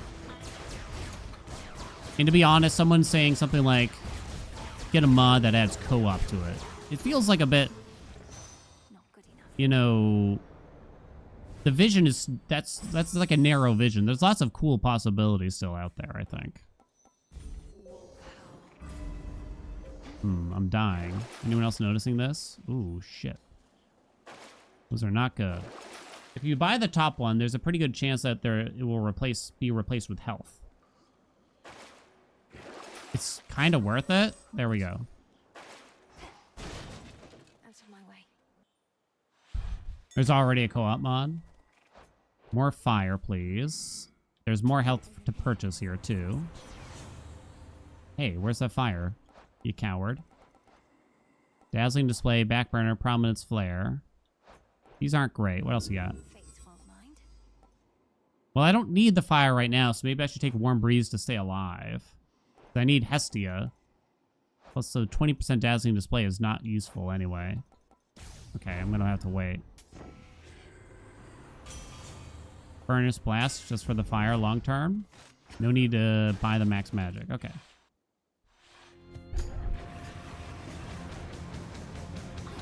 And to be honest, someone's saying something like, get a mod that adds co-op to it. It feels like a bit, you know, the vision is, that's like a narrow vision. There's lots of cool possibilities still out there, I think. I'm dying. Anyone else noticing this? Ooh, shit. Those are not good. If you buy the top one, there's a pretty good chance that it will be replaced with health. It's kind of worth it. There we go. Out of my way. There's already a co-op mod. More fire, please. There's more health to purchase here, too. Hey, where's that fire? You coward. Dazzling display, backburner, prominence, flare. These aren't great. What else you got? Fates won't mind. Well, I don't need the fire right now, so maybe I should take Warm Breeze to stay alive. I need Hestia. Plus, the 20% dazzling display is not useful anyway. Okay, I'm gonna have to wait. Furnace Blast, just for the fire long term. No need to buy the max magic. Okay.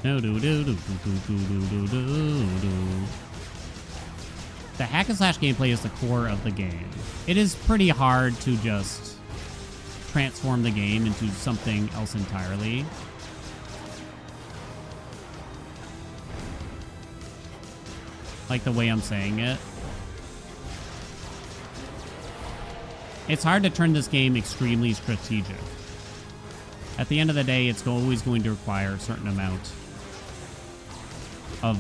No do do do do do do do do do. The hack and slash gameplay is the core of the game. It is pretty hard to just transform the game into something else entirely. Like the way I'm saying it. It's hard to turn this game extremely strategic. At the end of the day, it's always going to require a certain amount of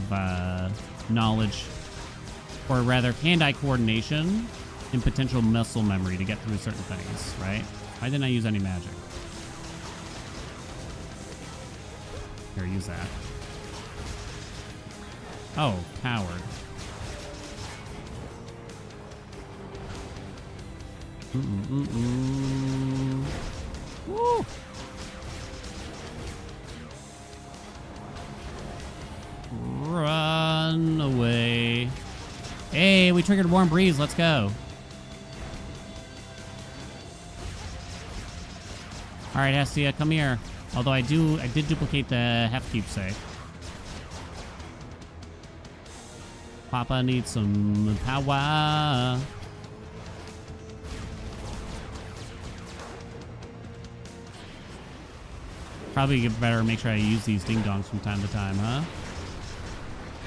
knowledge, or rather hand-eye coordination and potential muscle memory to get through certain things, right? Why didn't I use any magic? Here, use that. Oh, coward. Woo! Run away. Hey, we triggered Warm Breeze. Let's go. All right, Hestia, come here. Although I did duplicate the Hef keepsake. Papa needs some power. Probably better make sure I use these ding-dongs from time to time, huh?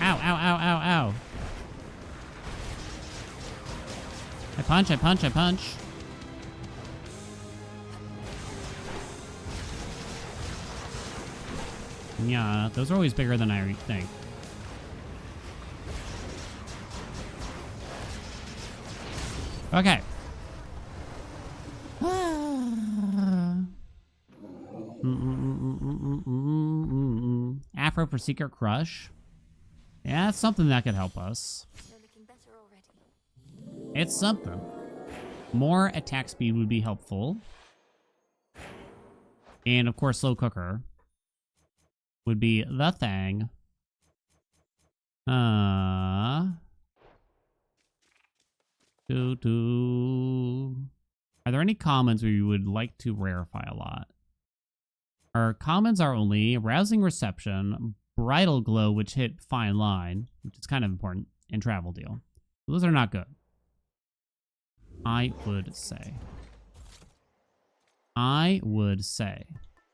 Ow, ow, ow, ow, ow. I punch, I punch, I punch. Yeah, those are always bigger than I think. Okay. Afro for Secret Crush. Yeah, that's something that could help us. You're looking better already. It's something. More attack speed would be helpful. And of course, slow cooker would be the thing. Are there any commons where you would like to rarefy a lot? Our commons are only Rousing Reception, Bridal Glow, which hit Fine Line, which is kind of important, and Travel Deal. Those are not good, I would say.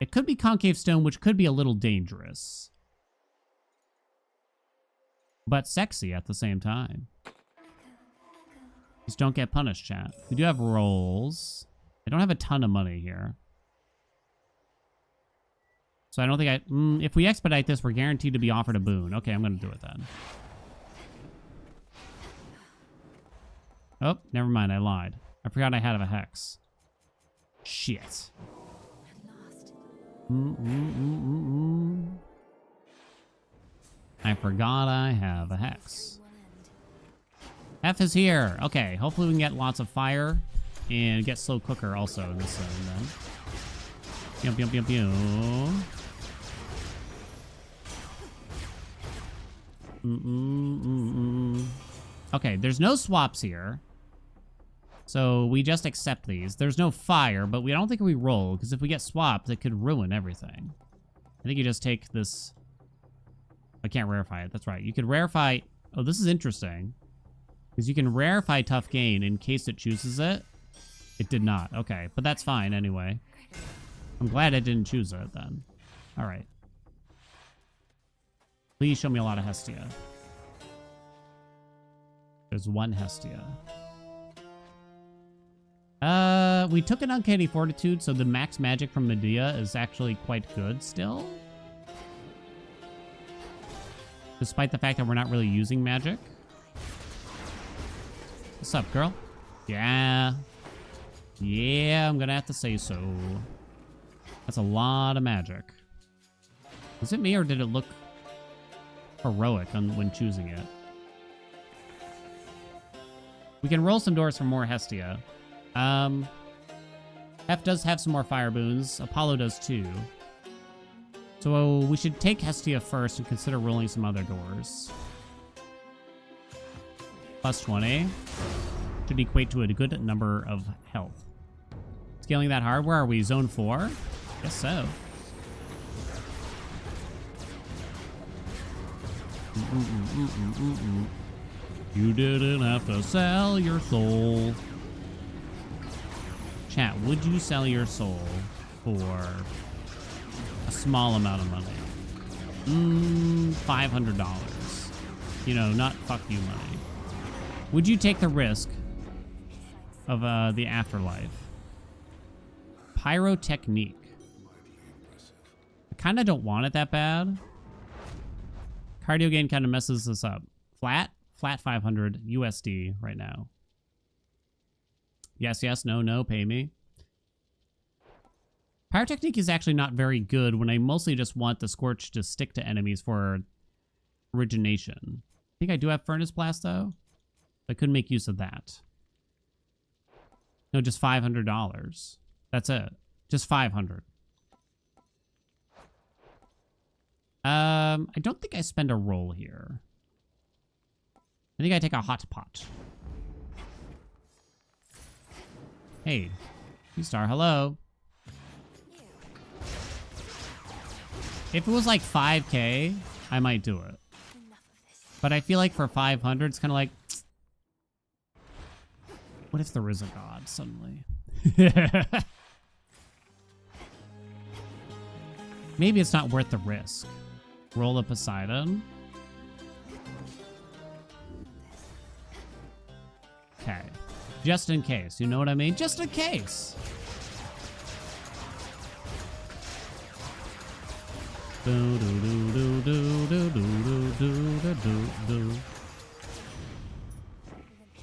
It could be Concave Stone, which could be a little dangerous. But sexy at the same time. Just don't get punished, chat. We do have rolls. I don't have a ton of money here. So I don't think if we expedite this, we're guaranteed to be offered a boon. Okay, I'm going to do it then. Oh, never mind. I lied. I forgot I had a hex. Shit. I forgot I have a hex. F is here. Okay, hopefully we can get lots of fire and get slow cooker also in this zone then. Yum, yum, yum, yum. Okay, there's no swaps here. So we just accept these. There's no fire, but we don't think we roll, because if we get swapped, it could ruin everything. I think you just take this. I can't rarefy it. That's right. You could rarefy. Oh, this is interesting. Because you can rarefy Tough Gain in case it chooses it. It did not. Okay, but that's fine anyway. I'm glad I didn't choose it then. All right. Please show me a lot of Hestia. There's one Hestia. We took an Uncanny Fortitude, so the max magic from Medea is actually quite good still. Despite the fact that we're not really using magic. What's up, girl? Yeah. Yeah, I'm gonna have to say so. That's a lot of magic. Was it me or did it look heroic when choosing it? We can roll some doors for more Hestia. F does have some more fire boons. Apollo does too. So we should take Hestia first and consider rolling some other doors. Plus 20 should equate to a good number of health. Scaling that hard. Where are we? Zone 4? Guess so. You didn't have to sell your soul. Chat, would you sell your soul for a small amount of money? $500. You know, not fuck you money. Would you take the risk of the afterlife? Pyrotechnique. I kind of don't want it that bad. Cardio gain kind of messes this up. Flat 500 USD right now. Yes, yes, no, no, pay me. Pyrotechnique is actually not very good when I mostly just want the Scorch to stick to enemies for origination. I think I do have Furnace Blast, though. I could make use of that. No, just $500. That's it. Just 500. I don't think I spend a roll here. I think I take a hot pot. Hey, Star, hello. If it was like 5K, I might do it. But I feel like for 500, it's kind of like, what if there is a god suddenly? Maybe it's not worth the risk. Roll a Poseidon. Okay. Just in case. You know what I mean? Just in case. Do, do, do, do, do, do, do, do, do, do, do.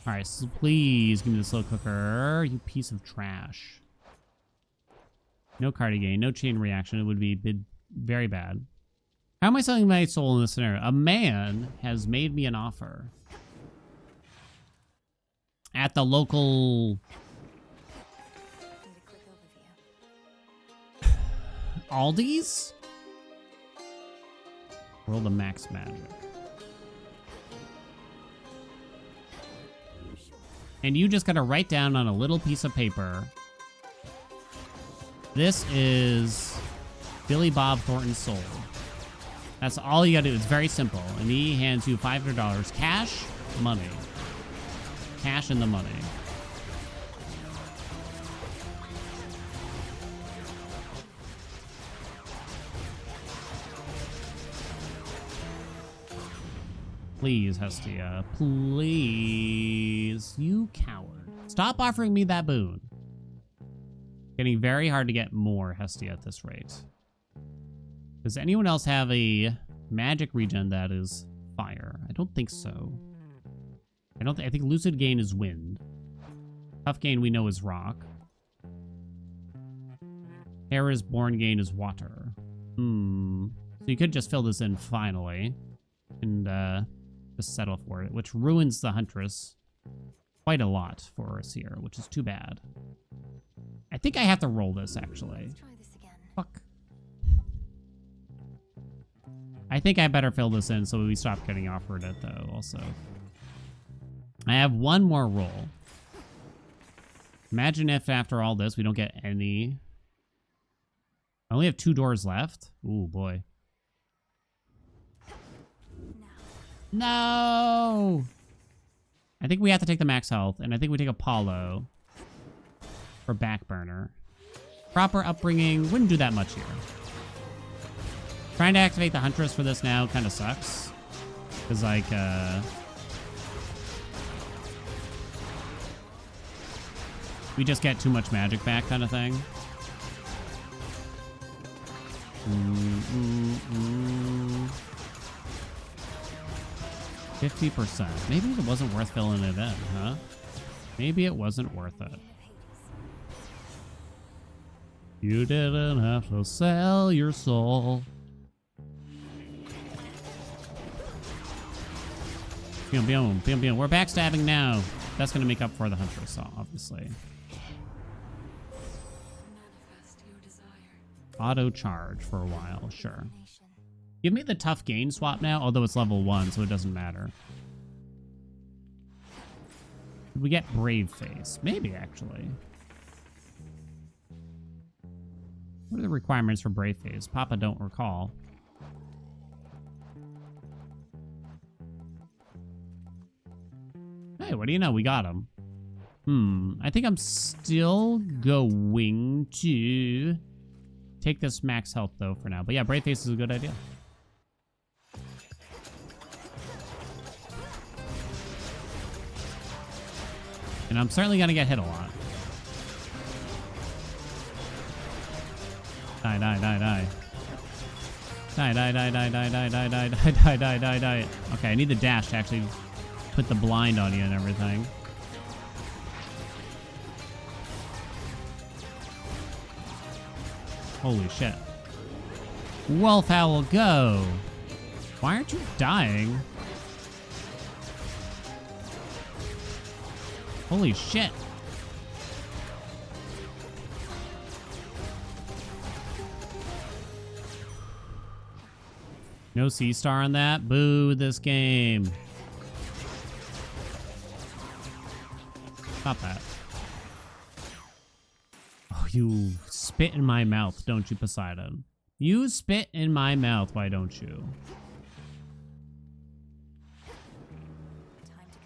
All Alright, so please give me the slow cooker, you piece of trash. No cardigan, no chain reaction. It would be very bad. How am I selling my soul in this scenario? A man has made me an offer. At the local... Need a quick overview. Aldi's? World of Max Magic. And you just gotta write down on a little piece of paper. This is Billy Bob Thornton's soul. That's all you gotta do. It's very simple. And he hands you $500 cash, money. Cash in the money. Please, Hestia. Please. You coward. Stop offering me that boon. Getting very hard to get more Hestia at this rate. Does anyone else have a magic regen that is fire? I don't think so. I think Lucid Gain is wind. Tough Gain we know is rock. Hera's Born Gain is water. So you could just fill this in finally. And just settle for it. Which ruins the Huntress quite a lot for us here, which is too bad. I think I have to roll this actually. Let's try this again. Fuck. I think I better fill this in so we stop getting offered it though also. I have one more roll. Imagine if after all this we don't get any. I only have 2 doors left. Ooh boy. No! I think we have to take the max health, and I think we take Apollo for back burner. Proper upbringing wouldn't do that much here. Trying to activate the Huntress for this now kind of sucks. Because, like, we just get too much magic back kind of thing. 50%. Maybe it wasn't worth filling it in, huh? Maybe it wasn't worth it. You didn't have to sell your soul. Boom, boom, boom, boom. We're backstabbing now. That's going to make up for the Huntress, obviously. Auto charge for a while, sure. Give me the tough gain swap now, although it's level 1, so it doesn't matter. Did we get Brave Face? Maybe, actually. What are the requirements for Brave Face? Papa don't recall. Hey, what do you know? We got him. I think I'm still going to take this max health, though, for now. But yeah, Brave Face is a good idea. And I'm certainly going to get hit a lot. Die, die, die, die. Die, die, die, die, die, die, die, die, die, die, die, die, die. Okay, I need the dash to actually put the blind on you and everything. Holy shit. Wolf Owl, go! Why aren't you dying? Holy shit. No C-star on that? Boo this game. Stop that. Oh, you spit in my mouth, don't you, Poseidon? You spit in my mouth, why don't you? Time to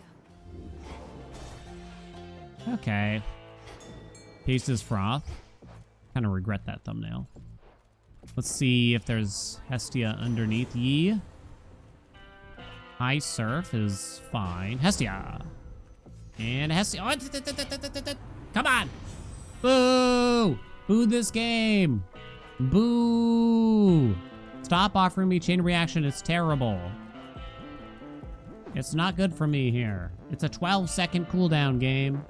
go. Okay. Taste is froth. Kind of regret that thumbnail. Let's see if there's Hestia underneath ye. High Surf is fine. Hestia. And Hestia. Oh, come on. Boo. Boo this game. Boo. Stop offering me chain reaction. It's terrible. It's not good for me here. It's a 12-second cooldown game.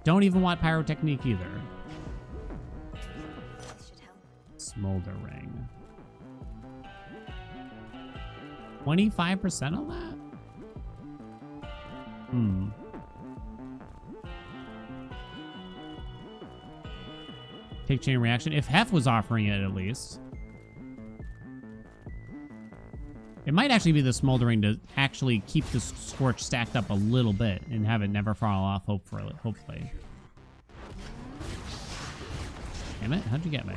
Don't even want pyrotechnique either. This should help. Smoldering. 25% on that? Hmm. Take chain reaction. If Hef was offering it, at least. It might actually be the smoldering to actually keep the scorch stacked up a little bit and have it never fall off, hopefully. Damn it, how'd you get me?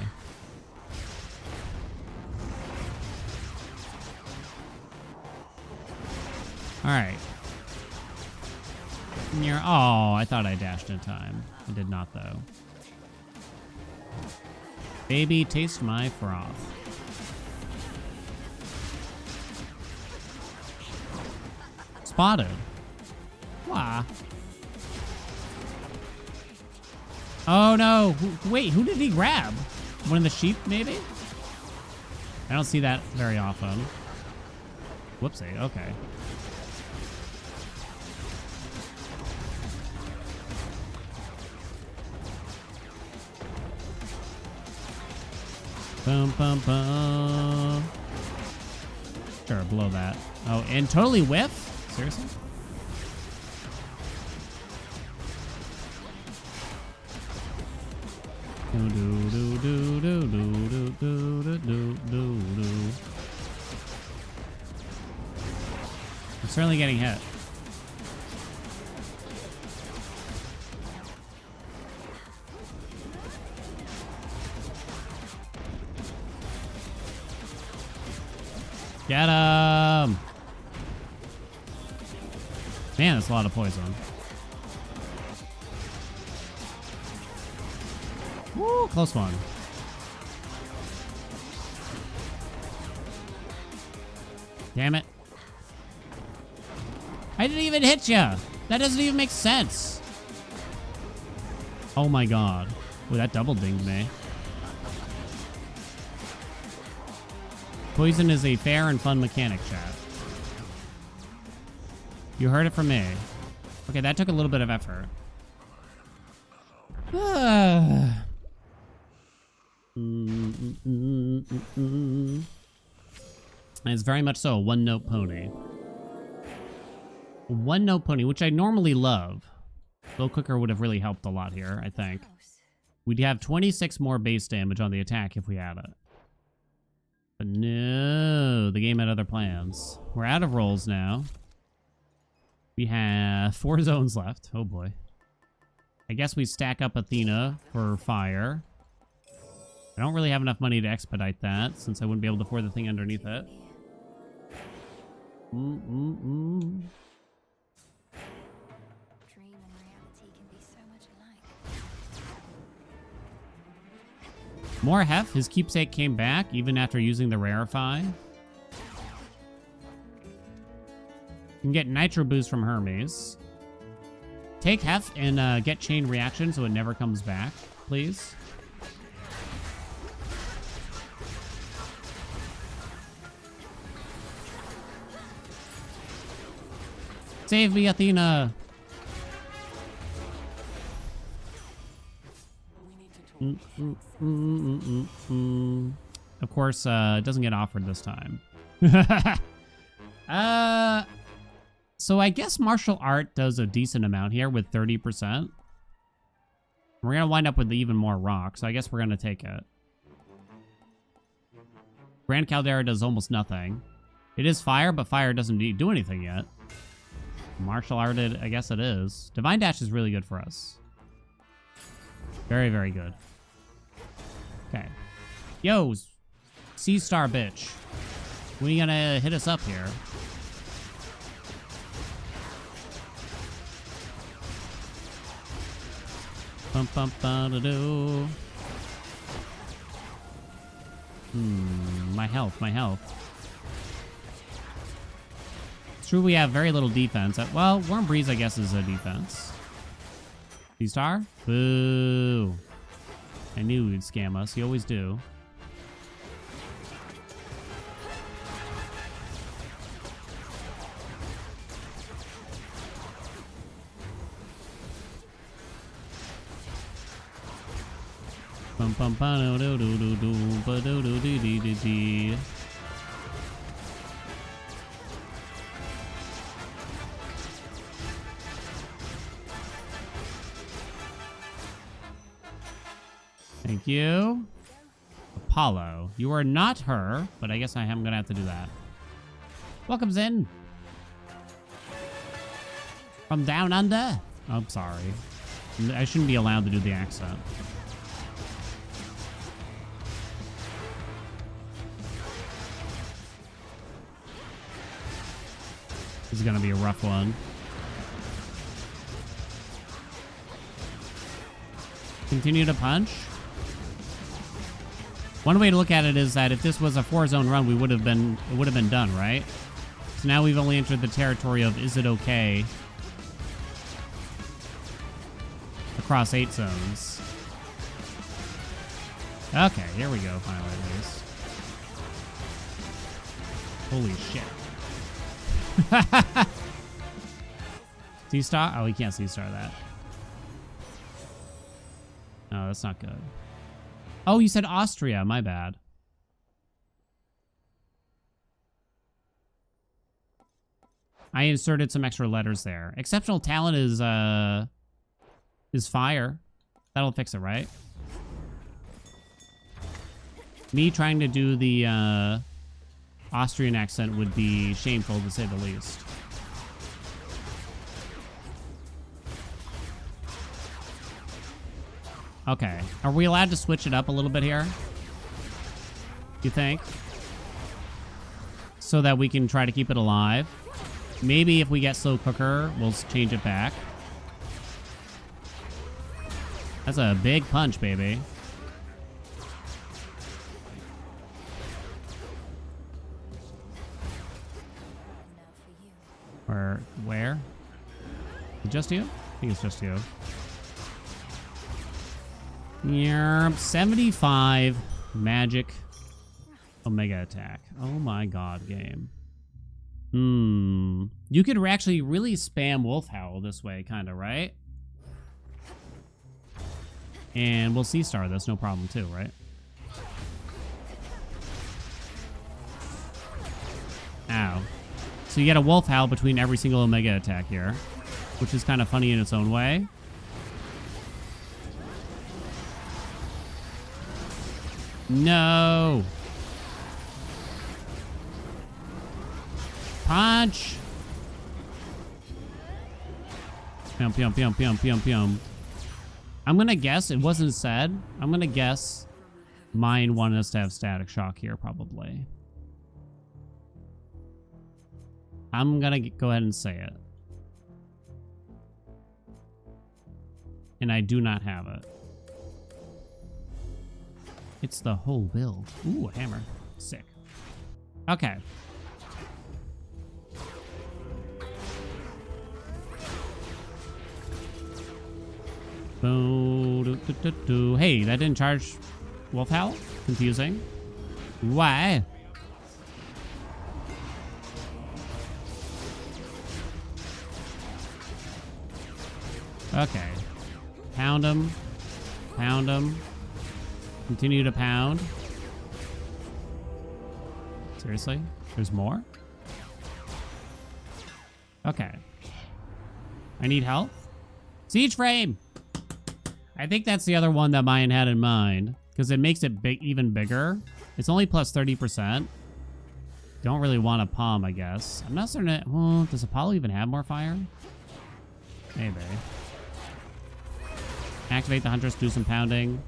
Alright. Oh, I thought I dashed in time. I did not, though. Baby, taste my froth. Spotted. Wah. Oh no. Wait, who did he grab? One of the sheep, maybe? I don't see that very often. Whoopsie, okay. Bum, bum, bum. Sure, blow that. Oh, and totally whiff? Seriously? Do do do do do do do do do do. I'm certainly getting hit. Get him! Man, that's a lot of poison. Woo, close one. Damn it. I didn't even hit ya! That doesn't even make sense. Oh my god. Ooh, that double dinged me. Poison is a fair and fun mechanic, chat. You heard it from me. Okay, that took a little bit of effort. And it's very much so a one-note pony. A one-note pony, which I normally love. Slow Cooker would have really helped a lot here, I think. We'd have 26 more base damage on the attack if we had it. But no, the game had other plans. We're out of rolls now. We have 4 zones left. Oh boy. I guess we stack up Athena for fire. I don't really have enough money to expedite that, since I wouldn't be able to afford the thing underneath it. Dream and reality can be so much alike. More Hef. His keepsake came back, even after using the Rarefy. You can get Nitro Boost from Hermes. Take Hef and get Chain Reaction so it never comes back, please. Save me, Athena! Of course, it doesn't get offered this time. So I guess martial art does a decent amount here with 30%. We're gonna wind up with even more rock, so I guess we're gonna take it. Grand Caldera does almost nothing. It is fire, but fire doesn't do anything yet. Martial arted, I guess it is. Divine Dash is really good for us. Very, very good. Okay. Yo, Sea Star bitch. When are you gonna hit us up here? Bum bum ba da do. My health, my health. It's true we have very little defense. Well, Warm Breeze, I guess, is a defense. Sea-Star? Boo. I knew he'd scam us. You always do. Bum bum ba do do do do do ba do do dee dee dee dee. Thank you. Apollo. You are not her, but I guess I am gonna have to do that. Welcome, Zen. From down under. Oh, I'm sorry. I shouldn't be allowed to do the accent. This is gonna be a rough one. Continue to punch. One way to look at it is that if this was a 4-zone run, it would have been done, right? So now we've only entered the territory of is it okay across 8 zones. Okay, here we go, finally at least. Holy shit. C-star? Oh, we can't C-star that. No, that's not good. Oh, you said Austria. My bad. I inserted some extra letters there. Exceptional talent is fire. That'll fix it, right? Me trying to do the Austrian accent would be shameful, to say the least. Okay. Are we allowed to switch it up a little bit here? You think? So that we can try to keep it alive. Maybe if we get slow cooker, we'll change it back. That's a big punch, baby. Or where? Just you? I think it's just you. Yeah, 75 magic omega attack. Oh my god, game. You could actually really spam Wolf Howl this way, kind of, right? And we'll C-star this, no problem too, right? Ow. So you get a Wolf Howl between every single omega attack here, which is kind of funny in its own way. No. Punch. Pium, pium, pium, pium, pium, pium. I'm going to guess, it wasn't said. I'm going to guess mine wanted us to have static shock here, probably. I'm going to go ahead and say it. And I do not have it. It's the whole build. Ooh, a hammer. Sick. Okay. Hey, that didn't charge Wolf Howl? Confusing. Why? Okay. Pound him. Pound him. Continue to pound. Seriously? There's more? Okay. I need help. Siege frame! I think that's the other one that Mayan had in mind, because it makes it big, even bigger. It's only plus 30%. Don't really want a palm, I guess. I'm not certain. Well, does Apollo even have more fire? Maybe. Activate the Huntress, do some pounding.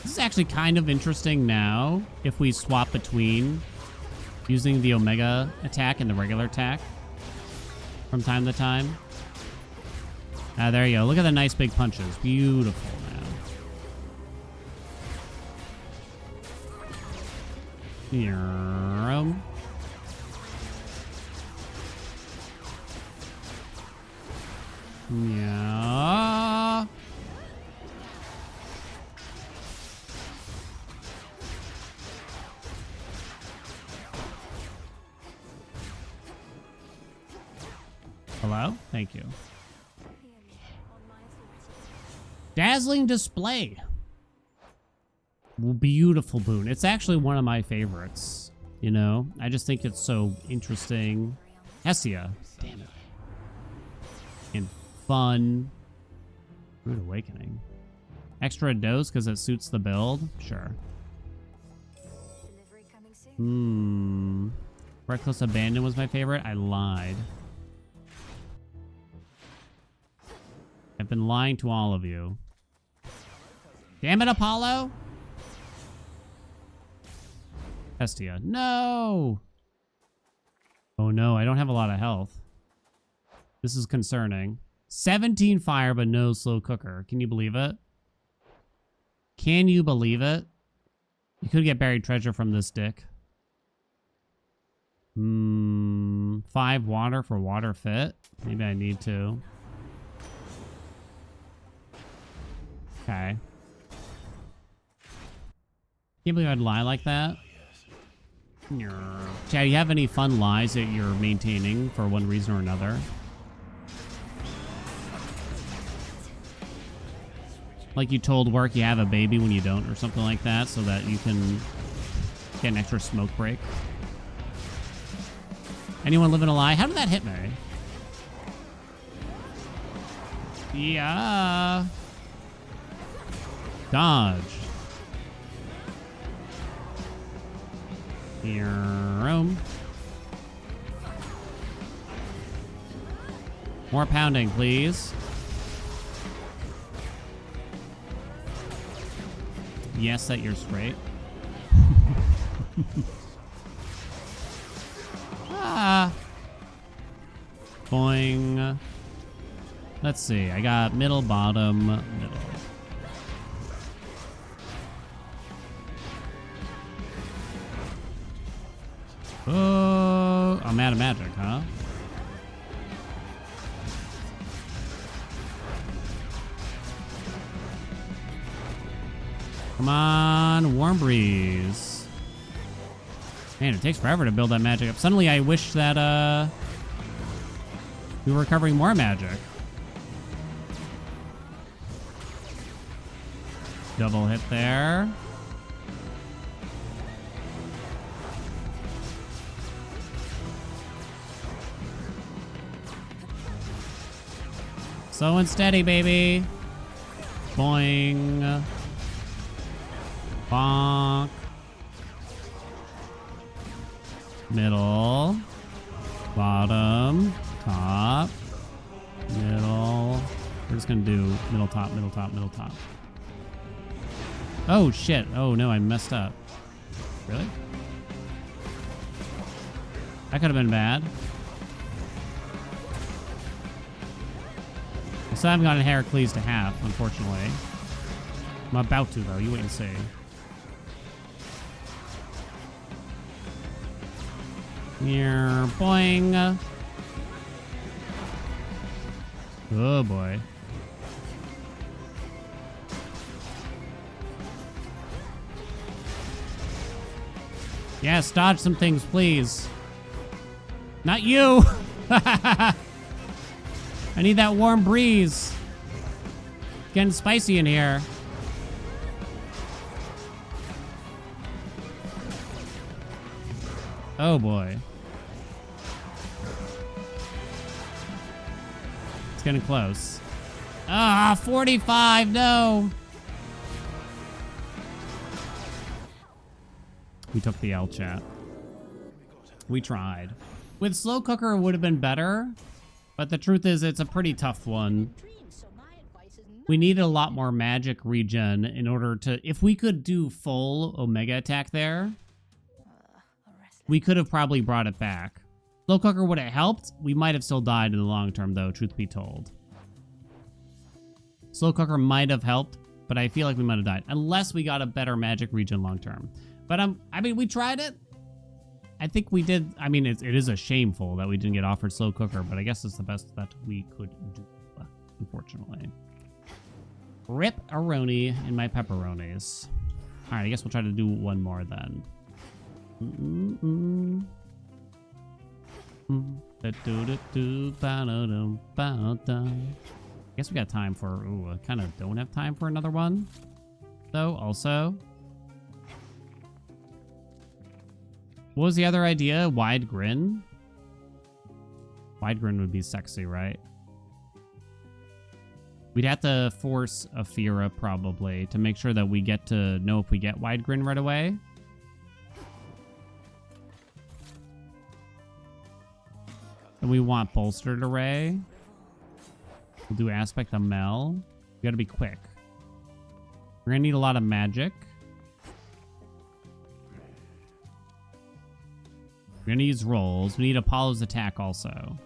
This is actually kind of interesting now if we swap between using the Omega attack and the regular attack from time to time. Ah, there you go. Look at the nice big punches. Beautiful, man. Yeah. Hello? Thank you. Dazzling display. Beautiful boon. It's actually one of my favorites. You know, I just think it's so interesting. Hestia. Damn it. And fun. Rude Awakening. Extra dose because it suits the build? Sure. Delivery coming soon. Reckless Abandon was my favorite. I lied. I've been lying to all of you. Damn it, Apollo! Hestia. No! Oh no, I don't have a lot of health. This is concerning. 17 fire, but no slow cooker. Can you believe it? Can you believe it? You could get buried treasure from this dick. 5 water for water fit. Maybe I need to. Okay. Can't believe I'd lie like that. Chad, do you have any fun lies that you're maintaining for one reason or another? Like you told work you have a baby when you don't or something like that so that you can get an extra smoke break. Anyone living a lie? How did that hit me? Yeah. Dodge. Here. More pounding, please. Yes, that you're straight. Ah. Boing. Let's see. I got middle, bottom, middle. Oh, I'm out of magic, huh? Come on, warm breeze. Man, it takes forever to build that magic up. Suddenly I wish that we were recovering more magic. Double hit there. Slow and steady, baby. Boing. Bonk. Middle. Bottom. Top. Middle. We're just gonna do middle, top, middle, top, middle, top. Oh, shit. Oh, no, I messed up. Really? That could have been bad. I still haven't gotten Heracles to half, unfortunately. I'm about to, though. You wait and see. Here, boing. Oh, boy. Yes, dodge some things, please. Not you! I need that warm breeze. Getting spicy in here. Oh boy. It's getting close. Ah, 45, no! We took the L, chat. We tried. With slow cooker it would have been better, but the truth is it's a pretty tough one. We needed a lot more magic regen in order to... If we could do full Omega attack there, we could have probably brought it back. Slow cooker would have helped. We might have still died in the long term, though, truth be told. Slow cooker might have helped, but I feel like we might have died. Unless we got a better magic regen long term. But, I mean, we tried it. I think we did. I mean, it is a shameful that we didn't get offered slow cooker, but I guess it's the best that we could do, unfortunately. Rip Aroni in my pepperonis. All right, I guess we'll try to do one more then. Guess we got time for... Ooh, I kind of don't have time for another one. Though, also. What was the other idea? Wide grin? Wide grin would be sexy, right? We'd have to force a Fira, probably, to make sure that we get to know if we get wide grin right away. And we want bolstered array. We'll do aspect of Mel. We gotta be quick. We're gonna need a lot of magic. We're gonna use rolls. We need Apollo's attack also.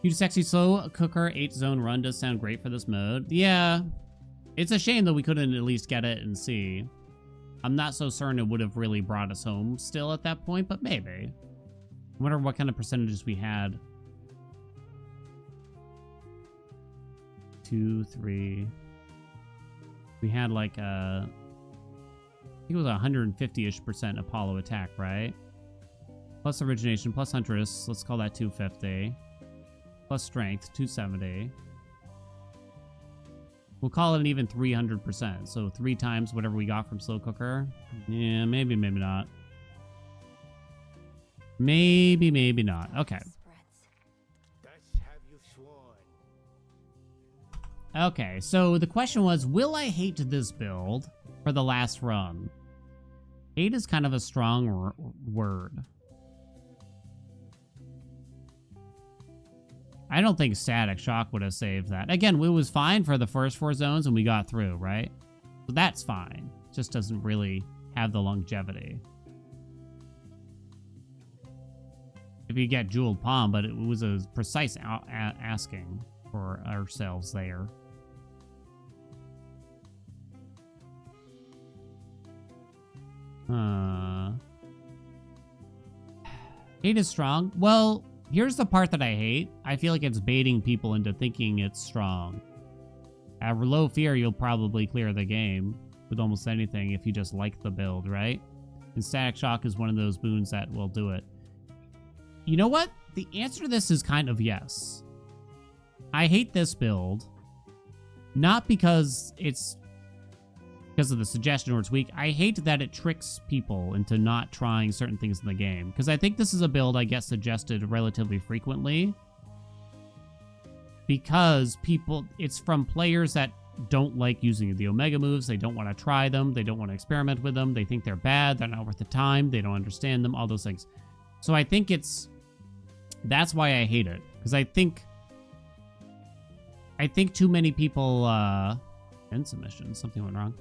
Huge sexy slow cooker 8-zone run does sound great for this mode. Yeah. It's a shame that we couldn't at least get it and see. I'm not so certain it would have really brought us home still at that point, but maybe. I wonder what kind of percentages we had. 2, 3. We had like a... I think it was 150-ish% Apollo attack, right? Plus origination, plus huntress. Let's call that 250. Plus strength, 270. We'll call it an even 300%. So 3 times whatever we got from slow cooker. Yeah, maybe, maybe not. Maybe, maybe not. Okay. Okay, so the question was, will I hate this build for the last run? Hate is kind of a strong word. I don't think Static Shock would have saved that. Again, it was fine for the first 4 zones and we got through, right? So that's fine. Just doesn't really have the longevity. If you get Jeweled Palm, but it was a precise asking for ourselves there. Hate is strong. Well, here's the part that I hate. I feel like it's baiting people into thinking it's strong. At low fear, you'll probably clear the game with almost anything if you just like the build, right? And Static Shock is one of those boons that will do it. You know what? The answer to this is kind of yes. I hate this build. Not because it's because of the suggestion or it's weak. I hate that it tricks people into not trying certain things in the game. Because I think this is a build I get suggested relatively frequently. Because it's from players that don't like using the Omega moves. They don't want to try them. They don't want to experiment with them. They think they're bad. They're not worth the time. They don't understand them. All those things. So I think that's why I hate it. Because I think too many people, end submission. Something went wrong.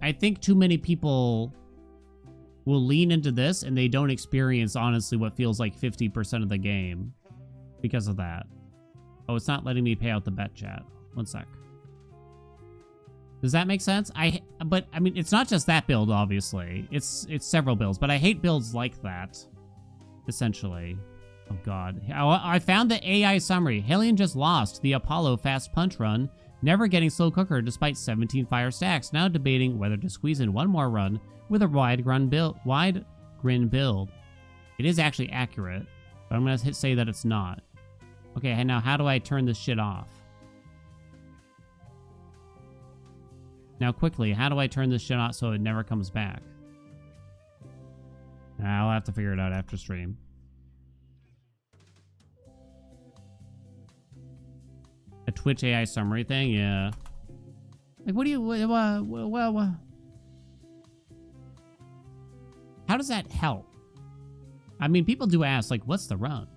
I think too many people will lean into this and they don't experience, honestly, what feels like 50% of the game because of that. Oh, it's not letting me pay out the bet, chat. One sec. Does that make sense? But I mean, it's not just that build, obviously. It's several builds, but I hate builds like that, essentially. Oh, God. I found the AI summary. Haelian just lost the Apollo fast punch run, never getting slow cooker despite 17 fire stacks. Now debating whether to squeeze in one more run with a wide grin build. It is actually accurate, but I'm going to say that it's not. Okay, now how do I turn this shit off? Now quickly, how do I turn this shit off so it never comes back? I'll have to figure it out after stream. A Twitch AI summary thing? Yeah. Like, what do you... Well... How does that help? I mean, people do ask, like, what's the run?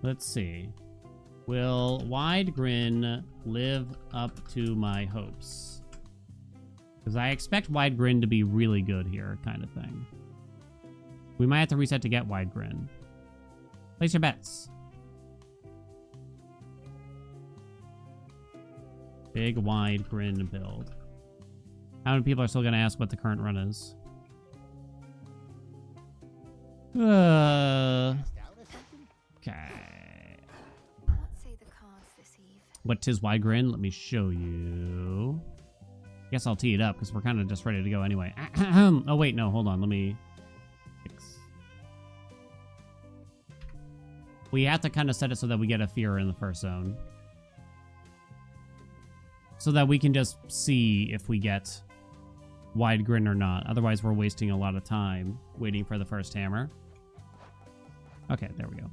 Let's see. Will wide grin live up to my hopes? Because I expect wide grin to be really good here, kind of thing. We might have to reset to get wide grin. Place your bets. Big wide grin build. How many people are still going to ask what the current run is? Okay. What tis wide grin? Let me show you. Guess I'll tee it up because we're kind of just ready to go anyway. Oh wait, no, hold on. Let me fix. We have to kind of set it so that we get a fear in the first zone. So that we can just see if we get wide grin or not. Otherwise, we're wasting a lot of time waiting for the first hammer. Okay, there we go.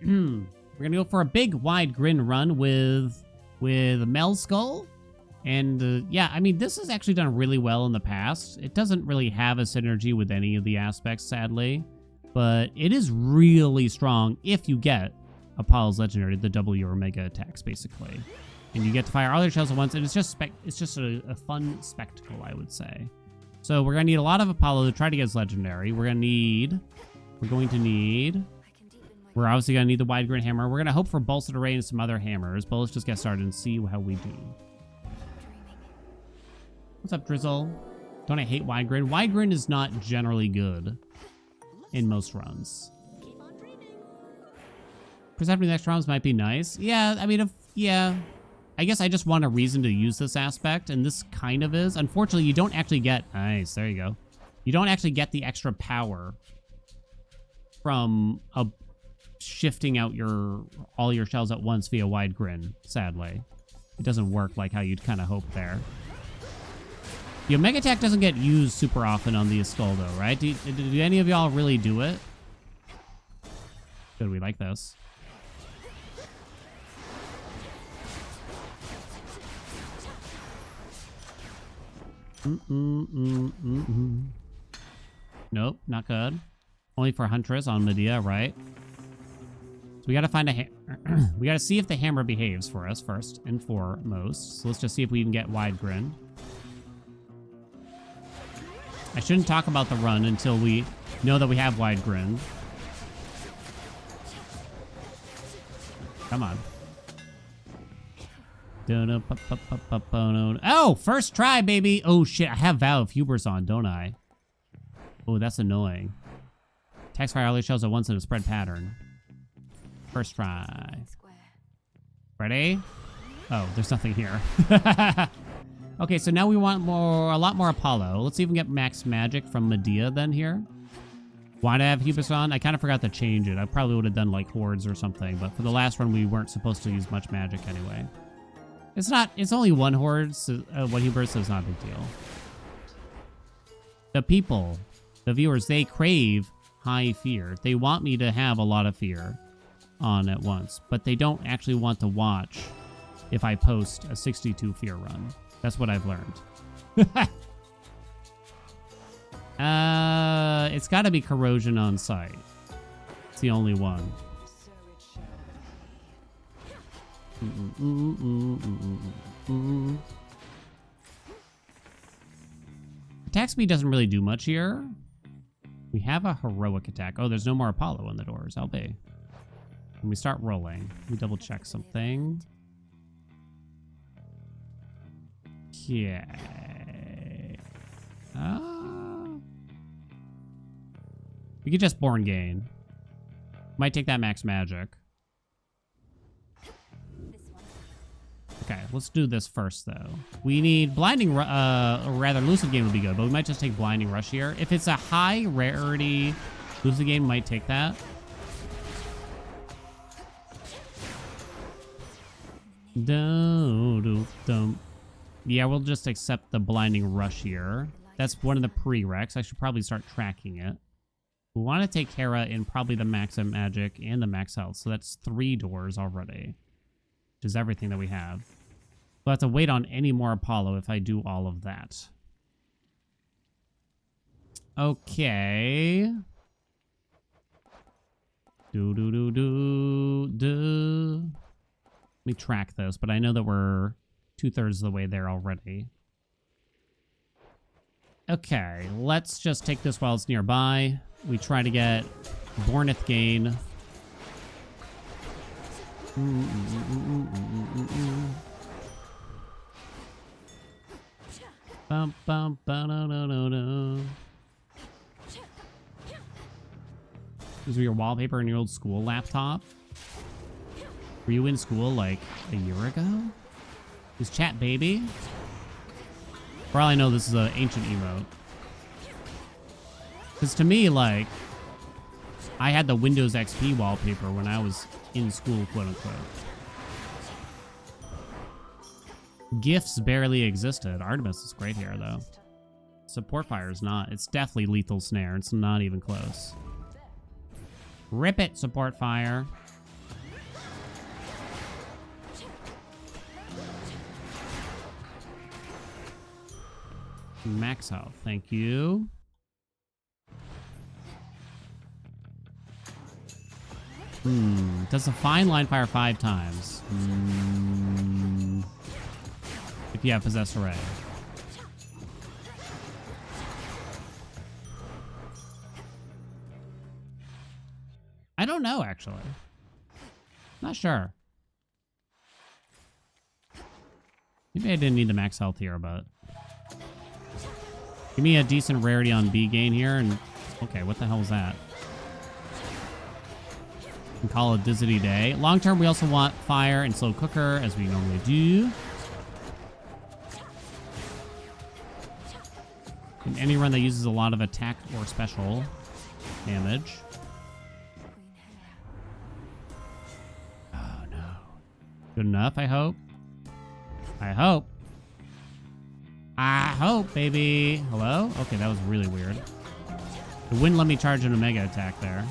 We're gonna go for a big wide grin run with Mel Skull. And yeah, I mean, this has actually done really well in the past. It doesn't really have a synergy with any of the aspects, sadly. But it is really strong if you get Apollo's Legendary, the W or Mega attacks, basically. And you get to fire all your shells at once, and it's just a fun spectacle, I would say. So we're gonna need a lot of Apollo to try to get his Legendary. We're obviously gonna need the wide grin hammer. We're gonna hope for Balsted Array and some other hammers, but let's just get started and see how we do. What's up, Drizzle? Don't I hate wide grin? Wide grin is not generally good in most runs. Percepting the next rounds might be nice. Yeah, I mean, I guess I just want a reason to use this aspect, and this kind of is. Unfortunately, you don't actually get... Nice, there you go. You don't actually get the extra power from shifting out all your shells at once via wide grin, sadly. It doesn't work like how you'd kind of hope there. The Omega attack doesn't get used super often on the Skull, though, right? Do any of y'all really do it? Good, we like this. Nope, not good. Only for Huntress on Medea, right? So we gotta find we gotta see if the hammer behaves for us first and foremost. So let's just see if we can get wide grin. I shouldn't talk about the run until we know that we have wide grin. Come on. Oh, first try, baby. Oh, shit. I have Vow of Hubris on, don't I? Oh, that's annoying. Attacks fire all your shells at once in a spread pattern. First try. Ready? Oh, there's nothing here. Okay, so now we want a lot more Apollo. Let's see if we can get max magic from Medea then here. Why do I have Hubris on? I kind of forgot to change it. I probably would have done like hordes or something, but for the last run, we weren't supposed to use much magic anyway. It's only one horde, so one hubris, so it's not a big deal. The people, the viewers, they crave high fear. They want me to have a lot of fear on at once, but they don't actually want to watch if I post a 62 fear run. That's what I've learned. It's gotta be corrosion on site. It's the only one. Attack speed doesn't really do much here. We have a heroic attack. Oh, there's no more Apollo on the doors. I'll be. When we start rolling, we double check something. Okay. We could just Born Gain. Might take that max magic. Okay, let's do this first, though. We need Blinding, or rather, Lucid Gain would be good, but we might just take Blinding Rush here. If it's a high rarity, Lucid Gain might take that. Yeah, we'll just accept the Blinding Rush here. That's one of the prereqs. I should probably start tracking it. We want to take Hera in probably the max magic and the max health, so that's 3 doors already, which is everything that we have. We'll have to wait on any more Apollo if I do all of that. Okay. Let me track this, but I know that we're 2/3 of the way there already. Okay, let's just take this while it's nearby. We try to get Borneth Gain. Bum, bum, ba-da-da-da-da. These were your wallpaper in your old school laptop? Were you in school like a year ago? Is chat baby? For all I know, this is an ancient emote. Because to me, like, I had the Windows XP wallpaper when I was in school, quote unquote. GIFs barely existed. Artemis is great here, though. Support fire is not. It's definitely lethal snare. It's not even close. Rip it, support fire. Max health, thank you. Does a fine line fire 5 times? If you have possessed array. I don't know, actually. Not sure. Maybe I didn't need the max health here, but... Give me a decent rarity on B gain here, and... Okay, what the hell is that? And call it Dizzity Day. Long term, we also want fire and slow cooker, as we normally do. In any run that uses a lot of attack or special damage. Oh, no. Good enough, I hope. I hope. I hope, baby. Hello? Okay, that was really weird. It wouldn't let me charge an Omega attack there.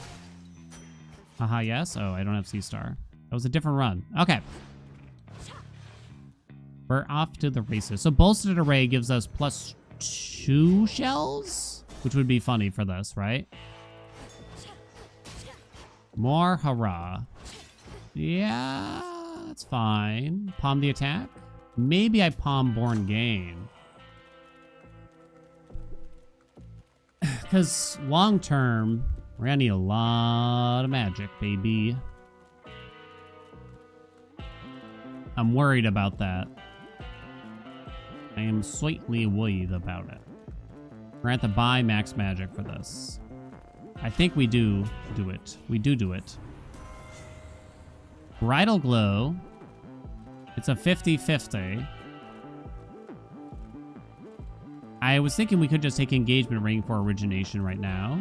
Haha, yes? Oh, I don't have C-Star. That was a different run. Okay. We're off to the races. So bolstered array gives us +2 shells, which would be funny for this, right? More hurrah. Yeah, that's fine. Palm the attack. Maybe I palm Born Gain. Because long term, we're gonna need a lot of magic, baby. I'm worried about that. I am slightly worried about it. We're gonna have to buy max magic for this. I think we do it. We do it. Bridal Glow. It's a 50-50. I was thinking we could just take Engagement Ring for Origination right now.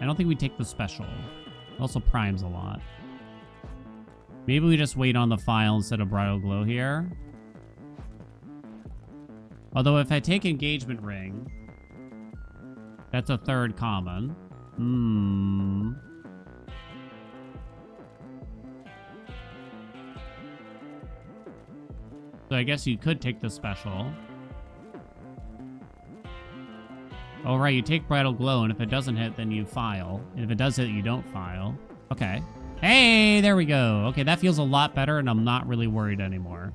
I don't think we take the special. It also primes a lot. Maybe we just wait on the file instead of Bridal Glow here. Although if I take Engagement Ring, that's a 3rd common. So I guess you could take the special. Oh, right, you take Bridal Glow, and if it doesn't hit, then you file. And if it does hit, you don't file. Okay. Hey, there we go. Okay, that feels a lot better, and I'm not really worried anymore.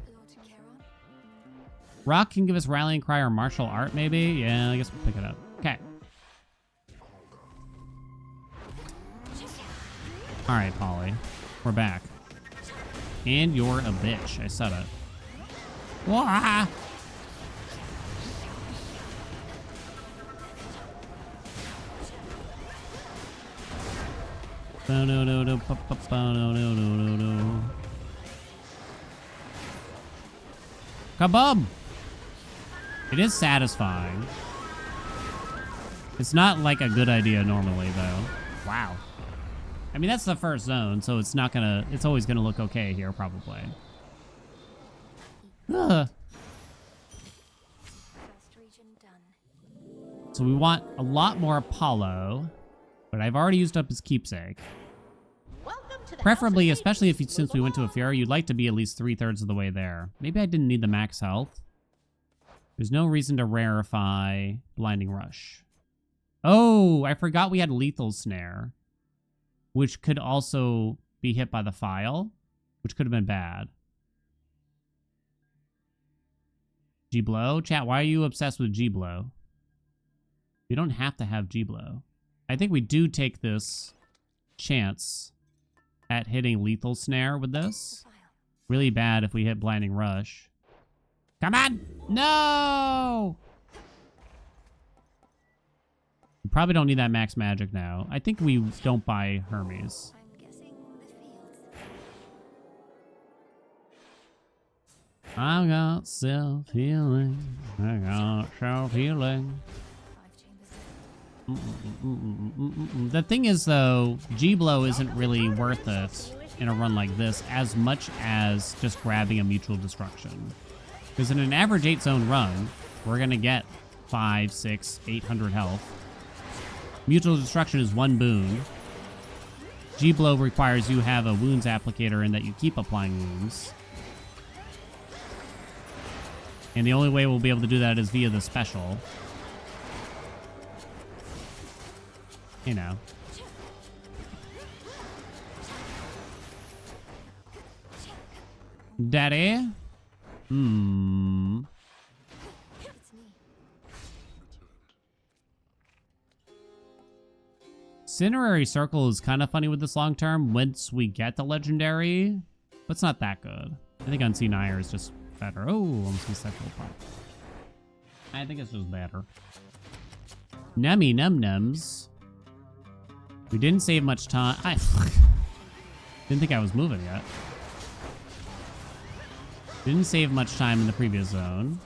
Rock can give us Rallying Cry or Martial Art, maybe? Yeah, I guess we'll pick it up. Okay. All right, Polly. We're back. And you're a bitch. I said it. Wah! No. Kabum! It is satisfying. It's not like a good idea normally, though. Wow. I mean, that's the first zone, so it's not gonna... It's always gonna look okay here, probably. Ugh. So we want a lot more Apollo, but I've already used up his keepsake. Preferably, especially if since we went to a Fury, you'd like to be at least 3/3 of the way there. Maybe I didn't need the max health. There's no reason to rarefy Blinding Rush. Oh, I forgot we had Lethal Snare, which could also be hit by the file, which could have been bad. G-Blow? Chat, why are you obsessed with G-Blow? We don't have to have G-Blow. I think we do take this chance at hitting Lethal Snare with this. Really bad if we hit Blinding Rush. Come on! No! We probably don't need that max magic now. I think we don't buy Hermes. I got self-healing. I got self-healing. The thing is, though, G-Blow isn't really worth it in a run like this as much as just grabbing a Mutual Destruction. Because in an average 8-zone run, we're going to get 5, 6, 800 health. Mutual Destruction is 1 boon. G-Blow requires you have a wounds applicator and that you keep applying wounds. And the only way we'll be able to do that is via the special. You know. Daddy? Hmm. It's me. Cinerary Circle is kind of funny with this long term once we get the legendary, but it's not that good. I think Unseen Ire is just better. Oh, almost missed that cool part. I think it's just better. Nummy Num Nums. We didn't save much time. I didn't think I was moving yet. Didn't save much time in the previous zone.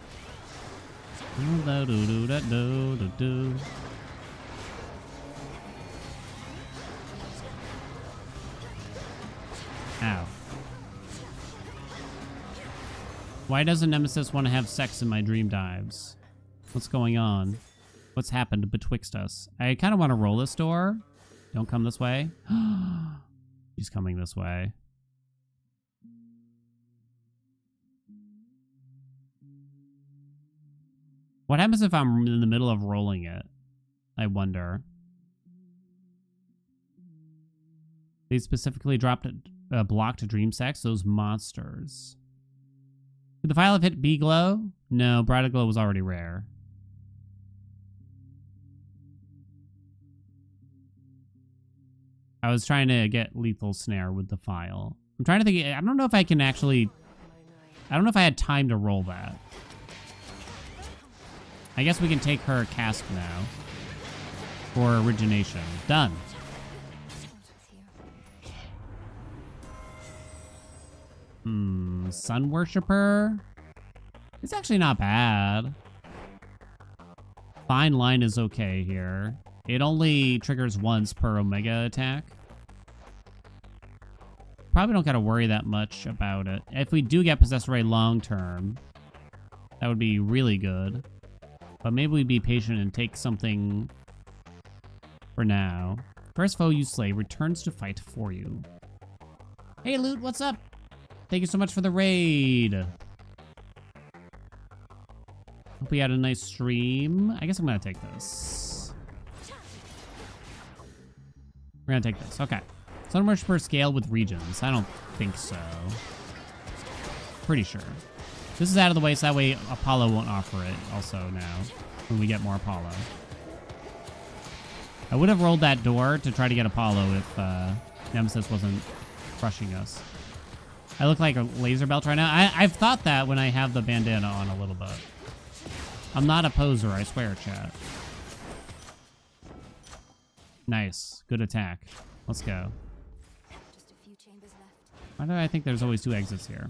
Ow. Why doesn't Nemesis want to have sex in my dream dives? What's going on? What's happened betwixt us? I kind of want to roll this door. Don't come this way. She's coming this way. What happens if I'm in the middle of rolling it? I wonder. They specifically dropped a block to dream sex, those monsters. Did the file have hit B-Glow? No, Bridal Glow was already rare. I was trying to get Lethal Snare with the file. I'm trying to think. I don't know if I can actually... I don't know if I had time to roll that. I guess we can take her cast now. For origination. Done. Sun Worshipper? It's actually not bad. Fine Line is okay here. It only triggers once per Omega attack. Probably don't gotta worry that much about it. If we do get Possessor Ray long term, that would be really good. But maybe we'd be patient and take something for now. First foe you slay returns to fight for you. Hey Loot, what's up? Thank you so much for the raid. Hope we had a nice stream. I guess I'm gonna take this. We're gonna take this. Okay. Sun Worshipper scale with regions. I don't think so. Pretty sure. This is out of the way, so that way Apollo won't offer it also now when we get more Apollo. I would have rolled that door to try to get Apollo if Nemesis wasn't crushing us. I look like a laser belt right now. I've thought that when I have the bandana on a little bit. I'm not a poser, I swear, chat. Nice. Good attack. Let's go. Just a few chambers left. Why do I think there's always 2 exits here?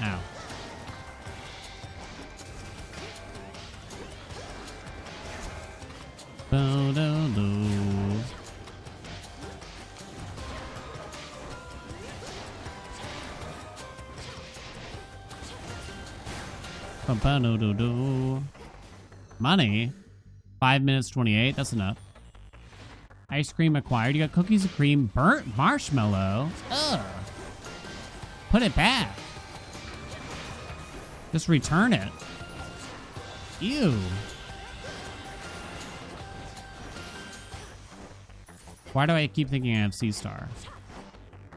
Ow. Money? 5 minutes 28, that's enough. Ice cream acquired. You got cookies and cream, burnt marshmallow. Ugh. Put it back. Just return it. Ew. Why do I keep thinking I have C-Star?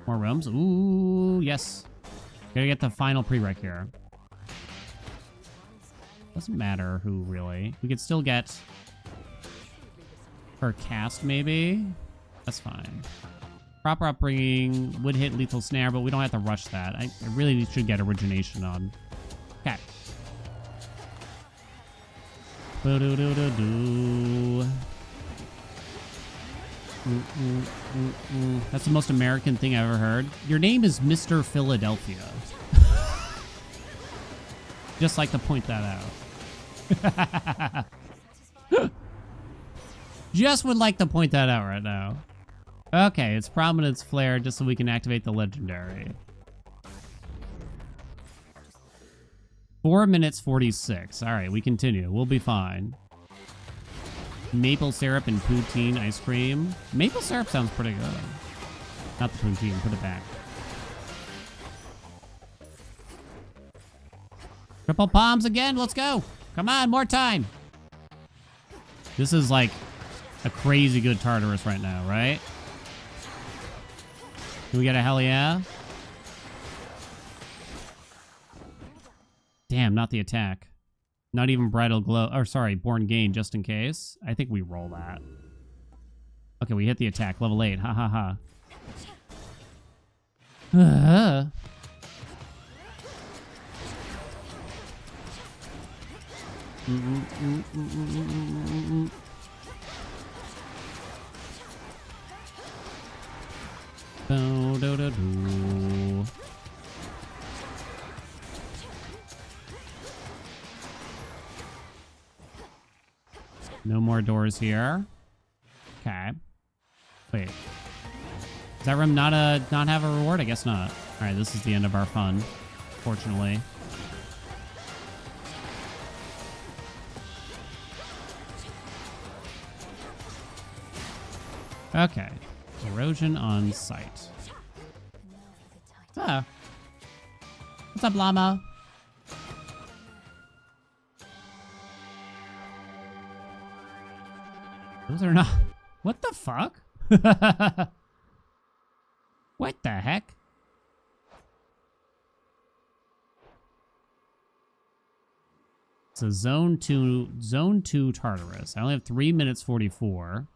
More rooms? Ooh, yes. Gotta get the final prereq here. Doesn't matter who, really. We could still get her cast, maybe? That's fine. Proper upbringing would hit Lethal Snare, but we don't have to rush that. I really should get origination on. Okay. That's the most American thing I've ever heard. Your name is Mr. Philadelphia. Just like to point that out. Just would like to point that out right now. Okay, it's prominence flare just so we can activate the legendary. 4 minutes 46. All right, we continue. We'll be fine. Maple syrup and poutine ice cream. Maple syrup sounds pretty good. Not the poutine, put it back. Triple palms again, let's go. Come on, more time. This is like a crazy good Tartarus right now, right? Can we get a hell yeah? Damn, not the attack. Not even Bridal Glow. Or sorry, Born Gain, just in case. I think we roll that. Okay, we hit the attack. Level 8. Ha ha ha. No more doors here. Okay. Wait. Does that room not have a reward? I guess not. All right, this is the end of our fun, fortunately. Okay. Erosion on site. Ah. What's up, llama? Those are not... What the fuck? What the heck? It's a zone 2 Tartarus. I only have 3 minutes 44.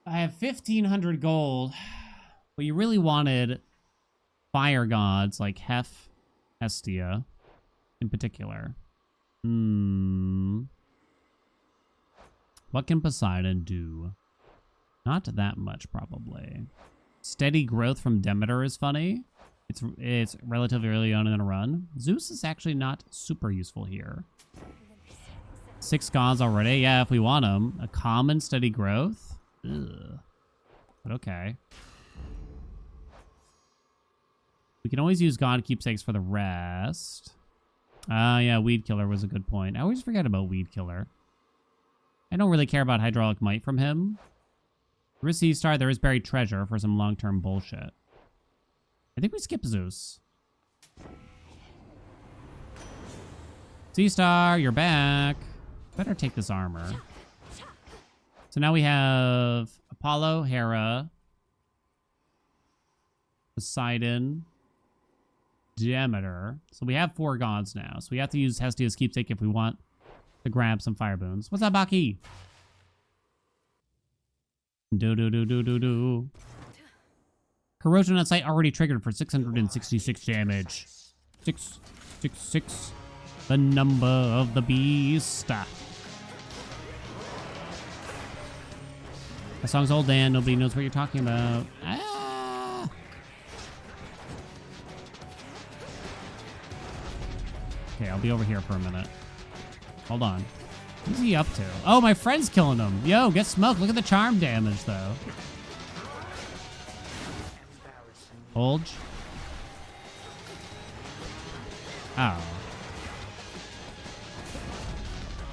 I have 1,500 gold. But you really wanted fire gods like Hestia in particular. What can Poseidon do? Not that much, probably. Steady growth from Demeter is funny. It's relatively early on in the run. Zeus is actually not super useful here. 6 gods already. Yeah, if we want them. A common steady growth. Ugh. But okay. We can always use God Keepsakes for the rest. Yeah, Weed Killer was a good point. I always forget about Weed Killer. I don't really care about Hydraulic Might from him. Risky Star, there is buried treasure for some long-term bullshit. I think we skip Zeus. Sea Star, you're back. Better take this armor. So now we have Apollo, Hera, Poseidon, Demeter. So we have 4 gods now. So we have to use Hestia's Keepsake if we want to grab some fire boons. What's up, Baki? Do. Corrosion on site already triggered for 666 damage. 666. The number of the beast. That song's old, Dan. Nobody knows what you're talking about. Ah! Okay, I'll be over here for a minute. Hold on. What's he up to? Oh, my friend's killing him. Yo, get smoked. Look at the charm damage, though. Hold. Oh.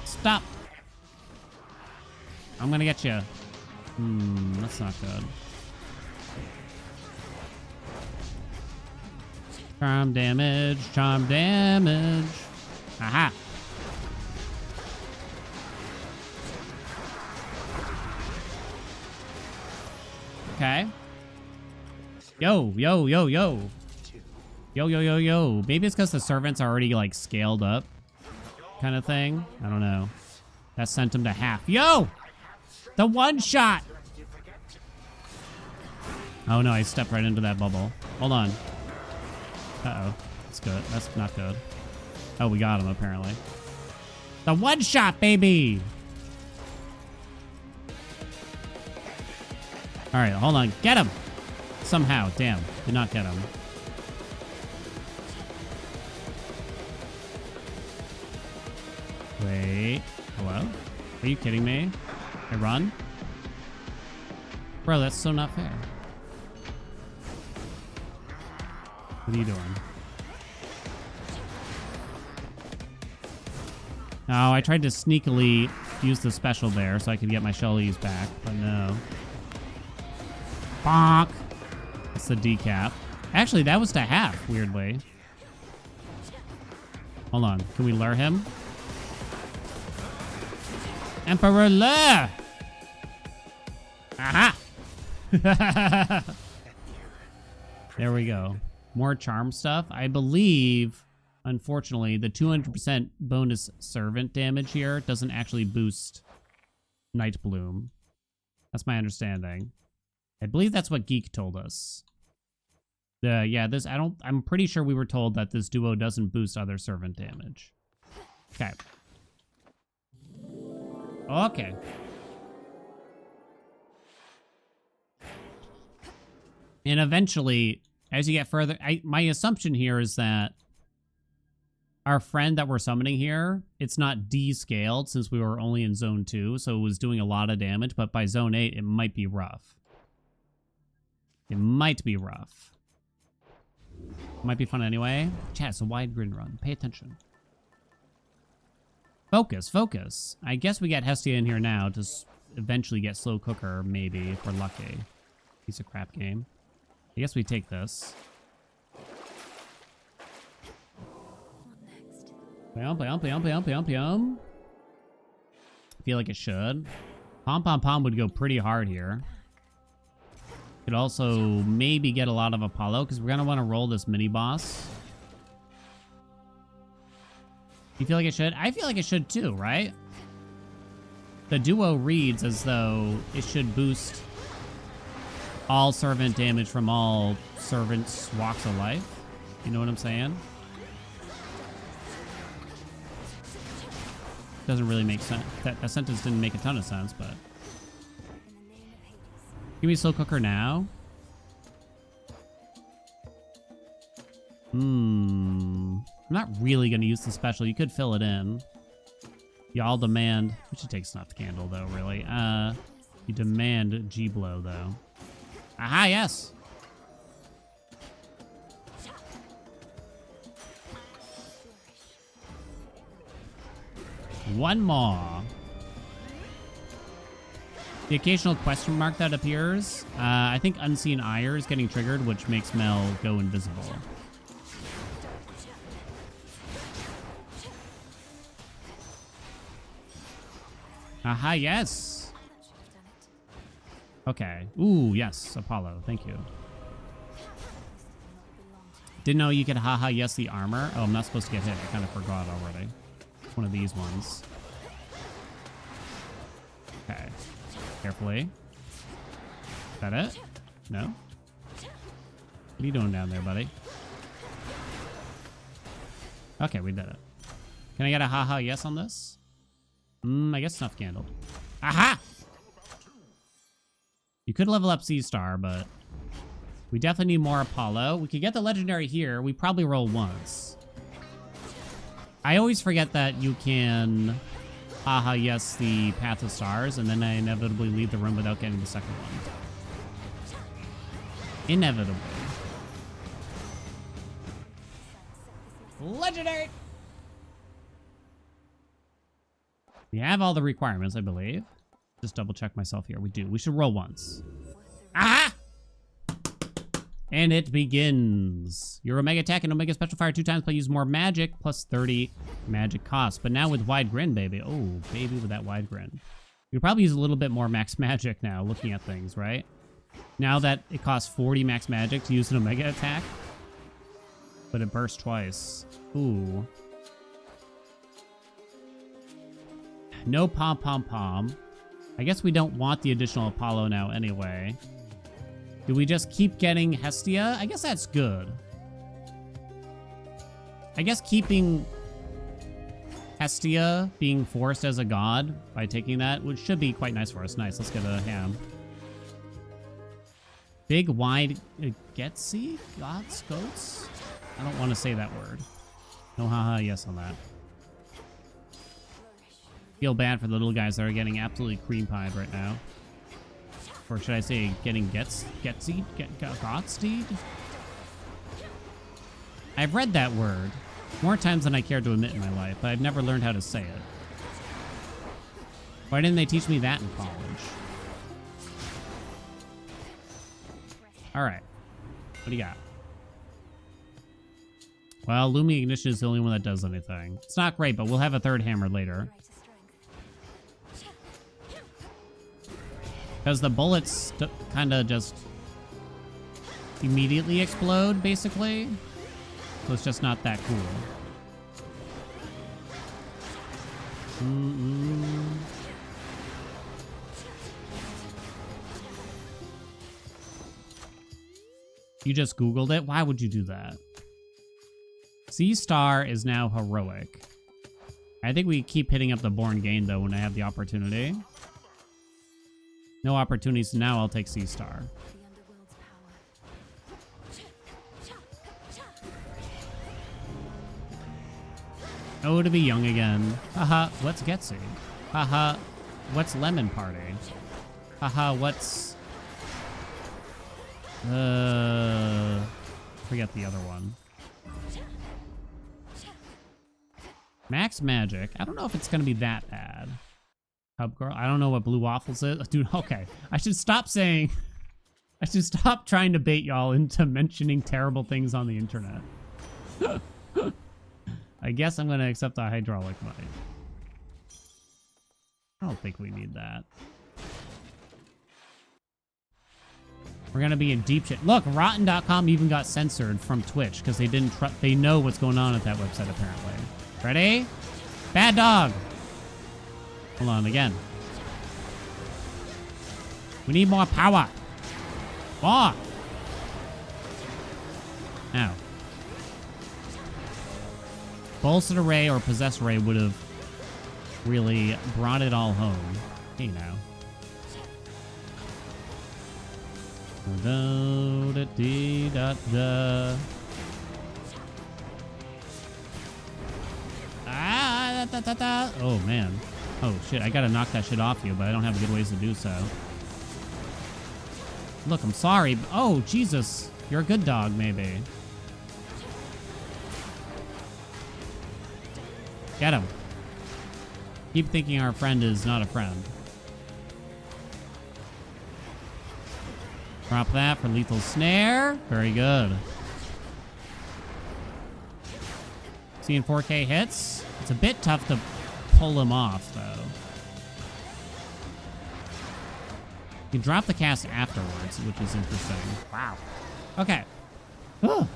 Stop. I'm gonna get you. That's not good. Charm damage. Charm damage. Aha. Okay. Yo. Maybe it's because the servants are already, like, scaled up kind of thing. I don't know. That sent him to half. Yo! The one shot! Oh, no, I stepped right into that bubble. Hold on. Uh-oh. That's good. That's not good. Oh, we got him, apparently. The one shot, baby! All right, hold on. Get him! Somehow. Damn. Did not get him. Wait. Hello? Are you kidding me? I run? Bro, that's so not fair. What are you doing? Oh, I tried to sneakily use the special there so I could get my Shellies back, but no. Bonk! That's the decap. Actually, that was to half, weirdly. Hold on. Can we lure him? Emperor lure! Aha! There we go. More charm stuff. I believe, unfortunately, the 200% bonus servant damage here doesn't actually boost Night Bloom. That's my understanding. I believe that's what Geek told us. Yeah, I'm pretty sure we were told that this duo doesn't boost other servant damage. Okay. Okay. And eventually, as you get further, my assumption here is that our friend that we're summoning here, it's not descaled since we were only in zone 2, so it was doing a lot of damage, but by zone 8, it might be rough. It might be rough. Might be fun anyway. Chat, it's a wide grid run. Pay attention. Focus, focus. I guess we got Hestia in here now to eventually get Slow Cooker, maybe, if we're lucky. Piece of crap game. I guess we take this. Pum, pum, pum, pum, pum, pum. I feel like it should. Pom Pom Pom would go pretty hard here. Could also maybe get a lot of Apollo, because we're going to want to roll this mini-boss. You feel like it should? I feel like it should too, right? The duo reads as though it should boost all servant damage from all servants' walks of life. You know what I'm saying? Doesn't really make sense. That sentence didn't make a ton of sense, but... Give me Slow Cooker now. I'm not really going to use the special. You could fill it in. Y'all demand... We should take Snuffed Candle, though, really. You demand G-Blow, though. Aha, yes! One more. The occasional question mark that appears, I think Unseen Ire is getting triggered, which makes Mel go invisible. Aha, yes! Okay. Ooh, yes, Apollo. Thank you. Didn't know you could haha yes the armor. Oh, I'm not supposed to get hit. I kind of forgot already. One of these ones. Okay. Carefully. Is that it? No? What are you doing down there, buddy? Okay, we did it. Can I get a haha yes on this? I guess Snuff Candle. Aha! You could level up C-Star, but we definitely need more Apollo. We could get the legendary here. We probably roll once. I always forget that you can haha yes the Path of Stars, and then I inevitably leave the room without getting the second one. Inevitably. Legendary! We have all the requirements, I believe. Just double check myself here. We do. We should roll once. Aha! And it begins. Your Omega attack and Omega special fire 2 times, but use more magic, plus 30 magic cost. But now with Wide Grin, baby. Oh, baby, with that Wide Grin. You probably use a little bit more max magic now, looking at things, right? Now that it costs 40 max magic to use an Omega attack. But it bursts twice. Ooh. No Pom Pom Pom. I guess we don't want the additional Apollo now anyway. Do we just keep getting Hestia? I guess that's good. I guess keeping Hestia being forced as a god by taking that, which should be quite nice for us. Nice, let's get a ham. Big, wide, Getsy? Gots? Goats? I don't want to say that word. No haha yes on that. Feel bad for the little guys that are getting absolutely cream pied right now. Or should I say getting Getsy? Gotsty? I've read that word more times than I care to admit in my life, but I've never learned how to say it. Why didn't they teach me that in college? Alright. What do you got? Well, Lumi Ignition is the only one that does anything. It's not great, but we'll have a third hammer later. Because the bullets kind of just immediately explode, basically. So it's just not that cool. You just Googled it? Why would you do that? C-Star is now heroic. I think we keep hitting up the Born Gain, though, when I have the opportunity. No opportunities now, I'll take C-Star. Oh, to be young again. Haha, what's Getsy? Haha, what's Lemon Party? Haha, what's... forget the other one. Max Magic. I don't know if it's gonna be that bad. Hub Girl. I don't know what Blue Waffles is. Dude, okay. I should stop saying... I should stop trying to bait y'all into mentioning terrible things on the internet. I guess I'm gonna accept the hydraulic bite. I don't think we need that. We're gonna be in deep shit. Look, Rotten.com even got censored from Twitch because they didn't they know what's going on at that website apparently. Ready? Bad dog. Hold on again. We need more power. More. Ow. Bolstered Array or Possessed Array would have really brought it all home. Hey now. Da, da, dee, da, da. Ah, da, da, da. Oh man. Oh shit, I gotta knock that shit off you, but I don't have good ways to do so. Look, I'm sorry. Oh, Jesus. You're a good dog, maybe. Get him. Keep thinking our friend is not a friend. Drop that for lethal snare. Very good. Seeing 4K hits. It's a bit tough to pull him off, though. You can drop the cast afterwards, which is interesting. Wow. Okay. Ugh.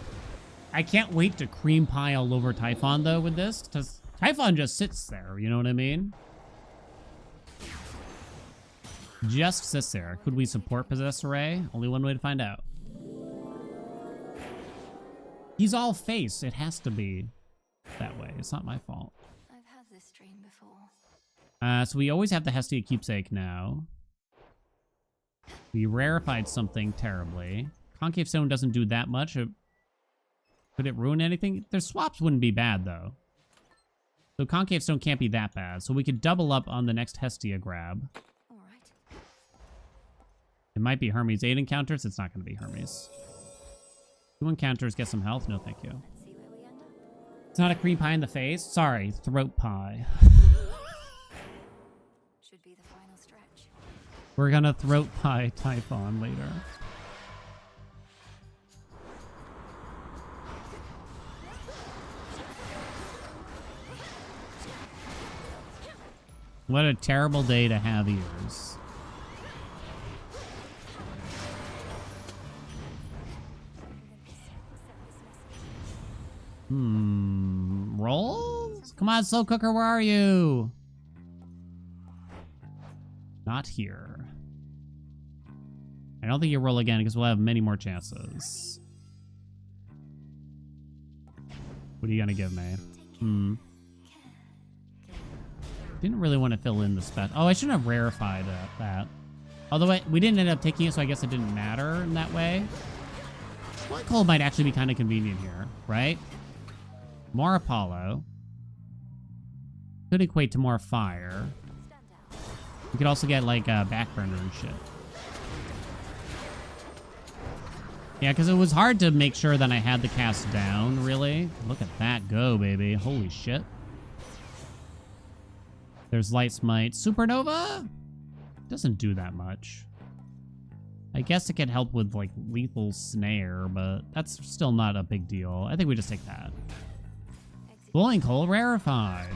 I can't wait to cream pie all over Typhon, though, with this. Because Typhon just sits there, you know what I mean? Just sits there. Could we support Possessed Array? Only one way to find out. He's all face. It has to be that way. It's not my fault. I've had this dream before. So we always have the Hestia Keepsake now. We rarefied something terribly. Concave Stone doesn't do that much. Could it ruin anything? Their swaps wouldn't be bad, though. So Concave Stone can't be that bad. So we could double up on the next Hestia grab. All right. It might be Hermes. 8 encounters. It's not going to be Hermes. 2 encounters. Get some health. No, thank you. Let's see where we end up. It's not a cream pie in the face. Sorry. Throat pie. Should be the final stretch. We're going to throat pie Typhon later. What a terrible day to have ears. Rolls? Come on, Slow Cooker, where are you? Not here. I don't think you roll again because we'll have many more chances. What are you gonna give me? Didn't really want to fill in the spec. Oh, I shouldn't have rarefied that. Although we didn't end up taking it, so I guess it didn't matter in that way. One coal might actually be kind of convenient here, right? More Apollo. Could equate to more fire. We could also get, like, a backburner and shit. Yeah, because it was hard to make sure that I had the cast down, really. Look at that go, baby. Holy shit. There's Light Smite. Supernova? Doesn't do that much. I guess it can help with, like, Lethal Snare, but that's still not a big deal. I think we just take that. Glowing Coal rarefied.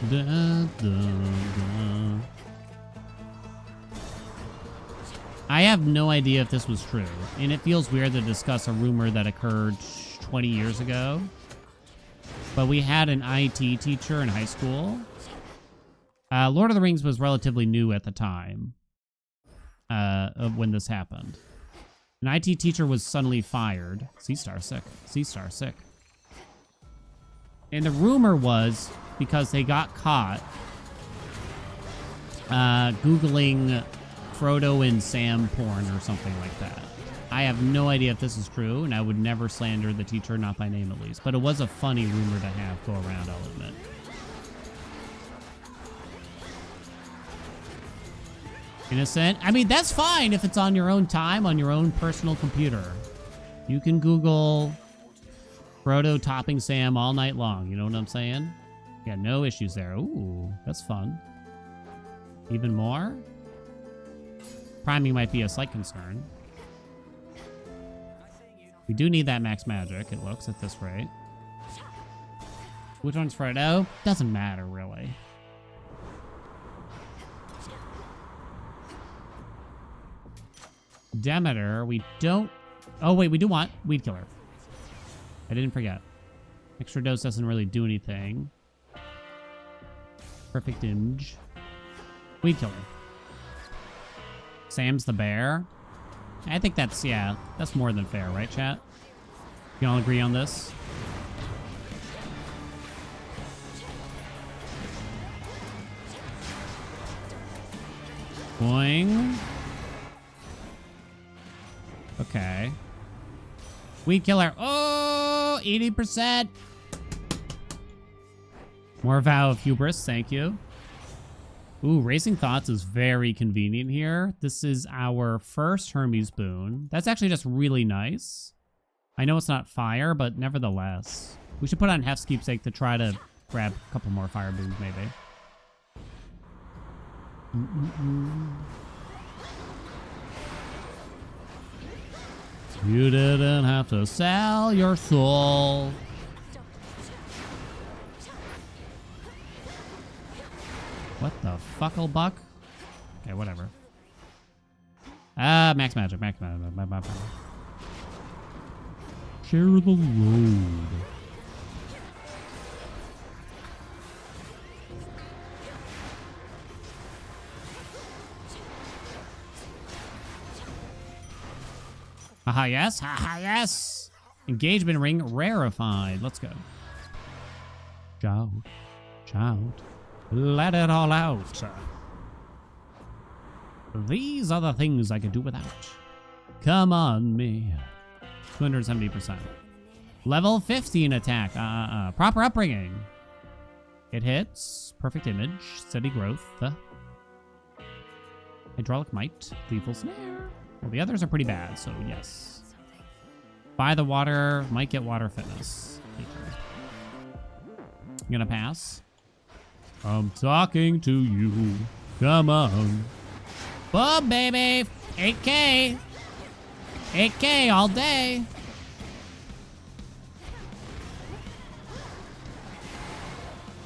Da, da, da. I have no idea if this was true, and it feels weird to discuss a rumor that occurred 20 years ago. But we had an IT teacher in high school. Lord of the Rings was relatively new at the time of when this happened. An IT teacher was suddenly fired. Sea-Star sick. Sea-Star sick. And the rumor was because they got caught Googling Frodo and Sam porn or something like that. I have no idea if this is true, and I would never slander the teacher, not by name at least. But it was a funny rumor to have go around, I'll admit. Innocent. I mean, that's fine if it's on your own time, on your own personal computer. You can Google Frodo topping Sam all night long. You know what I'm saying? Yeah, no issues there. Ooh, that's fun. Even more? Priming might be a slight concern. We do need that max magic, it looks, at this rate. Which one's Frodo? Doesn't matter, really. Demeter, we don't... Oh, wait, we do want Weed Killer. I didn't forget. Extra dose doesn't really do anything. Perfect image. Weed Killer. Sam's the bear. I think that's, yeah, that's more than fair, right, chat? You can all agree on this? Boing. Okay. Weed Killer. Oh, 80%. More Vow of Hubris, thank you. Ooh, Racing Thoughts is very convenient here. This is our first Hermes boon. That's actually just really nice. I know it's not fire, but nevertheless. We should put on Hef's Keepsake to try to grab a couple more fire boons, maybe. You didn't have to sell your soul. What the fucklebuck? Okay, whatever. Max magic, max magic. Share the load. Haha, yes. Haha, yes. Engagement ring rarefied. Let's go. Shout. Shout. Let it all out. These are the things I could do without. Come on, me. 270%. Level 15 attack. Proper upbringing. It hits. Perfect image. Steady growth. Hydraulic might. Lethal snare. Well, the others are pretty bad, so yes. Buy the water. Might get water fitness. I'm gonna pass. I'm talking to you. Come on. Boom, baby. 8K. 8K all day.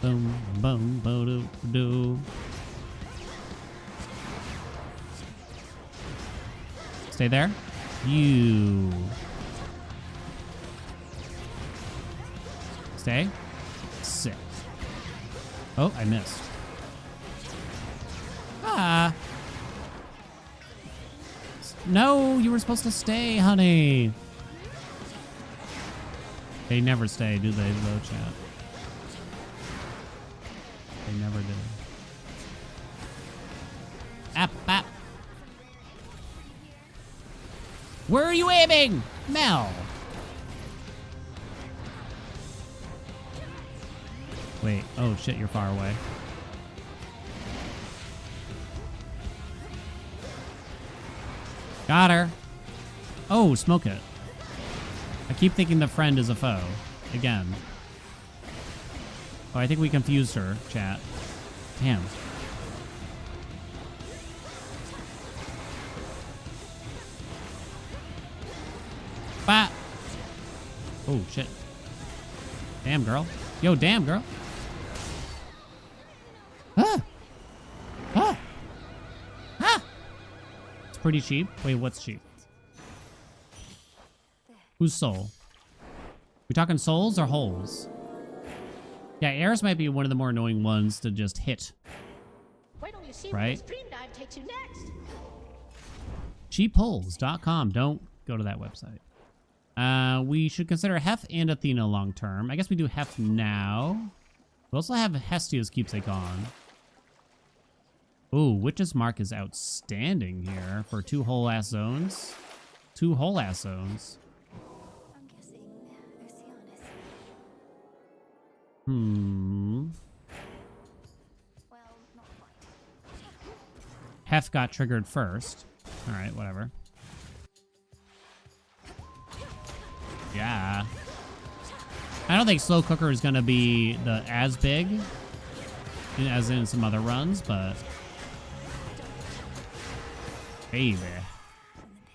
Boom, boom, bo do. Stay there. You. Stay. Sick. Oh, I missed. Ah. No, you were supposed to stay, honey. They never stay, do they, though, chat? They never do. App, app. Where are you aiming? Mel. Wait. Oh, shit, you're far away. Got her. Oh, smoke it. I keep thinking the friend is a foe. Again. Oh, I think we confused her, chat. Damn. Bah! Oh, shit. Damn, girl. Yo, damn, girl. Ah! Ah! Ah! It's pretty cheap. Wait, what's cheap? Whose soul? We talking souls or holes? Yeah, Eris might be one of the more annoying ones to just hit. Wait till you see Right? where this dream dive takes you next. Cheapholes.com. Don't go to that website. We should consider Hef and Athena long term. I guess we do Hef now. We also have Hestia's keepsake on. Ooh, Witch's Mark is outstanding here for 2 whole ass zones. 2 whole ass zones. I'm guessing Oceanus. Well, not quite. Hef got triggered first. All right, whatever. Yeah. I don't think Slow Cooker is going to be as big as in some other runs, but... Baby.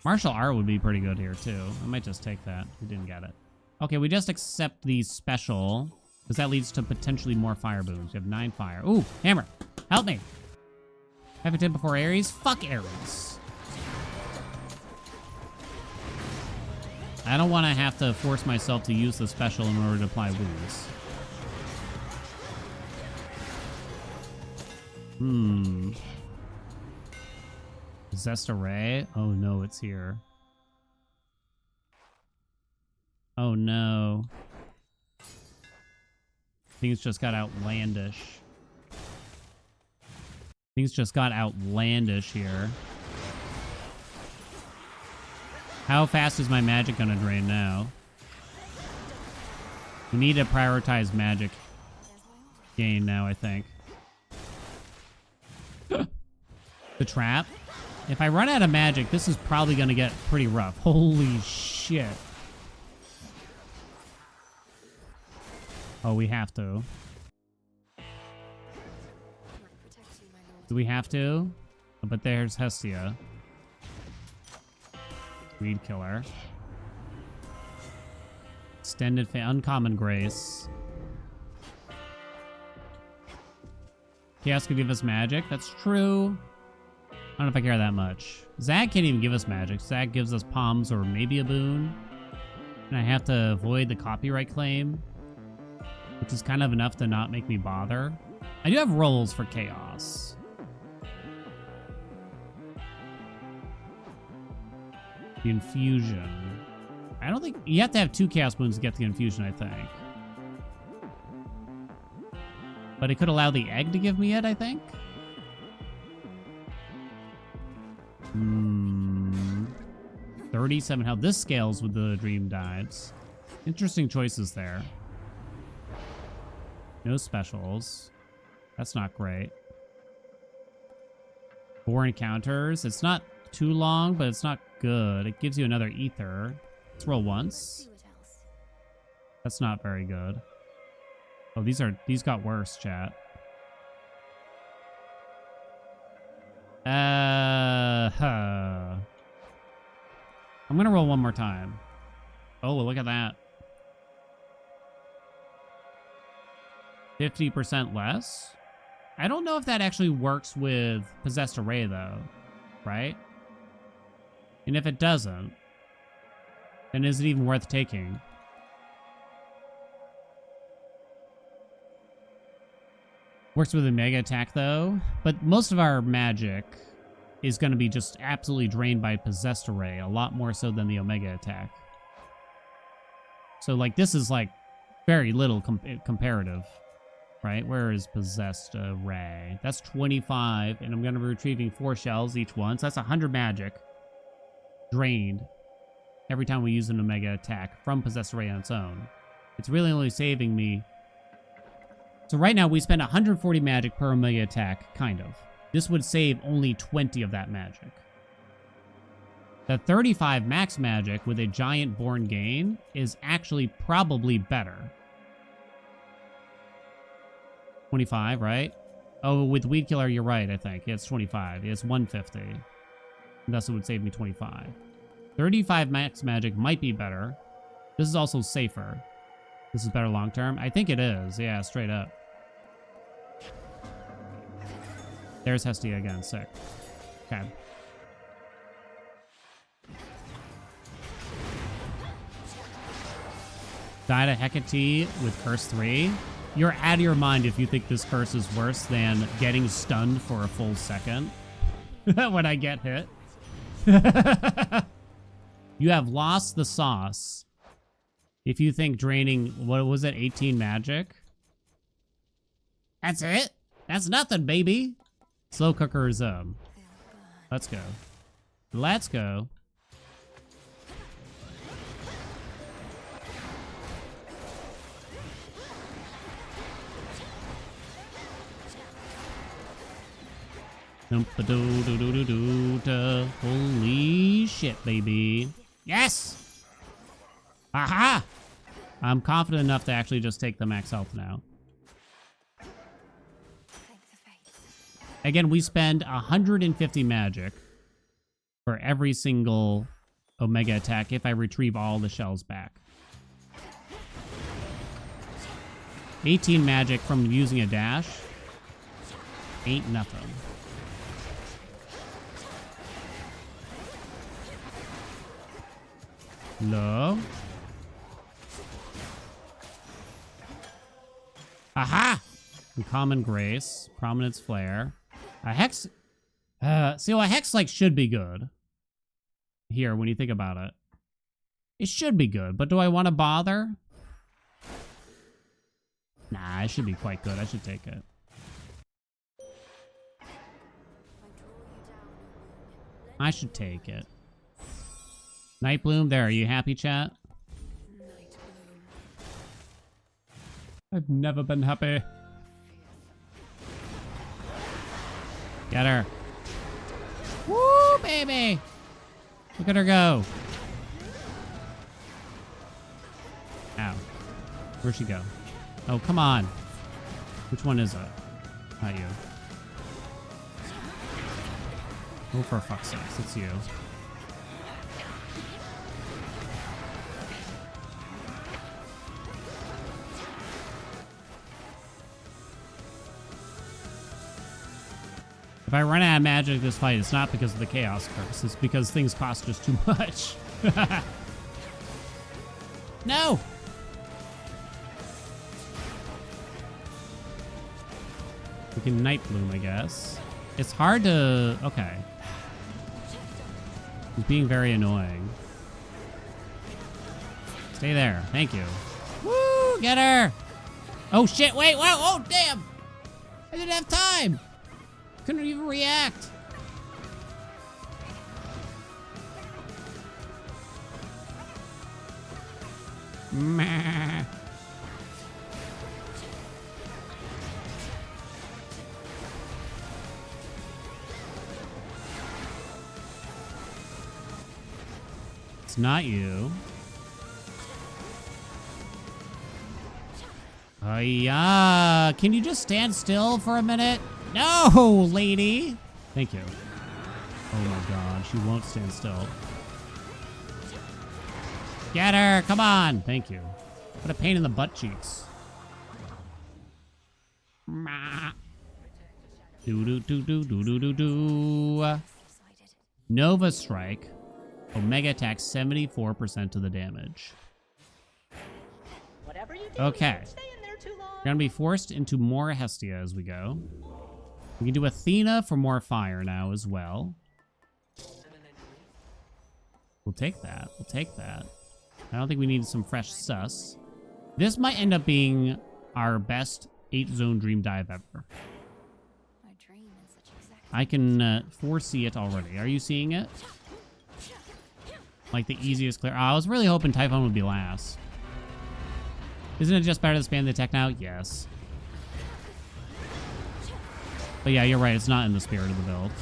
Martial art would be pretty good here, too. I might just take that. We didn't get it. Okay, we just accept the special, because that leads to potentially more fire boons. We have 9 fire. Ooh, hammer. Help me. Have a tip before Ares? Fuck Ares. I don't want to have to force myself to use the special in order to apply wounds. Possessed Array? Oh no, it's here. Oh no. Things just got outlandish. Things just got outlandish here. How fast is my magic gonna drain now? We need to prioritize magic gain now, I think. The trap? If I run out of magic, this is probably gonna get pretty rough. Holy shit. Oh, we have to. Do we have to? But there's Hestia. Weed Killer. Extended Uncommon Grace. Chaos could give us magic. That's true. I don't know if I care that much. Zag can't even give us magic. Zag gives us palms or maybe a boon. And I have to avoid the copyright claim, which is kind of enough to not make me bother. I do have rolls for Chaos. The infusion. I don't think you have to have 2 chaos boons to get the infusion, I think. But it could allow the egg to give me it, I think. 37 health. This scales with the dream dives. Interesting choices there. No specials. That's not great. 4 encounters. It's not too long, but it's not good. It gives you another ether. Let's roll once. That's not very good. Oh, these got worse, chat. I'm gonna roll one more time. Oh, look at that. 50% less? I don't know if that actually works with Possessed Array, though. Right? And if it doesn't, then is it even worth taking? Works with a mega attack, though. But most of our magic is going to be just absolutely drained by Possessed Array, a lot more so than the Omega attack. So, like, this is, like, very little comparative, right? Where is Possessed Ray? That's 25, and I'm going to be retrieving 4 shells each one. So that's 100 magic drained every time we use an Omega attack from Possessed Ray on its own. It's really only saving me. So right now we spend 140 magic per Omega attack, kind of. This would save only 20 of that magic. The 35 max magic with a giant Born Gain is actually probably better. 25, right? Oh, with Weed Killer, you're right, I think. Yeah, it's 25. It's 150. And thus it would save me 25. 35 max magic might be better. This is also safer. This is better long term. I think it is. Yeah, straight up. There's Hestia again. Sick. Okay. Died a Hecate with Curse 3. You're out of your mind if you think this curse is worse than getting stunned for a full second when I get hit. You have lost the sauce. If you think draining, what was it, 18 magic? That's it? That's nothing, baby. Slow cooker is let's go. Let's go. Holy shit, baby. Yes! Aha! I'm confident enough to actually just take the max health now. Again, we spend 150 magic for every single Omega attack if I retrieve all the shells back. 18 magic from using a dash ain't nothing. Low. Aha! Uncommon Grace. Prominence Flare. A Hex. See, well, a Hex, like, should be good. Here, when you think about it. It should be good, but do I want to bother? Nah, it should be quite good. I should take it. I should take it. Nightbloom, there. Are you happy, chat? I've never been happy. Get her. Woo, baby. Look at her go. Ow. Where'd she go? Oh, come on. Which one is it? Not you. Oh, for fuck's sake. It's you. If I run out of magic this fight, it's not because of the Chaos Curse. It's because things cost just too much. No! We can Nightbloom, I guess. It's hard to... Okay. He's being very annoying. Stay there. Thank you. Woo! Get her! Oh, shit. Wait. Whoa. Oh, damn! I didn't have time! Couldn't even react. Meh. It's not you. Oh yeah. Can you just stand still for a minute? No, lady. Thank you. Oh my god, she won't stand still. Get her, come on. Thank you. What a pain in the butt cheeks. Do. Nova Strike. Omega attack 74% of the damage. Whatever you do, Okay. stay in there too long. We're gonna be forced into more Hestia as we go. We can do Athena for more fire now as well. We'll take that. We'll take that. I don't think we need some fresh sus. This might end up being our best 8-zone dream dive ever. My dream in such exact I can foresee it already. Are you seeing it? Like the easiest clear. Oh, I was really hoping Typhon would be last. Isn't it just better to spam the tech now? Yes. But yeah, you're right. It's not in the spirit of the build.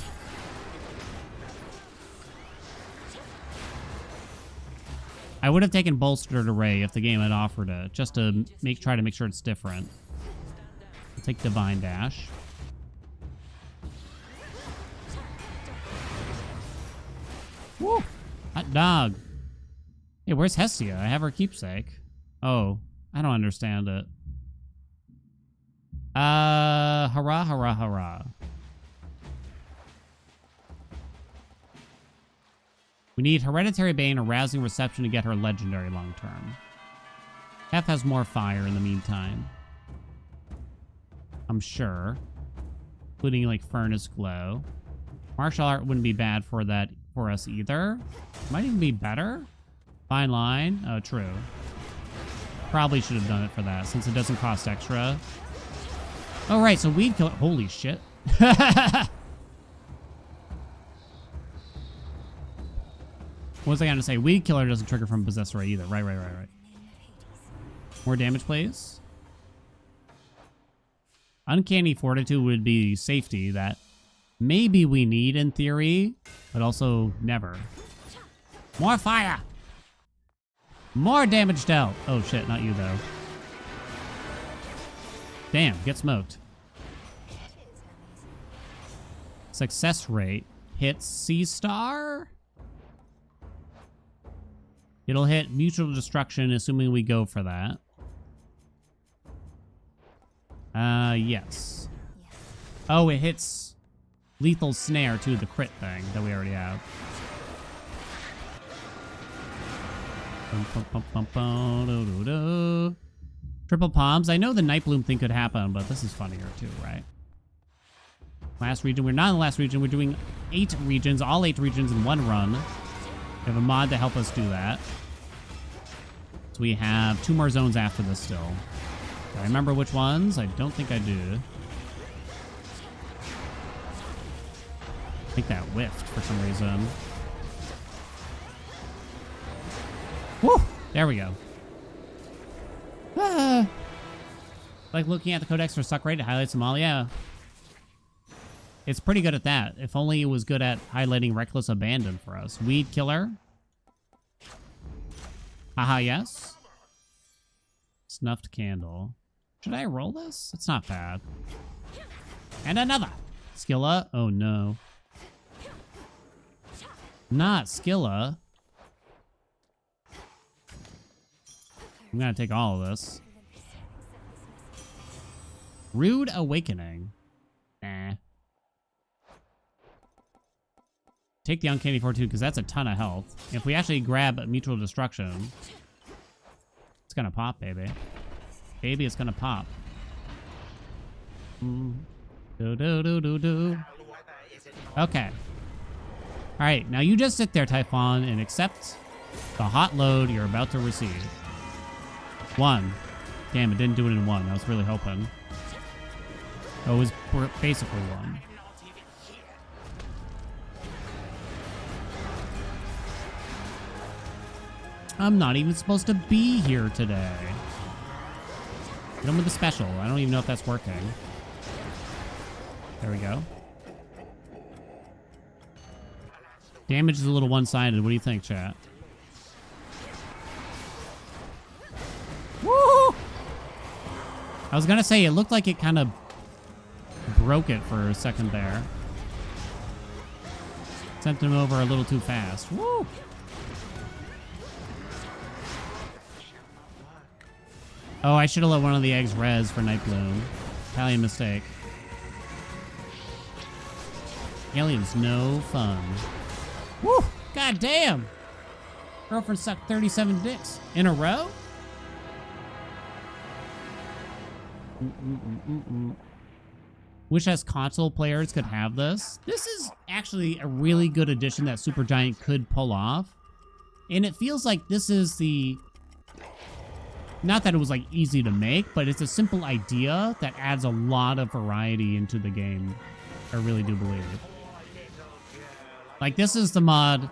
I would have taken Bolstered Array if the game had offered it, just to try to make sure it's different. I'll take Divine Dash. Woo! Hot dog. Hey, where's Hestia? I have her keepsake. Oh, I don't understand it. Hurrah, hurrah, hurrah. We need Hereditary Bane or Rousing Reception to get her legendary long term. F has more fire in the meantime. I'm sure. Including like Furnace Glow. Martial Art wouldn't be bad for that for us either. Might even be better. Fine Line. Oh, true. Probably should have done it for that since it doesn't cost extra. Oh, right. So Weed Killer. Holy shit. What was I going to say? Weed Killer doesn't trigger from Possessor either. Right. More damage, please. Uncanny Fortitude would be safety that maybe we need in theory, but also never. More fire! More damage dealt! Oh shit, not you though. Damn, get smoked. Success rate. Hits C-Star? It'll hit Mutual Destruction, assuming we go for that. Yes. Oh, it hits Lethal Snare, too, the crit thing that we already have. Triple Palms. I know the Night Bloom thing could happen, but this is funnier, too, right? Last region. We're not in the last region. We're doing 8 regions, all 8 regions in one run. We have a mod to help us do that. So we have 2 more zones after this still. Do I remember which ones? I don't think I do. I think that whiffed for some reason. Woo! There we go. Ah. Like looking at the codex for suck rate, it highlights them all. Yeah. It's pretty good at that. If only it was good at highlighting Reckless Abandon for us. Weed Killer. Haha, yes. Snuffed Candle. Should I roll this? It's not bad. And another. Skilla. Oh, no. Not Skilla. I'm going to take all of this. Rude Awakening. Nah. Take the Uncanny Fortitude because that's a ton of health. If we actually grab Mutual Destruction, it's going to pop, baby. Baby, it's going to pop. Do. Okay. All right, now you just sit there, Typhon, and accept the hot load you're about to receive. 1. Damn, it didn't do it in 1. I was really hoping. Oh, it was basically 1. I'm not even supposed to be here today. Hit him with the special. I don't even know if that's working. There we go. Damage is a little one-sided. What do you think, chat? Woo! I was gonna say, it looked like it kind of broke it for a second there. Sent him over a little too fast. Woo! Oh, I should have let one of the eggs res for Night Bloom. Italian mistake. Alien's no fun. Woo! God damn! Girlfriend sucked 37 dicks in a row? Wish as console players could have this. This is actually a really good addition that Supergiant could pull off. And it feels like this is the... Not that it was, like, easy to make, but it's a simple idea that adds a lot of variety into the game. I really do believe. Like, this is the mod...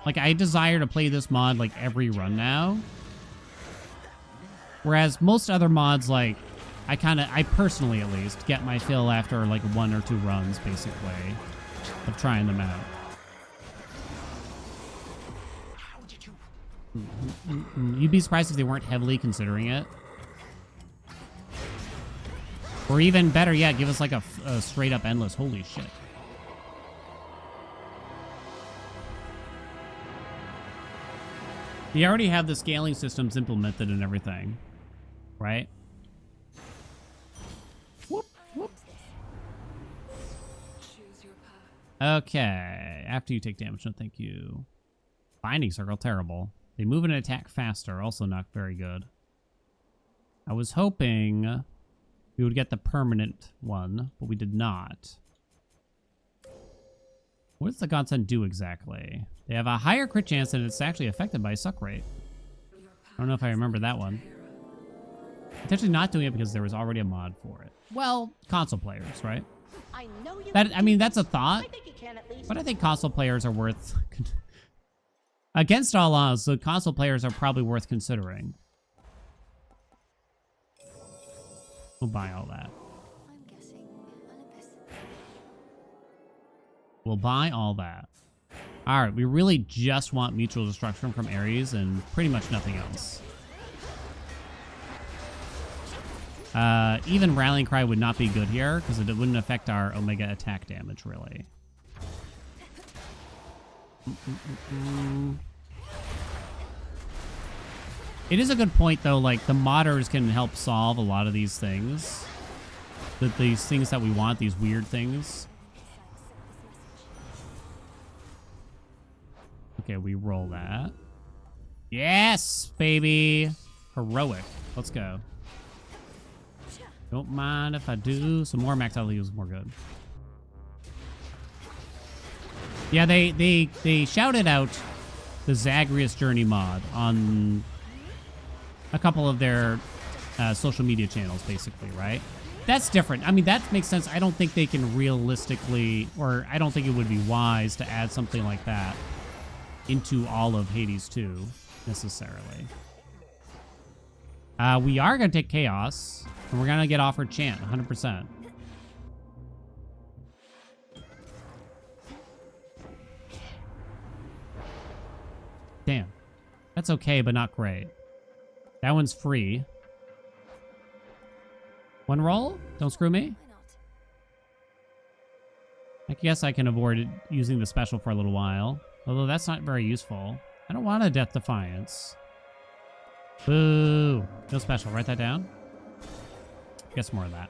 Like, I desire to play this mod, like, every run now. Whereas most other mods, like, I personally at least, get my fill after, like, 1 or 2 runs, basically, of trying them out. You'd be surprised if they weren't heavily considering it. Or even better yet, give us like a straight up endless. Holy shit. You already have the scaling systems implemented and everything, right? Whoop, whoop. Okay, after you take damage, no thank you. Binding circle, terrible. They move and attack faster, also not very good. I was hoping we would get the permanent one, but we did not. What does the Godsend do exactly? They have a higher crit chance and it's actually affected by suck rate. I don't know if I remember that one. Potentially not doing it because there was already a mod for it. Well, console players, right? I know you. I mean, that's a thought, I think you can at least. but I think console players are worth... Against all odds, the console players are probably worth considering. We'll buy all that. I'm guessing Olympus. We'll buy all that. Alright, we really just want mutual destruction from Ares and pretty much nothing else. Even Rallying Cry would not be good here because it wouldn't affect our Omega attack damage, really. It is a good point, though. Like, the modders can help solve a lot of these things. These things that we want, these weird things. Okay, we roll that. Yes, baby. Heroic. Let's go. Don't mind if I do. Some more max out is more good. Yeah, they shouted out the Zagreus Journey mod on a couple of their social media channels, basically, right? That's different. I mean, that makes sense. I don't think they can realistically, or I don't think it would be wise to add something like that into all of Hades 2, necessarily. We are going to take Chaos, and we're going to get offered Chant, 100%. Damn. That's okay, but not great. That one's free. One roll? Don't screw me. Why not? I guess I can avoid using the special for a little while. Although that's not very useful. I don't want a Death Defiance. Boo. No special. Write that down. Guess more of that.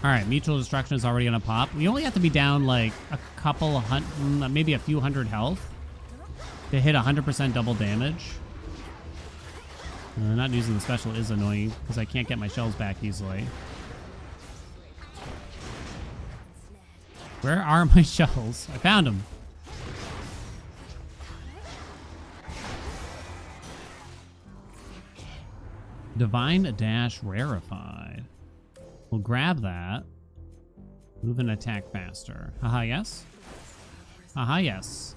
Alright, Mutual Destruction is already gonna pop. We only have to be down like a couple of maybe a few hundred health to hit 100% double damage. Not using the special is annoying because I can't get my shells back easily. Where are my shells? I found them. Divine Dash Rarefied. We'll grab that. Move and attack faster. Haha, yes? Haha, yes.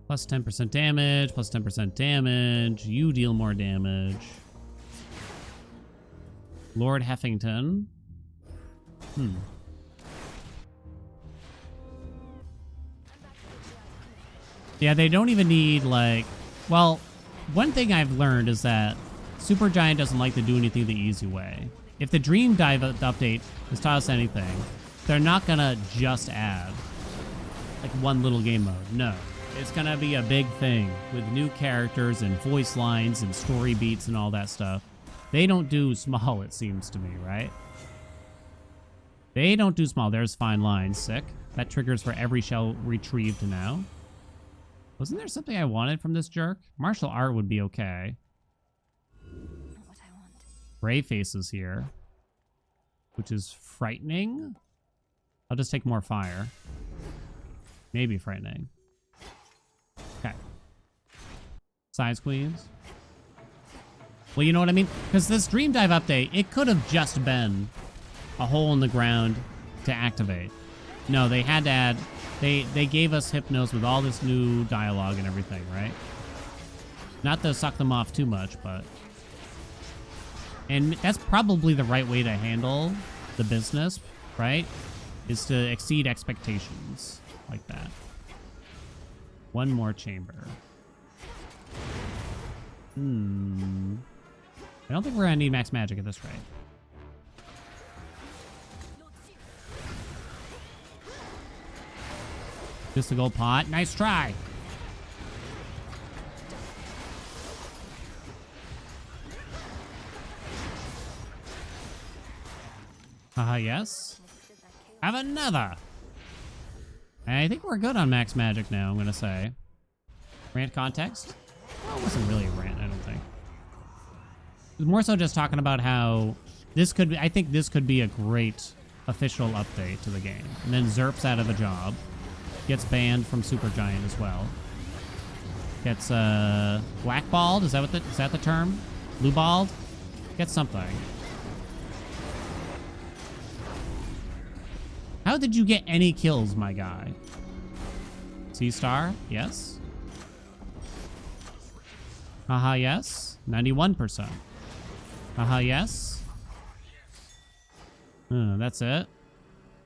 Plus 10% damage, plus 10% damage. You deal more damage. Lord Heffington. Yeah, they don't even need, like... Well, one thing I've learned is that Supergiant doesn't like to do anything the easy way. If the Dream Dive update has taught us anything, they're not gonna just add, like, one little game mode. No. It's gonna be a big thing with new characters and voice lines and story beats and all that stuff. They don't do small, it seems to me, right? They don't do small. There's fine lines. Sick. That triggers for every shell retrieved now. Wasn't there something I wanted from this jerk? Martial art would be okay. Not what I want. Brave faces here. which is frightening. I'll just take more fire. Maybe frightening. Okay. Size queens. Well, you know what I mean? Because this Dream Dive update, it could have just been a hole in the ground to activate. No, they had to add... They gave us Hypnos with all this new dialogue and everything, right? Not to suck them off too much, but... And that's probably the right way to handle the business, right? Is to exceed expectations like that. One more chamber. I don't think we're gonna need max magic at this rate. Just a gold pot. Nice try. Yes. Have another. I think we're good on max magic now, I'm gonna say. Rant context? Well, it wasn't really a rant, I don't think. It was more so just talking about how this could be, I think this could be a great official update to the game. And then Zerp's out of a job. Gets banned from Supergiant as well. Gets blackballed, is that the term? Blueballed? Gets something. How did you get any kills, my guy? C-Star? Yes. Yes. 91%. Yes. That's it.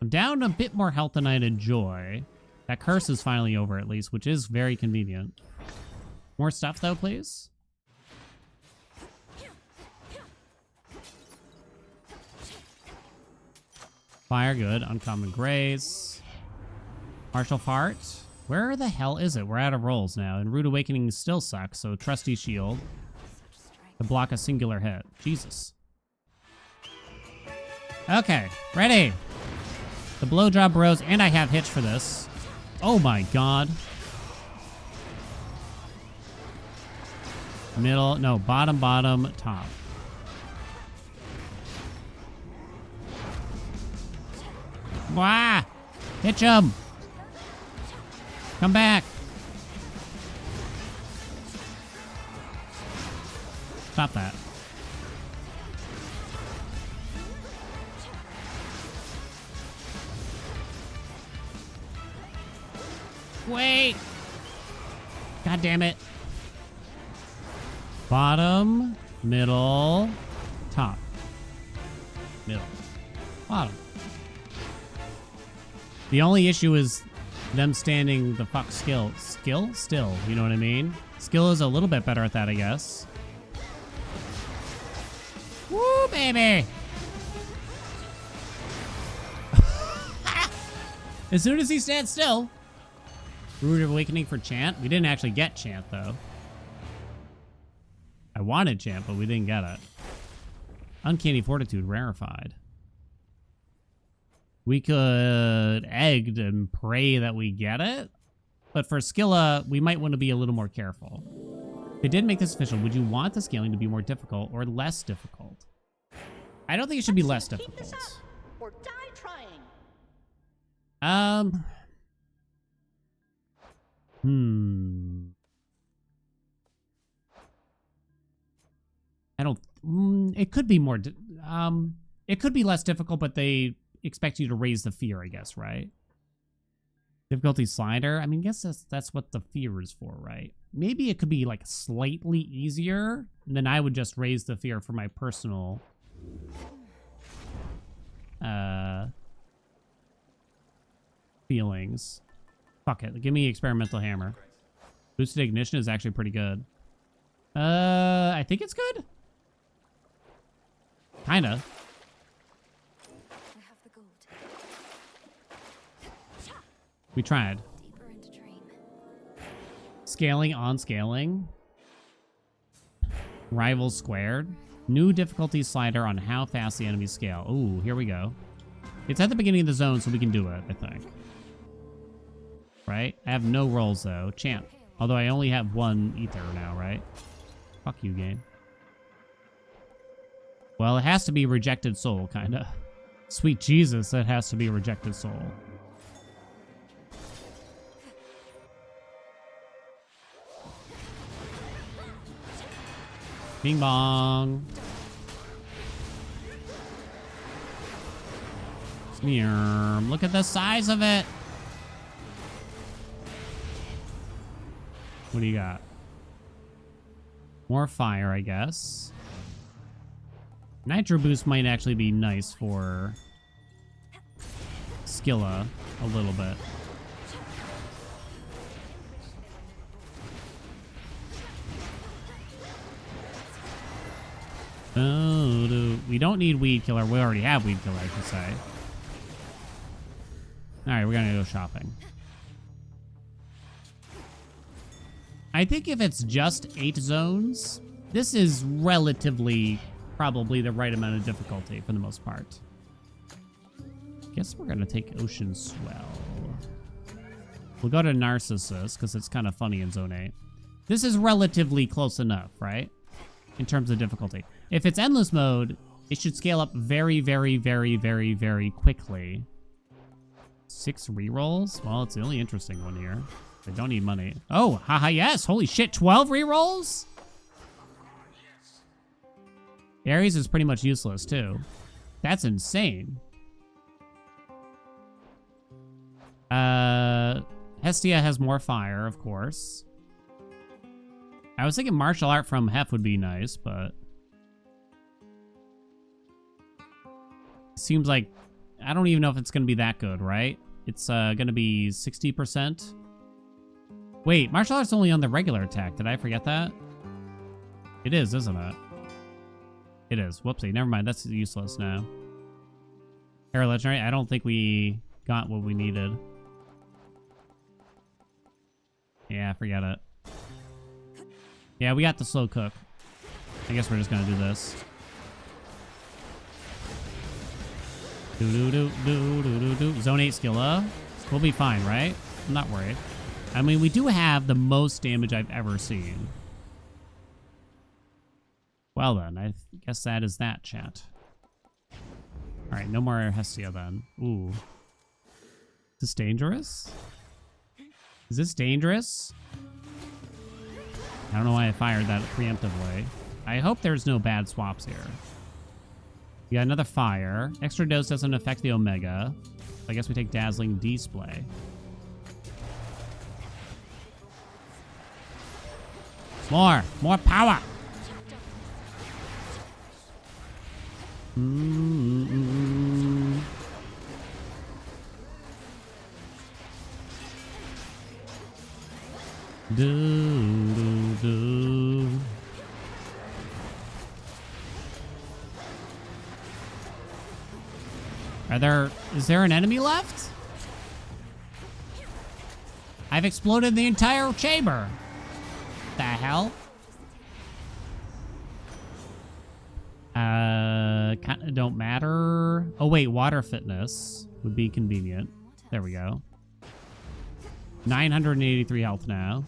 I'm down a bit more health than I'd enjoy. That curse is finally over, at least, which is very convenient. More stuff, though, please. Fire, good. Uncommon Grace. Martial Fart. Where the hell is it? We're out of rolls now, and Rude Awakening still sucks, so Trusty Shield to block a singular hit. Jesus. Okay, ready. The Blowjob Bros, and I have Hitch for this. Oh my god. Middle, no, bottom, top. Wah! Hitch him! Come back! Stop that. Wait! God damn it. Bottom, middle, top. Middle. Bottom. The only issue is them standing the fuck still, you know what I mean? Skill is a little bit better at that, I guess. Woo, baby! As soon as he stands still. Rude Awakening for Chant. We didn't actually get Chant, though. I wanted Chant, but we didn't get it. Uncanny Fortitude rarefied. We could egg and pray that we get it. But for Skilla, we might want to be a little more careful. If they did make this official, would you want the scaling to be more difficult or less difficult? I don't think it should be less difficult. Keep this up, or die trying. I don't... it could be more... it could be less difficult, but they expect you to raise the fear, I guess, right? Difficulty slider? I mean, I guess that's what the fear is for, right? Maybe it could be, like, slightly easier, and then I would just raise the fear for my personal... feelings. Fuck it. Give me Experimental Hammer. Boosted Ignition is actually pretty good. I think it's good. Kinda. I have the gold. We tried. Deeper into dream. Scaling on scaling. Rivals squared. New difficulty slider on how fast the enemies scale. Ooh, here we go. It's at the beginning of the zone, so we can do it, I think. Right? I have no rolls, though. Champ. Although I only have one ether now, right? Fuck you, game. Well, it has to be Rejected Soul, kinda. Sweet Jesus, that has to be a rejected soul. Bing bong. Look at the size of it. What do you got? More fire, I guess. Nitro boost might actually be nice for Skilla a little bit. Oh, we don't need Weed Killer. We already have Weed Killer, I should say. Alright, we're gonna go shopping. I think if it's just 8 zones, this is relatively probably the right amount of difficulty for the most part. Guess we're gonna take Ocean Swell. We'll go to Narcissus because it's kind of funny in Zone 8. This is relatively close enough, right? In terms of difficulty. If it's endless mode, it should scale up very, very, very, very, very quickly. 6 rerolls? Well, it's the only interesting one here. I don't need money. Oh, haha, yes. Holy shit, 12 rerolls? Ares is pretty much useless, too. That's insane. Hestia has more fire, of course. I was thinking martial art from Hef would be nice, but... seems like... I don't even know if it's going to be that good, right? It's going to be 60%. Wait, martial art's only on the regular attack. Did I forget that? It is, isn't it? It is. Whoopsie. Never mind. That's useless now. Air Legendary. I don't think we got what we needed. Yeah, forget it. Yeah, we got the slow cook. I guess we're just going to do this. Zone 8 Skilla. We'll be fine, right? I'm not worried. I mean, we do have the most damage I've ever seen. Well then, I guess that is that, chat. Alright, no more Hestia then. Ooh. Is this dangerous? Is this dangerous? I don't know why I fired that preemptively. I hope there's no bad swaps here. We got another fire. Extra dose doesn't affect the Omega. I guess we take Dazzling Display. More power. Is there an enemy left? I've exploded the entire chamber. The hell? Kind of don't matter. Oh wait, water fitness would be convenient. There we go. 983 health now.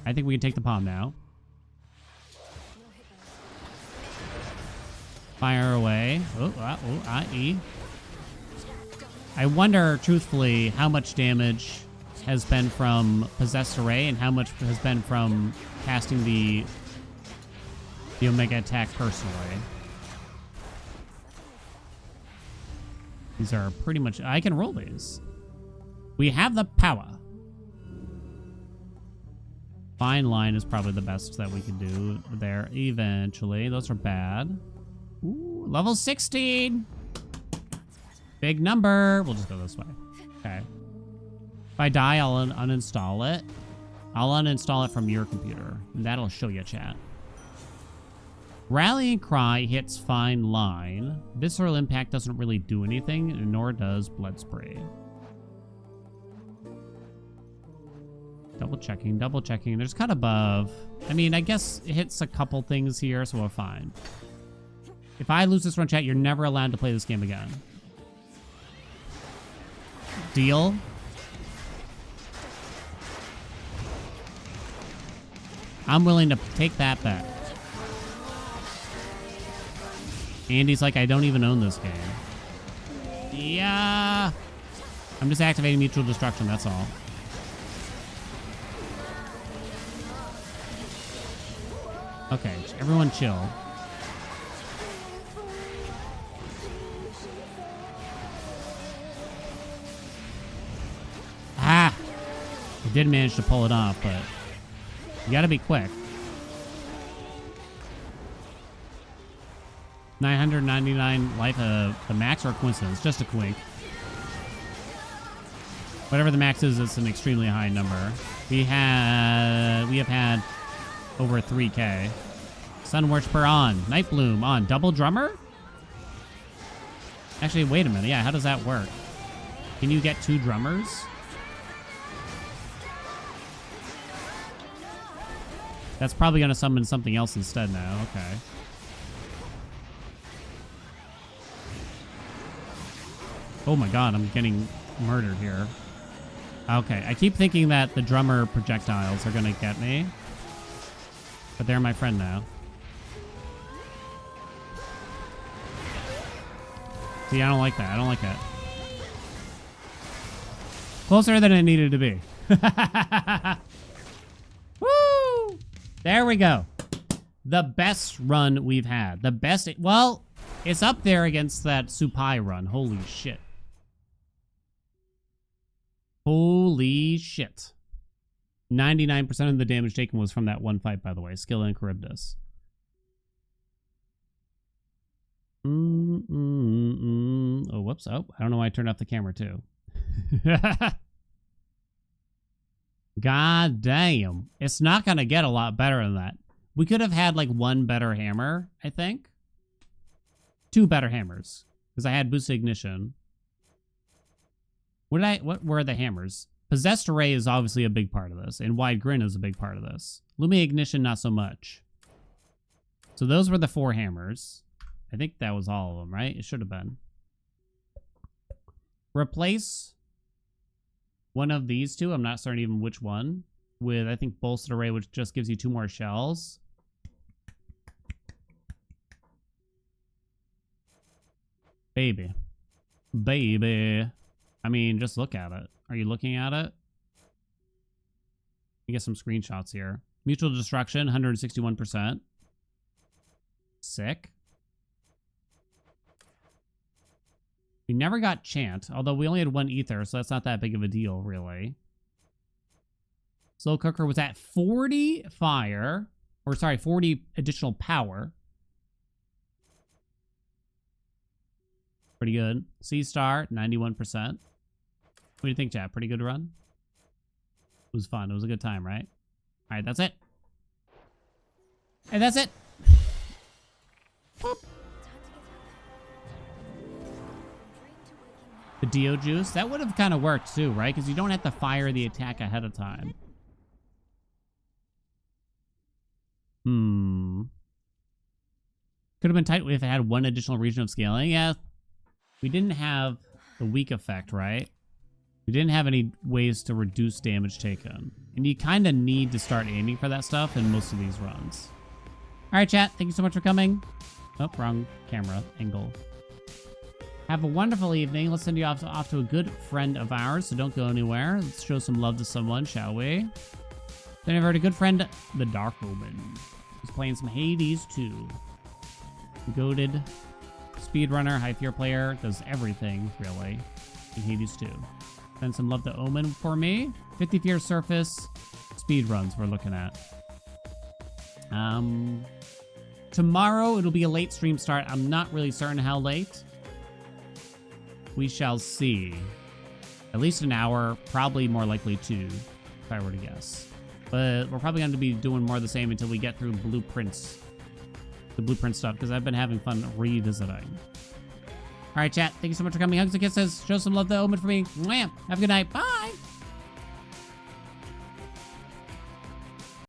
I think we can take the palm now. Fire away. E. I wonder, truthfully, how much damage has been from Possessed Array and how much has been from casting the Omega attack personally. These are pretty much... I can roll these. We have the power. Fine line is probably the best that we can do there eventually. Those are bad. Ooh, level 16. Big number. We'll just go this way. Okay. If I die, I'll uninstall it. I'll uninstall it from your computer. And that'll show you, chat. Rallying Cry hits Fine Line. Visceral Impact doesn't really do anything, nor does Blood Spray. Double checking. There's cut above. I mean, I guess it hits a couple things here, so we're fine. If I lose this run, chat, you're never allowed to play this game again. Deal? I'm willing to take that bet. Andy's like, I don't even own this game. Yeah. I'm just activating mutual destruction, that's all. Okay, everyone chill. Ah! I did manage to pull it off, but you gotta be quick. 999 life, the max or a coincidence? Just a quink. Whatever the max is, it's an extremely high number. We have had over 3K. Sun Worshiper on. Night Bloom on. Double Drummer? Actually, wait a minute. Yeah, how does that work? Can you get 2 drummers? That's probably going to summon something else instead now. Okay. Oh my god, I'm getting murdered here. Okay, I keep thinking that the drummer projectiles are going to get me. But they're my friend now. See, I don't like that. I don't like that. Closer than it needed to be. Woo! There we go. The best run we've had. The best... Well, it's up there against that Supai run. Holy shit. Holy shit. 99% of the damage taken was from that one fight, by the way. Skill and Charybdis. Oh, whoops. Oh, I don't know why I turned off the camera, too. God damn. It's not going to get a lot better than that. We could have had, like, 1 better hammer, I think. 2 better hammers. Because I had boosted ignition. What were the hammers? Possessed Array is obviously a big part of this, and Wide Grin is a big part of this. Lumia Ignition, not so much. So those were the 4 hammers. I think that was all of them, right? It should have been. Replace one of these 2, I'm not certain even which one, with, I think, Bolstered Array, which just gives you 2 more shells. Baby. Baby. I mean, just look at it. Are you looking at it? You get some screenshots here. Mutual Destruction, 161%. Sick. We never got Chant, although we only had 1 Ether, so that's not that big of a deal, really. Slow Cooker was at 40 fire. Or, sorry, 40 additional power. Pretty good. Sea Star, 91%. What do you think, chat? Pretty good run? It was fun. It was a good time, right? All right, that's it. And that's it. Boop. The Dio Juice. That would have kind of worked too, right? Because you don't have to fire the attack ahead of time. Could have been tight if it had 1 additional region of scaling. Yeah. We didn't have the weak effect, right? We didn't have any ways to reduce damage taken. And you kind of need to start aiming for that stuff in most of these runs. All right, chat. Thank you so much for coming. Oh, wrong camera angle. Have a wonderful evening. Let's send you off to a good friend of ours, so don't go anywhere. Let's show some love to someone, shall we? Then I've heard a good friend, the Dark Omen. He's playing some Hades 2. Goated speedrunner, high fear player, does everything, really, in Hades 2. Send some love to Omen for me. 50 fear surface speed runs we're looking at. Tomorrow it'll be a late stream start. I'm not really certain how late. We shall see. At least an hour, probably more likely 2, if I were to guess. But we're probably going to be doing more of the same until we get through blueprints. The blueprint stuff, because I've been having fun revisiting. All right, chat. Thank you so much for coming. Hugs and kisses. Show some love to Omen for me. Mwah. Have a good night. Bye.